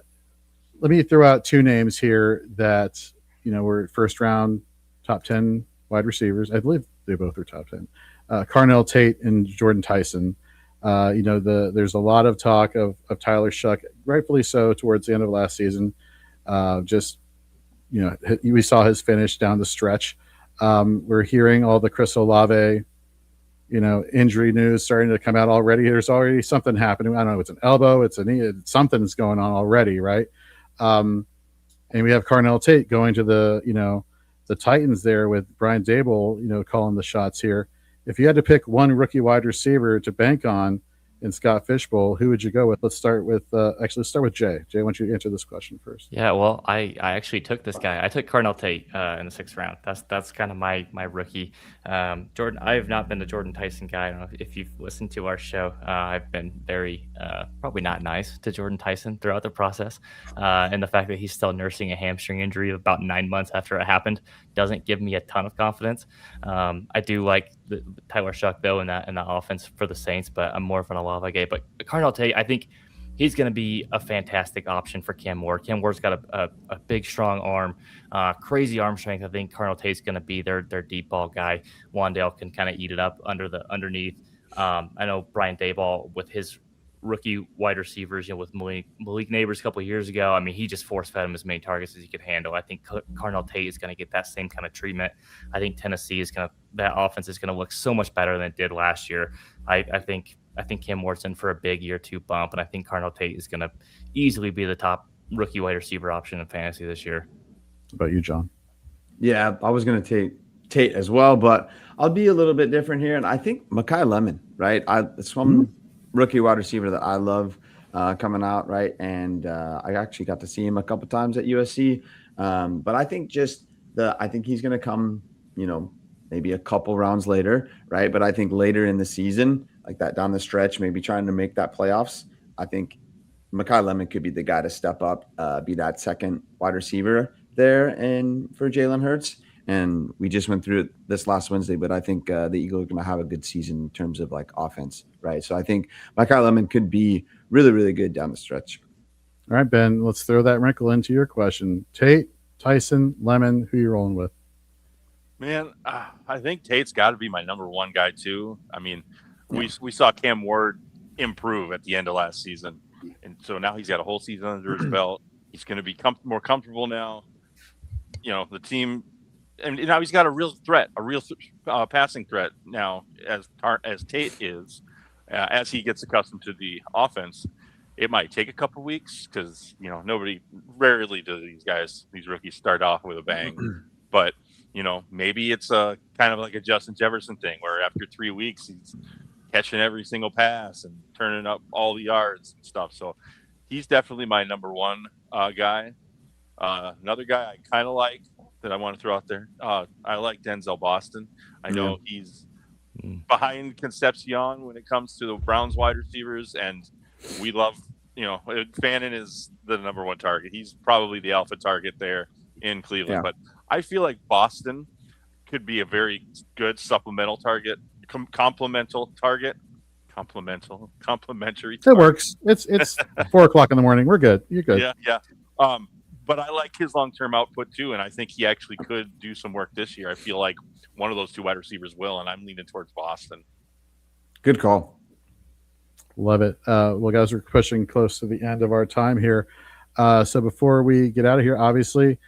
me throw out 2 names here that were first round top 10 wide receivers. I believe they both are top 10. Carnell Tate and Jordan Tyson. There's a lot of talk of Tyler Shuck, rightfully so, towards the end of last season. We saw his finish down the stretch. We're hearing all the Chris Olave, injury news starting to come out already. There's already something happening. I don't know. It's an elbow. It's a knee. Something's going on already, right? And we have Carnell Tate going to the Titans there with Brian Dable, calling the shots here. If you had to pick one rookie wide receiver to bank on in Scott Fishbowl, who would you go with? Let's start with Jay. Jay, why don't you answer this question first? Yeah, well, I actually took this guy. I took Cardinal Tate in the 6th round. That's kind of my rookie. Jordan, I have not been a Jordan Tyson guy. I don't know if you've listened to our show. I've been very probably not nice to Jordan Tyson throughout the process, and the fact that he's still nursing a hamstring injury about 9 months after it happened doesn't give me a ton of confidence. I do like Tyler Shuck though in that offense for the Saints, but I'm more of an Olave guy. But Cardinal Tate, I think he's going to be a fantastic option for Cam Ward. Cam Ward's got a big, strong arm, crazy arm strength. I think Cardinal Tate's going to be their deep ball guy. Wandale can kind of eat it up underneath. I know Brian Daboll with his rookie wide receivers, with Malik Neighbors a couple of years ago. I mean, he just force fed him as many targets as he could handle. I think Cardinal Tate is going to get that same kind of treatment. I think Tennessee that offense is going to look so much better than it did last year. I think Cam Ward's in for a big year 2 bump, and I think Cardinal Tate is going to easily be the top rookie wide receiver option in fantasy this year. What about you, John? Yeah, I was going to take Tate as well, but I'll be a little bit different here. And I think Mekhi Lemon, right? It's one rookie wide receiver that I love coming out, right? And I actually got to see him a couple times at USC. But I think I think he's going to come, maybe a couple rounds later, right? But I think later in the season, like that down the stretch, maybe trying to make that playoffs, I think Mekhi Lemon could be the guy to step up, be that second wide receiver there and for Jalen Hurts. And we just went through it this last Wednesday, but I think the Eagles are going to have a good season in terms of like offense, right? So I think Mekhi Lemon could be really, really good down the stretch. All right, Ben, let's throw that wrinkle into your question. Tate, Tyson, Lemon, who you rolling with? Man, I think Tate's got to be my number one guy too. I mean, we saw Cam Ward improve at the end of last season, and so now he's got a whole season under his belt. He's going to be more comfortable now. The team, and now he's got a real threat, a real passing threat now, as Tate is, as he gets accustomed to the offense. It might take a couple weeks because rarely do these rookies start off with a bang, but maybe it's a kind of like a Justin Jefferson thing where after 3 weeks he's catching every single pass and turning up all the yards and stuff. So he's definitely my number one guy. Another guy I kind of like that I want to throw out there. I like Denzel Boston. I know he's behind Concepcion when it comes to the Browns wide receivers, and we love, Fannin is the number one target. He's probably the alpha target there in Cleveland, but I feel like Boston could be a very good supplemental target, complementary target. It works. It's 4:00 in the morning. We're good. You're good. Yeah. But I like his long-term output too, and I think he actually could do some work this year. I feel like one of those two wide receivers will, and I'm leaning towards Boston. Good call. Love it. Well, guys, we're pushing close to the end of our time here. So before we get out of here, obviously,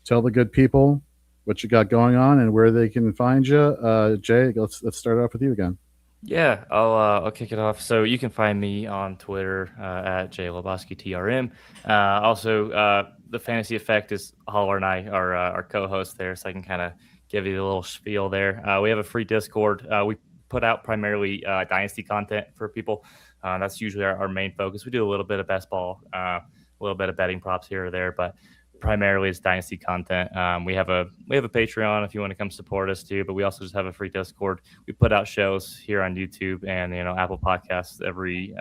tell the good people what you got going on and where they can find you. Jay, let's start off with you again. Yeah, I'll kick it off. So you can find me on Twitter at JLoboskyTRM. Also, the Fantasy Effect is Holler and I are our co-hosts there, so I can kind of give you a little spiel there. We have a free Discord. We put out primarily Dynasty content for people. That's usually our main focus. We do a little bit of best ball, a little bit of betting props here or there, but primarily it's Dynasty content. We have a Patreon if you want to come support us too, but we also just have a free Discord. We put out shows here on YouTube and Apple Podcasts every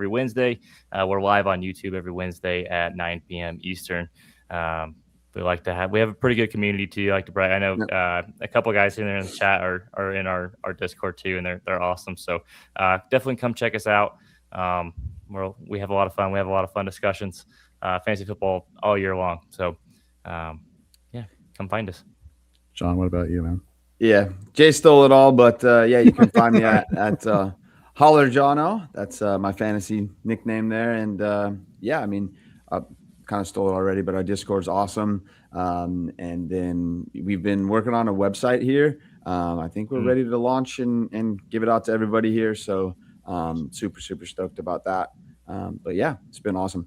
Wednesday. We're live on YouTube every Wednesday at 9 p.m. Eastern. We have a pretty good community too. I know a couple of guys in there in the chat are in our Discord too, and they're awesome. So definitely come check us out. We have a lot of fun. We have a lot of fun discussions. Fantasy football all year long. So, come find us. John, what about you, man? Yeah, Jay stole it all, but you can find me at Holler Jono. That's my fantasy nickname there. And I kind of stole it already, but our Discord's awesome. And then we've been working on a website here. I think we're ready to launch and give it out to everybody here. So super, super stoked about that. But yeah, it's been awesome.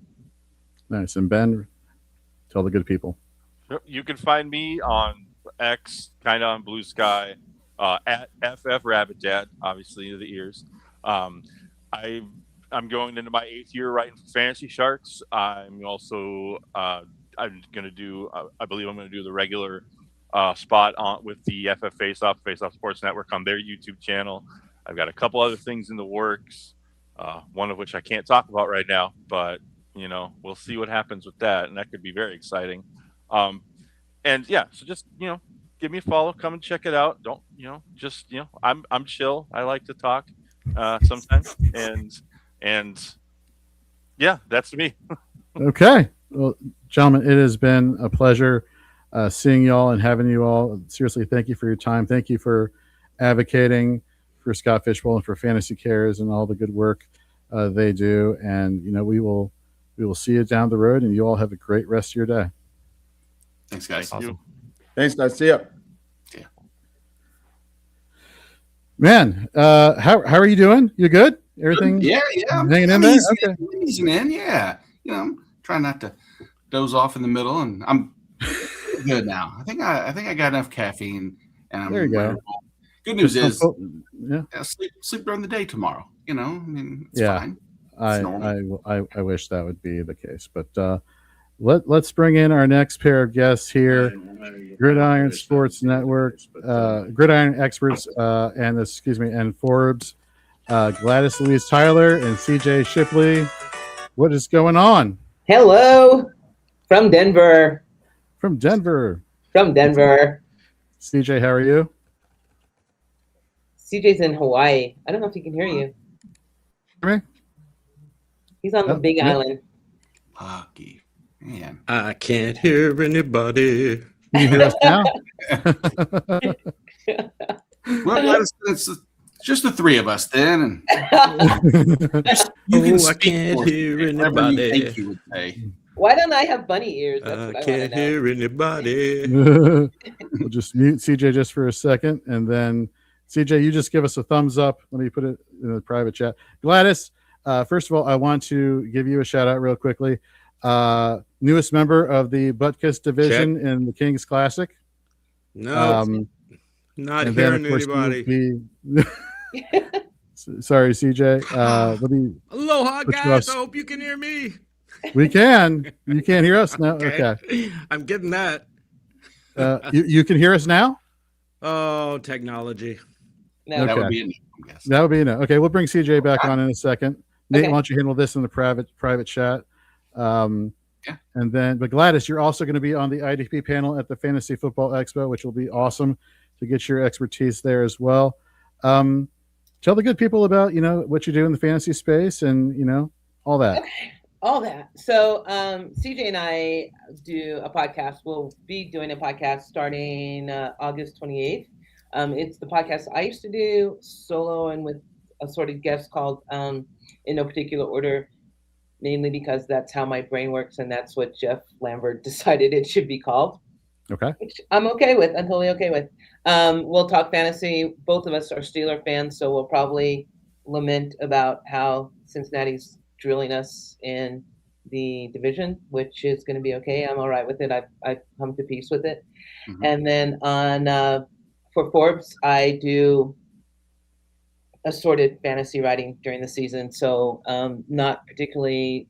Nice. And Ben, tell the good people. You can find me on X, kind of on Blue Sky, at FF Rabbit Dad, obviously the ears. I I'm going into my 8th year writing for Fantasy Sharks. I'm also I'm going to do. I believe I'm going to do the regular spot on with the FF Faceoff Sports Network on their YouTube channel. I've got a couple other things in the works, one of which I can't talk about right now, but we'll see what happens with that, and that could be very exciting. And yeah, so just give me a follow, come and check it out. Don't just I'm chill. I like to talk sometimes, and yeah, that's me. Okay, well, gentlemen, it has been a pleasure seeing y'all and having you all. Seriously, thank you for your time. Thank you for advocating for Scott Fishbowl and for Fantasy Cares and all the good work they do. And we will see you down the road, and you all have a great rest of your day. Thanks, guys. Thank you. Thanks, guys. See ya. Yeah. Man, how are you doing? You good? Everything? Yeah. Hanging in there? Okay. Easing in, yeah. I'm trying not to doze off in the middle, and I'm good now. I think I got enough caffeine, and I'm There you go. Good news is, yeah, sleep during the day tomorrow. I mean, it's yeah. fine. It's normal. I wish that would be the case, but let's bring in our next pair of guests here. Gridiron Sports Network, Gridiron Experts, and Forbes, Gladys Louise Tyler and CJ Shipley. What is going on? Hello from Denver. From Denver. CJ, how are you? CJ's in Hawaii. I don't know if he can hear you. Hear me? He's on the Big Island. Lucky man. I can't hear anybody. Can you hear us now? Well, it's just the three of us then. And I can't hear anybody. You would say. Why don't I have bunny ears? That's I what I can't hear anybody. We'll just mute CJ just for a second, and then CJ, you just give us a thumbs up. Let me put it in the private chat. Gladys, first of all, I want to give you a shout out real quickly. Newest member of the Butkus division in the Kings Classic. No, not hearing anybody. Sorry, CJ. Let me. Aloha, guys. I hope you can hear me. We can. You can't hear us now. Okay. I'm getting that. You can hear us now. Oh, technology. No. Okay. That would be a no, I guess. That would be a no. Okay, we'll bring CJ back on in a second. Nate, why don't you handle this in the private chat? And then, but Gladys, you're also going to be on the IDP panel at the Fantasy Football Expo, which will be awesome to get your expertise there as well. Tell the good people about what you do in the fantasy space and all that. Okay, all that. So CJ and I do a podcast. We'll be doing a podcast starting August 28th. It's the podcast I used to do solo and with assorted guests called in no particular order, mainly because that's how my brain works and that's what Jeff Lambert decided it should be called. Okay. Which I'm okay with. I'm totally okay with. We'll talk fantasy. Both of us are Steeler fans, so we'll probably lament about how Cincinnati's drilling us in the division, which is going to be okay. I'm all right with it. I've come to peace with it. Mm-hmm. And then on for Forbes, I do assorted fantasy writing during the season. So not particularly,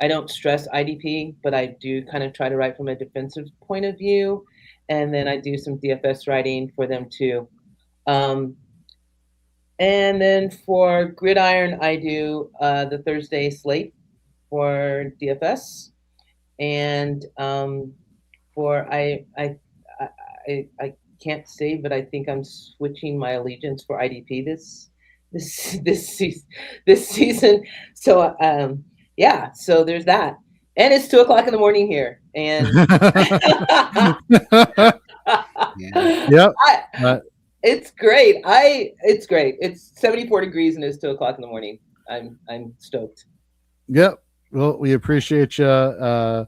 I don't stress IDP, but I do kind of try to write from a defensive point of view. And then I do some DFS writing for them too. And then for Gridiron, I do the Thursday slate for DFS. And for I can't say, but I think I'm switching my allegiance for IDP this season. So yeah, so there's that. And it's 2:00 in the morning here. And yep. It's great. It's great. It's 74 degrees and it's 2:00 in the morning. I'm stoked. Yep. Well, we appreciate you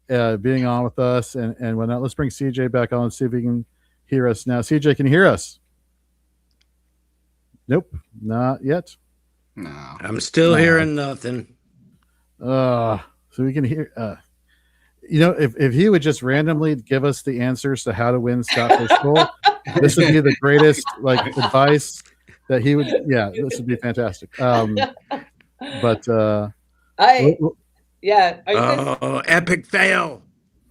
being on with us and whatnot. Let's bring CJ back on and see if he can hear us now. CJ, can you hear us? Nope, not yet. No. I'm still hearing nothing. So we can hear if he would just randomly give us the answers to how to win Scott Fishbowl, this would be the greatest advice that he would. Yeah, this would be fantastic. But yeah. Oh, epic fail.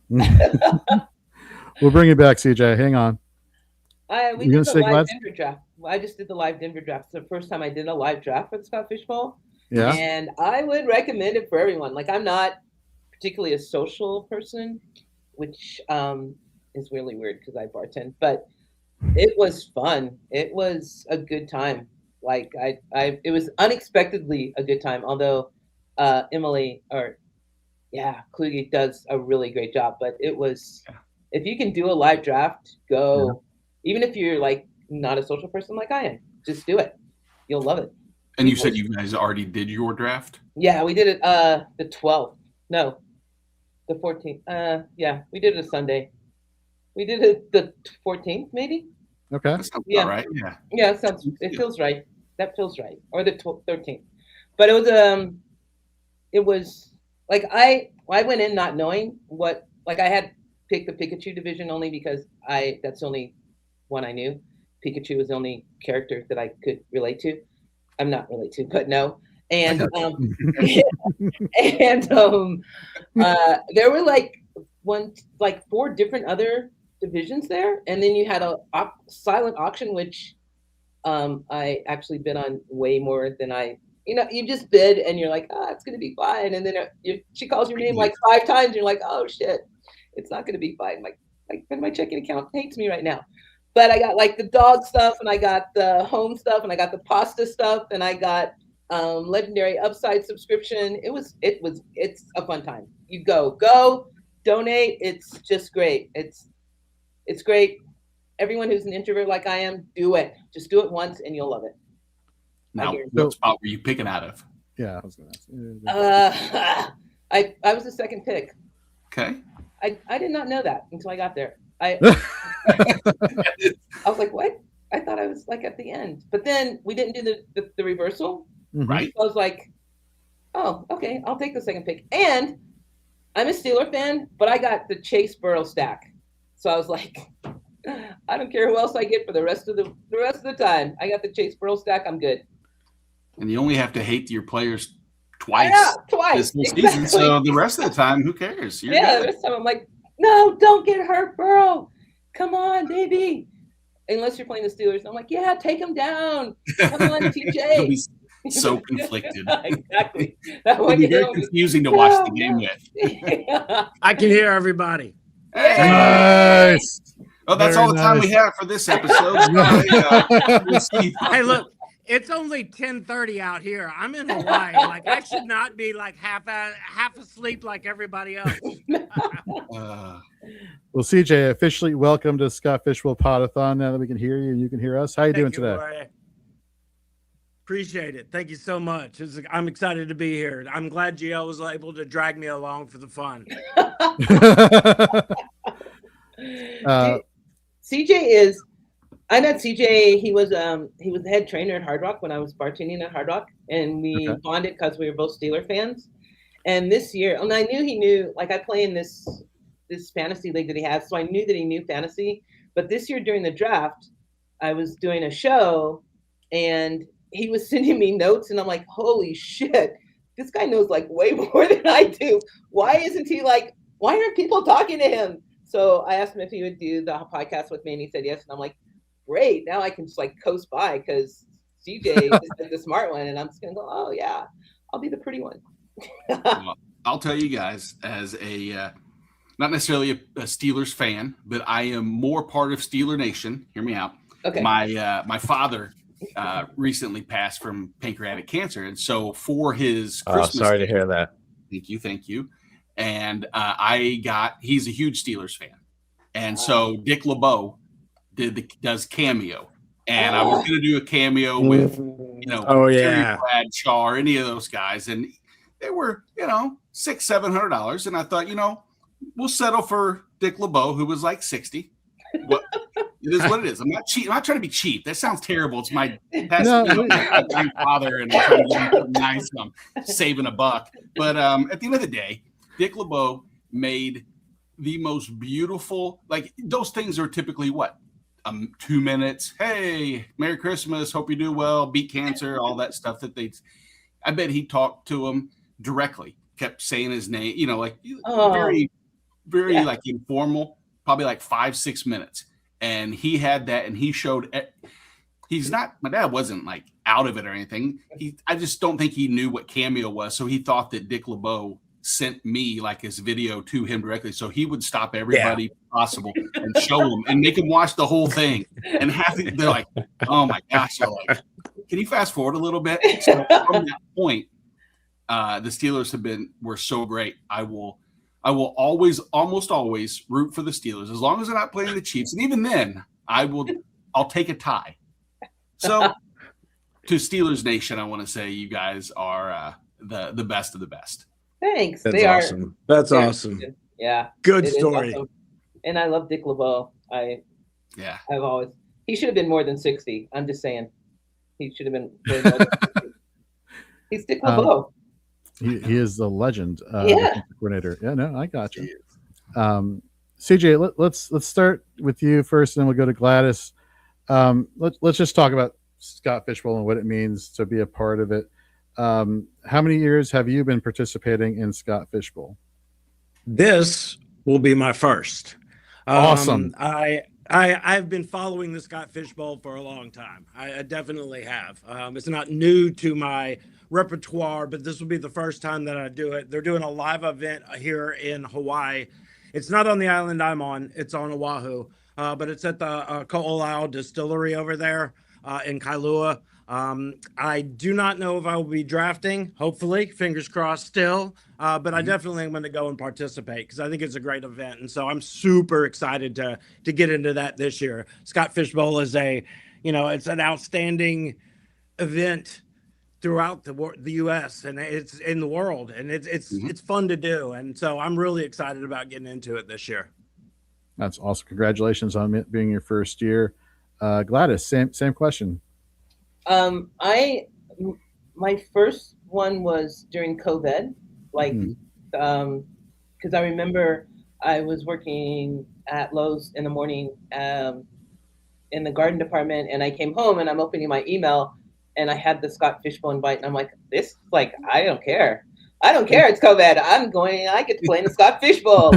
We'll bring you back, CJ. Hang on. We You did gonna the say live Gladys? Denver draft. I just did the live Denver draft. It's the first time I did a live draft for the Scott Fish Bowl. Yeah. And I would recommend it for everyone. Like, I'm not particularly a social person, which is really weird because I bartend, but it was fun. It was a good time. Like it was unexpectedly a good time. Although Emily Kluge does a really great job. But it was, if you can do a live draft, go. Yeah. Even if you're like not a social person like I am, just do it. You'll love it. And you said you guys already did your draft? Yeah, we did it the 12th. No, the 14th. Yeah, we did it a Sunday. We did it the 14th, maybe. Okay. That sounds about right. Yeah. Yeah, it feels right. That feels right. Or the 13th. But it was like I went in not knowing what, like I had picked the Pikachu division only because that's the only one I knew. Pikachu was the only character that I could relate to. I'm not relate to, but no. And there were like 4 different other divisions there, and then you had a silent auction, which I actually bid on way more than you just bid and you're like, it's gonna be fine, and then she calls your name like 5 times and you're like, oh shit, it's not gonna be fine. Like my checking account hates me right now. But I got like the dog stuff, and I got the home stuff, and I got the pasta stuff, and I got legendary upside subscription. It's a fun time. You go donate. It's just great. It's great. Everyone who's an introvert like I am, do it. Just do it once and you'll love it. Now, what spot were you picking out of? Yeah, I was going to ask. I was the second pick. Okay. I did not know that until I got there. I was like, what? I thought I was like at the end, but then we didn't do the reversal. Right. So I was like, oh, okay, I'll take the second pick. And I'm a Steeler fan, but I got the Chase Burrow stack. So I was like, I don't care who else I get for the rest of the time. I got the Chase Burrow stack. I'm good. And you only have to hate your players twice. Yeah, twice. This season. So the rest of the time, who cares? You're good. The rest of the time I'm like, no, don't get hurt, Burrow. Come on, baby. Unless you're playing the Steelers. I'm like, yeah, take them down. Come on, TJ. So conflicted. Exactly. That would be very confusing to watch the game with. I can hear everybody. Hey. Nice. Oh, that's Very all the time nice. we have for this episode. Hey, look, it's only 10:30 out here. I'm in Hawaii. Like I should not be like half asleep like everybody else. Well, CJ, officially welcome to Scott Fishbowl Podathon. Now that we can hear you and you can hear us, how you doing today? Roy. Appreciate it. Thank you so much. I'm excited to be here. I'm glad GL was able to drag me along for the fun. CJ I met CJ. He was the head trainer at Hard Rock when I was bartending at Hard Rock, and we bonded because we were both Steeler fans. And this year, and I knew he knew. Like I play in this fantasy league that he has, so I knew that he knew fantasy. But this year during the draft, I was doing a show, and he was sending me notes, and I'm like, holy shit, this guy knows like way more than I do. Why isn't he like? Why aren't people talking to him? So I asked him if he would do the podcast with me, and he said yes. And I'm like, great, now I can just like coast by because CJ is the smart one, and I'm just gonna go, oh yeah, I'll be the pretty one. Well, I'll tell you guys, as a not necessarily a Steelers fan, but I am more part of Steeler Nation. Hear me out. Okay. My father recently passed from pancreatic cancer, and so for his Christmas, sorry to hear that. Thank you. And he's a huge Steelers fan, and so Dick LeBeau does cameo, and I was going to do a cameo with Terry Bradshaw or any of those guys, and they were $600-700, and I thought we'll settle for Dick LeBeau, who was like 60. What it is what it is. I'm not cheap. I'm not trying to be cheap. That sounds terrible. It's my grandfather, and I'm trying to be something nice. I'm saving a buck, but at the end of the day, Dick LeBeau made the most beautiful. Like those things are typically what 2 minutes. Hey, Merry Christmas. Hope you do well. Beat cancer. All that stuff that I bet he talked to him directly. Kept saying his name. Like very, very like informal. Probably like 5-6 minutes. And he had that, and he showed. My dad wasn't like out of it or anything. I just don't think he knew what Cameo was. So he thought that Dick LeBeau sent me like his video to him directly. So he would stop everybody possible and show them and make them watch the whole thing. And they're like, oh my gosh. They're like, can you fast forward a little bit? So from that point, the Steelers were so great. I will almost always root for the Steelers as long as they're not playing the Chiefs. And even then I'll take a tie. So to Steelers Nation, I want to say you guys are the best of the best. Thanks. That's they awesome. Are. That's awesome. Yeah. Good story. Awesome. And I love Dick LeBeau. He should have been more than 60. I'm just saying. He should have been way more than 60. He's Dick LeBeau. He is a legend. Coordinator. Yeah, no, I got you. CJ, let's start with you first, and then we'll go to Gladys. Let's just talk about Scott Fishbowl and what it means to be a part of it. How many years have you been participating in Scott Fishbowl? This will be my first. Awesome. I've been following the Scott Fishbowl for a long time. I definitely have. It's not new to my repertoire, but this will be the first time that I do it. They're doing a live event here in Hawaii. It's not on the island I'm on. It's on Oahu, but it's at the Ko'olau Distillery over there in Kailua. I do not know if I will be drafting, hopefully, fingers crossed still, but I definitely am going to go and participate because I think it's a great event. And so I'm super excited to get into that this year. Scott Fishbowl is it's an outstanding event throughout the U.S. and it's in the world, and it's fun to do. And so I'm really excited about getting into it this year. That's awesome. Congratulations on it being your first year. Gladys, same question. My first one was during COVID, because I remember I was working at Lowe's in the morning in the garden department, and I came home and I'm opening my email and I had the Scott Fishbowl invite, and I'm like, I don't care. It's COVID. I get to play in the Scott Fishbowl.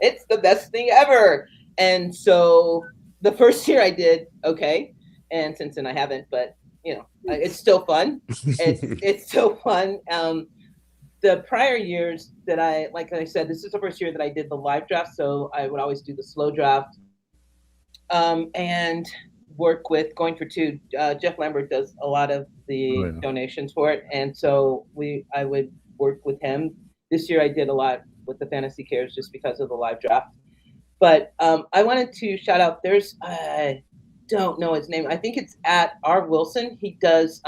It's the best thing ever. And so the first year I did okay. And since then I haven't, but it's still fun. It's still fun. The prior years that like I said, this is the first year that I did the live draft. So I would always do the slow draft and work with Going for Two. Jeff Lambert does a lot of the donations for it. And so I would work with him. This year I did a lot with the Fantasy Cares just because of the live draft. But I wanted to shout out, don't know his name. I think it's at R. Wilson. He does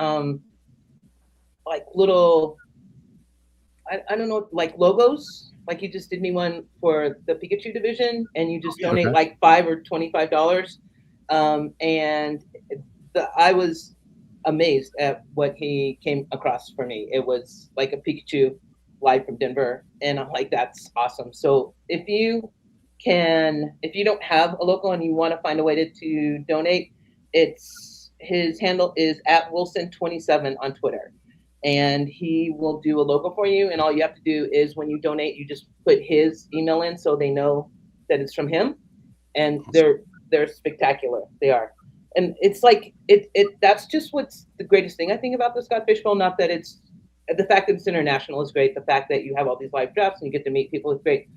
little, I don't know, like logos. Like he just did me one for the Pikachu division, and you just donate like $5 or $25. And I was amazed at what he came across for me. It was like a Pikachu live from Denver, and I'm like, that's awesome. So if you don't have a local and you want to find a way to donate, his handle is at Wilson27 on Twitter, and he will do a logo for you. And all you have to do is when you donate, you just put his email in so they know that it's from him. And they're spectacular. They are. And it's like, that's just what's the greatest thing I think about the Scott Fishbowl. Not that it's the fact that it's international is great. The fact that you have all these live drafts and you get to meet people is great.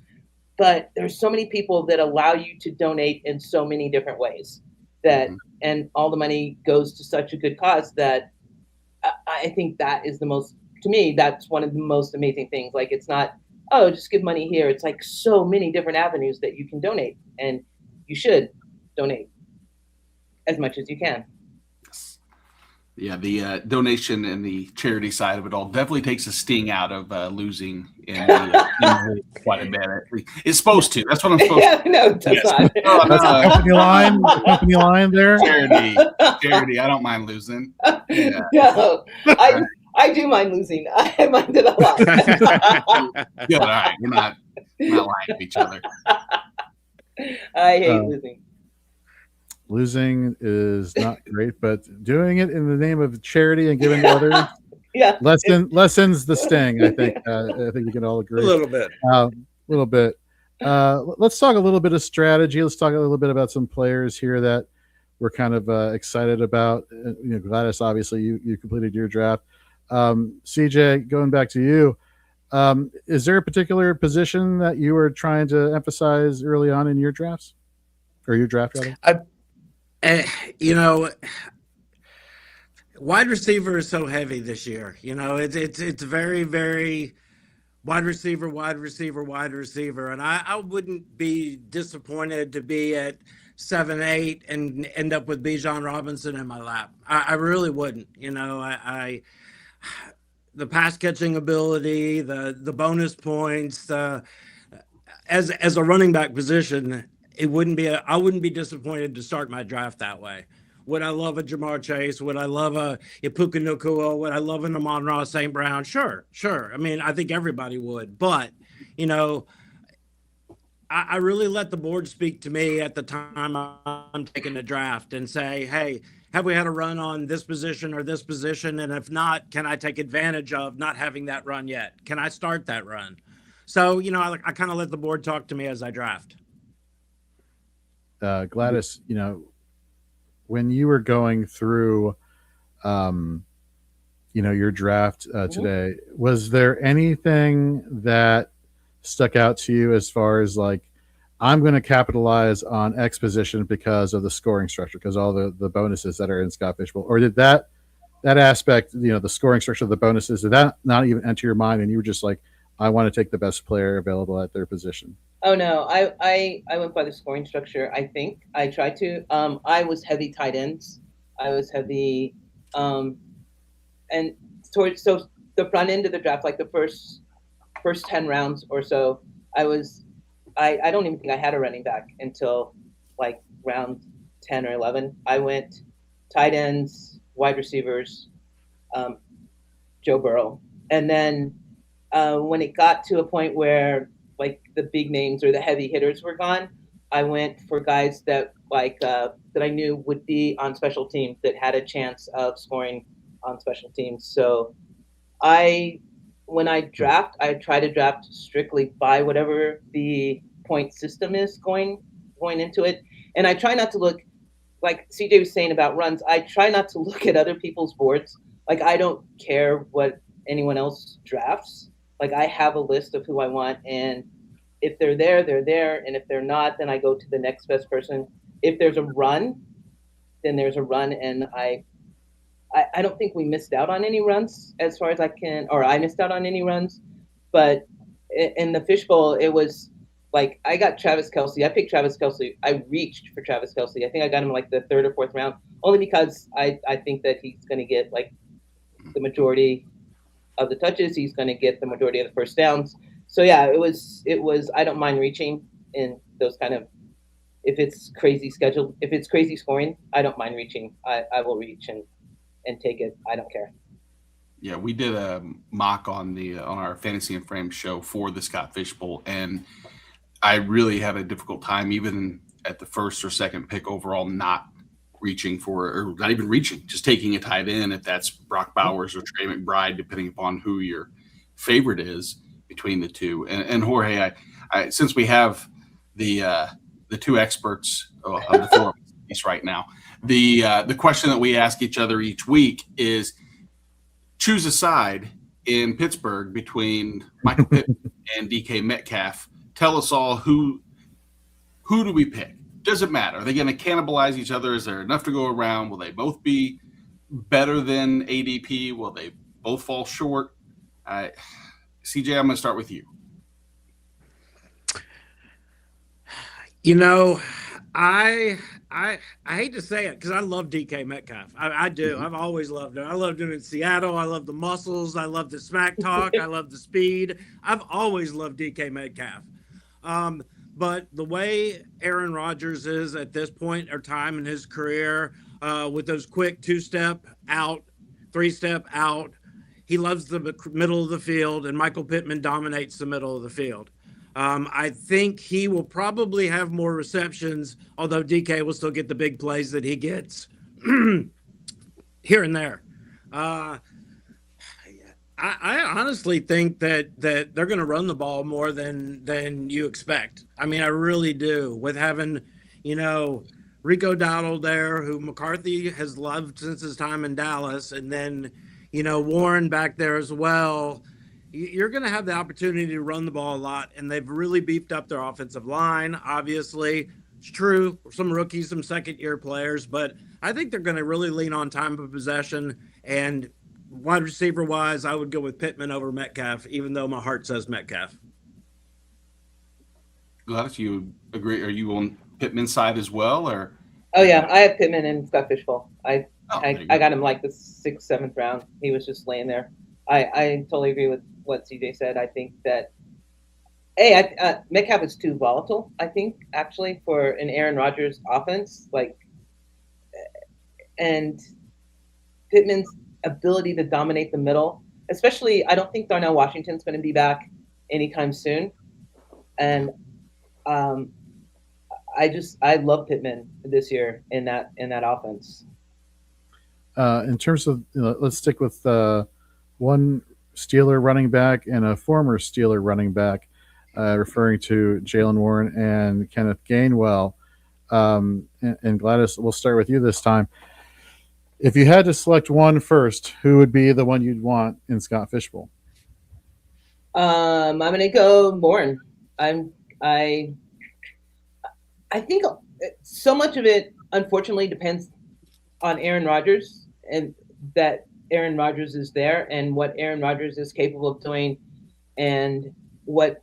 But there's so many people that allow you to donate in so many different ways and all the money goes to such a good cause that I think that is to me, that's one of the most amazing things. Like, it's not, just give money here. It's like so many different avenues that you can donate, and you should donate as much as you can. Yeah, the donation and the charity side of it all definitely takes a sting out of losing in quite a bit. It's supposed to. That's what I'm supposed to. No, it does not. That's the company line there. Charity. I don't mind losing. Yeah. No, I do mind losing. I mind it a lot. Good, all right. We're not lying to each other. I hate losing. Losing is not great, but doing it in the name of charity and giving to others yeah, lessens the sting. I think you can all agree. A little bit. Little bit. Let's talk a little bit of strategy. Let's talk a little bit about some players here that we're kind of excited about. Gladys, obviously, you completed your draft. CJ, going back to you, is there a particular position that you were trying to emphasize early on in your drafts, or your draft rather? Wide receiver is so heavy this year. It's very, very wide receiver, and I wouldn't be disappointed to be at 7-8 and end up with Bijan Robinson in my lap. I really wouldn't. The pass catching ability, the bonus points, as a running back position, I wouldn't be disappointed to start my draft that way. Would I love a Jamar Chase? Would I love a Ipuka Nacua? Would I love an Amon-Ra St. Brown? Sure. I mean, I think everybody would. But, I really let the board speak to me at the time I'm taking the draft and say, hey, have we had a run on this position or this position? And if not, can I take advantage of not having that run yet? Can I start that run? So, I kind of let the board talk to me as I draft. Gladys, when you were going through, your draft today, was there anything that stuck out to you as far as like, I'm going to capitalize on X position because of the scoring structure, because all the bonuses that are in Scott Fishbowl, or did that aspect, the scoring structure of the bonuses, did that not even enter your mind, and you were just like, I want to take the best player available at their position? Oh no, I went by the scoring structure. I think I tried to. I was heavy tight ends. I was heavy, and towards the front end of the draft, like the first 10 rounds or so, I don't even think I had a running back until like round 10 or 11. I went tight ends, wide receivers, Joe Burrow, and then when it got to a point where like the big names or the heavy hitters were gone, I went for guys that that I knew would be on special teams, that had a chance of scoring on special teams. So when I draft, I try to draft strictly by whatever the point system is going into it. And I try not to look, like CJ was saying about runs, I try not to look at other people's boards. Like, I don't care what anyone else drafts. Like, I have a list of who I want, and if they're there, they're there. And if they're not, then I go to the next best person. If there's a run, then there's a run. And I don't think we missed out on any runs as far as I missed out on any runs. But in the Fishbowl, it was like, I got Travis Kelce. I picked Travis Kelce. I reached for Travis Kelce. I think I got him like the 3rd or 4th round, only because I think that he's going to get like the majority of the touches. He's going to get the majority of the first downs. So yeah, it was, I don't mind reaching in those kind of, if it's crazy schedule, if it's crazy scoring, I don't mind reaching. I will reach and take it. I don't care. Yeah, we did a mock on our Fantasy and Frame show for the Scott Fishbowl, and I really had a difficult time, even at the 1st or 2nd pick overall, not reaching for, or not even reaching, just taking a tight end, if that's Brock Bowers or Trey McBride, depending upon who your favorite is between the two. And Jorge, I since we have the 2 experts of the four right now, the question that we ask each other each week is, choose a side in Pittsburgh between Michael Pittman and DK Metcalf. Tell us all who do we pick? Does it matter? Are they going to cannibalize each other? Is there enough to go around? Will they both be better than ADP? Will they both fall short? CJ, I'm going to start with you. I hate to say it because I love DK Metcalf. I do. I've always loved him. I loved him in Seattle. I love the muscles. I love the smack talk. I love the speed. I've always loved DK Metcalf. But the way Aaron Rodgers is at this point or time in his career, with those quick 2-step out, 3-step out, he loves the middle of the field, and Michael Pittman dominates the middle of the field. I think he will probably have more receptions, although DK will still get the big plays that he gets here and there. I honestly think that they're going to run the ball more than you expect. I mean, I really do. With having, Rico Dowdle there, who McCarthy has loved since his time in Dallas, and then, Warren back there as well. You're going to have the opportunity to run the ball a lot, and they've really beefed up their offensive line. Obviously, it's true, some rookies, some second-year players, but I think they're going to really lean on time of possession. And wide receiver wise, I would go with Pittman over Metcalf, even though my heart says Metcalf. Gladys, you agree? Are you on Pittman's side as well, or? Oh yeah, I have Pittman and Scott Fishbowl. I got him like the 6th, 7th round. He was just laying there. I totally agree with what CJ said. I think that Metcalf is too volatile. I think actually for an Aaron Rodgers offense, and Pittman's ability to dominate the middle, especially. I don't think Darnell Washington's going to be back anytime soon, and I love Pittman this year in that offense. In terms of, let's stick with one Steeler running back and a former Steeler running back, referring to Jaylen Warren and Kenneth Gainwell. And Gladys, we'll start with you this time. If you had to select one first, who would be the one you'd want in Scott Fishbowl? I'm going to go Warren. I think so much of it, unfortunately, depends on Aaron Rodgers, and that Aaron Rodgers is there and what Aaron Rodgers is capable of doing and what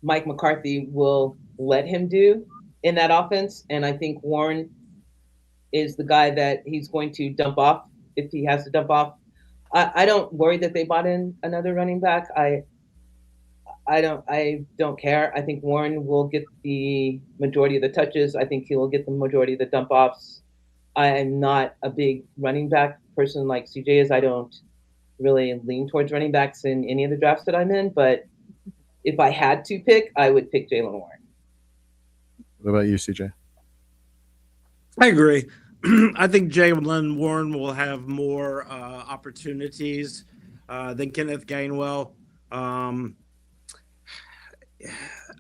Mike McCarthy will let him do in that offense. And I think Warren is the guy that he's going to dump off if he has to dump off. I don't worry that they bought in another running back. I don't care. I think Warren will get the majority of the touches. I think he will get the majority of the dump offs. I am not a big running back person like CJ is. I don't really lean towards running backs in any of the drafts that I'm in, but if I had to pick, I would pick Jaylen Warren. What about you, CJ? I agree. I think Jaylen Warren will have more opportunities than Kenneth Gainwell.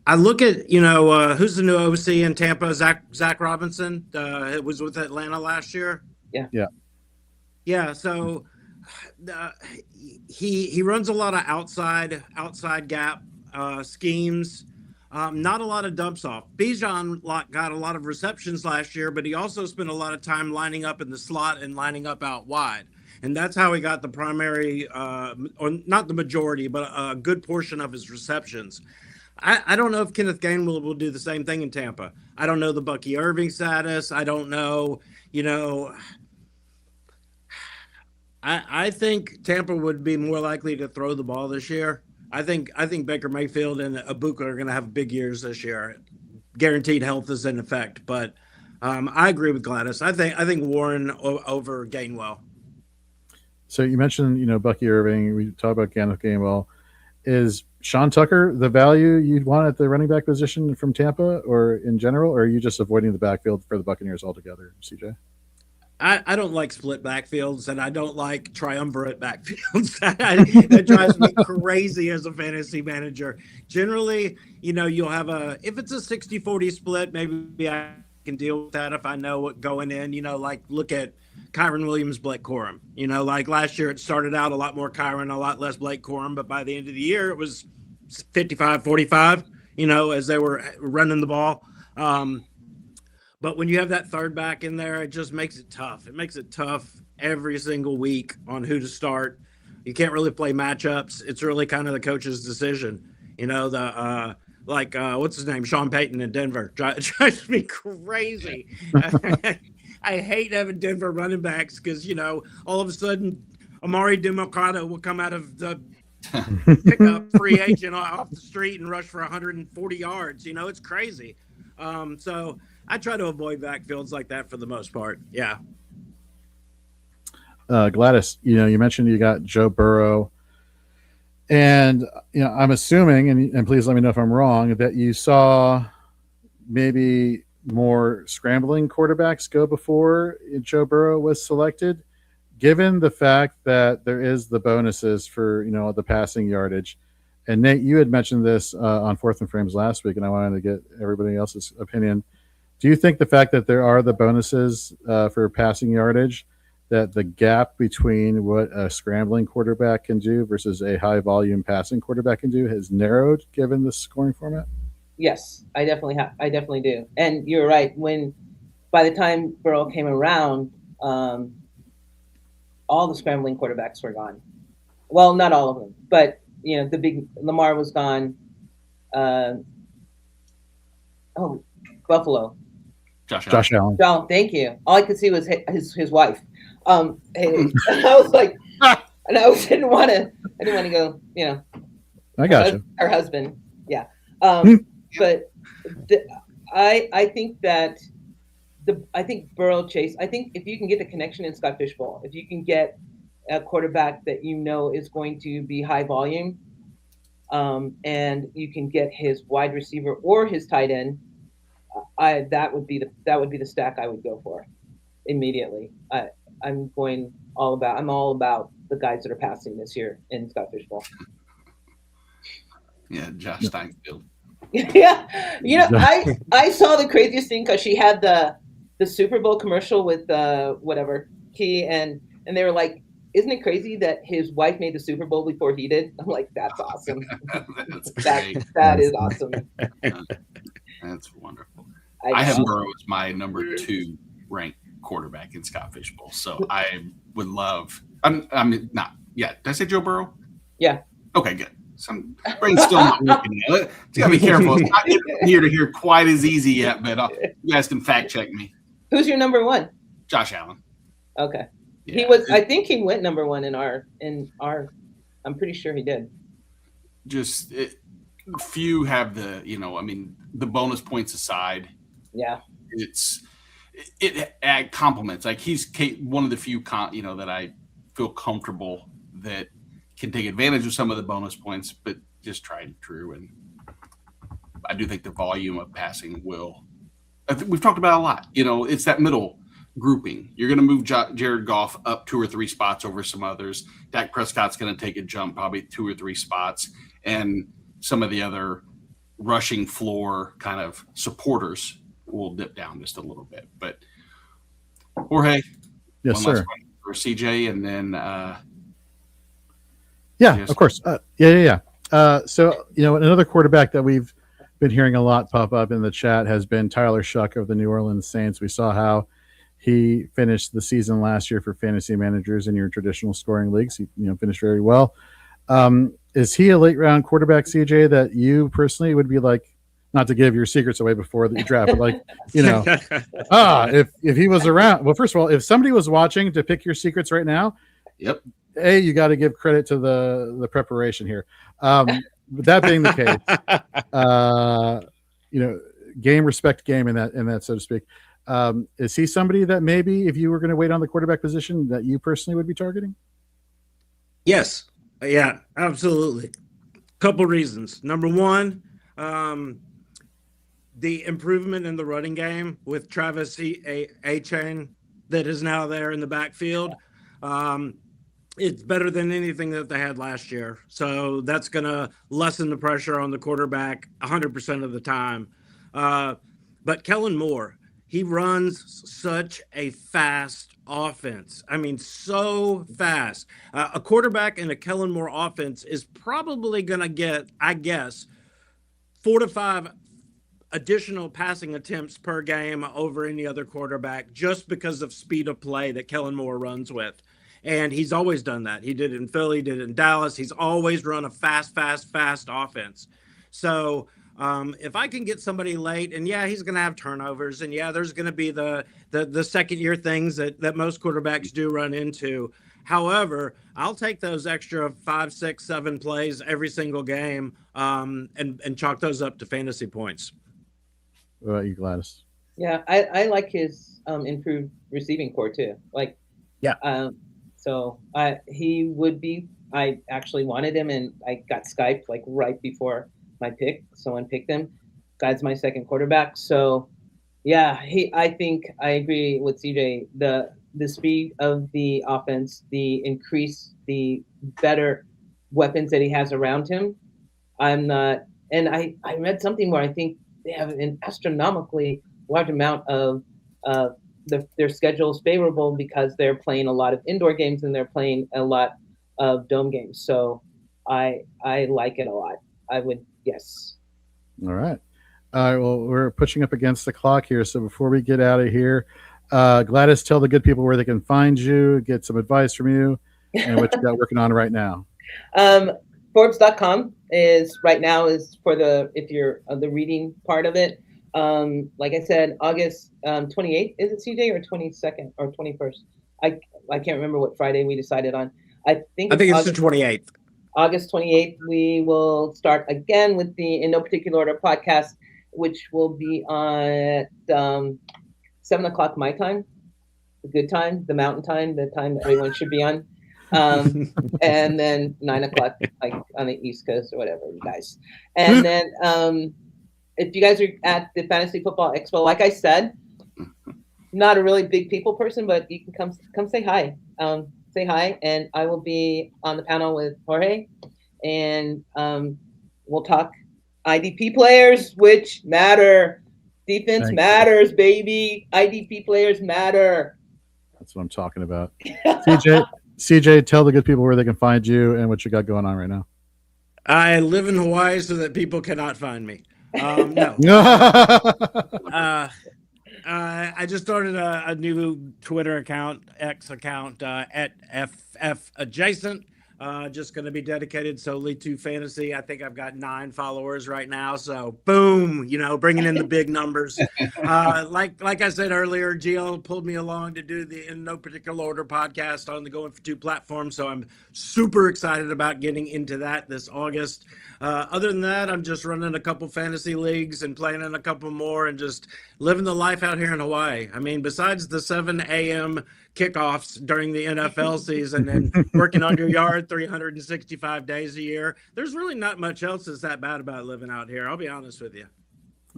I look at, who's the new OC in Tampa? Zach Robinson. It was with Atlanta last year. Yeah. So he runs a lot of outside gap schemes. Not a lot of dumps off. Bijan got a lot of receptions last year, but he also spent a lot of time lining up in the slot and lining up out wide. And that's how he got the primary, or not the majority, but a good portion of his receptions. I don't know if Kenneth Gainwell will do the same thing in Tampa. I don't know the Bucky Irving status. I don't know, I think Tampa would be more likely to throw the ball this year. I think Baker Mayfield and Ibuka are going to have big years this year. Guaranteed health is in effect, but I agree with Gladys. I think Warren over Gainwell. So you mentioned, Bucky Irving. We talked about Kenneth Gainwell. Is Sean Tucker the value you'd want at the running back position from Tampa, or in general, or are you just avoiding the backfield for the Buccaneers altogether, CJ? I don't like split backfields, and I don't like triumvirate backfields. That drives me crazy as a fantasy manager. Generally, you'll have if it's a 60-40 split, maybe I can deal with that if I know what going in, like look at Kyron Williams, Blake Corum. Like last year, it started out a lot more Kyron, a lot less Blake Corum, but by the end of the year, it was 55-45, as they were running the ball. But when you have that third back in there, it just makes it tough. It makes it tough every single week on who to start. You can't really play matchups. It's really kind of the coach's decision. What's his name? Sean Payton in Denver. Drives me crazy. I hate having Denver running backs because, all of a sudden Amari Demercado will come out of the pickup free agent off the street and rush for 140 yards. It's crazy. So I try to avoid backfields like that for the most part. Yeah. Gladys, you mentioned you got Joe Burrow And I'm assuming, and please let me know if I'm wrong, that you saw maybe more scrambling quarterbacks go before Joe Burrow was selected, given the fact that there is the bonuses for the passing yardage. And Nate, you had mentioned this on Fourth and Frames last week, and I wanted to get everybody else's opinion. Do you think the fact that there are the bonuses for passing yardage, that the gap between what a scrambling quarterback can do versus a high volume passing quarterback can do has narrowed given the scoring format? Yes, I definitely do. And you're right. By the time Burrow came around, all the scrambling quarterbacks were gone. Well, not all of them, but the big Lamar was gone. Buffalo. Josh Allen. John, thank you. All I could see was his wife. I was like, and I didn't want to go. I got you. Her husband, yeah. But I think that I think Burrow Chase. I think if you can get the connection in Scott Fishbowl, if you can get a quarterback that is going to be high volume, and you can get his wide receiver or his tight end, that would be the stack I would go for immediately. I'm all about the guys that are passing this year in Scott Fishbowl. Yeah, Josh Steinfeld. Yeah, I saw the craziest thing because she had the Super Bowl commercial with whatever Key and they were like, isn't it crazy that his wife made the Super Bowl before he did? I'm like, that's awesome. That is awesome. That's wonderful. I have Burrow as my number 2 ranked quarterback in Scott Fishbowl, so I would love. I'm not. Yeah, did I say Joe Burrow? Yeah. Okay, good. Some brain's still not working yet. You gotta be careful. It's not here to hear quite as easy yet, but you guys can fact check me. Who's your number 1? Josh Allen. Okay. Yeah. He was. I think he went number 1 in our. I'm pretty sure he did. Just few have the. The bonus points aside. Yeah. It complements. Like he's one of the few that I feel comfortable that can take advantage of some of the bonus points, but just tried and true. And I do think the volume of passing will. I think we've talked about a lot. It's that middle grouping. You're going to move Jared Goff up 2 or 3 spots over some others. Dak Prescott's going to take a jump, probably 2 or 3 spots, and some of the other rushing floor kind of supporters will dip down just a little bit. But Jorge, yes, sir. For CJ, and then of course, yeah. So another quarterback that we've been hearing a lot pop up in the chat has been Tyler Shuck of the New Orleans Saints. We saw how he finished the season last year for fantasy managers in your traditional scoring leagues. He finished very well. Is he a late round quarterback, CJ, that you personally would be like, not to give your secrets away before the draft, but like, if he was around, well, first of all, if somebody was watching to pick your secrets right now, yep. You got to give credit to the preparation here. That being the case, game respect game in that, so to speak. Is he somebody that maybe if you were going to wait on the quarterback position that you personally would be targeting? Yes. Yeah, absolutely. Couple reasons. Number 1, the improvement in the running game with Travis Etienne that is now there in the backfield. It's better than anything that they had last year. So that's going to lessen the pressure on the quarterback 100% of the time. But Kellen Moore, he runs such a fast offense. I mean, so fast. A quarterback in a Kellen Moore offense is probably going to get, I guess, 4 to 5 additional passing attempts per game over any other quarterback just because of speed of play that Kellen Moore runs with. And he's always done that. He did it in Philly, did it in Dallas. He's always run a fast offense. So if I can get somebody late, and yeah, he's going to have turnovers, and yeah, there's going to be the second year things that most quarterbacks do run into. However, I'll take those extra 5, 6, 7 plays every single game and chalk those up to fantasy points. What about you, Gladys? Yeah, I like his improved receiving core too. Like, yeah. So he would be I actually wanted him, and I got Skyped like right before my pick. Someone picked him. Guy's my second quarterback. So yeah, I think I agree with CJ. The speed of the offense, the increase, the better weapons that he has around him. I'm not, and I read something where I think they have an astronomically large amount of their schedule is favorable because they're playing a lot of indoor games and they're playing a lot of dome games. So I like it a lot. I would yes. All right. All right. Well, we're pushing up against the clock here. So before we get out of here, Gladys, tell the good people where they can find you, get some advice from you, and what you got working on right now. Forbes.com is right now is for if you're the reading part of it. Like I said, August 28th, is it CJ, or 22nd or 21st? I can't remember what Friday we decided on. I think it's the 28th. August 28th, we will start again with the In No Particular Order podcast, which will be on 7 o'clock my time, the good time, the mountain time, the time that everyone should be on. And then 9 o'clock, like on the East Coast or whatever, you guys. And then if you guys are at the Fantasy Football Expo, like I said, not a really big people person, but you can come say hi. Say hi, and I will be on the panel with Jorge, and we'll talk IDP players, which matter. Defense matters, baby. IDP players matter. That's what I'm talking about. CJ, tell the good people where they can find you and what you got going on right now. I live in Hawaii so that people cannot find me. No. I just started a new Twitter account, X account, at FF Adjacent. Just going to be dedicated solely to fantasy. I think I've got 9 followers right now. So boom, bringing in the big numbers. Like I said earlier, GL pulled me along to do the In No Particular Order podcast on the Going for Two platform. So I'm super excited about getting into that this August. Other than that, I'm just running a couple fantasy leagues and playing in a couple more and just living the life out here in Hawaii. I mean, besides the 7 a.m. kickoffs during the NFL season and working on your yard 365 days a year, there's really not much else that's that bad about living out here. I'll be honest with you.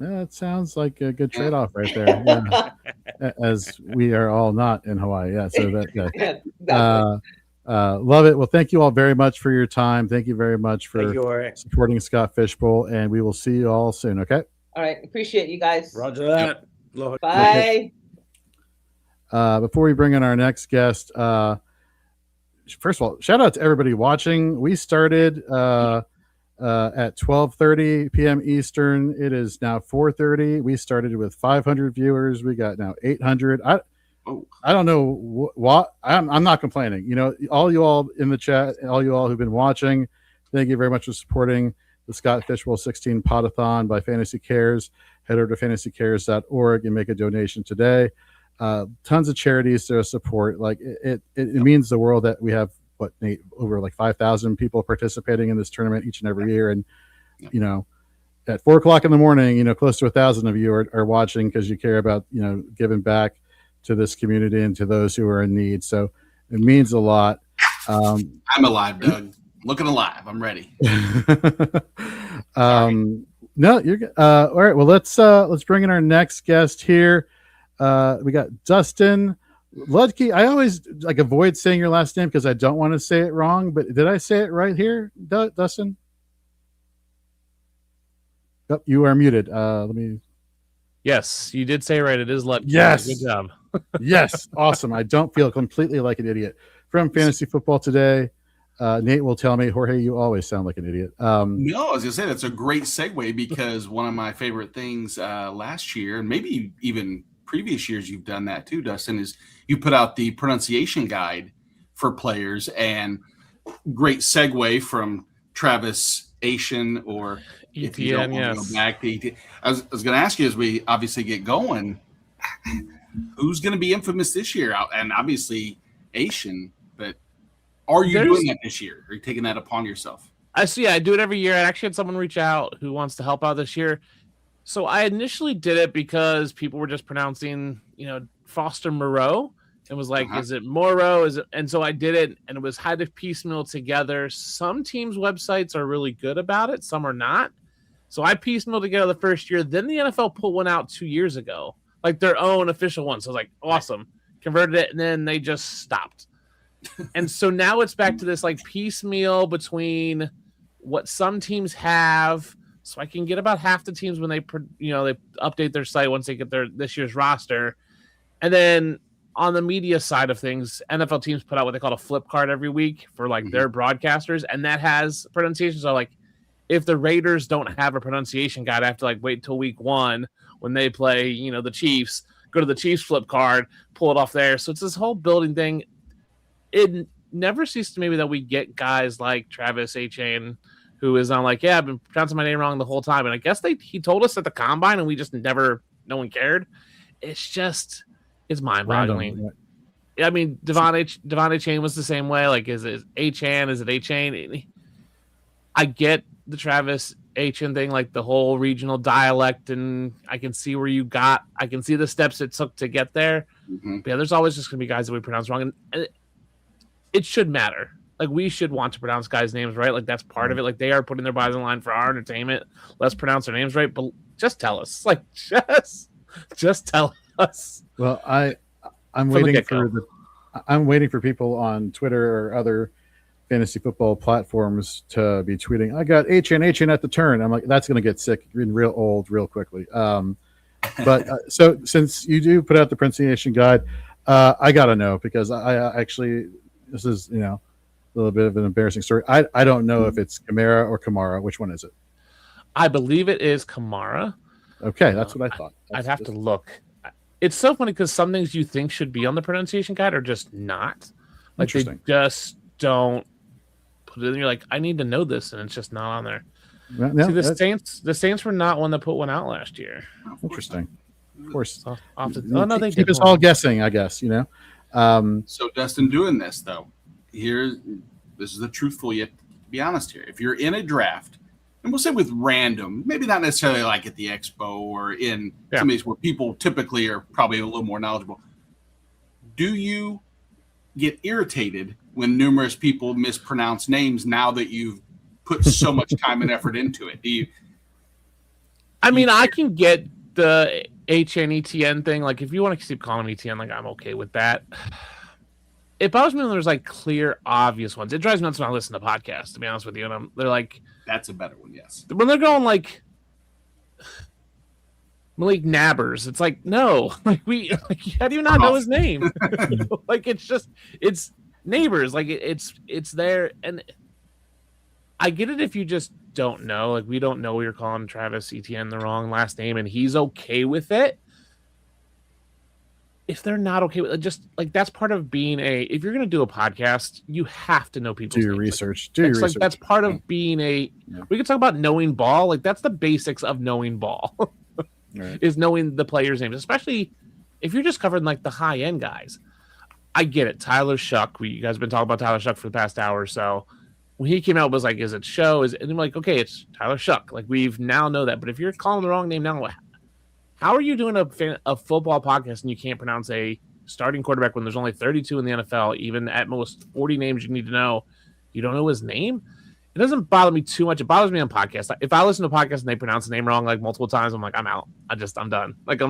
Yeah, it sounds like a good trade-off right there. Yeah. As we are all not in Hawaii. Yeah. So love it. Well, thank you all very much for your time. Thank you very much for supporting Scott Fishbowl, and we will see you all soon. Okay. All right. Appreciate you guys. Roger that. Yep. Bye. Before we bring in our next guest, first of all, shout out to everybody watching. We started at 12:30 p.m. Eastern. It is now 4:30. We started with 500 viewers. We got now 800. I don't know what. I'm not complaining. All you all in the chat, all you all who've been watching, thank you very much for supporting the Scott Fishbowl 16 Podathon by Fantasy Cares. Head over to fantasycares.org and make a donation today. Tons of charities to support. Like it means the world that we have Nate, over like 5,000 people participating in this tournament each and every year, and at 4 o'clock in the morning, close to 1,000 of you are watching because you care about giving back to this community and to those who are in need. So it means a lot. I'm alive, Doug. Looking alive. I'm ready. No, you're good. All right. Well, let's bring in our next guest here. We got Dustin Ludke. I always avoid saying your last name because I don't want to say it wrong. But did I say it right here, Dustin? Oh, you are muted. Let me. Yes, you did say it right. It is Ludke. Yes. Good job. Yes. Awesome. I don't feel completely like an idiot. From Fantasy Football Today, Nate will tell me, Jorge, you always sound like an idiot. No, I was gonna say that's a great segue because one of my favorite things last year, and maybe even previous years you've done that too, Dustin, is you put out the pronunciation guide for players, and great segue from Travis Asian, or if you don't want to go back to I was going to ask you, as we obviously get going, who's going to be infamous this year? And obviously Asian, but are you doing that this year? Are you taking that upon yourself? I do it every year. I actually had someone reach out who wants to help out this year. So I initially did it because people were just pronouncing, Foster Moreau. and was like, is it Moro? Is it? And so I did it, and it was had to piecemeal together. Some teams' websites are really good about it, some are not. So I piecemealed together the first year. Then the NFL put one out 2 years ago, like their own official one. So I was like, awesome, converted it, and then they just stopped. And so now it's back to this like piecemeal between what some teams have. So I can get about half the teams when they update their site once they get their this year's roster. And then on the media side of things, NFL teams put out what they call a flip card every week for like their broadcasters, and that has pronunciations. So like if the Raiders don't have a pronunciation guide, I have to like wait until week 1 when they play, the Chiefs, go to the Chiefs flip card, pull it off there. So it's this whole building thing. It never ceases to me that we get guys like Travis Etienne, who is on like, I've been pronouncing my name wrong the whole time. And I guess he told us at the combine and we just no one cared. It's mind-boggling. I mean, Devon Etienne was the same way. Like, is it Etienne? Is it Etienne? I get the Travis Etienne thing, like the whole regional dialect, and I can see I can see the steps it took to get there. But yeah, there's always just going to be guys that we pronounce wrong. And it should matter. Like, we should want to pronounce guys' names right. Like, that's part of it. Like, they are putting their bodies on the line for our entertainment. Let's pronounce their names right. But just tell us. Like, just tell us. Well, I'm waiting for people on Twitter or other fantasy football platforms to be tweeting, I got HN at the turn. I'm like, that's going to get sick and real old real quickly. But so since you do put out the pronunciation guide, I got to know, because I actually, this is, a little bit of an embarrassing story. I don't know if it's Kamara or Kamara. Which one is it? I believe it is Kamara. Okay, that's what I thought. I'd have to look. It's so funny because some things you think should be on the pronunciation guide are just not. Like, they just don't put it in. You're like, I need to know this, and it's just not on there. No, see, the Saints were not one that put one out last year. Interesting. Of course. No, they keep us all guessing, I guess. So Dustin, doing this though, this is the truthful yet be honest here. If you're in a draft, and we'll say with random, maybe not necessarily like at the expo or in some of these where people typically are probably a little more knowledgeable, do you get irritated when numerous people mispronounce names now that you've put so much time and effort into it? I can get the HNETN thing. Like, if you want to keep calling me ETN, like, I'm okay with that. It bothers me when there's like clear, obvious ones. It drives me nuts when I listen to podcasts, to be honest with you. And they're like, that's a better one, yes. When they're going like Malik Nabbers, it's like, no, like how do you not know his name? Like, it's neighbors. Like, it's there. And I get it if you just don't know. Like, we don't know you're calling Travis Etienne the wrong last name, and he's okay with it. If they're not okay with it, just like, that's part of being if you're going to do a podcast, you have to know people's do your names. research. Like, that's part of being we can talk about knowing ball. Like, that's the basics of knowing ball. Right. Is knowing the players' names, especially if you're just covering like the high end guys. I get it. Tyler Shuck. You guys have been talking about Tyler Shuck for the past hour or so. When he came out, it was like, is it Show? And I'm like, okay, it's Tyler Shuck. Like, we've now know that. But if you're calling the wrong name now, how are you doing a football podcast and you can't pronounce a starting quarterback when there's only 32 in the NFL, even at most 40 names you need to know? You don't know his name? It doesn't bother me too much. It bothers me on podcasts. If I listen to a podcast and they pronounce the name wrong like multiple times, I'm like, I'm out. I'm done. Like,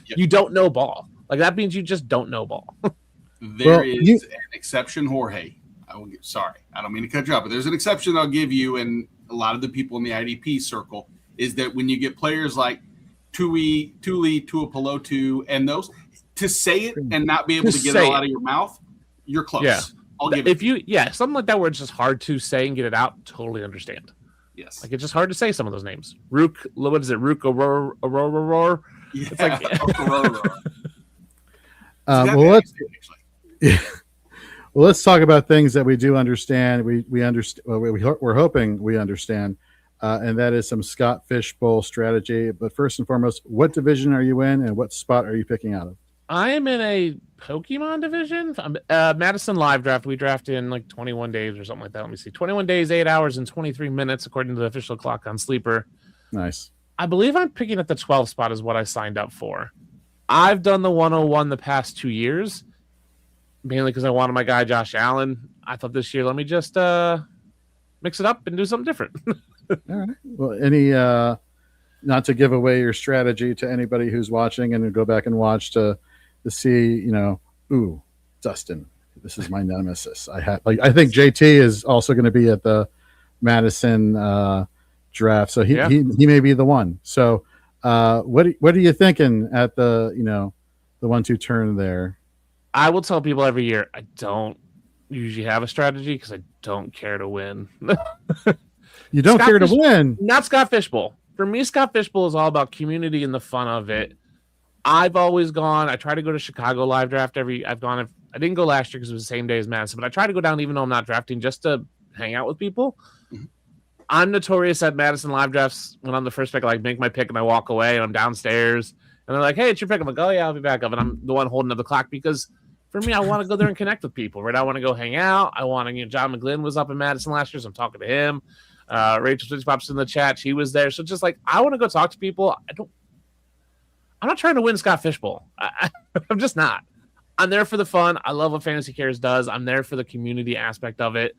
you don't know ball. Like, that means you just don't know ball. There is an exception, Jorge. Sorry, I don't mean to cut you off, but there's an exception I'll give you, and a lot of the people in the IDP circle, is that when you get players like Tuli, Tuipulotu, and those, to say it and not be able to get it all out of your mouth, you're close. Yeah. I'll give it. Something like that where it's just hard to say and get it out, totally understand. Yes. Like, it's just hard to say some of those names. What is it? Rook Aurora? Yeah. It's like, let's talk about things that we do understand. We understand. We're hoping we understand, and that is some Scott Fish Bowl strategy. But first and foremost, what division are you in, and what spot are you picking out of? I am in a Pokemon division. Madison Live Draft. We draft in like 21 days or something like that. Let me see. 21 days, 8 hours, and 23 minutes, according to the official clock on Sleeper. Nice. I believe I'm picking at the 12 spot is what I signed up for. I've done the 101 the past 2 years. mainly because I wanted my guy Josh Allen. I thought this year, let me just mix it up and do something different. All right. Well, any not to give away your strategy to anybody who's watching and go back and watch to see, ooh, Dustin, this is my nemesis. I think JT is also going to be at the Madison draft, so he may be the one. So what are you thinking at the the 1-2 turn there? I will tell people every year I don't usually have a strategy because I don't care to win. You don't care to win? Not Scott Fishbowl. For me, Scott Fishbowl is all about community and the fun of it. I've always gone. I try to go to Chicago live draft I didn't go last year because it was the same day as Madison, but I try to go down even though I'm not drafting just to hang out with people. Mm-hmm. I'm notorious at Madison live drafts when I'm the first pick. I make my pick and I walk away and I'm downstairs and they're like, "Hey, it's your pick." I'm like, "Oh yeah, I'll be back up." And I'm the one holding up the clock because for me, I want to go there and connect with people, right? I want to go hang out. I want to, John McGlynn was up in Madison last year, so I'm talking to him. Rachel Switch pops in the chat. She was there. So just I want to go talk to people. I'm not trying to win Scott Fishbowl. I'm just not. I'm there for the fun. I love what Fantasy Cares does. I'm there for the community aspect of it.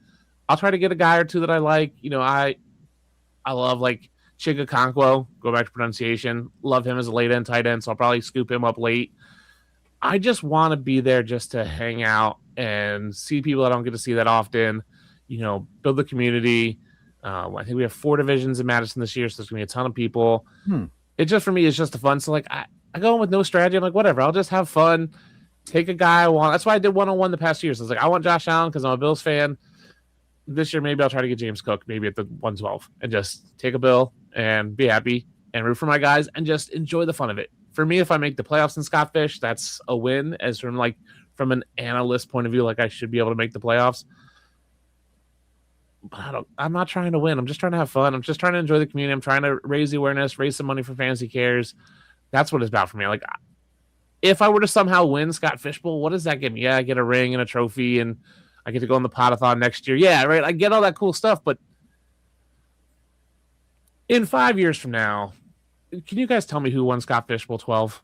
I'll try to get a guy or two that I like. I love Chig Okonkwo. Go back to pronunciation. Love him as a late end tight end, so I'll probably scoop him up late. I just want to be there just to hang out and see people I don't get to see that often. Build the community. I think we have 4 divisions in Madison this year, so there's gonna be a ton of people. It just, for me, it's just the fun. So I go in with no strategy. I'm like, whatever, I'll just have fun. Take a guy I want. That's why I did 1-on-1 the past years. I was like, I want Josh Allen because I'm a Bills fan. This year, maybe I'll try to get James Cook, maybe at the 112, and just take a bill and be happy and root for my guys and just enjoy the fun of it. For me, if I make the playoffs in Scott Fish, that's a win. As from an analyst point of view, I should be able to make the playoffs. But I'm not trying to win. I'm just trying to have fun. I'm just trying to enjoy the community. I'm trying to raise the awareness, raise some money for Fantasy Cares. That's what it's about for me. If I were to somehow win Scott Fishbowl, what does that give me? Yeah, I get a ring and a trophy, and I get to go on the Podathon next year. Yeah, right. I get all that cool stuff. But in 5 years from now, can you guys tell me who won Scott Fishbowl 12?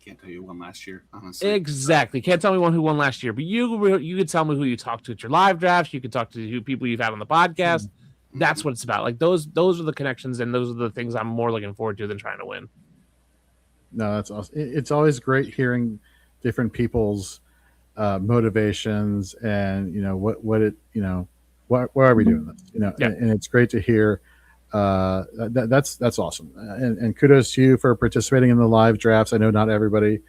Can't tell you who won last year, honestly. Exactly. Can't tell me who won last year, but you could tell me who you talked to at your live drafts. You could talk to who people you've had on the podcast. Mm-hmm. That's what it's about. Those are the connections, and those are the things I'm more looking forward to than trying to win. No, that's awesome. It's always great hearing different people's motivations and why are we doing this? And it's great to hear. That's awesome, and kudos to you for participating in the live drafts. I know not everybody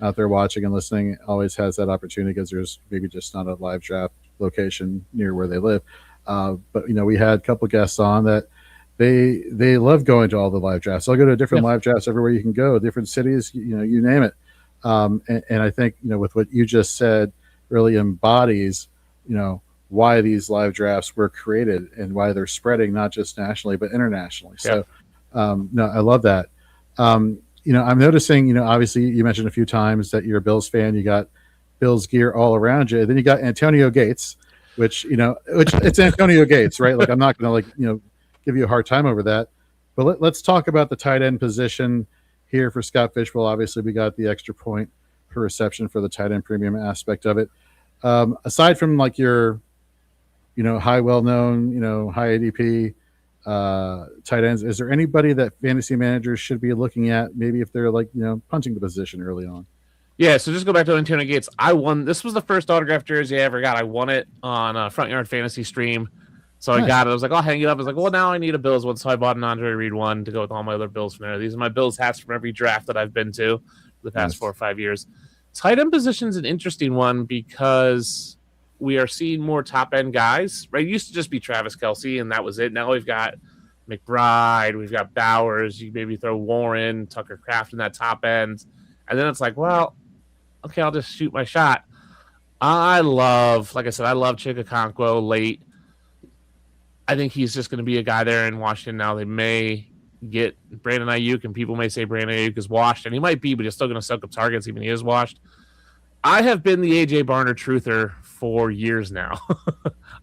out there watching and listening always has that opportunity because there's maybe just not a live draft location near where they live. But we had a couple guests on that they love going to all the live drafts. I'll go to different live drafts everywhere you can go, different cities, you name it. And I think with what you just said, really embodies why these live drafts were created and why they're spreading not just nationally but internationally. So no, I love that. I'm noticing, obviously you mentioned a few times that you're a Bills fan, you got Bills gear all around you. And then you got Antonio Gates, which it's Antonio Gates, right? I'm not going to give you a hard time over that, but let's talk about the tight end position here for Scott Fishbowl. Obviously we got the extra point per reception for the tight end premium aspect of it. Aside from your high, well-known, high ADP tight ends, is there anybody that fantasy managers should be looking at, maybe if they're punching the position early on? Yeah, so just go back to Antonio Gates. I won. This was the first autographed jersey I ever got. I won it on Front Yard Fantasy Stream. So nice. I got it. I was like, I'll hang it up. I was like, well, now I need a Bills one. So I bought an Andre Reed one to go with all my other Bills from there. These are my Bills hats from every draft that I've been to for the past 4 or 5 years. Tight end position is an interesting one because we are seeing more top end guys, right? It used to just be Travis Kelce, and that was it. Now we've got McBride, we've got Bowers. You maybe throw Warren, Tucker Kraft in that top end, and then it's like, well, okay, I'll just shoot my shot. I love Chig Okonkwo late. I think he's just going to be a guy there in Washington now. They may get Brandon Ayuk, and people may say Brandon Ayuk is washed, and he might be, but he's still going to soak up targets even if he is washed. I have been the A.J. Barner truther for years now.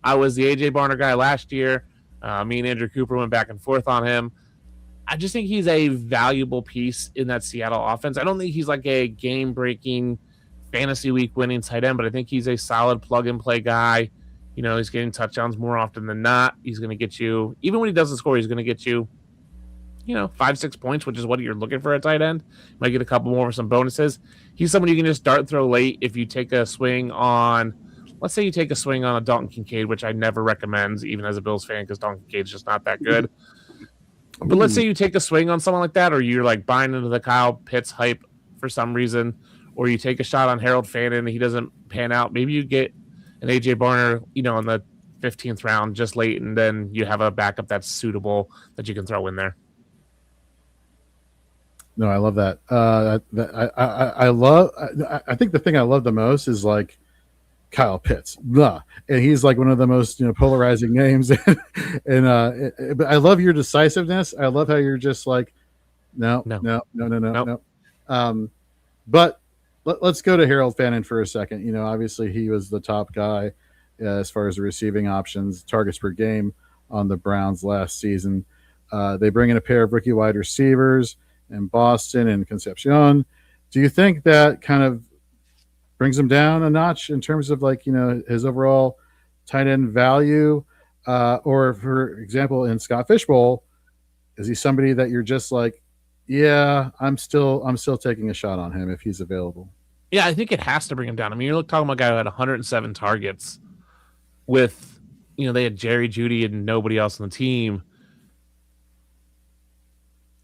I was the A.J. Barner guy last year. Me and Andrew Cooper went back and forth on him. I just think he's a valuable piece in that Seattle offense. I don't think he's like a game-breaking fantasy week winning tight end, but I think he's a solid plug and play guy. He's getting touchdowns more often than not. He's going to get you, even when he doesn't score, he's going to get you, 5-6 points, which is what you're looking for a tight end. Might get a couple more for some bonuses. He's someone you can just start throw late if you take a swing on. Let's say you take a swing on a Dalton Kincaid, which I never recommend, even as a Bills fan, because Dalton Kincaid's just not that good. But let's say you take a swing on someone like that, or you're like buying into the Kyle Pitts hype for some reason, or you take a shot on Harold Fannin and he doesn't pan out. Maybe you get an AJ Barner, in the 15th round just late, and then you have a backup that's suitable that you can throw in there. No, I love that. I think the thing I love the most is like Kyle Pitts. Blah. And he's like one of the most polarizing names. But I love your decisiveness. I love how you're just like, no. But let's go to Harold Fannin for a second. Obviously he was the top guy as far as the receiving options, targets per game on the Browns last season. They bring in a pair of rookie wide receivers in Boston and Concepcion. Do you think that kind of brings him down a notch in terms of his overall tight end value? Or for example, in Scott Fishbowl, is he somebody that you're just like, yeah, I'm still taking a shot on him if he's available? Yeah, I think it has to bring him down. I mean, you're talking about a guy who had 107 targets with, they had Jerry Jeudy and nobody else on the team.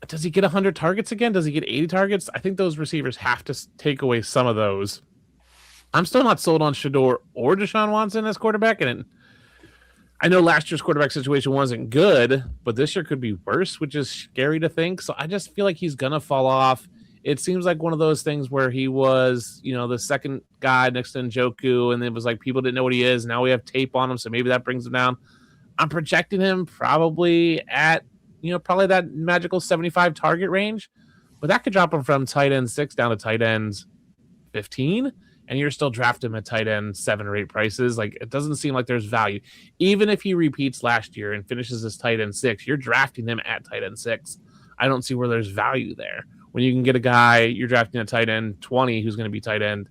Does he get 100 targets again? Does he get 80 targets? I think those receivers have to take away some of those. I'm still not sold on Shador or Deshaun Watson as quarterback. And I know last year's quarterback situation wasn't good, but this year could be worse, which is scary to think. So I just feel like he's going to fall off. It seems like one of those things where he was, the second guy next to Njoku, and it was like people didn't know what he is. Now we have tape on him, so maybe that brings him down. I'm projecting him probably at, probably that magical 75 target range, but that could drop him from tight end 6 down to tight end 15, and you're still drafting him at tight end 7 or 8 prices. Like, it doesn't seem like there's value. Even if he repeats last year and finishes as tight end 6, you're drafting him at tight end 6. I don't see where there's value there. When you can get a guy, you're drafting a tight end 20 who's going to be tight end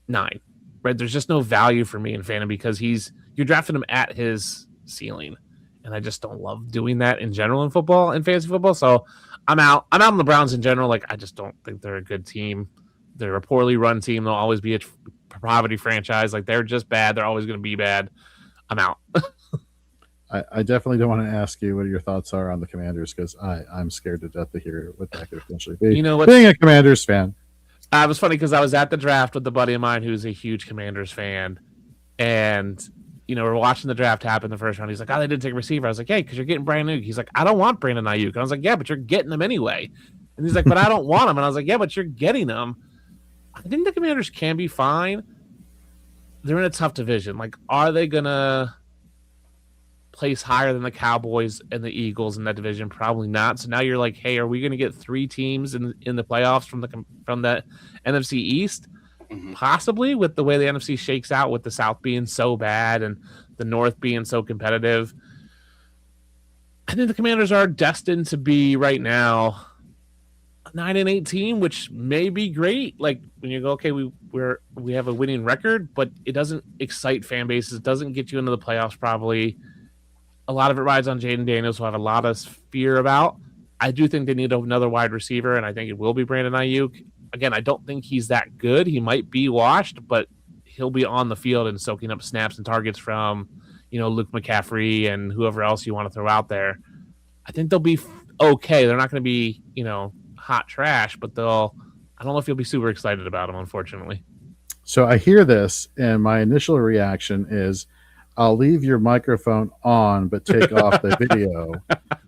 9, right? There's just no value for me in Fantasy because you're drafting him at his ceiling. And I just don't love doing that in general in football, in fantasy football. So I'm out on the Browns in general. Like, I just don't think they're a good team. They're a poorly run team. They'll always be a poverty franchise. Like, they're just bad. They're always going to be bad. I'm out. I definitely don't want to ask you what your thoughts are on the Commanders because I'm scared to death to hear what that could potentially be. Being a Commanders fan. It was funny because I was at the draft with a buddy of mine who's a huge Commanders fan. And we're watching the draft happen the first round. He's like, oh, they didn't take a receiver. I was like, hey, because you're getting Brandon Ayuk. He's like, I don't want Brandon Ayuk. And I was like, yeah, but you're getting him anyway. And he's like, but I don't want him. And I was like, yeah, but you're getting him. I think the Commanders can be fine. They're in a tough division. Like, are they going to place higher than the Cowboys and the Eagles in that division? Probably not. So now you're like, hey, are we going to get 3 teams in the playoffs from the NFC East? Mm-hmm. Possibly, with the way the NFC shakes out, with the South being so bad and the North being so competitive. I think the Commanders are destined to be right now 9-8 team, which may be great. Like, when you go, okay, we have a winning record, but it doesn't excite fan bases. It doesn't get you into the playoffs. Probably a lot of it rides on Jaden Daniels, who I have a lot of fear about. I do think they need another wide receiver, and I think it will be Brandon Ayuk. Again, I don't think he's that good. He might be washed, but he'll be on the field and soaking up snaps and targets from, Luke McCaffrey and whoever else you want to throw out there. I think they'll be okay. They're not going to be, hot trash, but I don't know if you'll be super excited about them, unfortunately. So I hear this, and my initial reaction is, I'll leave your microphone on, but take off the video.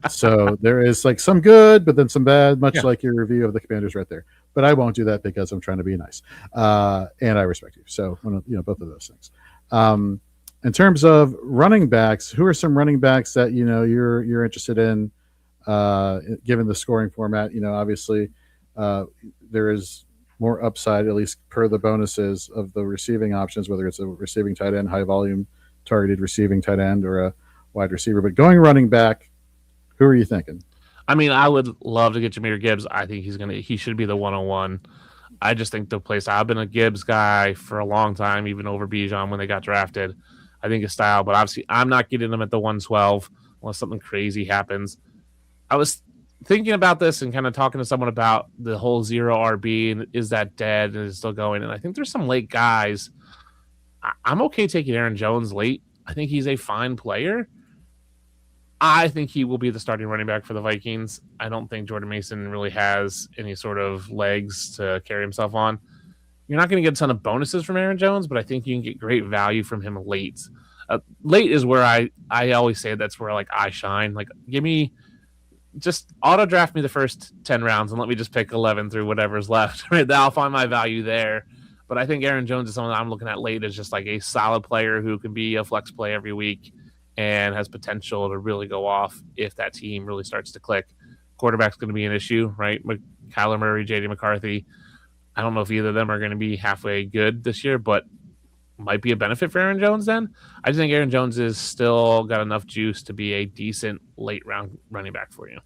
So there is like some good, but then some bad, much like your review of the Commanders right there. But I won't do that because I'm trying to be nice, and I respect you. So both of those things. In terms of running backs, who are some running backs that you're interested in, given the scoring format? Obviously, there is more upside, at least per the bonuses of the receiving options, whether it's a receiving tight end, high volume targeted receiving tight end, or a wide receiver. But going running back, who are you thinking? I mean, I would love to get Jahmyr Gibbs. I think he should be the 101. I just think the place I've been a Gibbs guy for a long time, even over Bijan when they got drafted. I think his style, but obviously I'm not getting him at the 112 unless something crazy happens. I was thinking about this and kind of talking to someone about the whole zero RB and is that dead and is it still going? And I think there's some late guys. I'm okay taking Aaron Jones late. I think he's a fine player. I think he will be the starting running back for the Vikings. I don't think Jordan Mason really has any sort of legs to carry himself on. You're not going to get a ton of bonuses from Aaron Jones, but I think you can get great value from him late. Late is where I always say that's where like I shine. Like, give me just auto draft me the first 10 rounds and let me just pick 11 through whatever's left. Right, I'll find my value there. But I think Aaron Jones is someone that I'm looking at late as just like a solid player who can be a flex play every week and has potential to really go off if that team really starts to click. Quarterback's going to be an issue, right? Kyler Murray, J.D. McCarthy. I don't know if either of them are going to be halfway good this year, but might be a benefit for Aaron Jones then. I just think Aaron Jones is still got enough juice to be a decent late round running back for you.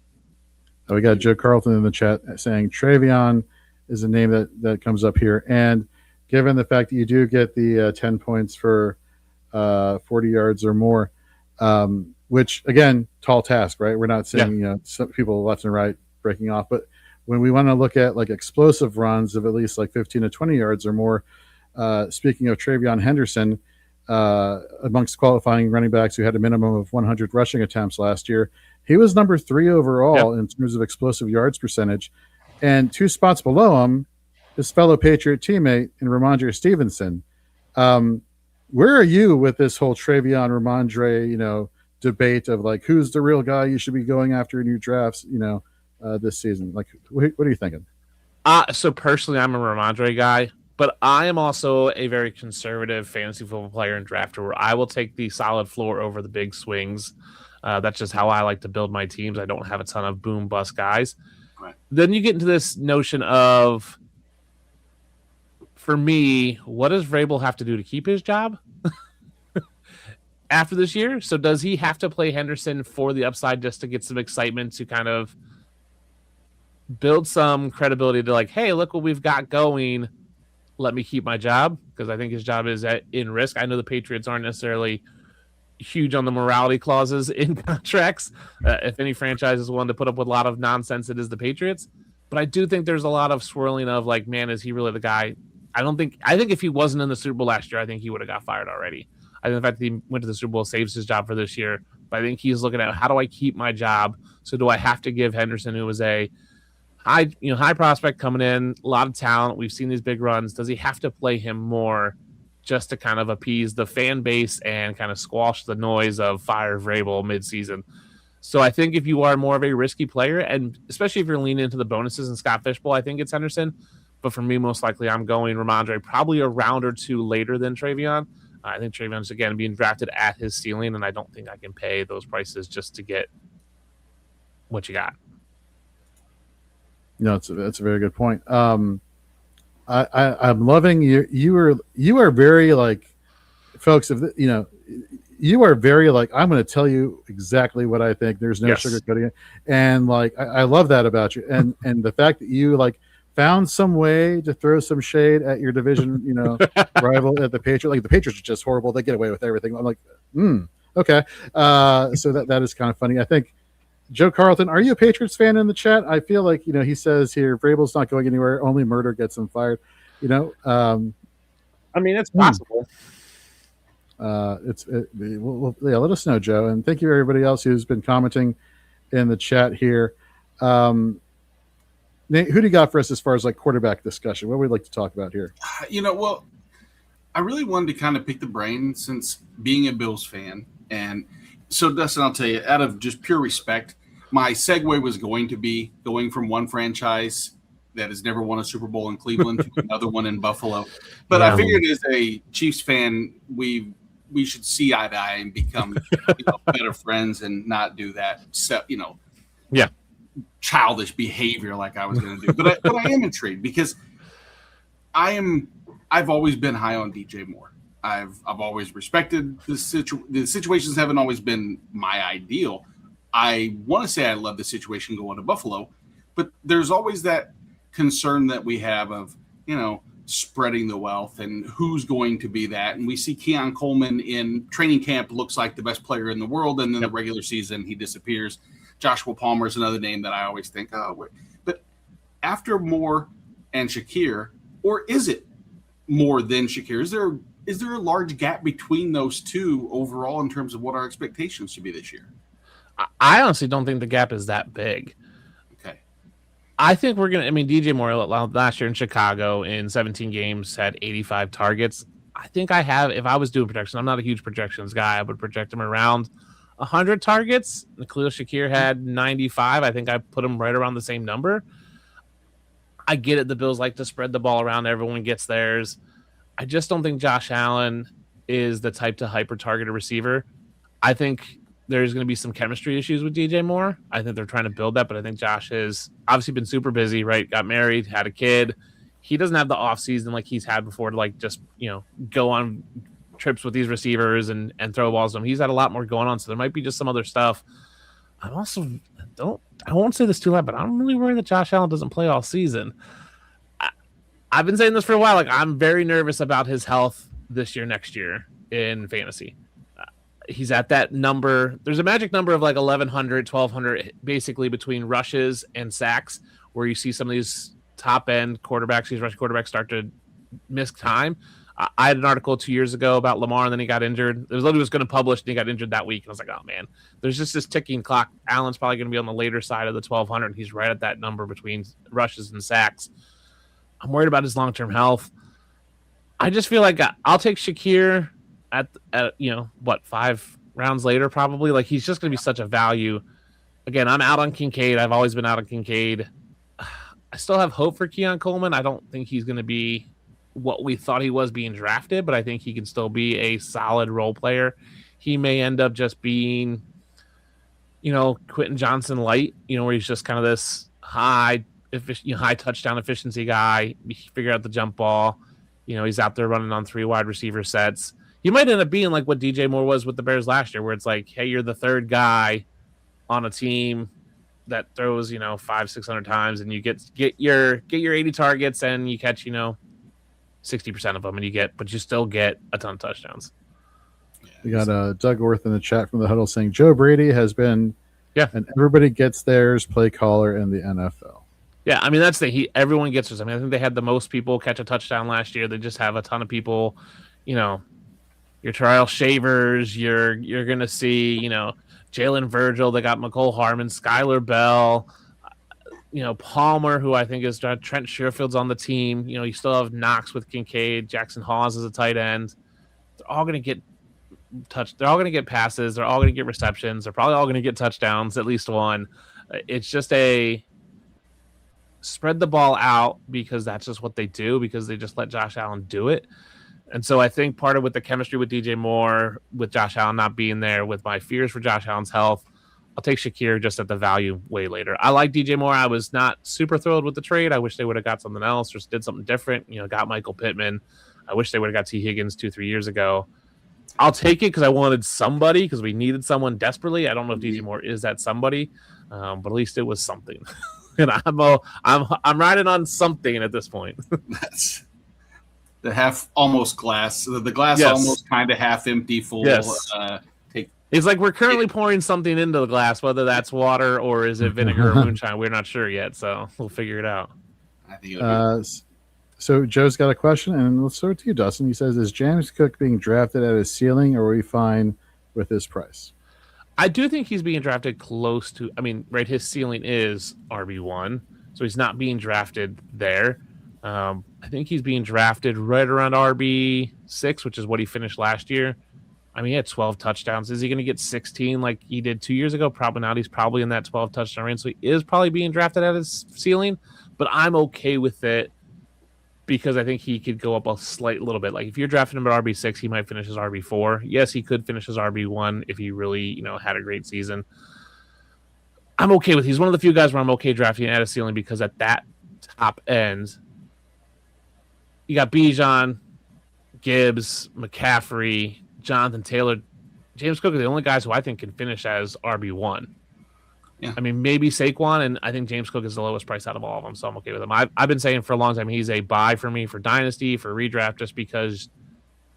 We got Joe Carlton in the chat saying Travion is a name that comes up here. And given the fact that you do get the 10 points for 40 yards or more, which again, tall task, right? We're not seeing some people left and right breaking off, but when we want to look at like explosive runs of at least like 15 to 20 yards or more, speaking of Travion Henderson, amongst qualifying running backs who had a minimum of 100 rushing attempts last year, he was number 3 overall in terms of explosive yards percentage, and 2 spots below him, his fellow Patriot teammate in Ramondre Stevenson. Where are you with this whole Travion Ramondre, debate of like who's the real guy you should be going after in your drafts, this season? Like, what are you thinking? So personally, I'm a Ramondre guy, but I am also a very conservative fantasy football player and drafter where I will take the solid floor over the big swings. That's just how I like to build my teams. I don't have a ton of boom bust guys. Right. Then you get into this notion of, for me, what does Vrabel have to do to keep his job after this year? So does he have to play Henderson for the upside just to get some excitement to kind of build some credibility to like, hey, look what we've got going. Let me keep my job, because I think his job is in risk. I know the Patriots aren't necessarily huge on the morality clauses in contracts. If any franchise is one to put up with a lot of nonsense, it is the Patriots. But I do think there's a lot of swirling of like, man, is he really the guy? I think if he wasn't in the Super Bowl last year, I think he would have got fired already. I think the fact that he went to the Super Bowl saves his job for this year. But I think he's looking at, how do I keep my job? So do I have to give Henderson, who was a high prospect coming in, a lot of talent, we've seen these big runs, does he have to play him more just to kind of appease the fan base and kind of squash the noise of fire Vrabel midseason? So I think if you are more of a risky player, and especially if you're leaning into the bonuses in Scott Fishbowl, I think it's Henderson. But for me, most likely I'm going Ramondre probably a round or two later than Travion. I think Travion's, again, being drafted at his ceiling, and I don't think I can pay those prices just to get what you got. No, that's a very good point. I'm loving you. You are very like, folks. You are very like, I'm going to tell you exactly what I think. There's no sugarcoating it, and like I love that about you. And the fact that you like found some way to throw some shade at your division, rival at the Patriots. Like the Patriots are just horrible. They get away with everything. I'm like, okay. So that is kind of funny. I think. Joe Carlton, are you a Patriots fan in the chat? I feel like, he says here, Vrabel's not going anywhere. Only murder gets him fired. I mean, it's possible. Let us know, Joe. And thank you, everybody else who's been commenting in the chat here. Nate, who do you got for us as far as like quarterback discussion? What would we like to talk about here? Well, I really wanted to kind of pick the brain since being a Bills fan. And so, Dustin, I'll tell you, out of just pure respect, my segue was going to be going from one franchise that has never won a Super Bowl in Cleveland to another one in Buffalo. But I figured as a Chiefs fan, we should see eye to eye and become better friends and not do that, childish behavior like I was going to do. But I am intrigued because I've always been high on DJ Moore. I've always respected the situations haven't always been my ideal. I want to say I love the situation going to Buffalo, but there's always that concern that we have of spreading the wealth and who's going to be that. And we see Keon Coleman in training camp looks like the best player in the world, and then the regular season he disappears. Joshua Palmer is another name that I always think, but after Moore and Shakir, or is it more than Shakir? Is there a large gap between those two overall in terms of what our expectations should be this year? I honestly don't think the gap is that big. Okay. I think we're going to, DJ Moore last year in Chicago in 17 games had 85 targets. I think if I was doing projection, I'm not a huge projections guy. I would project him around 100 targets. Khalil Shakir had 95. I think I put him right around the same number. I get it. The Bills like to spread the ball around. Everyone gets theirs. I just don't think Josh Allen is the type to hyper target a receiver. I think there's going to be some chemistry issues with DJ Moore. I think they're trying to build that, but I think Josh has obviously been super busy, right? Got married, had a kid. He doesn't have the off season like he's had before to just go on trips with these receivers and throw balls to them. He's had a lot more going on, so there might be just some other stuff. I won't say this too loud, but I'm really worried that Josh Allen doesn't play all season. I've been saying this for a while. I'm very nervous about his health this year, next year in fantasy. He's at that number. There's a magic number of 1,100, 1,200, basically between rushes and sacks, where you see some of these top end quarterbacks, these rushing quarterbacks start to miss time. I had an article 2 years ago about Lamar, and then he got injured. It was literally going to publish, and he got injured that week. And I was like, oh, man, there's just this ticking clock. Allen's probably going to be on the later side of the 1,200. He's right at that number between rushes and sacks. I'm worried about his long-term health. I just feel like I'll take Shakir at 5 rounds later, probably. He's just going to be such a value. Again, I'm out on Kincaid. I've always been out on Kincaid. I still have hope for Keon Coleman. I don't think he's going to be what we thought he was being drafted, but I think he can still be a solid role player. He may end up just being, Quentin Johnson light, where he's just kind of this high touchdown efficiency guy. Figure out the jump ball. He's out there running on 3 wide receiver sets. He might end up being like what DJ Moore was with the Bears last year, where it's like, hey, you're the third guy on a team that throws, 500-600 times, and you get your 80 targets, and you catch, 60% of them, but you still get a ton of touchdowns. We got Doug Orth in the chat from the huddle saying Joe Brady has been, and everybody gets theirs, play caller in the NFL. Yeah, that's everyone gets theirs. I think they had the most people catch a touchdown last year. They just have a ton of people, your trial shavers. You're gonna see, Jalen Virgil. They got McCole Harmon, Skylar Bell. Palmer, who I think is Trent Sherfield's on the team. You still have Knox with Kincaid, Jackson Hawes as a tight end. They're all going to get touched. They're all going to get passes. They're all going to get receptions. They're probably all going to get touchdowns, at least one. It's just a spread the ball out because that's just what they do, because they just let Josh Allen do it. And so I think part of with the chemistry with DJ Moore, with Josh Allen not being there, with my fears for Josh Allen's health, I'll take Shakir just at the value way later. I like DJ Moore. I was not super thrilled with the trade. I wish they would have got something else or did something different. Got Michael Pittman. I wish they would have got T. Higgins 2-3 years ago. I'll take it because I wanted somebody, because we needed someone desperately. I don't know if DJ Moore is that somebody, but at least it was something. And I'm riding on something at this point. That's the half almost glass. The glass almost kind of half empty, full. Yes. It's like we're currently pouring something into the glass, whether that's water or is it vinegar or moonshine. We're not sure yet, so we'll figure it out. I think so Joe's got a question, and let's start to you, Dustin. He says, is James Cook being drafted at his ceiling, or are we fine with his price? I do think he's being drafted close to, right, his ceiling is RB1, so he's not being drafted there. I think he's being drafted right around RB6, which is what he finished last year. He had 12 touchdowns. Is he going to get 16 like he did 2 years ago? Probably not. He's probably in that 12 touchdown range. So he is probably being drafted at his ceiling, but I'm okay with it because I think he could go up a little bit. Like if you're drafting him at RB6, he might finish as RB4. Yes, he could finish as RB1 if he really, had a great season. I'm okay with. He's one of the few guys where I'm okay drafting at a ceiling because at that top end, you got Bijan, Gibbs, McCaffrey, Jonathan Taylor. James Cook are the only guys who I think can finish as RB1. Yeah. I mean, maybe Saquon, and I think James Cook is the lowest price out of all of them, so I'm okay with him. I've been saying for a long time he's a buy for me for Dynasty, for redraft, just because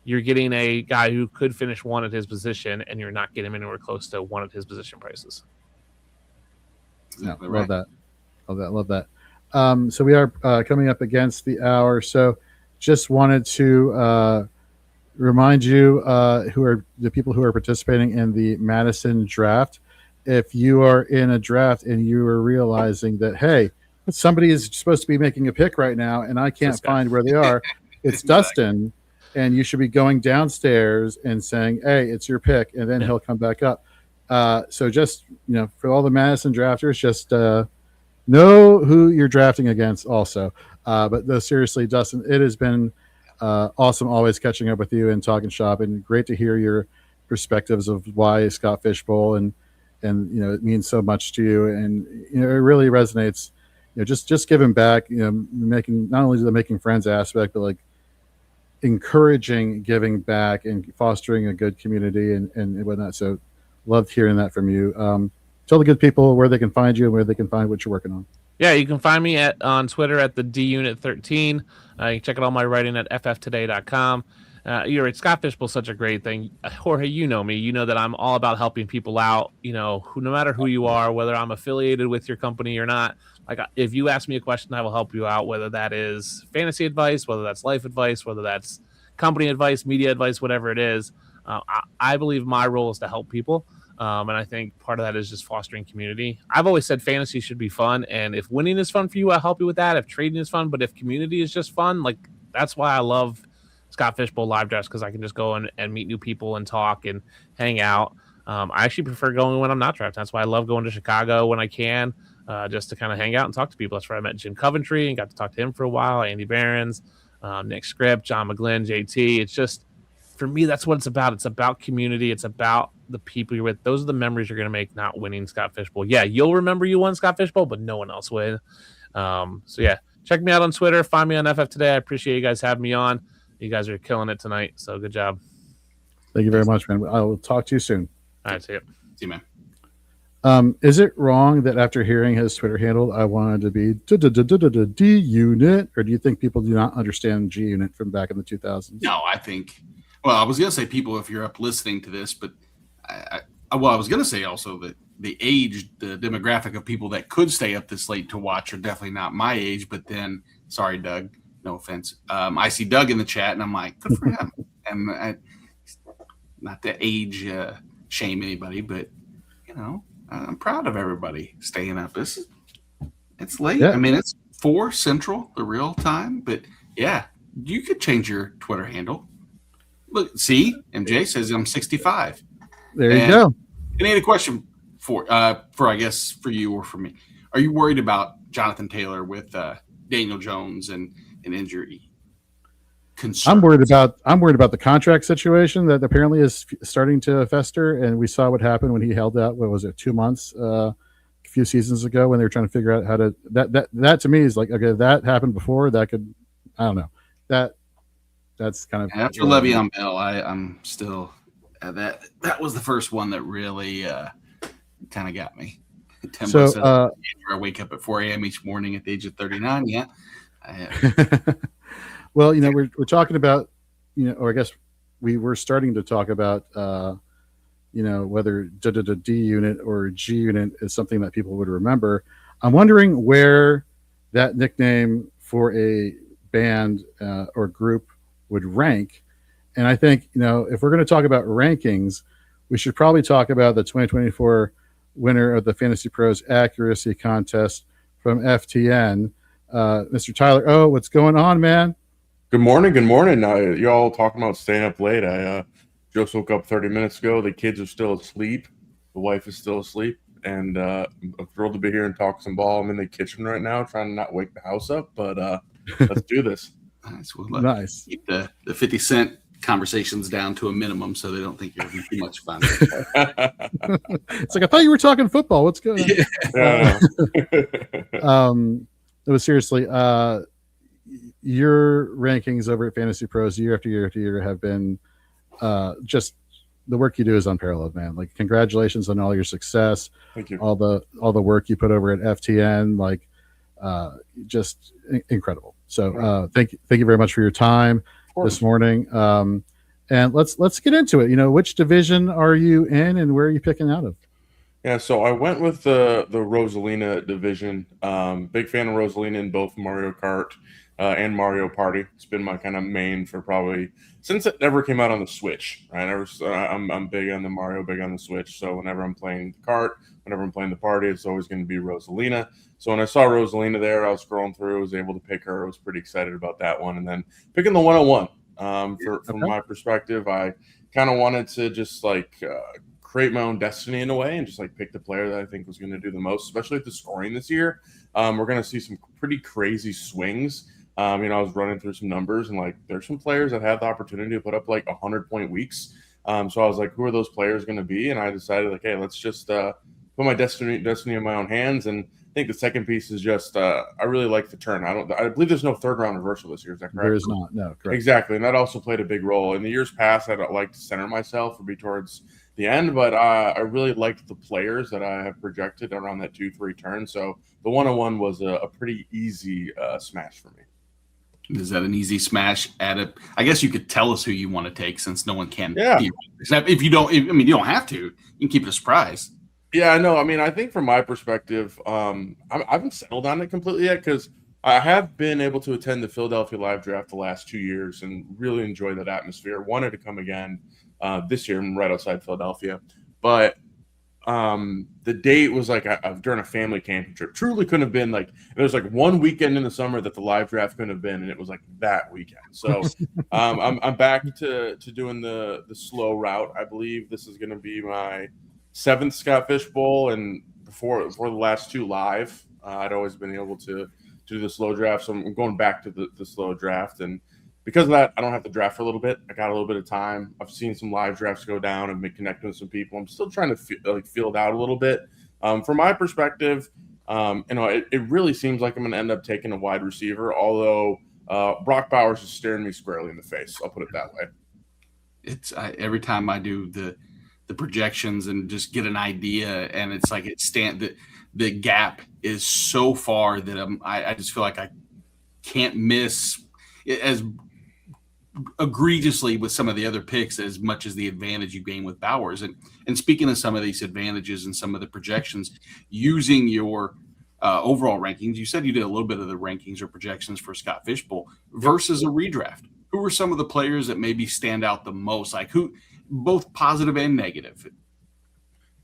you're getting a guy who could finish one at his position, and you're not getting him anywhere close to one at his position prices. Exactly love that. Love that. So we are coming up against the hour. So just wanted to remind you who are the people who are participating in the Madison draft. If you are in a draft and you are realizing that, hey, somebody is supposed to be making a pick right now and I can't find where they are, it's Dustin, and you should be going downstairs and saying, hey, it's your pick, and then he'll come back up. So just, for all the Madison drafters, just know who you're drafting against also. But no, seriously, Dustin, it has been awesome always catching up with you and talking shop, and great to hear your perspectives of why Scott Fishbowl and it means so much to you, and it really resonates. Just giving back, making not only the making friends aspect, but like encouraging giving back and fostering a good community and whatnot. So loved hearing that from you. Tell the good people where they can find you and where they can find what you're working on. Yeah, you can find me on Twitter at the DUnit13. You can check out all my writing at fftoday.com. You're right, Scott Fishbowl's such a great thing. Jorge, you know me. You know that I'm all about helping people out. No matter who you are, whether I'm affiliated with your company or not. Like, if you ask me a question, I will help you out. Whether that is fantasy advice, whether that's life advice, whether that's company advice, media advice, whatever it is. I believe my role is to help people. And I think part of that is just fostering community. I've always said fantasy should be fun. And if winning is fun for you, I'll help you with that. If trading is fun, but if community is just fun, like, that's why I love Scott Fishbowl live drafts, because I can just go and meet new people and talk and hang out. I actually prefer going when I'm not drafting. That's why I love going to Chicago when I can, just to kind of hang out and talk to people. That's where I met Jim Coventry and got to talk to him for a while, Andy Behrens, Nick Script, John McGlynn, JT. It's just, for me, that's what it's about. It's about community. It's about the people you're with. Those are the memories you're going to make, not winning Scott Fishbowl. Yeah, you'll remember you won Scott Fishbowl, but no one else will. So, yeah, check me out on Twitter. Find me on FF Today. I appreciate you guys having me on. You guys are killing it tonight, so good job. Thank you very much, man. I will talk to you soon. All right, see you. See you, man. Is it wrong that after hearing his Twitter handle, I wanted to be D Unit, or do you think people do not understand G Unit from back in the 2000s? No, I think. Well, I was gonna say people if you're up listening to this, but I was gonna say also that the age, the demographic of people that could stay up this late to watch are definitely not my age. But then, sorry, Doug. No offense. I see Doug in the chat, and I'm like, good for him. And not to age shame anybody, but I'm proud of everybody staying up. It's late. Yeah. I mean, it's 4 Central, the real time. But yeah, you could change your Twitter handle. Look, see, MJ says I'm 65. There you go. And I had a question for I guess for you or for me. Are you worried about Jonathan Taylor with Daniel Jones and an injury concern? I'm worried about the contract situation that apparently is starting to fester, and we saw what happened when he held out. What was it, 2 months? A few seasons ago, when they were trying to figure out how to that to me is like, okay, that happened before. That could, I don't know. That's kind of after Le'Veon Bell. I'm still that was the first one that really kind of got me. Tempo says, I wake up at 4 a.m. each morning at the age of 39. Yeah. Well, we're talking about, or I guess we were starting to talk about, whether D Unit or G Unit is something that people would remember. I'm wondering where that nickname for a band or group would rank. And I think, if we're going to talk about rankings, we should probably talk about the 2024 winner of the Fantasy Pros Accuracy Contest from FTN, Mr. Tyler. Oh, what's going on, man? Good morning. Good morning. Y'all talking about staying up late. I just woke up 30 minutes ago. The kids are still asleep. The wife is still asleep. And I'm thrilled to be here and talk some ball. I'm in the kitchen right now trying to not wake the house up, but let's do this. Nice. Nice. Keep the 50 Cent conversations down to a minimum so they don't think you're having too much fun. It's like, I thought you were talking football. What's going on? It was seriously, your rankings over at Fantasy Pros year after year after year have been just the work you do is unparalleled, man. Like, congratulations on all your success. Thank you. All the work you put over at FTN, like, just incredible. So thank you very much for your time this morning. And let's get into it. Which division are you in, and where are you picking out of? Yeah, so I went with the Rosalina division. Big fan of Rosalina in both Mario Kart and Mario Party. It's been my kind of main for probably since it never came out on the Switch. Right, I'm big on the Mario, big on the Switch. So whenever I'm playing the kart, whenever I'm playing the party, it's always going to be Rosalina. So when I saw Rosalina there, I was scrolling through, was able to pick her. I was pretty excited about that one, and then picking the 101. From my perspective, I kind of wanted to just create my own destiny in a way and just pick the player that I think was going to do the most, especially at the scoring this year. We're going to see some pretty crazy swings. I was running through some numbers, and there's some players that have the opportunity to put up 100-point weeks. So I was like, who are those players going to be? And I decided hey, let's just put my destiny in my own hands. And I think the second piece is just I really like the turn. I believe there's no third round reversal this year. Is that correct? There is not. No, correct. Exactly, and that also played a big role. In the years past, I'd like to center myself or be towards the end, but I really liked the players that I have projected around that 2-3 turn. So the 101 was a pretty easy smash for me. Is that an easy smash at it? I guess you could tell us who you want to take since no one can. Yeah. Except if you don't, you don't have to. You can keep it a surprise. Yeah, no, I think from my perspective, I haven't settled on it completely yet because I have been able to attend the Philadelphia Live Draft the last 2 years and really enjoy that atmosphere. Wanted to come again this year. I'm right outside Philadelphia. But the date was during a family camping trip. Truly couldn't have been there was 1 weekend in the summer that the live draft couldn't have been, and it was that weekend. So I'm back to doing the slow route. I believe this is going to be my 7th Scott Fish Bowl, and before the last 2 live, I'd always been able to do the slow draft. So I'm going back to the slow draft, and because of that, I don't have to draft for a little bit. I got a little bit of time. I've seen some live drafts go down and been connecting with some people. I'm still trying to feel it out a little bit. From my perspective, it really seems like I'm going to end up taking a wide receiver, although Brock Bowers is staring me squarely in the face. I'll put it that way. It's every time I do the projections and just get an idea, and it's the gap is so far that I just feel like I can't miss as egregiously with some of the other picks as much as the advantage you gain with Bowers. And speaking of some of these advantages and some of the projections, using your overall rankings, you said you did a little bit of the rankings or projections for Scott Fish Bowl versus a redraft. Who are some of the players that maybe stand out the most? Who, both positive and negative?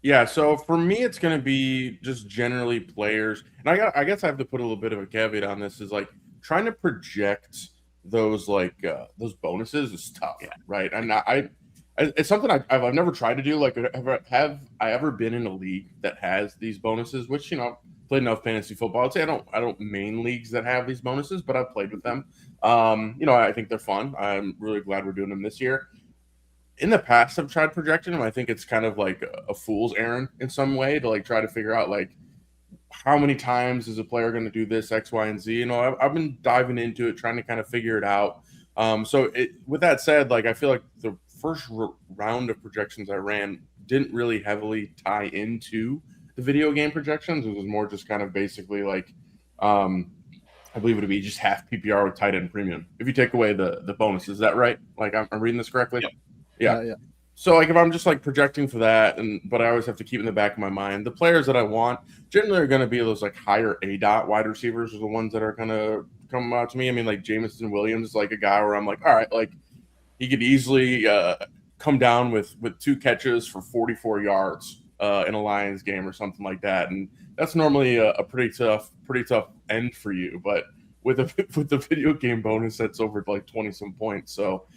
Yeah, so for me, it's going to be just generally players. And I guess I have to put a little bit of a caveat on this is trying to project those bonuses is tough, right? And it's something I've never tried to do. Have I ever been in a league that has these bonuses? Which played enough fantasy football. I'd say I don't main leagues that have these bonuses, but I've played with them. I think they're fun. I'm really glad we're doing them this year. In the past, I've tried projecting them. I think it's kind of like a fool's errand in some way to try to figure out how many times is a player going to do this X, Y, and Z. I've been diving into it, trying to kind of figure it out. With that said, I feel like the first round of projections I ran didn't really heavily tie into the video game projections. It was more just kind of basically I believe it would be just half PPR with tight end premium. If you take away the bonus, is that right? I'm reading this correctly? Yeah. So if I'm just projecting for that, but I always have to keep in the back of my mind the players that I want generally are going to be those higher ADOT wide receivers are the ones that are going to come out to me. Jameson Williams is a guy where I'm all right, he could easily come down with 2 catches for 44 yards in a Lions game or something like that, and that's normally a pretty tough end for you. But with the video game bonus, that's over 20 some points. So.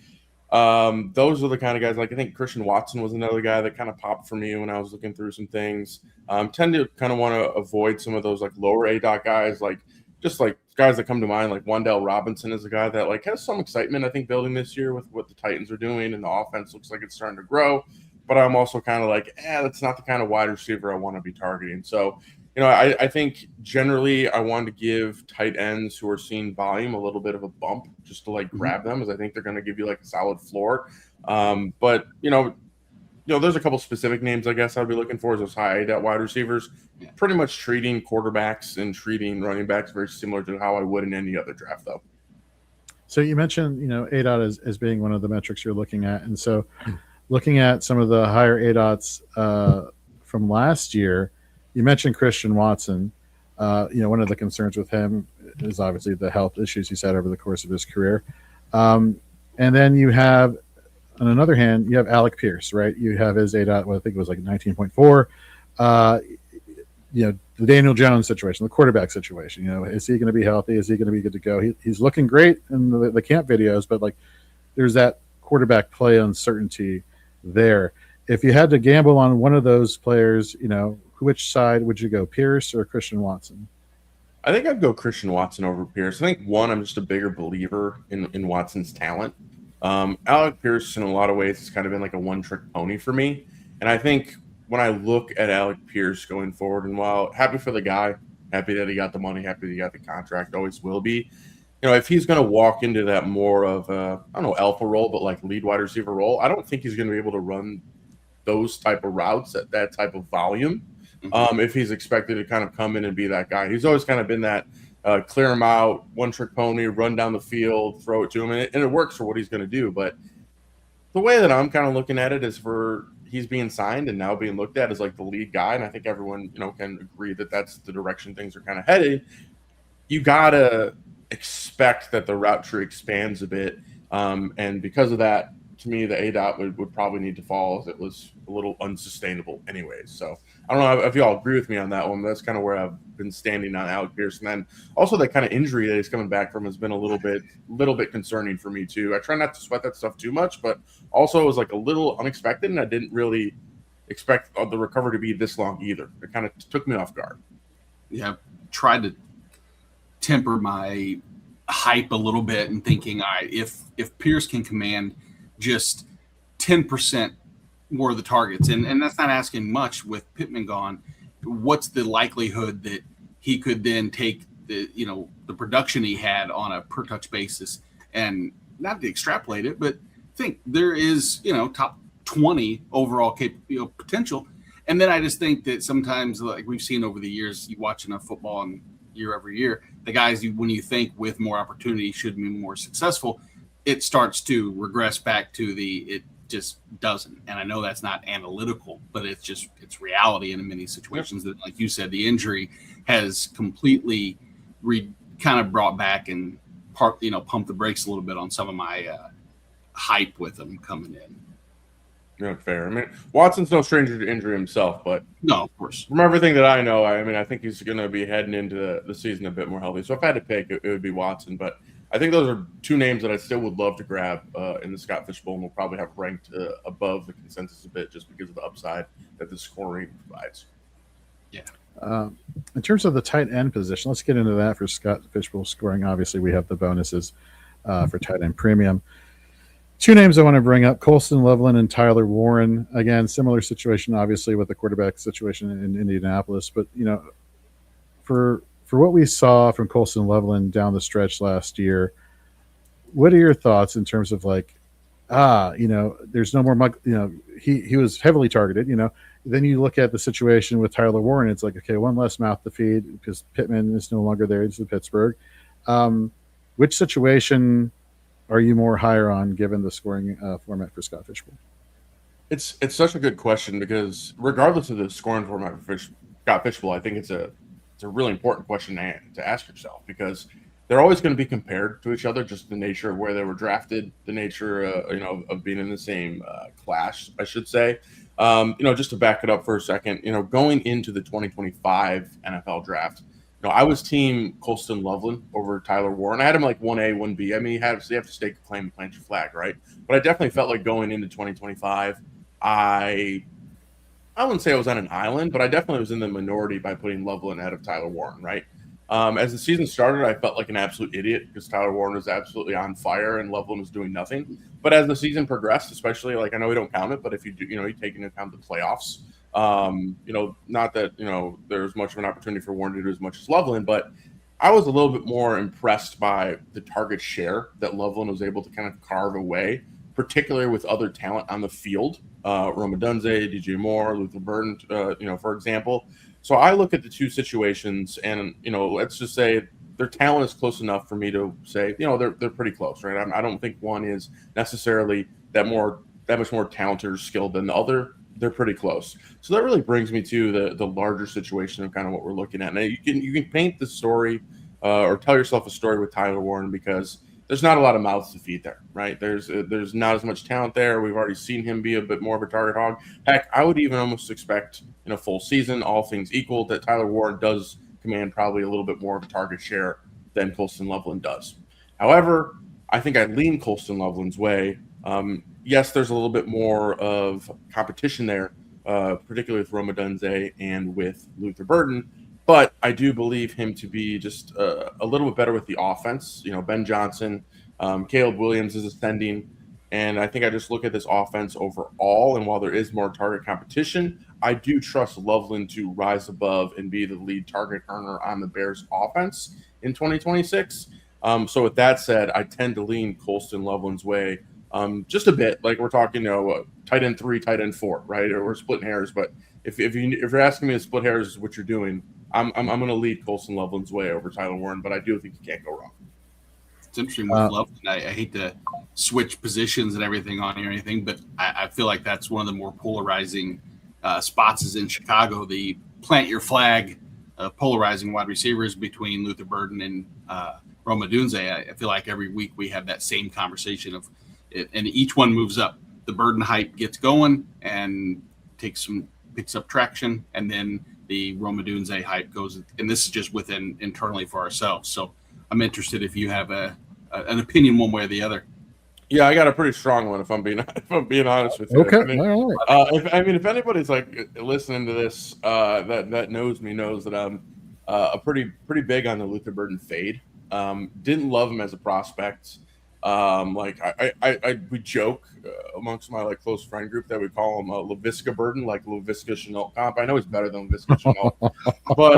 Those are the kind of guys I think Christian Watson was another guy that kind of popped for me when I was looking through some things. Tend to kind of want to avoid some of those lower ADOT guys, guys that come to mind, Wan'Dale Robinson is a guy that has some excitement, I think, building this year with what the Titans are doing, and the offense looks like it's starting to grow. But I'm also kind of that's not the kind of wide receiver I want to be targeting. So, I think generally I want to give tight ends who are seeing volume a little bit of a bump just to grab them, as I think they're going to give you a solid floor. But there's a couple specific names I guess I'd be looking for as those high ADOT wide receivers. Pretty much treating quarterbacks and treating running backs very similar to how I would in any other draft, though. So you mentioned, ADOT as being one of the metrics you're looking at. And so looking at some of the higher ADOTs from last year, you mentioned Christian Watson. One of the concerns with him is obviously the health issues he's had over the course of his career. And then you have, on another hand, you have Alec Pierce, right? You have his ADOT, I think it was like 19.4. The Daniel Jones situation, the quarterback situation. Is he going to be healthy? Is he going to be good to go? He's looking great in the camp videos, but there's that quarterback play uncertainty there. If you had to gamble on one of those players, which side would you go, Pierce or Christian Watson? I think I'd go Christian Watson over Pierce. I think I'm just a bigger believer in Watson's talent. Alec Pierce, in a lot of ways, has kind of been like a one-trick pony for me. And I think when I look at Alec Pierce going forward, and while happy for the guy, happy that he got the money, happy that he got the contract, always will be. If he's going to walk into that more of alpha role, but like lead wide receiver role, I don't think he's going to be able to run those type of routes at that type of volume. If he's expected to kind of come in and be that guy. He's always kind of been that clear him out, one-trick pony, run down the field, throw it to him, and it works for what he's going to do. But the way that I'm kind of looking at it is he's being signed and now being looked at as like the lead guy, and I think everyone can agree that that's the direction things are kind of headed. You gotta expect that the route tree expands a bit, and because of that, to me, the ADOT would probably need to fall as it was a little unsustainable anyways. So I don't know if you all agree with me on that one. But that's kind of where I've been standing on Alec Pierce. And then also the kind of injury that he's coming back from has been a little bit concerning for me too. I try not to sweat that stuff too much, but also it was like a little unexpected, and I didn't really expect the recovery to be this long either. It kind of took me off guard. Yeah, tried to temper my hype a little bit and thinking, all right, if Pierce can command just 10% more of the targets, and that's not asking much with Pittman gone, what's the likelihood that he could then take the production he had on a per touch basis, and not to extrapolate it, but think there is top 20 overall potential. And then I just think that sometimes, like we've seen over the years, you watch enough football and year over year, the guys when you think with more opportunity should be more successful, it starts to regress back to it just doesn't. And I know that's not analytical, but it's reality in many situations. That, like you said, the injury has completely kind of brought back and pumped the brakes a little bit on some of my hype with them coming in. Fair. I mean, Watson's no stranger to injury himself, but no, of course, from everything that I know, I think he's going to be heading into the season a bit more healthy. So if I had to pick, it would be Watson. But I think those are two names that I still would love to grab in the Scott Fish Bowl, and we'll probably have ranked above the consensus a bit just because of the upside that the scoring provides. Yeah. In terms of the tight end position, let's get into that for Scott Fish Bowl scoring. Obviously, we have the bonuses for tight end premium. Two names I want to bring up, Colston Loveland and Tyler Warren. Again, similar situation, obviously, with the quarterback situation in Indianapolis. But, for what we saw from Colston Loveland down the stretch last year, what are your thoughts in terms of there's no more, he was heavily targeted, Then you look at the situation with Tyler Warren, it's like, okay, one less mouth to feed because Pittman is no longer there. It's in Pittsburgh. Which situation are you more higher on given the scoring format for Scott Fish Bowl? It's such a good question because regardless of the scoring format for Scott Fish Bowl, I think it's a really important question to ask yourself because they're always going to be compared to each other, just the nature of where they were drafted, the nature of being in the same class, I should say. Just to back it up for a second, going into the 2025 NFL draft, I was team Colston Loveland over Tyler Warren. I had him like 1A, 1B. I mean, you have to stake a claim to plant your flag, right? But I definitely felt like going into 2025, I wouldn't say I was on an island, but I definitely was in the minority by putting Loveland ahead of Tyler Warren, right? As the season started, I felt like an absolute idiot because Tyler Warren was absolutely on fire and Loveland was doing nothing. But as the season progressed, especially, I know we don't count it, but if you do, you take into account the playoffs, not that, there's much of an opportunity for Warren to do as much as Loveland, but I was a little bit more impressed by the target share that Loveland was able to kind of carve away particularly with other talent on the field, Roma Dunze, DJ Moore, Luther Burden, for example. So I look at the two situations, and let's just say their talent is close enough for me to say, they're pretty close, right? I don't think one is necessarily that much more talented or skilled than the other. They're pretty close. So that really brings me to the larger situation of kind of what we're looking at. Now you can paint the story or tell yourself a story with Tyler Warren, because there's not a lot of mouths to feed there, right? There's not as much talent there. We've already seen him be a bit more of a target hog. Heck, I would even almost expect in a full season, all things equal, that Tyler Warren does command probably a little bit more of a target share than Colston Loveland does. However, I think I lean Colston Loveland's way. Yes, there's a little bit more of competition there, particularly with Roma Dunze and with Luther Burden. But I do believe him to be just a little bit better with the offense. Ben Johnson, Caleb Williams is ascending. And I think I just look at this offense overall. And while there is more target competition, I do trust Loveland to rise above and be the lead target earner on the Bears offense in 2026. So with that said, I tend to lean Colston Loveland's way just a bit. Like we're talking, tight end 3, tight end 4, right? Or we're splitting hairs. But if you're asking me to split hairs is what you're doing, I'm going to lead Colston Loveland's way over Tyler Warren, but I do think you can't go wrong. It's interesting with Loveland. I hate to switch positions and everything on you or anything, but I feel like that's one of the more polarizing spots is in Chicago. The plant your flag polarizing wide receivers between Luther Burden and Roma Dunze. I feel like every week we have that same conversation of it, and each one moves up. The Burden hype gets going and picks up traction, and then the Roma Dunze hype goes, and this is just within internally for ourselves. So I'm interested if you have an opinion one way or the other. Yeah, I got a pretty strong one if I'm being honest with you. Okay, all right. If anybody's like listening to this that knows me knows that I'm a pretty big on the Luther Burden fade. Didn't love him as a prospect. We joke amongst my close friend group that we call him LaVisca Burden, like LaVisca Chenault comp. I know he's better than LaVisca Chenault, but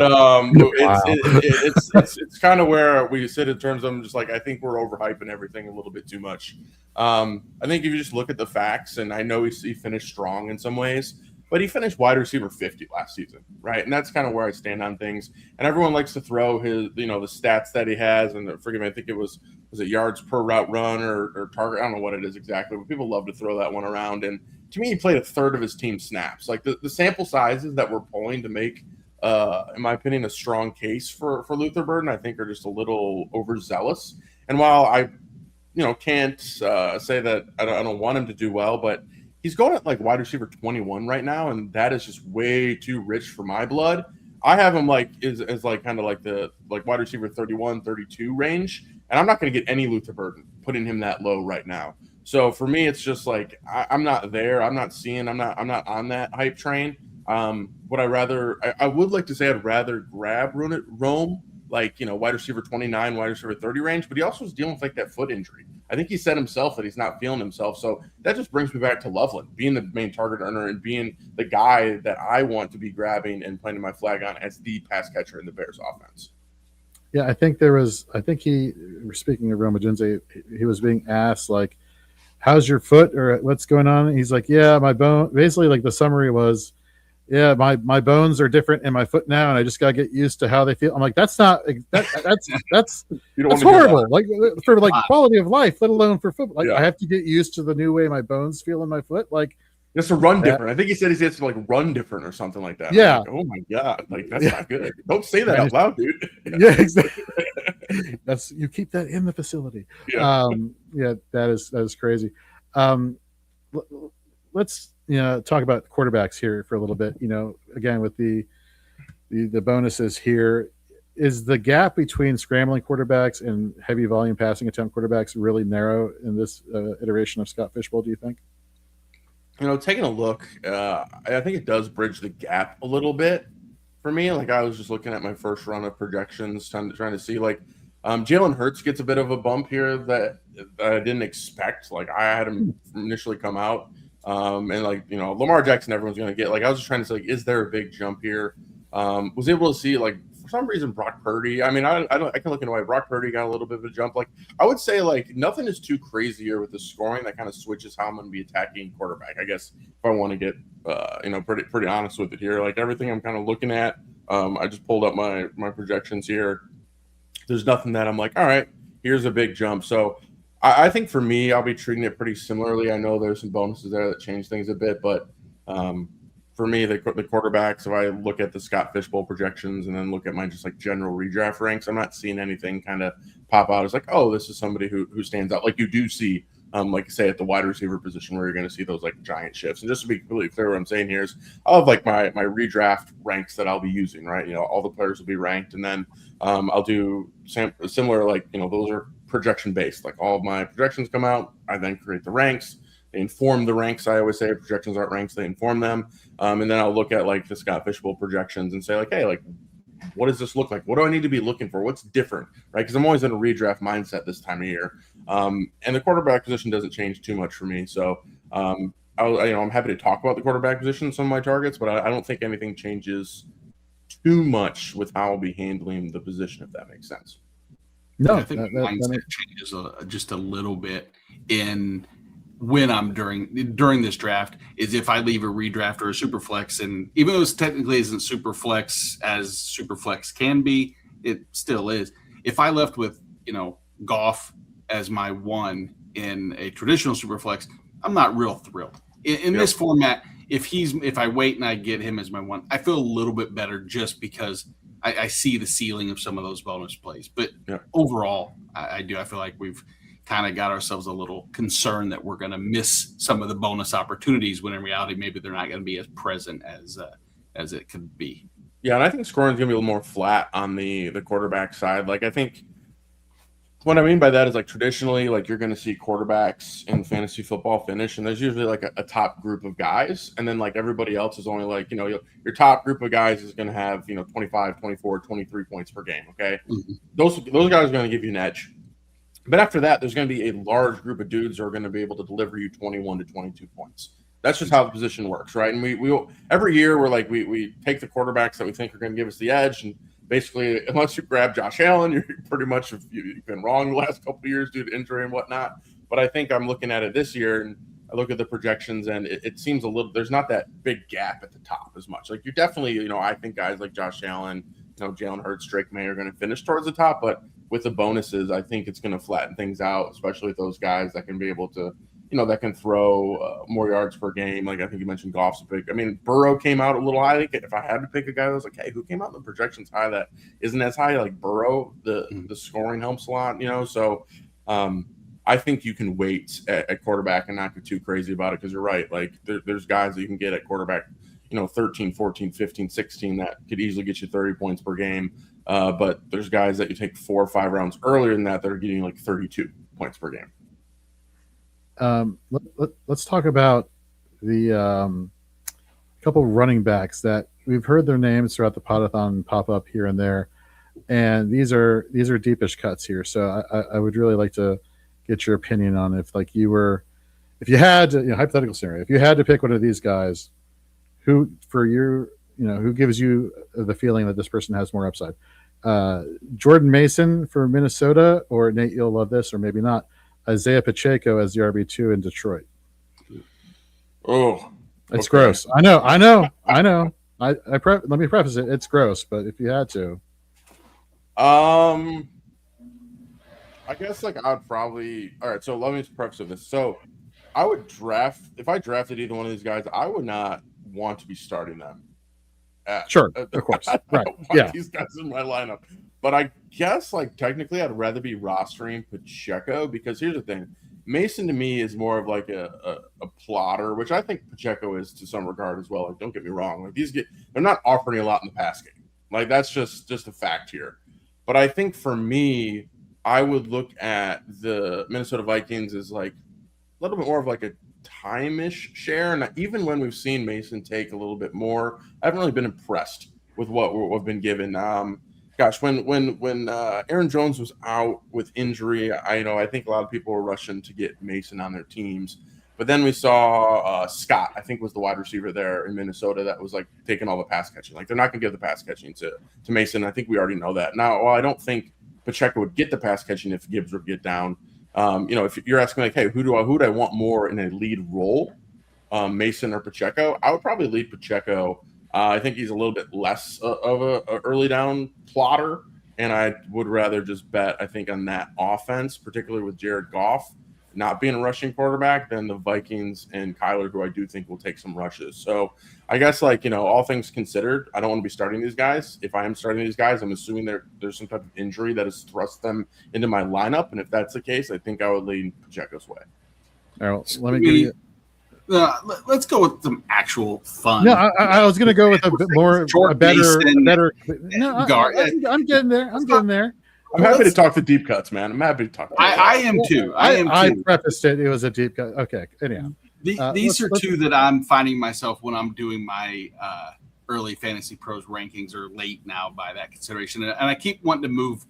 it's kind of where we sit in terms of just I think we're overhyping everything a little bit too much. I think if you just look at the facts, and I know he finished strong in some ways, but he finished wide receiver 50 last season, right? And that's kind of where I stand on things. And everyone likes to throw his, the stats that he has. And forgive me, I think it was it yards per route run or target? I don't know what it is exactly, but people love to throw that one around. And to me, he played a third of his team snaps. Like the sample sizes that we're pulling to make, in my opinion, a strong case for Luther Burden, I think are just a little overzealous. And while I, can't say that I don't want him to do well, but he's going at wide receiver 21 right now, and that is just way too rich for my blood. I have him is kind of the wide receiver 31, 32 range, and I'm not going to get any Luther Burden putting him that low right now. So for me, it's just I'm not there. I'm not seeing. I'm not on that hype train. Would I would like to say I'd rather grab Rome, wide receiver 29, wide receiver 30 range, but he also was dealing with that foot injury. I think he said himself that he's not feeling himself. So that just brings me back to Loveland, being the main target earner and being the guy that I want to be grabbing and planting my flag on as the pass catcher in the Bears offense. Yeah, I think speaking of Roma Dunze, he was being asked, how's your foot or what's going on? And he's like, yeah, my bone. Basically, the summary was, yeah, my bones are different in my foot now, and I just gotta get used to how they feel. I'm like, that's horrible. That's horrible. For quality of life, let alone for football. I have to get used to the new way my bones feel in my foot. Just to run different. I think he said he has to run different or something like that. Yeah. Oh my god, that's not good. Don't say that out loud, dude. Yeah, exactly. You keep that in the facility. Yeah. That is crazy. Let's talk about quarterbacks here for a little bit. Again with the bonuses here, is the gap between scrambling quarterbacks and heavy volume passing attempt quarterbacks really narrow in this iteration of Scott Fishbowl, do you think? Taking a look, I think it does bridge the gap a little bit for me. I was just looking at my first run of projections, trying to see Jalen Hurts gets a bit of a bump here that I didn't expect. I had him initially come out. And Lamar Jackson, everyone's going to get. I was just trying to say, is there a big jump here? Was able to see for some reason, Brock Purdy. I mean, I can look into why Brock Purdy got a little bit of a jump. Like, I would say, like, nothing is too crazy here with the scoring. That kind of switches how I'm going to be attacking quarterback. I guess if I want to get, pretty honest with it here, like everything I'm kind of looking at. I just pulled up my projections here. There's nothing that I'm like, all right, here's a big jump. So I think for me, I'll be treating it pretty similarly. I know there's some bonuses there that change things a bit, but for me, the quarterbacks, if I look at the Scott Fishbowl projections and then look at my just like general redraft ranks, I'm not seeing anything kind of pop out as like, oh, this is somebody who stands out. Like you do see, like say at the wide receiver position where you're going to see those like giant shifts. And just to be completely clear, what I'm saying here is I'll have like my redraft ranks that I'll be using, right? You know, all the players will be ranked, and then I'll do similar, like, you know, those are projection based. Like all of my projections come out, I then create the ranks. They inform the ranks. I always say projections aren't ranks; they inform them. And then I'll look at like the Scott Fishbowl projections and say like, hey, like, what does this look like? What do I need to be looking for? What's different, right? Because I'm always in a redraft mindset this time of year. And the quarterback position doesn't change too much for me. So I'm happy to talk about the quarterback position, some of my targets, but I don't think anything changes too much with how I'll be handling the position, if that makes sense. No, I think mindset changes just a little bit in when I'm during this draft is if I leave a redraft or a super flex, and even though it technically isn't super flex as super flex can be, it still is. If I left with, you know, Goff as my one in a traditional super flex, I'm not real thrilled. In this format, if I wait and I get him as my one, I feel a little bit better just because I see the ceiling of some of those bonus plays. But overall, I feel like we've kind of got ourselves a little concerned that we're going to miss some of the bonus opportunities when in reality maybe they're not going to be as present as it could be. Yeah, and I think scoring is going to be a little more flat on the quarterback side. Like I think what I mean by that is like traditionally, like you're going to see quarterbacks in fantasy football finish, and there's usually like a top group of guys, and then like everybody else is only like, you know, your top group of guys is going to have, you know, 25, 24, 23 points per game. Okay, those guys are going to give you an edge. But after that, there's going to be a large group of dudes who are going to be able to deliver you 21 to 22 points. That's just how the position works, right? And we every year we're like we take the quarterbacks that we think are going to give us the edge, and basically, unless you grab Josh Allen, you're pretty much you've been wrong the last couple of years due to injury and whatnot. But I think I'm looking at it this year, and I look at the projections, and it seems a little. There's not that big gap at the top as much. Like you definitely, you know, I think guys like Josh Allen, you know, Jalen Hurts, Drake May are going to finish towards the top, but with the bonuses, I think it's going to flatten things out, especially with those guys that can be able to, you know, that can throw more yards per game. Like I think you mentioned Goff's a big. I mean, Burrow came out a little high. If I had to pick a guy that was like, hey, who came out in the projections high that isn't as high? Like Burrow, the scoring helps a lot, you know. So I think you can wait at quarterback and not get too crazy about it because you're right. Like there's guys that you can get at quarterback, you know, 13, 14, 15, 16 that could easily get you 30 points per game. But there's guys that you take 4 or 5 rounds earlier than that are getting like 32 points per game. Let's talk about the couple running backs that we've heard their names throughout the Podathon pop up here and there, and these are deepish cuts here. So I would really like to get your opinion on if you had to, you know, hypothetical scenario, if you had to pick one of these guys, who for your, you know, who gives you the feeling that this person has more upside? Jordan Mason for Minnesota, or Nate, you'll love this, or maybe not, Isaiah Pacheco as the RB2 in Detroit. Oh, it's gross. I know. Let me preface it. It's gross, but if you had to, I guess like I would probably. All right, so let me preface this. So I would draft, if I drafted either one of these guys, I would not want to be starting them. Sure, of course, right? Yeah, these guys in my lineup, but I guess like technically, I'd rather be rostering Pacheco because here's the thing: Mason to me is more of like a plotter, which I think Pacheco is to some regard as well. Like, don't get me wrong; like they're not offering a lot in the pass game. Like that's just a fact here. But I think for me, I would look at the Minnesota Vikings as like a little bit more of like a time-ish share, and even when we've seen Mason take a little bit more, I haven't really been impressed with what we've been given. When Aaron Jones was out with injury, I think a lot of people were rushing to get Mason on their teams. But then we saw Scott, I think was the wide receiver there in Minnesota that was like taking all the pass catching. Like they're not going to give the pass catching to Mason. I think we already know that. Now, while I don't think Pacheco would get the pass catching if Gibbs would get down, if you're asking like, hey, who do I want more in a lead role, Mason or Pacheco? I would probably lead Pacheco. I think he's a little bit less of a early down plotter, and I would rather just bet, I think, on that offense, particularly with Jared Goff not being a rushing quarterback, than the Vikings and Kyler, who I do think will take some rushes. So I guess, all things considered, I don't want to be starting these guys. If I am starting these guys, I'm assuming there's some type of injury that has thrust them into my lineup. And if that's the case, I think I would lean Pacheco's way. All right, let me give you. Let's go with some actual fun. No, I was going to go with a bit more, a better. No, I'm getting there. I'm happy to talk the deep cuts, man. I'm happy to talk. I am too. I prefaced it. It was a deep cut. Okay. Anyhow, these are two that I'm finding myself when I'm doing my early Fantasy Pros rankings, or late now by that consideration. And I keep wanting to move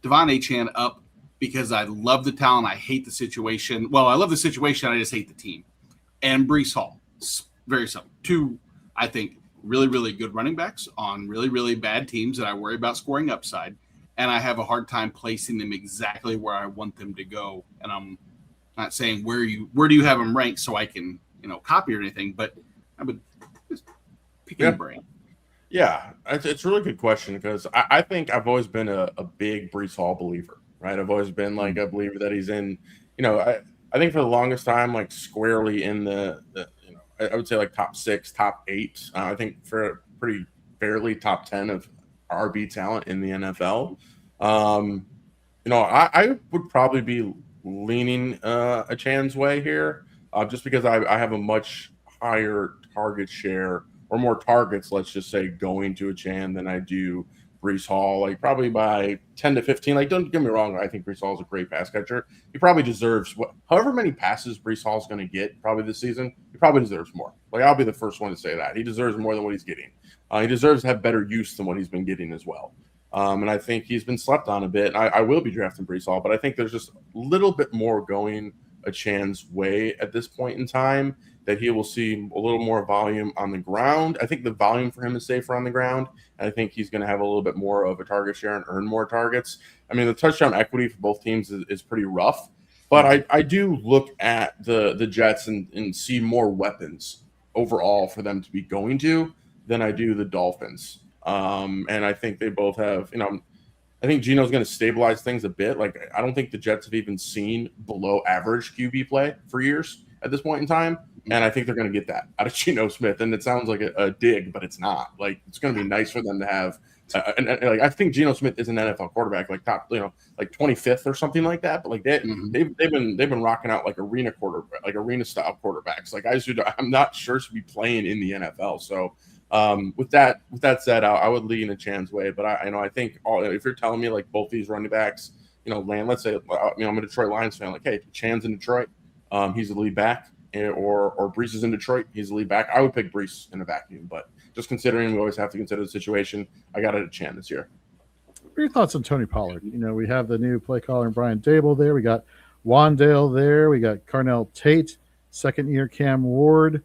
Devon Achane up because I love the talent. I hate the situation. Well, I love the situation. I just hate the team. And Breece Hall, very simple. Two, I think, really, really good running backs on really, really bad teams that I worry about scoring upside. And I have a hard time placing them exactly where I want them to go. And I'm not saying where do you have them ranked so I can, copy or anything, but I would just pick your brain. Yeah, it's a really good question, because I think I've always been a big Breece Hall believer, right? I've always been like a believer that he's in, I think for the longest time, like squarely in the I would say like top 6, top 8. I think for pretty fairly top 10 of RB talent in the NFL. I would probably be leaning Achane's way here, just because I have a much higher target share, or more targets, let's just say, going to Achane than I do Breece Hall, like probably by 10 to 15. Like, don't get me wrong, I think Breece Hall is a great pass catcher. He probably deserves however many passes Breece Hall is going to get probably this season. He probably deserves more. Like, I'll be the first one to say that. He deserves more than what he's getting. He deserves to have better use than what he's been getting as well. And I think he's been slept on a bit. I will be drafting Breece Hall, but I think there's just a little bit more going Achane's way at this point in time, that he will see a little more volume on the ground. I think the volume for him is safer on the ground. And I think he's going to have a little bit more of a target share and earn more targets. I mean, the touchdown equity for both teams is pretty rough, but I do look at the Jets and see more weapons overall for them to be going to than I do the Dolphins. And I think they both have, I think Geno's going to stabilize things a bit. Like, I don't think the Jets have even seen below average QB play for years at this point in time. And I think they're going to get that out of Geno Smith. And it sounds like a dig, but it's not. Like, it's going to be nice for them to have. And I think Geno Smith is an NFL quarterback, like top, like 25th or something like that. But like they've been rocking out like arena style quarterbacks, like guys who I'm not sure should be playing in the NFL. So with that said, I would lean Achane's way. But I think if you're telling me like both these running backs, land, let's say I'm a Detroit Lions fan, like, hey, Achane's in Detroit, he's the lead back. Or Breece is in Detroit, he's the lead back. I would pick Breece in a vacuum, but just considering we always have to consider the situation, I got it at Achane this year. What are your thoughts on Tony Pollard? We have the new play caller and Brian Dable there. We got Wandale there. We got Carnell Tate, second-year Cam Ward.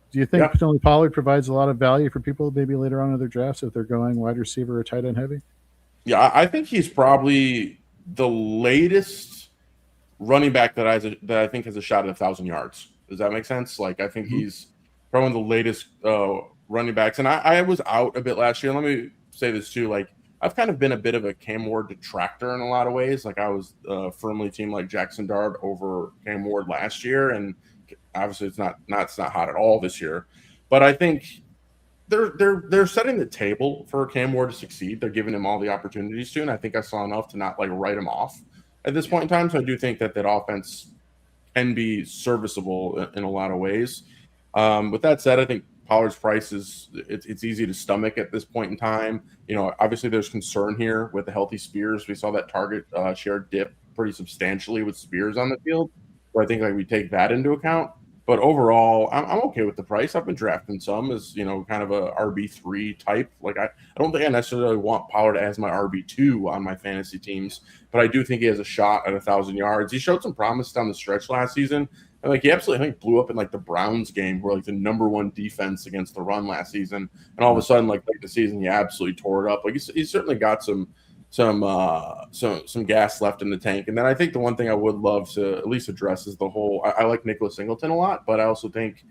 Do you think Tony Pollard provides a lot of value for people maybe later on in their drafts if they're going wide receiver or tight end heavy? Yeah, I think he's probably the latest running back that I think has a shot at 1,000 yards. Does that make sense? Like, I think he's probably the latest running backs. And I was out a bit last year. Let me say this too. Like, I've kind of been a bit of a Cam Ward detractor in a lot of ways. Like, I was firmly team like Jackson Dart over Cam Ward last year. And obviously it's not hot at all this year. But I think they're setting the table for Cam Ward to succeed. They're giving him all the opportunities to. And I think I saw enough to not like write him off at this point in time. So I do think that offense can be serviceable in a lot of ways. With that said, I think Pollard's price it's easy to stomach at this point in time. Obviously there's concern here with the healthy Spears. We saw that target share dip pretty substantially with Spears on the field. So I think we take that into account. But overall, I'm okay with the price. I've been drafting some as, kind of a RB3 type. Like, I don't think I necessarily want Pollard as my RB2 on my fantasy teams, but I do think he has a shot at 1,000 yards. He showed some promise down the stretch last season. And like he absolutely, I think, blew up in like the Browns game, where like the #1 defense against the run last season, and all of a sudden, like late in the season, he absolutely tore it up. Like he's certainly got some gas left in the tank. And then I think the one thing I would love to at least address is the whole. I like Nicholas Singleton a lot, but I also think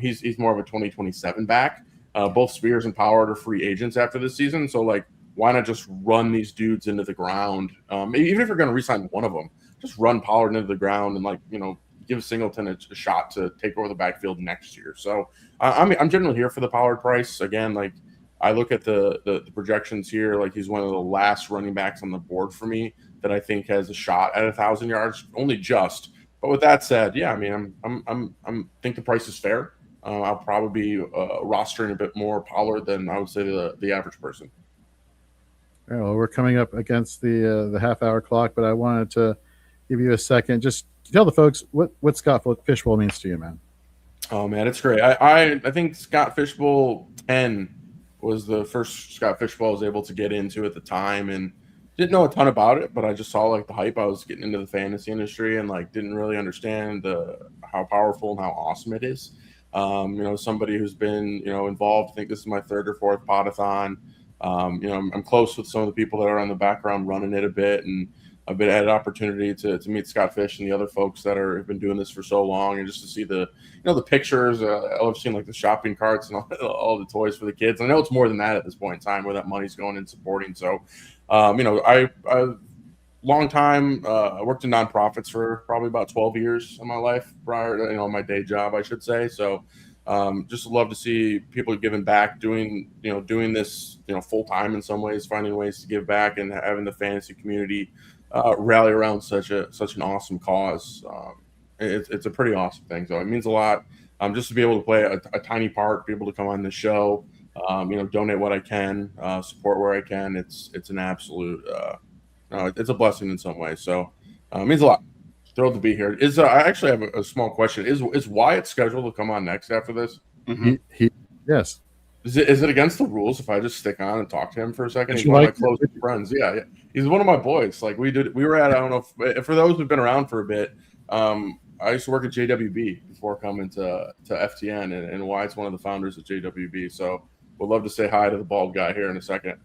he's more of a 2027 back. Both Spears and Pollard are free agents after this season, so like why not just run these dudes into the ground? Even if you're going to re-sign one of them, just run Pollard into the ground and give Singleton a shot to take over the backfield next year. So I'm generally here for the Pollard price. Again, like I look at the projections here, like he's one of the last running backs on the board for me that I think has a shot at 1,000 yards, only just. But with that said, yeah, I mean, I'm think the price is fair. I'll probably be rostering a bit more Pollard than I would say the average person. All right, well, we're coming up against the half-hour clock, but I wanted to give you a second. Just tell the folks what Scott Fishbowl means to you, man. Oh man, it's great. I think Scott Fishbowl 10 was the first Scott Fishbowl I was able to get into at the time, and didn't know a ton about it, but I just saw like the hype. I was getting into the fantasy industry and like didn't really understand how powerful and how awesome it is. Somebody who's been involved. I think this is my third or fourth Podathon. I'm close with some of the people that are on the background running it a bit, and I've been had an opportunity to meet Scott Fish and the other folks that have been doing this for so long, and just to see the pictures. I've seen like the shopping carts and all the toys for the kids. I know it's more than that at this point in time, where that money's going and supporting. So, I long time. I worked in nonprofits for probably about 12 years of my life prior to my day job, I should say. So. Just love to see people giving back, doing this, full time in some ways, finding ways to give back, and having the fantasy community rally around such an awesome cause. It's a pretty awesome thing. So it means a lot. Just to be able to play a tiny part, be able to come on the show, donate what I can, support where I can. It's an absolute, it's a blessing in some ways. So it means a lot. Thrilled to be here. I actually have a small question. Is Wyatt scheduled to come on next after this? Mm-hmm. Yes. Is it against the rules if I just stick on and talk to him for a second? He's you one like of my close friends. Yeah. He's one of my boys. Like we were at, I don't know if for those who've been around for a bit, I used to work at JWB before coming to FTN, and Wyatt's one of the founders of JWB. So we'd love to say hi to the bald guy here in a second.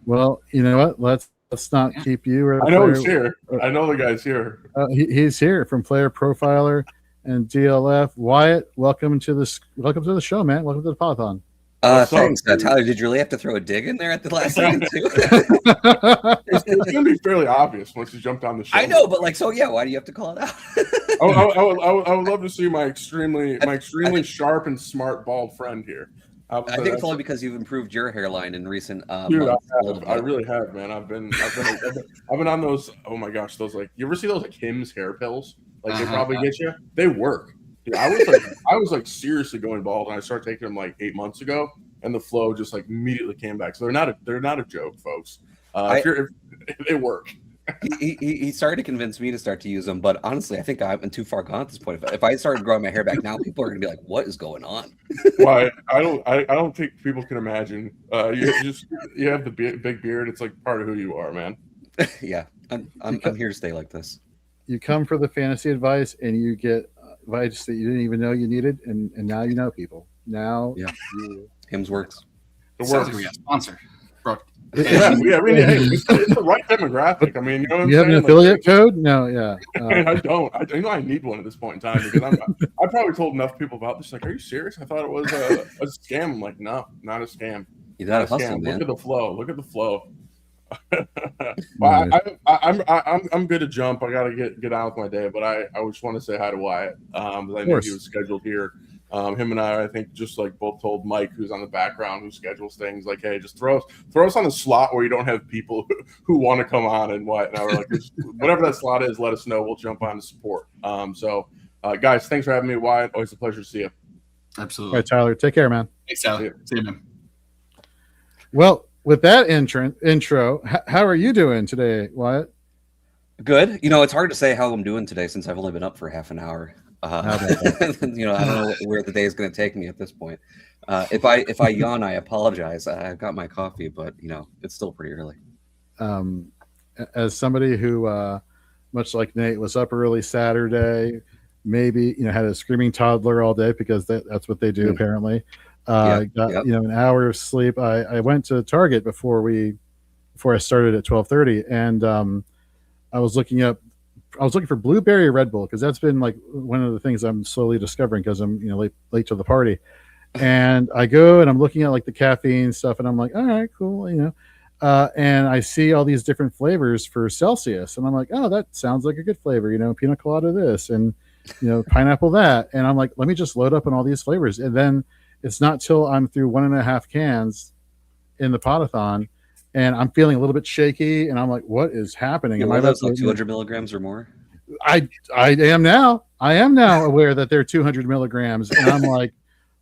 Well, you know what? Let's not keep you. I know he's here. I know the guy's here. He's here from Player Profiler and DLF. Wyatt, welcome to the show, man. Welcome to the Podathon. Thanks, Tyler. Did you really have to throw a dig in there at the last second too? It's going to be fairly obvious once you jump down the show. I know, but why do you have to call it out? I would love to see my extremely sharp and smart bald friend here. I think it's only because you've improved your hairline in recent Dude, months. I really have, man. I've been on those. Oh my gosh, those like you ever see those like Hims hair pills? Like they probably get you. They work. Dude, I was seriously going bald, and I started taking them like 8 months ago, and the flow just like immediately came back. So they're not a joke, folks. If they work. He started to convince me to start to use them, but honestly, I think I'm too far gone at this point. If I started growing my hair back now, people are going to be like, "What is going on?" Well, I don't think people can imagine. You have the big beard. It's like part of who you are, man. Yeah, I'm here to stay like this. You come for the fantasy advice, and you get advice that you didn't even know you needed, and now you know people. Now, yeah, Hims works. It sounds like we got a sponsor. Bro. Yeah, it's the right demographic. I mean, you know what I'm you have saying? an affiliate code? No, yeah. I don't. I need one at this point in time because I probably told enough people about this. Like, are you serious? I thought it was a scam. I'm like, no, not a scam. You got a hustle, scam. man. Look at the flow. Well, I'm good to jump. I got to get on with my day, but I just want to say hi to Wyatt because I knew he was scheduled here. Him and I think, just like both told Mike, who's on the background, who schedules things, like, hey, just throw us on the slot where you don't have people who want to come on and what. And I was like, whatever that slot is, let us know. We'll jump on to support. Guys, thanks for having me, Wyatt. Always a pleasure to see you. Absolutely. All right, Tyler, take care, man. Thanks, Tyler. See you, man. Well, with that intro, how are you doing today, Wyatt? Good. It's hard to say how I'm doing today since I've only been up for half an hour. I don't know where the day is going to take me at this point. If I yawn, I apologize. I've got my coffee, but it's still pretty early. As somebody who, much like Nate, was up early Saturday, maybe had a screaming toddler all day because that's what they do apparently. Got an hour of sleep. I went to Target before I started at 12:30, and I was looking for blueberry Red Bull because that's been like one of the things I'm slowly discovering because I'm late to the party. And I go and I'm looking at like the caffeine stuff, and I'm like, all right, cool, and I see all these different flavors for Celsius, and I'm like, oh, that sounds like a good flavor, pina colada this, and pineapple that, and I'm like, let me just load up on all these flavors, and then it's not till I'm through 1.5 cans in the Podathon, and I'm feeling a little bit shaky, and I'm like, what is happening? Am I those like 200 milligrams or more? I am now aware that they're 200 milligrams, and I'm like,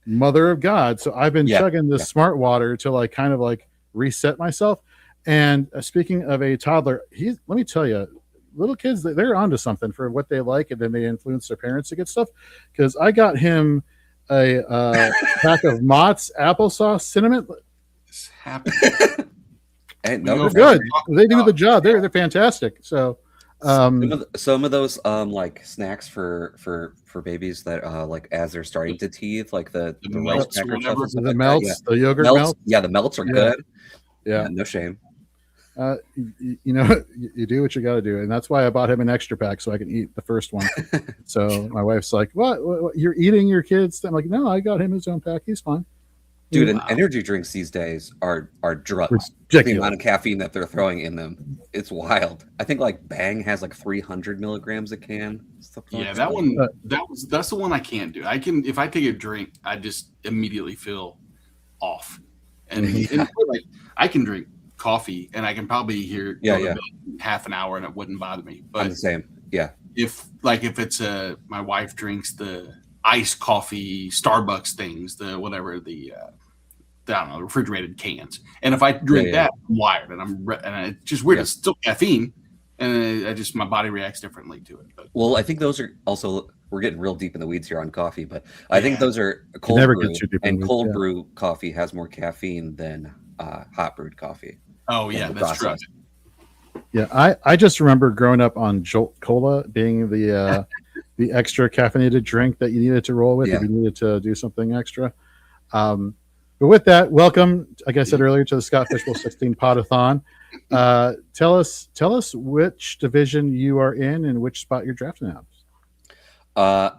mother of God. So I've been chugging this smart water till I kind of like reset myself. And speaking of a toddler, let me tell you, little kids, they're onto something for what they like, and then they influence their parents to get stuff. Because I got him a pack of Mott's applesauce cinnamon. It's happening. They're good. They do the job. They're fantastic. So some of those like snacks for babies that like as they're starting to teeth, like the rice cracker stuff, the melts, the yogurt melts. Yeah, the melts are good. Yeah, no shame. You do what you got to do, and that's why I bought him an extra pack so I can eat the first one. So my wife's like, "What? You're eating your kids?" I'm like, "No, I got him his own pack. He's fine." Dude, and energy drinks these days are drugs. The amount of caffeine that they're throwing in them, it's wild. I think like Bang has like 300 milligrams a can. Yeah, that one. That's the one I can't do. If I take a drink, I just immediately feel off. And like I can drink coffee, and I can probably hear half an hour, and it wouldn't bother me. But I'm the same. Yeah. If it's my wife drinks the iced coffee Starbucks things, the I don't know, refrigerated cans, and if I drink that, I'm wired, and it's just weird. It's still caffeine, and my body reacts differently to it. But. Well, I think those are also, we're getting real deep in the weeds here on coffee, but I think those are cold brew, and cold brew coffee has more caffeine than hot brewed coffee. Oh yeah, that's true. Yeah, I just remember growing up on Jolt Cola being the extra caffeinated drink that you needed to roll with if you needed to do something extra. But with that, welcome, like I said earlier, to the Scott Fishbowl 16 Podathon. Tell us which division you are in and which spot you're drafting out.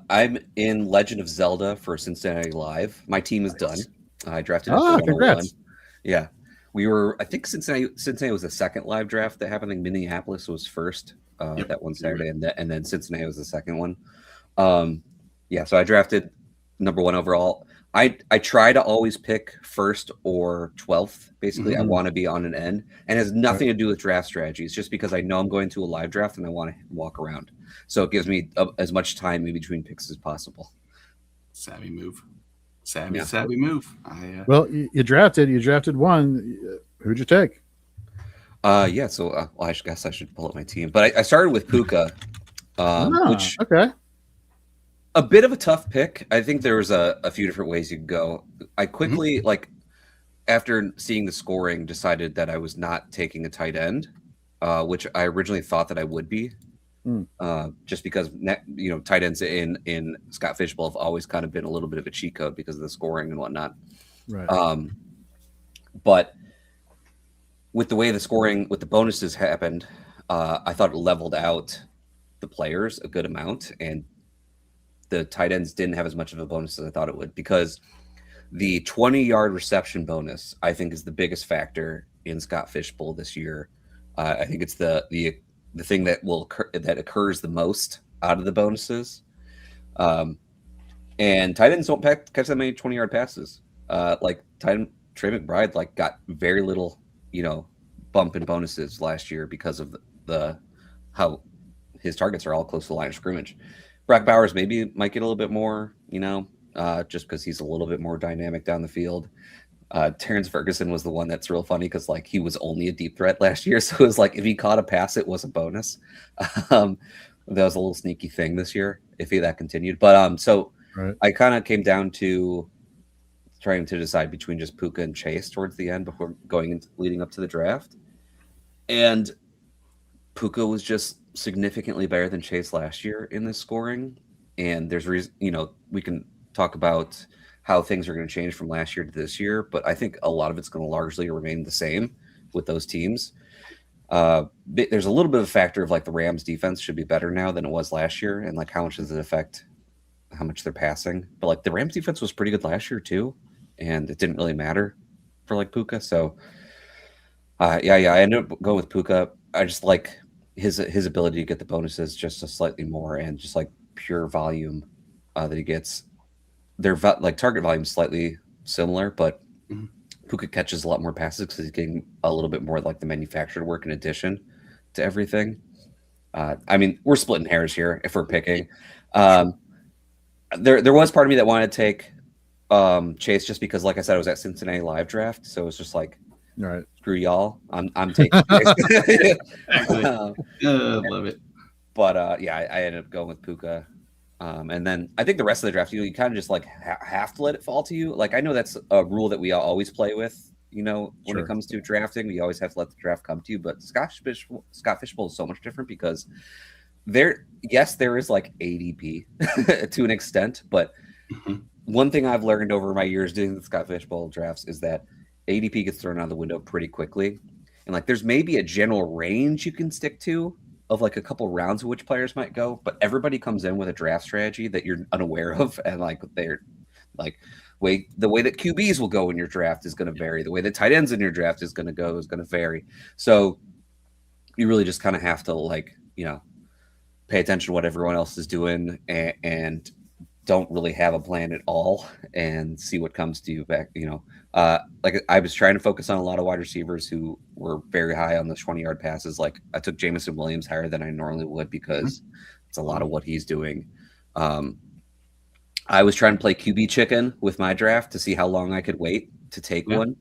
I'm in Legend of Zelda for Cincinnati Live. My team is done. I drafted. Congrats! Yeah, we were. I think Cincinnati was the second live draft that happened. I think Minneapolis was first that one Saturday, and then Cincinnati was the second one. So I drafted number 1 overall. I try to always pick first or 12th. Basically, I want to be on an end, and it has nothing to do with draft strategy. It's just because I know I'm going to a live draft and I want to walk around. So it gives me as much time in between picks as possible. Savvy move. Savvy move. Well, you drafted one. Who'd you take? I guess I should pull up my team. But I started with Puka, which a bit of a tough pick. I think there was a few different ways you could go. I quickly, after seeing the scoring, decided that I was not taking a tight end, which I originally thought that I would be. Just because tight ends in Scott Fishbowl have always kind of been a little bit of a cheat code because of the scoring and whatnot. Right. But with the way the scoring with the bonuses happened, I thought it leveled out the players a good amount, and the tight ends didn't have as much of a bonus as I thought it would, because the 20-yard reception bonus, I think, is the biggest factor in Scott Fishbowl this year. I think it's the thing that occurs the most out of the bonuses. And tight ends don't catch that many 20-yard passes. Trey McBride got very little, bump in bonuses last year because of how his targets are all close to the line of scrimmage. Brock Bowers maybe might get a little bit more, just because he's a little bit more dynamic down the field. Terrence Ferguson was the one that's real funny because he was only a deep threat last year. So it was if he caught a pass, it was a bonus. That was a little sneaky thing this year if that continued. But I kind of came down to trying to decide between just Puka and Chase towards the end before leading up to the draft. And Puka was just significantly better than Chase last year in this scoring. and there's reason, we can talk about how things are going to change from last year to this year, but I think a lot of it's going to largely remain the same with those teams. There's a little bit of a factor of like the Rams defense should be better now than it was last year, and like how much does it affect how much they're passing? But like the Rams defense was pretty good last year too, and it didn't really matter for like Puka. So I ended up going with Puka. I just like his ability to get the bonuses just a slightly more, and just like pure volume that he gets. Their like target volume is slightly similar, but Puka catches a lot more passes because he's getting a little bit more like the manufactured work in addition to everything. I mean, we're splitting hairs here if we're picking. There was part of me that wanted to take Chase just because, like I said, I was at Cincinnati live draft, so it's just like, all right, screw y'all. I'm taking Chase. Love it. But I ended up going with Puka. And then I think the rest of the draft, you kind of just like have to let it fall to you. Like, I know that's a rule that we always play with, when it comes to drafting, we always have to let the draft come to you. But Scott Fishbowl is so much different because there is like ADP to an extent. But one thing I've learned over my years doing the Scott Fishbowl drafts is that ADP gets thrown out the window pretty quickly. And like, there's maybe a general range you can stick to of like a couple rounds of which players might go, but everybody comes in with a draft strategy that you're unaware of, and like they're like the way that QBs will go in your draft is going to vary. The way that tight ends in your draft is going to vary. So you really just kind of have to like pay attention to what everyone else is doing and don't really have a plan at all and see what comes to you back. Like I was trying to focus on a lot of wide receivers who were very high on the 20-yard passes. Like I took Jamison Williams higher than I normally would because it's a lot of what he's doing. I was trying to play QB chicken with my draft to see how long I could wait to take one,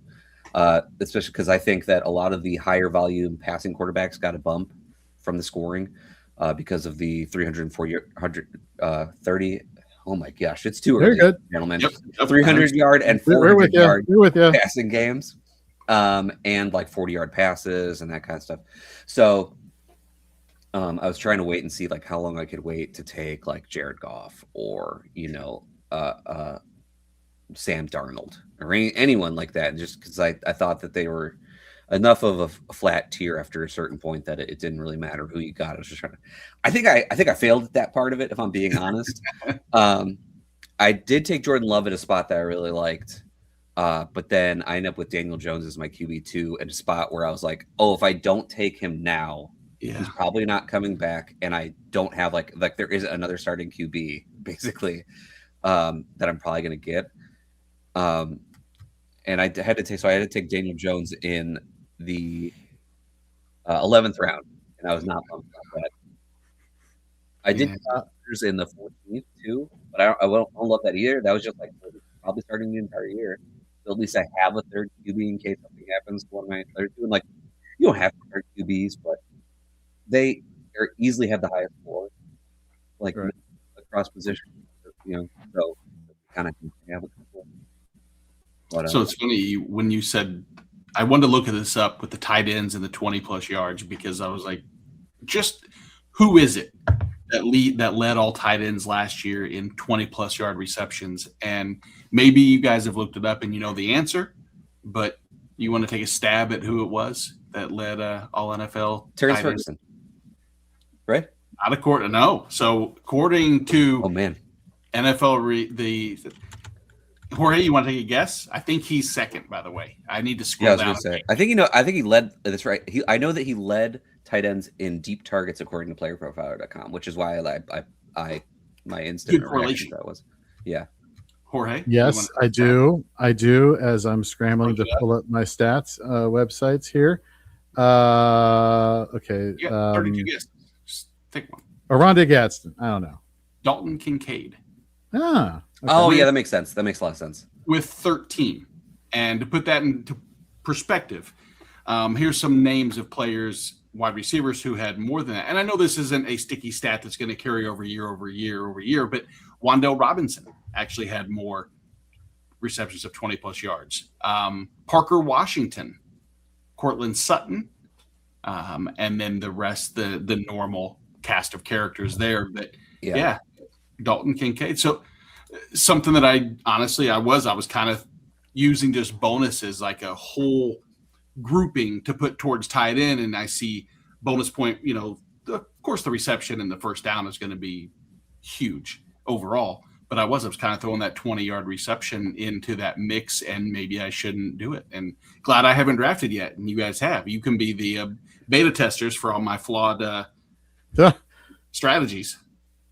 especially because I think that a lot of the higher volume passing quarterbacks got a bump from the scoring because of the 330. Oh my gosh, it's too early, gentlemen. 300-yard and 400-yard passing games, and like 40-yard passes and that kind of stuff. So I was trying to wait and see like how long I could wait to take like Jared Goff or Sam Darnold or anyone like that, just because I thought that they were enough of a flat tier after a certain point that it didn't really matter who you got. I was just trying to. I think I failed at that part of it, if I'm being honest. I did take Jordan Love at a spot that I really liked, but then I ended up with Daniel Jones as my QB2 at a spot where I was like, oh, if I don't take him now, he's probably not coming back, and I don't have like there isn't another starting QB basically that I'm probably going to get. And I had to take Daniel Jones in the 11th round, and I was not pumped about that. I did in the 14th too, but I don't love that either. That was just like probably starting the entire year. So at least I have a third QB in case something happens to one of my other two. And like, you don't have to start QBs, but they easily have the highest floor, like across position. So kind of have a couple. But, so it's funny when you said I wanted to look at this up with the tight ends and the 20+ yards because I was like, just who is it that led all tight ends last year in 20+ yard receptions? And maybe you guys have looked it up and you know the answer, but you want to take a stab at who it was that led all NFL? Terrence Ferguson, right? Not according, no. So according to NFL, Jorge, you want to take a guess? I think he's second, by the way. I need to scroll down. I was going to say. I think he led. That's right. I know that he led tight ends in deep targets according to PlayerProfiler.com, which is why my instant reaction to that was, Jorge. Yes, I do. I do. As I'm scrambling to pull up my stats websites here. Okay. 32 guesses. Just take one. Rondé Gadsden. I don't know. Dalton Kincaid. Ah. Okay. Oh, yeah, that makes sense. That makes a lot of sense. With 13. And to put that into perspective, here's some names of players, wide receivers, who had more than that. And I know this isn't a sticky stat that's going to carry over year, but Wan'Dale Robinson actually had more receptions of 20+ yards. Parker Washington, Cortland Sutton, and then the rest, the normal cast of characters there. But Dalton Kincaid. So something that I was kind of using just bonus as like a whole grouping to put towards tight end, and I see bonus point. Of course, the reception and the first down is going to be huge overall. But I was kind of throwing that 20-yard reception into that mix, and maybe I shouldn't do it. And glad I haven't drafted yet, and you guys have. You can be the beta testers for all my flawed strategies.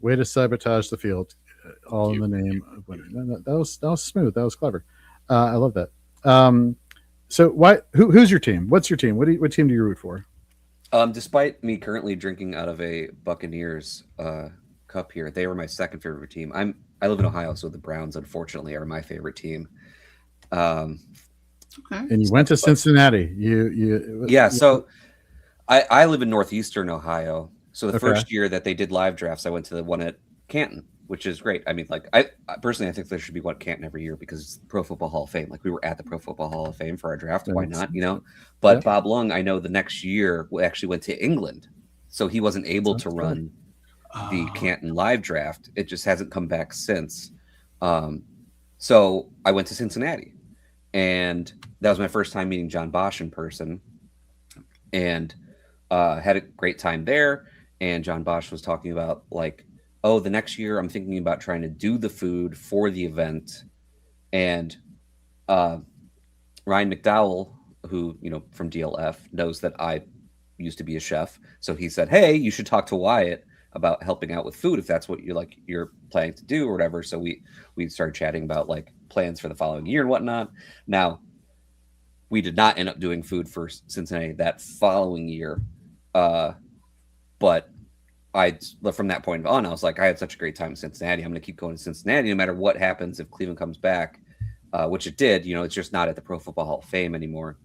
Way to sabotage the field, all in the name of winning. That was smooth. That was clever. I love that. So who's your team? What's your team? What team do you root for? Despite me currently drinking out of a Buccaneers cup here, they were my second favorite team. I live in Ohio, so the Browns, unfortunately, are my favorite team. And you went to Cincinnati. So I live in northeastern Ohio. So the first year that they did live drafts, I went to the one at Canton, which is great. I mean, like I personally, I think there should be one at Canton every year because it's the Pro Football Hall of Fame. Like we were at the Pro Football Hall of Fame for our draft. Why not? But Bob Lung, I know the next year actually went to England, so he wasn't able to run the Canton live draft. It just hasn't come back since. So I went to Cincinnati, and that was my first time meeting John Bosch in person, and had a great time there. And John Bosch was talking about like, oh, the next year I'm thinking about trying to do the food for the event. And Ryan McDowell, who, from DLF, knows that I used to be a chef. So he said, hey, you should talk to Wyatt about helping out with food if that's what you're planning to do or whatever. So we started chatting about like plans for the following year and whatnot. Now, we did not end up doing food for Cincinnati that following year. But from that point on, I was like, I had such a great time in Cincinnati. I'm going to keep going to Cincinnati no matter what happens if Cleveland comes back, which it did. It's just not at the Pro Football Hall of Fame anymore.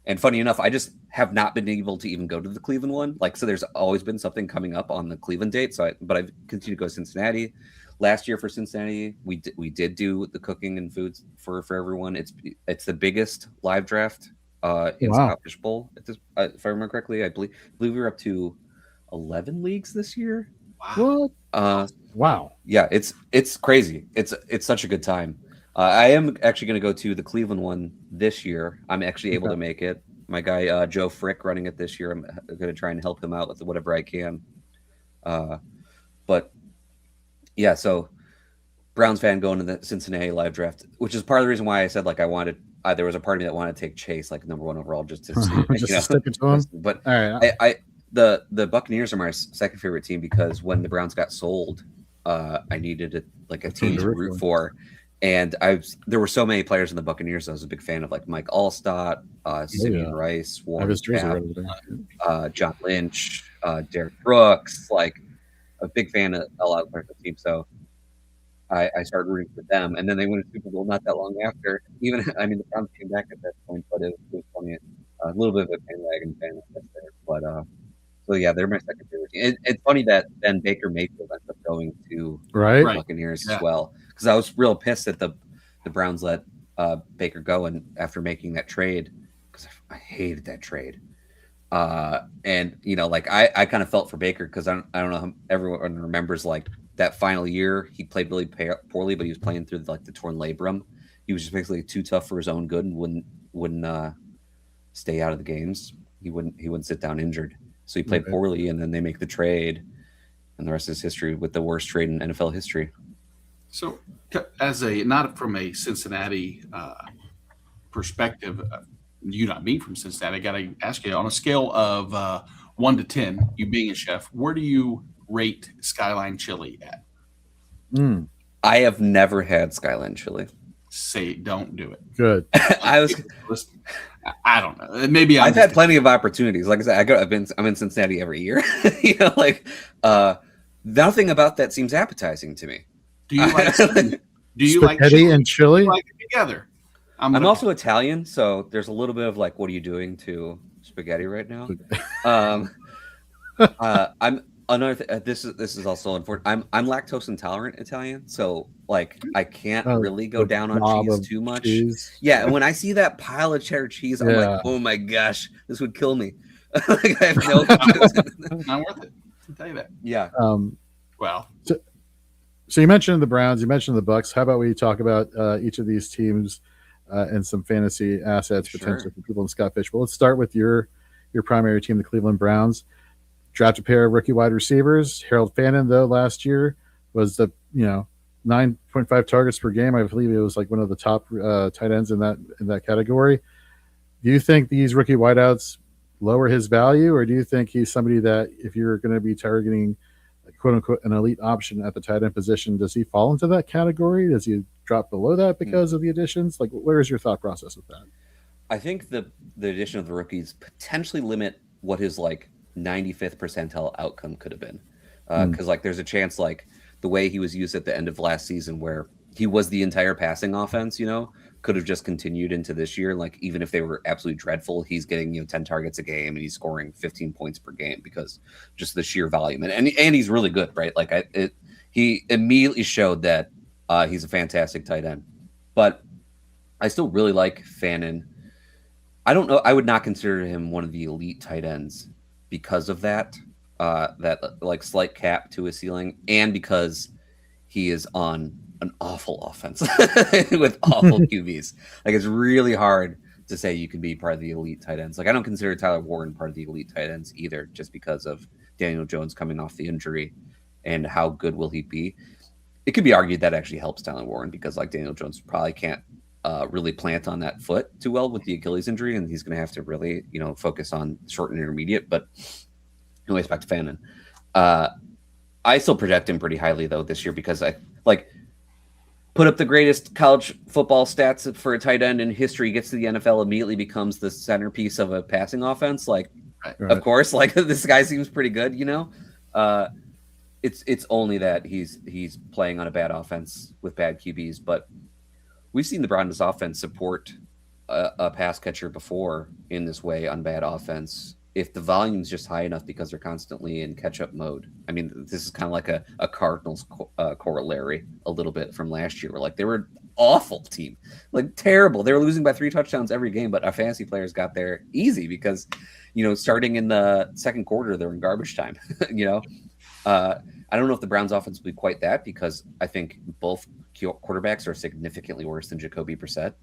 And funny enough, I just have not been able to even go to the Cleveland one. So there's always been something coming up on the Cleveland date. But I've continued to go to Cincinnati. Last year for Cincinnati, we did do the cooking and foods for everyone. It's the biggest live draft in Scottish Bowl. If I remember correctly, I believe we were up to 11 leagues this year. Wow. Wow. Yeah, it's crazy. It's such a good time. I am actually going to go to the Cleveland one this year. I'm actually able to make it. My guy Joe Frick running it this year. I'm going to try and help him out with whatever I can. But yeah, so Browns fan going to the Cincinnati live draft, which is part of the reason why I said like I wanted. There was a part of me that wanted to take Chase like number 1 overall just to see, to stick it to him. But all right, the Buccaneers are my second favorite team because when the Browns got sold, I needed a team to root for. And there were so many players in the Buccaneers. I was a big fan of like Mike Allstott, Simeon Rice, Warren Sapp, John Lynch, Derek Brooks, like a big fan of a lot of players on the team. So I started rooting for them. And then they won a Super Bowl not that long after. The Browns came back at that point, but it was funny. A little bit of a bandwagon fan there. But so yeah, they're my second favorite team. It's funny that then Baker Mayfield ends up going to the Buccaneers as well. Because I was real pissed that the Browns let Baker go and after making that trade because I hated that trade. And I kind of felt for Baker because I don't know how everyone remembers like that final year he played really poorly, but he was playing through like the torn labrum. He was just basically too tough for his own good and wouldn't stay out of the games. He wouldn't sit down injured. So he played poorly, and then they make the trade, and the rest is history with the worst trade in NFL history. So, as not from a Cincinnati perspective, you not being from Cincinnati, I got to ask you on a scale of 1 to 10, you being a chef, where do you rate Skyline Chili at? I have never had Skyline Chili. Say, don't do it. Good. I don't know. Maybe I've had plenty of opportunities. Like I said, I'm in Cincinnati every year. Nothing about that seems appetizing to me. Do you like? Do you like spaghetti and chili? Like it together. I'm also Italian, so there's a little bit of like, what are you doing to spaghetti right now? I'm another. This is also important. I'm lactose intolerant Italian, so like I can't really go down on cheese too much. Yeah, and when I see that pile of cheddar cheese, I'm like, oh my gosh, this would kill me. Like, I have no. Not worth it. I'll tell you that. Yeah. Well. So you mentioned the Browns, you mentioned the Bucks. How about we talk about each of these teams and some fantasy assets potentially for people in Scott Fish? Well, let's start with your primary team, the Cleveland Browns. Draft a pair of rookie wide receivers. Harold Fannin, though, last year was the 9.5 targets per game. I believe it was like one of the top tight ends in that category. Do you think these rookie wideouts lower his value, or do you think he's somebody that if you're going to be targeting quote unquote an elite option at the tight end position, does he fall into that category? Does he drop below that because of the additions? Like, where is your thought process with that? I think the addition of the rookies potentially limit what his like 95th percentile outcome could have been, because like there's a chance like the way he was used at the end of last season where he was the entire passing offense, could have just continued into this year. Like even if they were absolutely dreadful, he's getting 10 targets a game and he's scoring 15 points per game because just the sheer volume and he's really good, right? Like he immediately showed that he's a fantastic tight end, but I still really like Fannin. I don't know. I would not consider him one of the elite tight ends because of that like slight cap to his ceiling, and because he is on an awful offense with awful QBs. Like it's really hard to say you can be part of the elite tight ends. Like I don't consider Tyler Warren part of the elite tight ends either, just because of Daniel Jones coming off the injury and how good will he be. It could be argued that actually helps Tyler Warren because like Daniel Jones probably can't really plant on that foot too well with the Achilles injury, and he's going to have to really focus on short and intermediate. But anyways, back to Fannin. I still project him pretty highly though this year because I like put up the greatest college football stats for a tight end in history, gets to the NFL, immediately becomes the centerpiece of a passing offense. Like, right. Of course, like this guy seems pretty good, It's only that he's playing on a bad offense with bad QBs, but we've seen the Browns offense support a pass catcher before in this way on bad offense. If the volume's just high enough because they're constantly in catch-up mode. I mean, this is kind of like a Cardinals corollary a little bit from last year, where like they were an awful team, like terrible. They were losing by 3 touchdowns every game, but our fantasy players got there easy because, starting in the second quarter, they're in garbage time, I don't know if the Browns offense will be quite that because I think both quarterbacks are significantly worse than Jacoby Brissett.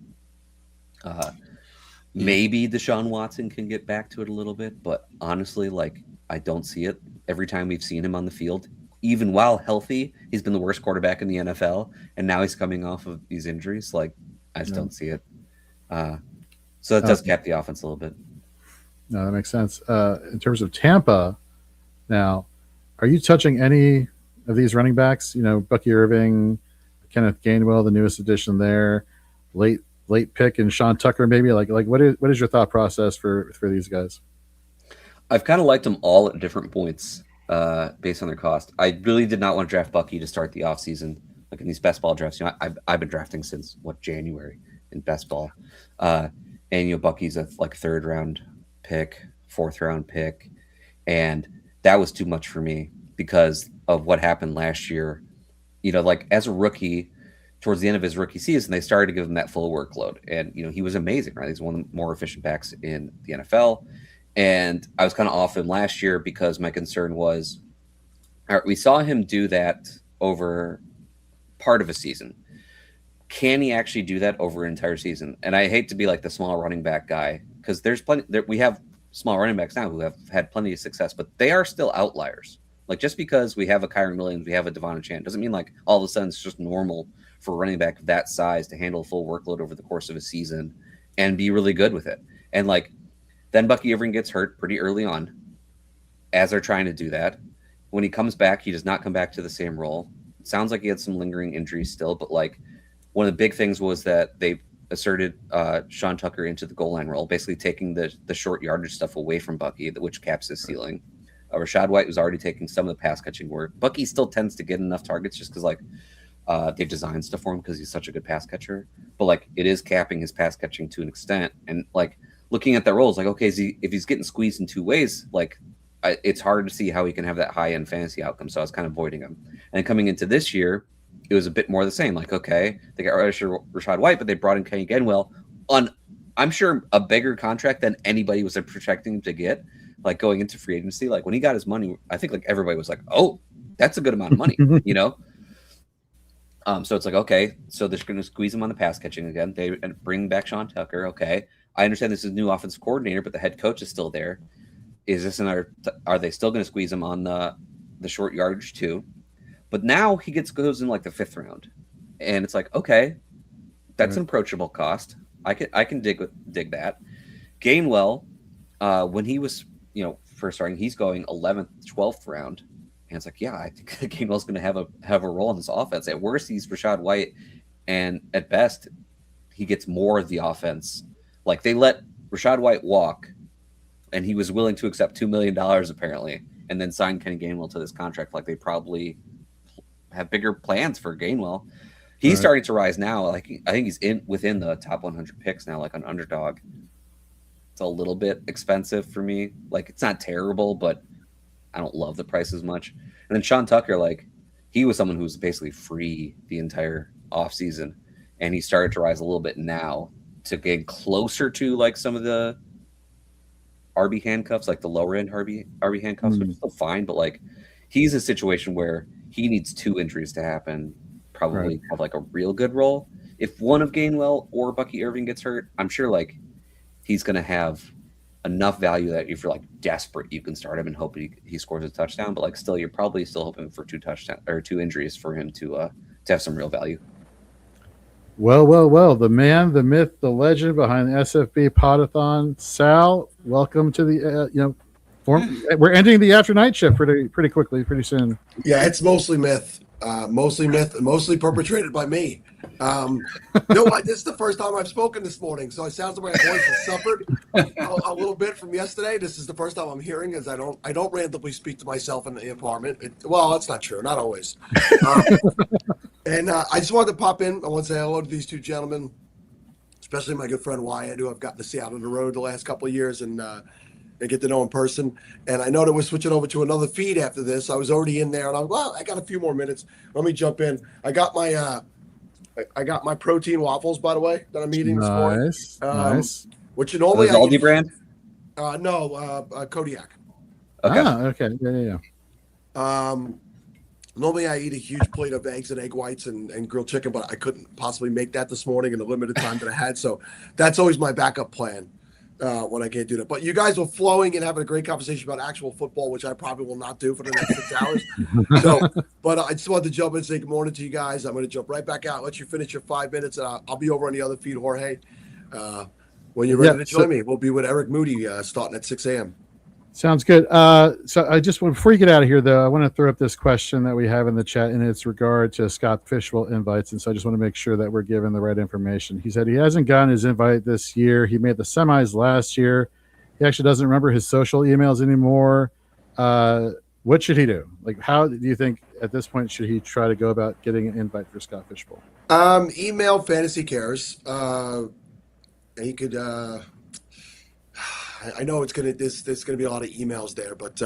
Maybe Deshaun Watson can get back to it a little bit, but honestly, like I don't see it. Every time we've seen him on the field, even while healthy, he's been the worst quarterback in the NFL, and now he's coming off of these injuries. Like I just don't see it. So that does cap the offense a little bit. No, that makes sense. In terms of Tampa, now, are you touching any of these running backs? Bucky Irving, Kenneth Gainwell, the newest addition there, late pick, and Sean Tucker, maybe. Like what is your thought process for these guys? I've kind of liked them all at different points based on their cost. I really did not want to draft Bucky to start the offseason. Like in these best ball drafts, I've been drafting since January in best ball, and Bucky's a like 3rd round pick, 4th round pick, and that was too much for me because of what happened last year. Like as a rookie, towards the end of his rookie season, they started to give him that full workload. And, he was amazing, right? He's one of the more efficient backs in the NFL. And I was kind of off him last year because my concern was, all right, we saw him do that over part of a season. Can he actually do that over an entire season? And I hate to be like the small running back guy because there's plenty. We have small running backs now who have had plenty of success, but they are still outliers. Like just because we have a Kyron Williams, we have a Devon Achane, doesn't mean like all of a sudden it's just normal for a running back of that size to handle a full workload over the course of a season and be really good with it. And like then Bucky Irving gets hurt pretty early on as they're trying to do that. When he comes back, he does not come back to the same role. It sounds like he had some lingering injuries still, but like one of the big things was that they asserted Sean Tucker into the goal line role, basically taking the short yardage stuff away from Bucky, which caps his ceiling. Rashad White was already taking some of the pass catching work. Bucky still tends to get enough targets just because like they've designed stuff for him because he's such a good pass catcher. But like it is capping his pass catching to an extent. And like looking at that role, it's like, okay, if he's getting squeezed in 2 ways, like it's hard to see how he can have that high end fantasy outcome. So I was kind of avoiding him. And coming into this year, it was a bit more the same. Like, okay, they got Rashad White, but they brought in Kenny Gainwell on, I'm sure, a bigger contract than anybody was projecting him to get. Like going into free agency, like when he got his money, I think like everybody was like, "Oh, that's a good amount of money," So it's like, okay, so they're going to squeeze him on the pass catching again. They bring back Sean Tucker. Okay, I understand this is a new offensive coordinator, but the head coach is still there. Is this another? Are they still going to squeeze him on the short yardage too? But now he goes in like the 5th round, and it's like, okay, that's an approachable cost. I can dig that. Gainwell, when he was first starting, he's going 11th, 12th round. And it's like, yeah, I think Gainwell's going to have a role in this offense. At worst, he's Rachaad White, and at best, he gets more of the offense. Like, they let Rachaad White walk, and he was willing to accept $2 million apparently, and then sign Kenny Gainwell to this contract. Like, they probably have bigger plans for Gainwell. He's starting to rise now. Like, I think he's within the top 100 picks now, like an underdog. It's a little bit expensive for me. Like, it's not terrible, but I don't love the price as much. And then Sean Tucker, like, he was someone who was basically free the entire offseason, and he started to rise a little bit now to get closer to like some of the RB handcuffs, like the lower end RB handcuffs, which is still fine. But like, he's a situation where he needs 2 injuries to happen, probably have like a real good role. If one of Gainwell or Bucky Irving gets hurt, I'm sure like he's going to have enough value that if you're like desperate, you can start him and hope he scores a touchdown. But like, still, you're probably still hoping for 2 touchdowns or 2 injuries for him to have some real value. Well, the man, the myth, the legend behind the SFB Podathon, Sal, welcome to the we're ending the after night shift pretty quickly, pretty soon. Yeah, it's mostly myth, and mostly perpetrated by me. This is the first time I've spoken this morning, so it sounds like my voice has suffered a little bit from yesterday. This is the first time I'm hearing, as I don't randomly speak to myself in the apartment. Well, that's not true, not always. And I just wanted to pop in. I want to say hello to these 2 gentlemen, especially my good friend Wyatt, who I've gotten to see out on the road the last couple of years and get to know in person. And I know that we're switching over to another feed after this. I was already in there, and I'm I got a few more minutes. Let me jump in. I got my protein waffles, by the way, that I'm eating this morning. Nice. Which normally Aldi brand? No, Kodiak. Okay. Yeah. Normally I eat a huge plate of eggs and egg whites and grilled chicken, but I couldn't possibly make that this morning in the limited time that I had. So that's always my backup plan when I can't do that. But you guys were flowing and having a great conversation about actual football, which I probably will not do for the next 6 hours. But I just wanted to jump in and say good morning to you guys. I'm going to jump right back out, let you finish your 5 minutes, and I'll be over on the other feed, Jorge. When you're ready to join me, we'll be with Eric Moody starting at 6 a.m. Sounds good. So I just want, before you get out of here, though, I want to throw up this question that we have in the chat, and it's regard to Scott Fishbowl invites. And so I just want to make sure that we're given the right information. He said he hasn't gotten his invite this year. He made the semis last year. He actually doesn't remember his social emails anymore. What should he do? Like, how do you think at this point should he try to go about getting an invite for Scott Fishbowl? Email Fantasy Cares. He could. I know there's gonna be a lot of emails there, but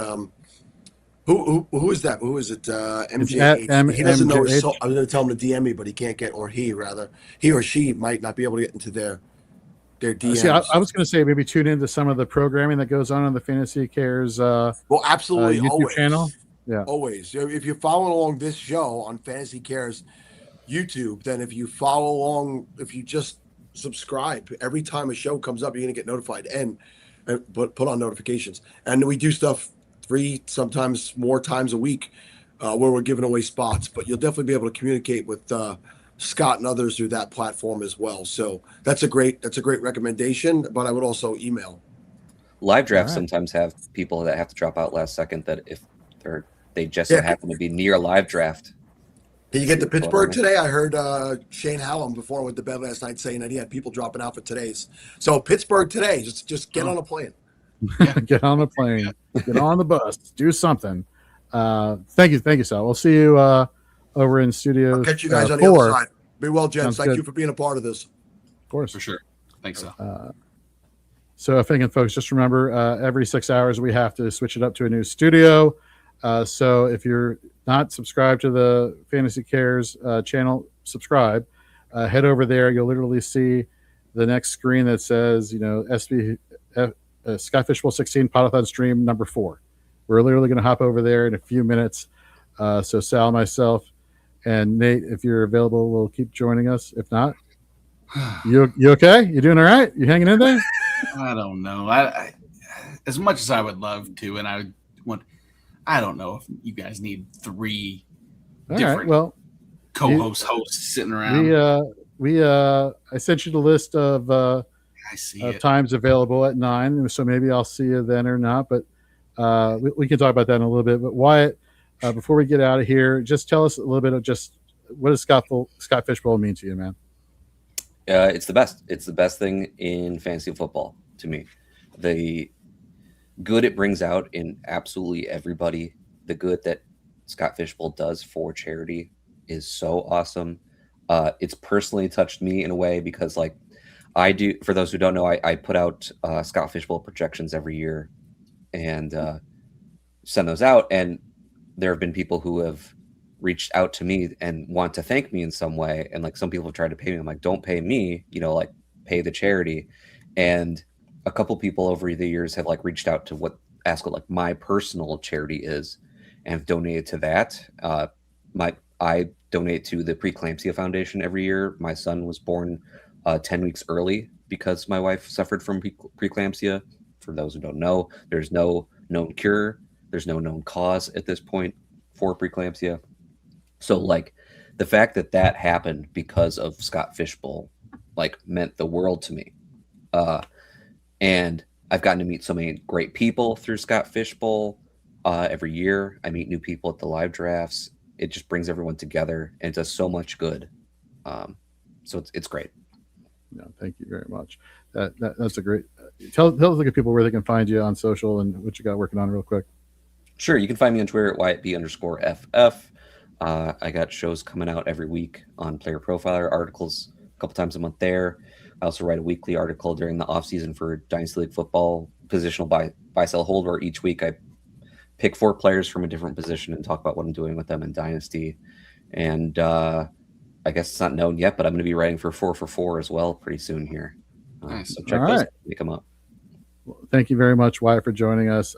who is that? Who is it? MJ. He doesn't know. I'm gonna tell him to DM me, but he can't get, or he or she might not be able to get into their DMs. See, I was going to say maybe tune into some of the programming that goes on the Fantasy Cares. Absolutely, YouTube always. channel. Yeah, always. If you're following along this show on Fantasy Cares YouTube, then if you follow along, if you just subscribe, every time a show comes up, you're gonna get notified and put on notifications. And we do stuff 3, sometimes more times a week, where we're giving away spots. But you'll definitely be able to communicate with Scott and others through that platform as well. So that's a great recommendation. But I would also email. Live drafts sometimes have people that have to drop out last second, that if they just so happen to be near a live draft. Did you get to Pittsburgh today? I heard Shane Hallam before I went to bed last night saying that he had people dropping out for today's. So Pittsburgh today, just get on a plane. Get on a plane. Get on the bus. Do something. Thank you, Sal. We'll see you over in studio. I'll catch you guys on the other side. Be well, gents. Thank you for being a part of this. Of course. For sure. Thanks, Sal. So if again, folks, just remember every 6 hours we have to switch it up to a new studio. So if you're not subscribed to the Fantasy Cares channel, subscribe. Head over there. You'll literally see the next screen that says, Scott Fishbowl 16 Podathon stream number 4. We're literally going to hop over there in a few minutes. So Sal and myself And Nate, if you're available, will keep joining us. If not, you okay? You doing all right? You hanging in there? I don't know. I as much as I would love to, and I don't know if you guys need 3 All different right. Well, hosts sitting around. I sent you the list of I see times available at 9, so maybe I'll see you then or not. But we can talk about that in a little bit. But Wyatt, before we get out of here, just tell us a little bit of just what does Scott Fishbowl mean to you, man? It's the best. It's the best thing in fantasy football to me. The good it brings out in absolutely everybody. The good that Scott Fishbowl does for charity is so awesome. It's personally touched me in a way because, like, I do. For those who don't know, I put out Scott Fishbowl projections every year and send those out. And there have been people who have reached out to me and want to thank me in some way. And like some people have tried to pay me. I'm like, don't pay me, like pay the charity. And a couple people over the years have like reached out to ask what like my personal charity is and have donated to that. I donate to the Preeclampsia Foundation every year. My son was born 10 weeks early because my wife suffered from preeclampsia. For those who don't know, there's no known cure. There's no known cause at this point for preeclampsia. So like the fact that happened because of Scott Fishbowl, like meant the world to me. And I've gotten to meet so many great people through Scott Fishbowl. Every year I meet new people at the live drafts. It just brings everyone together and it does so much good. So it's great. No, thank you very much. That's a great. Tell the people where they can find you on social and what you got working on real quick. Sure, you can find me on Twitter at WyattB_FF. I got shows coming out every week on Player Profiler, articles a couple times a month there. I also write a weekly article during the off season for Dynasty League football, positional buy sell hold, where each week I pick 4 players from a different position and talk about what I'm doing with them in Dynasty. And I guess it's not known yet, but I'm going to be writing for 4 for 4 as well pretty soon here. Nice. So check All those right. Pick them up. Well, thank you very much, Wyatt, for joining us.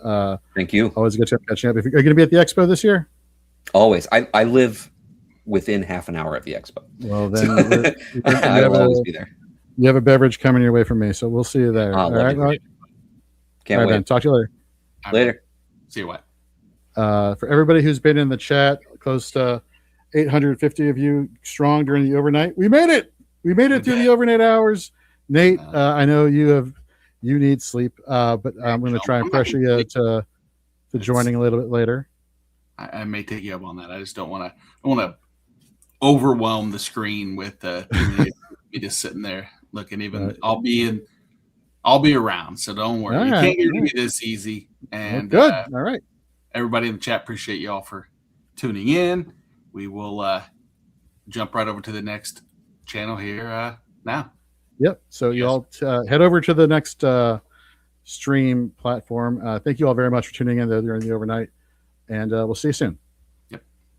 Thank you. Always a good catching up. Are you going to be at the expo this year? Always. I live within half an hour of the expo. Well, then I will always be there. You have a beverage coming your way from me, so we'll see you there. All right, Mike? Can't All right, wait. Ben. Talk to you later. Later. See you, what? For everybody who's been in the chat, close to 850 of you strong during the overnight. We made it. We made it through the overnight hours. Nate, I know you need sleep, but I'm going to try and pressure you to joining a little bit later. I may take you up on that. I just don't want to overwhelm the screen with me just sitting there looking. Even Right. I'll be around, so don't worry. All You right, can't get all me this easy. And Well, good. All right. Everybody in the chat, appreciate you all for tuning in. We will jump right over to the next channel here now. Yep. So you all head over to the next stream platform. Thank you all very much for tuning in during the overnight, and we'll see you soon.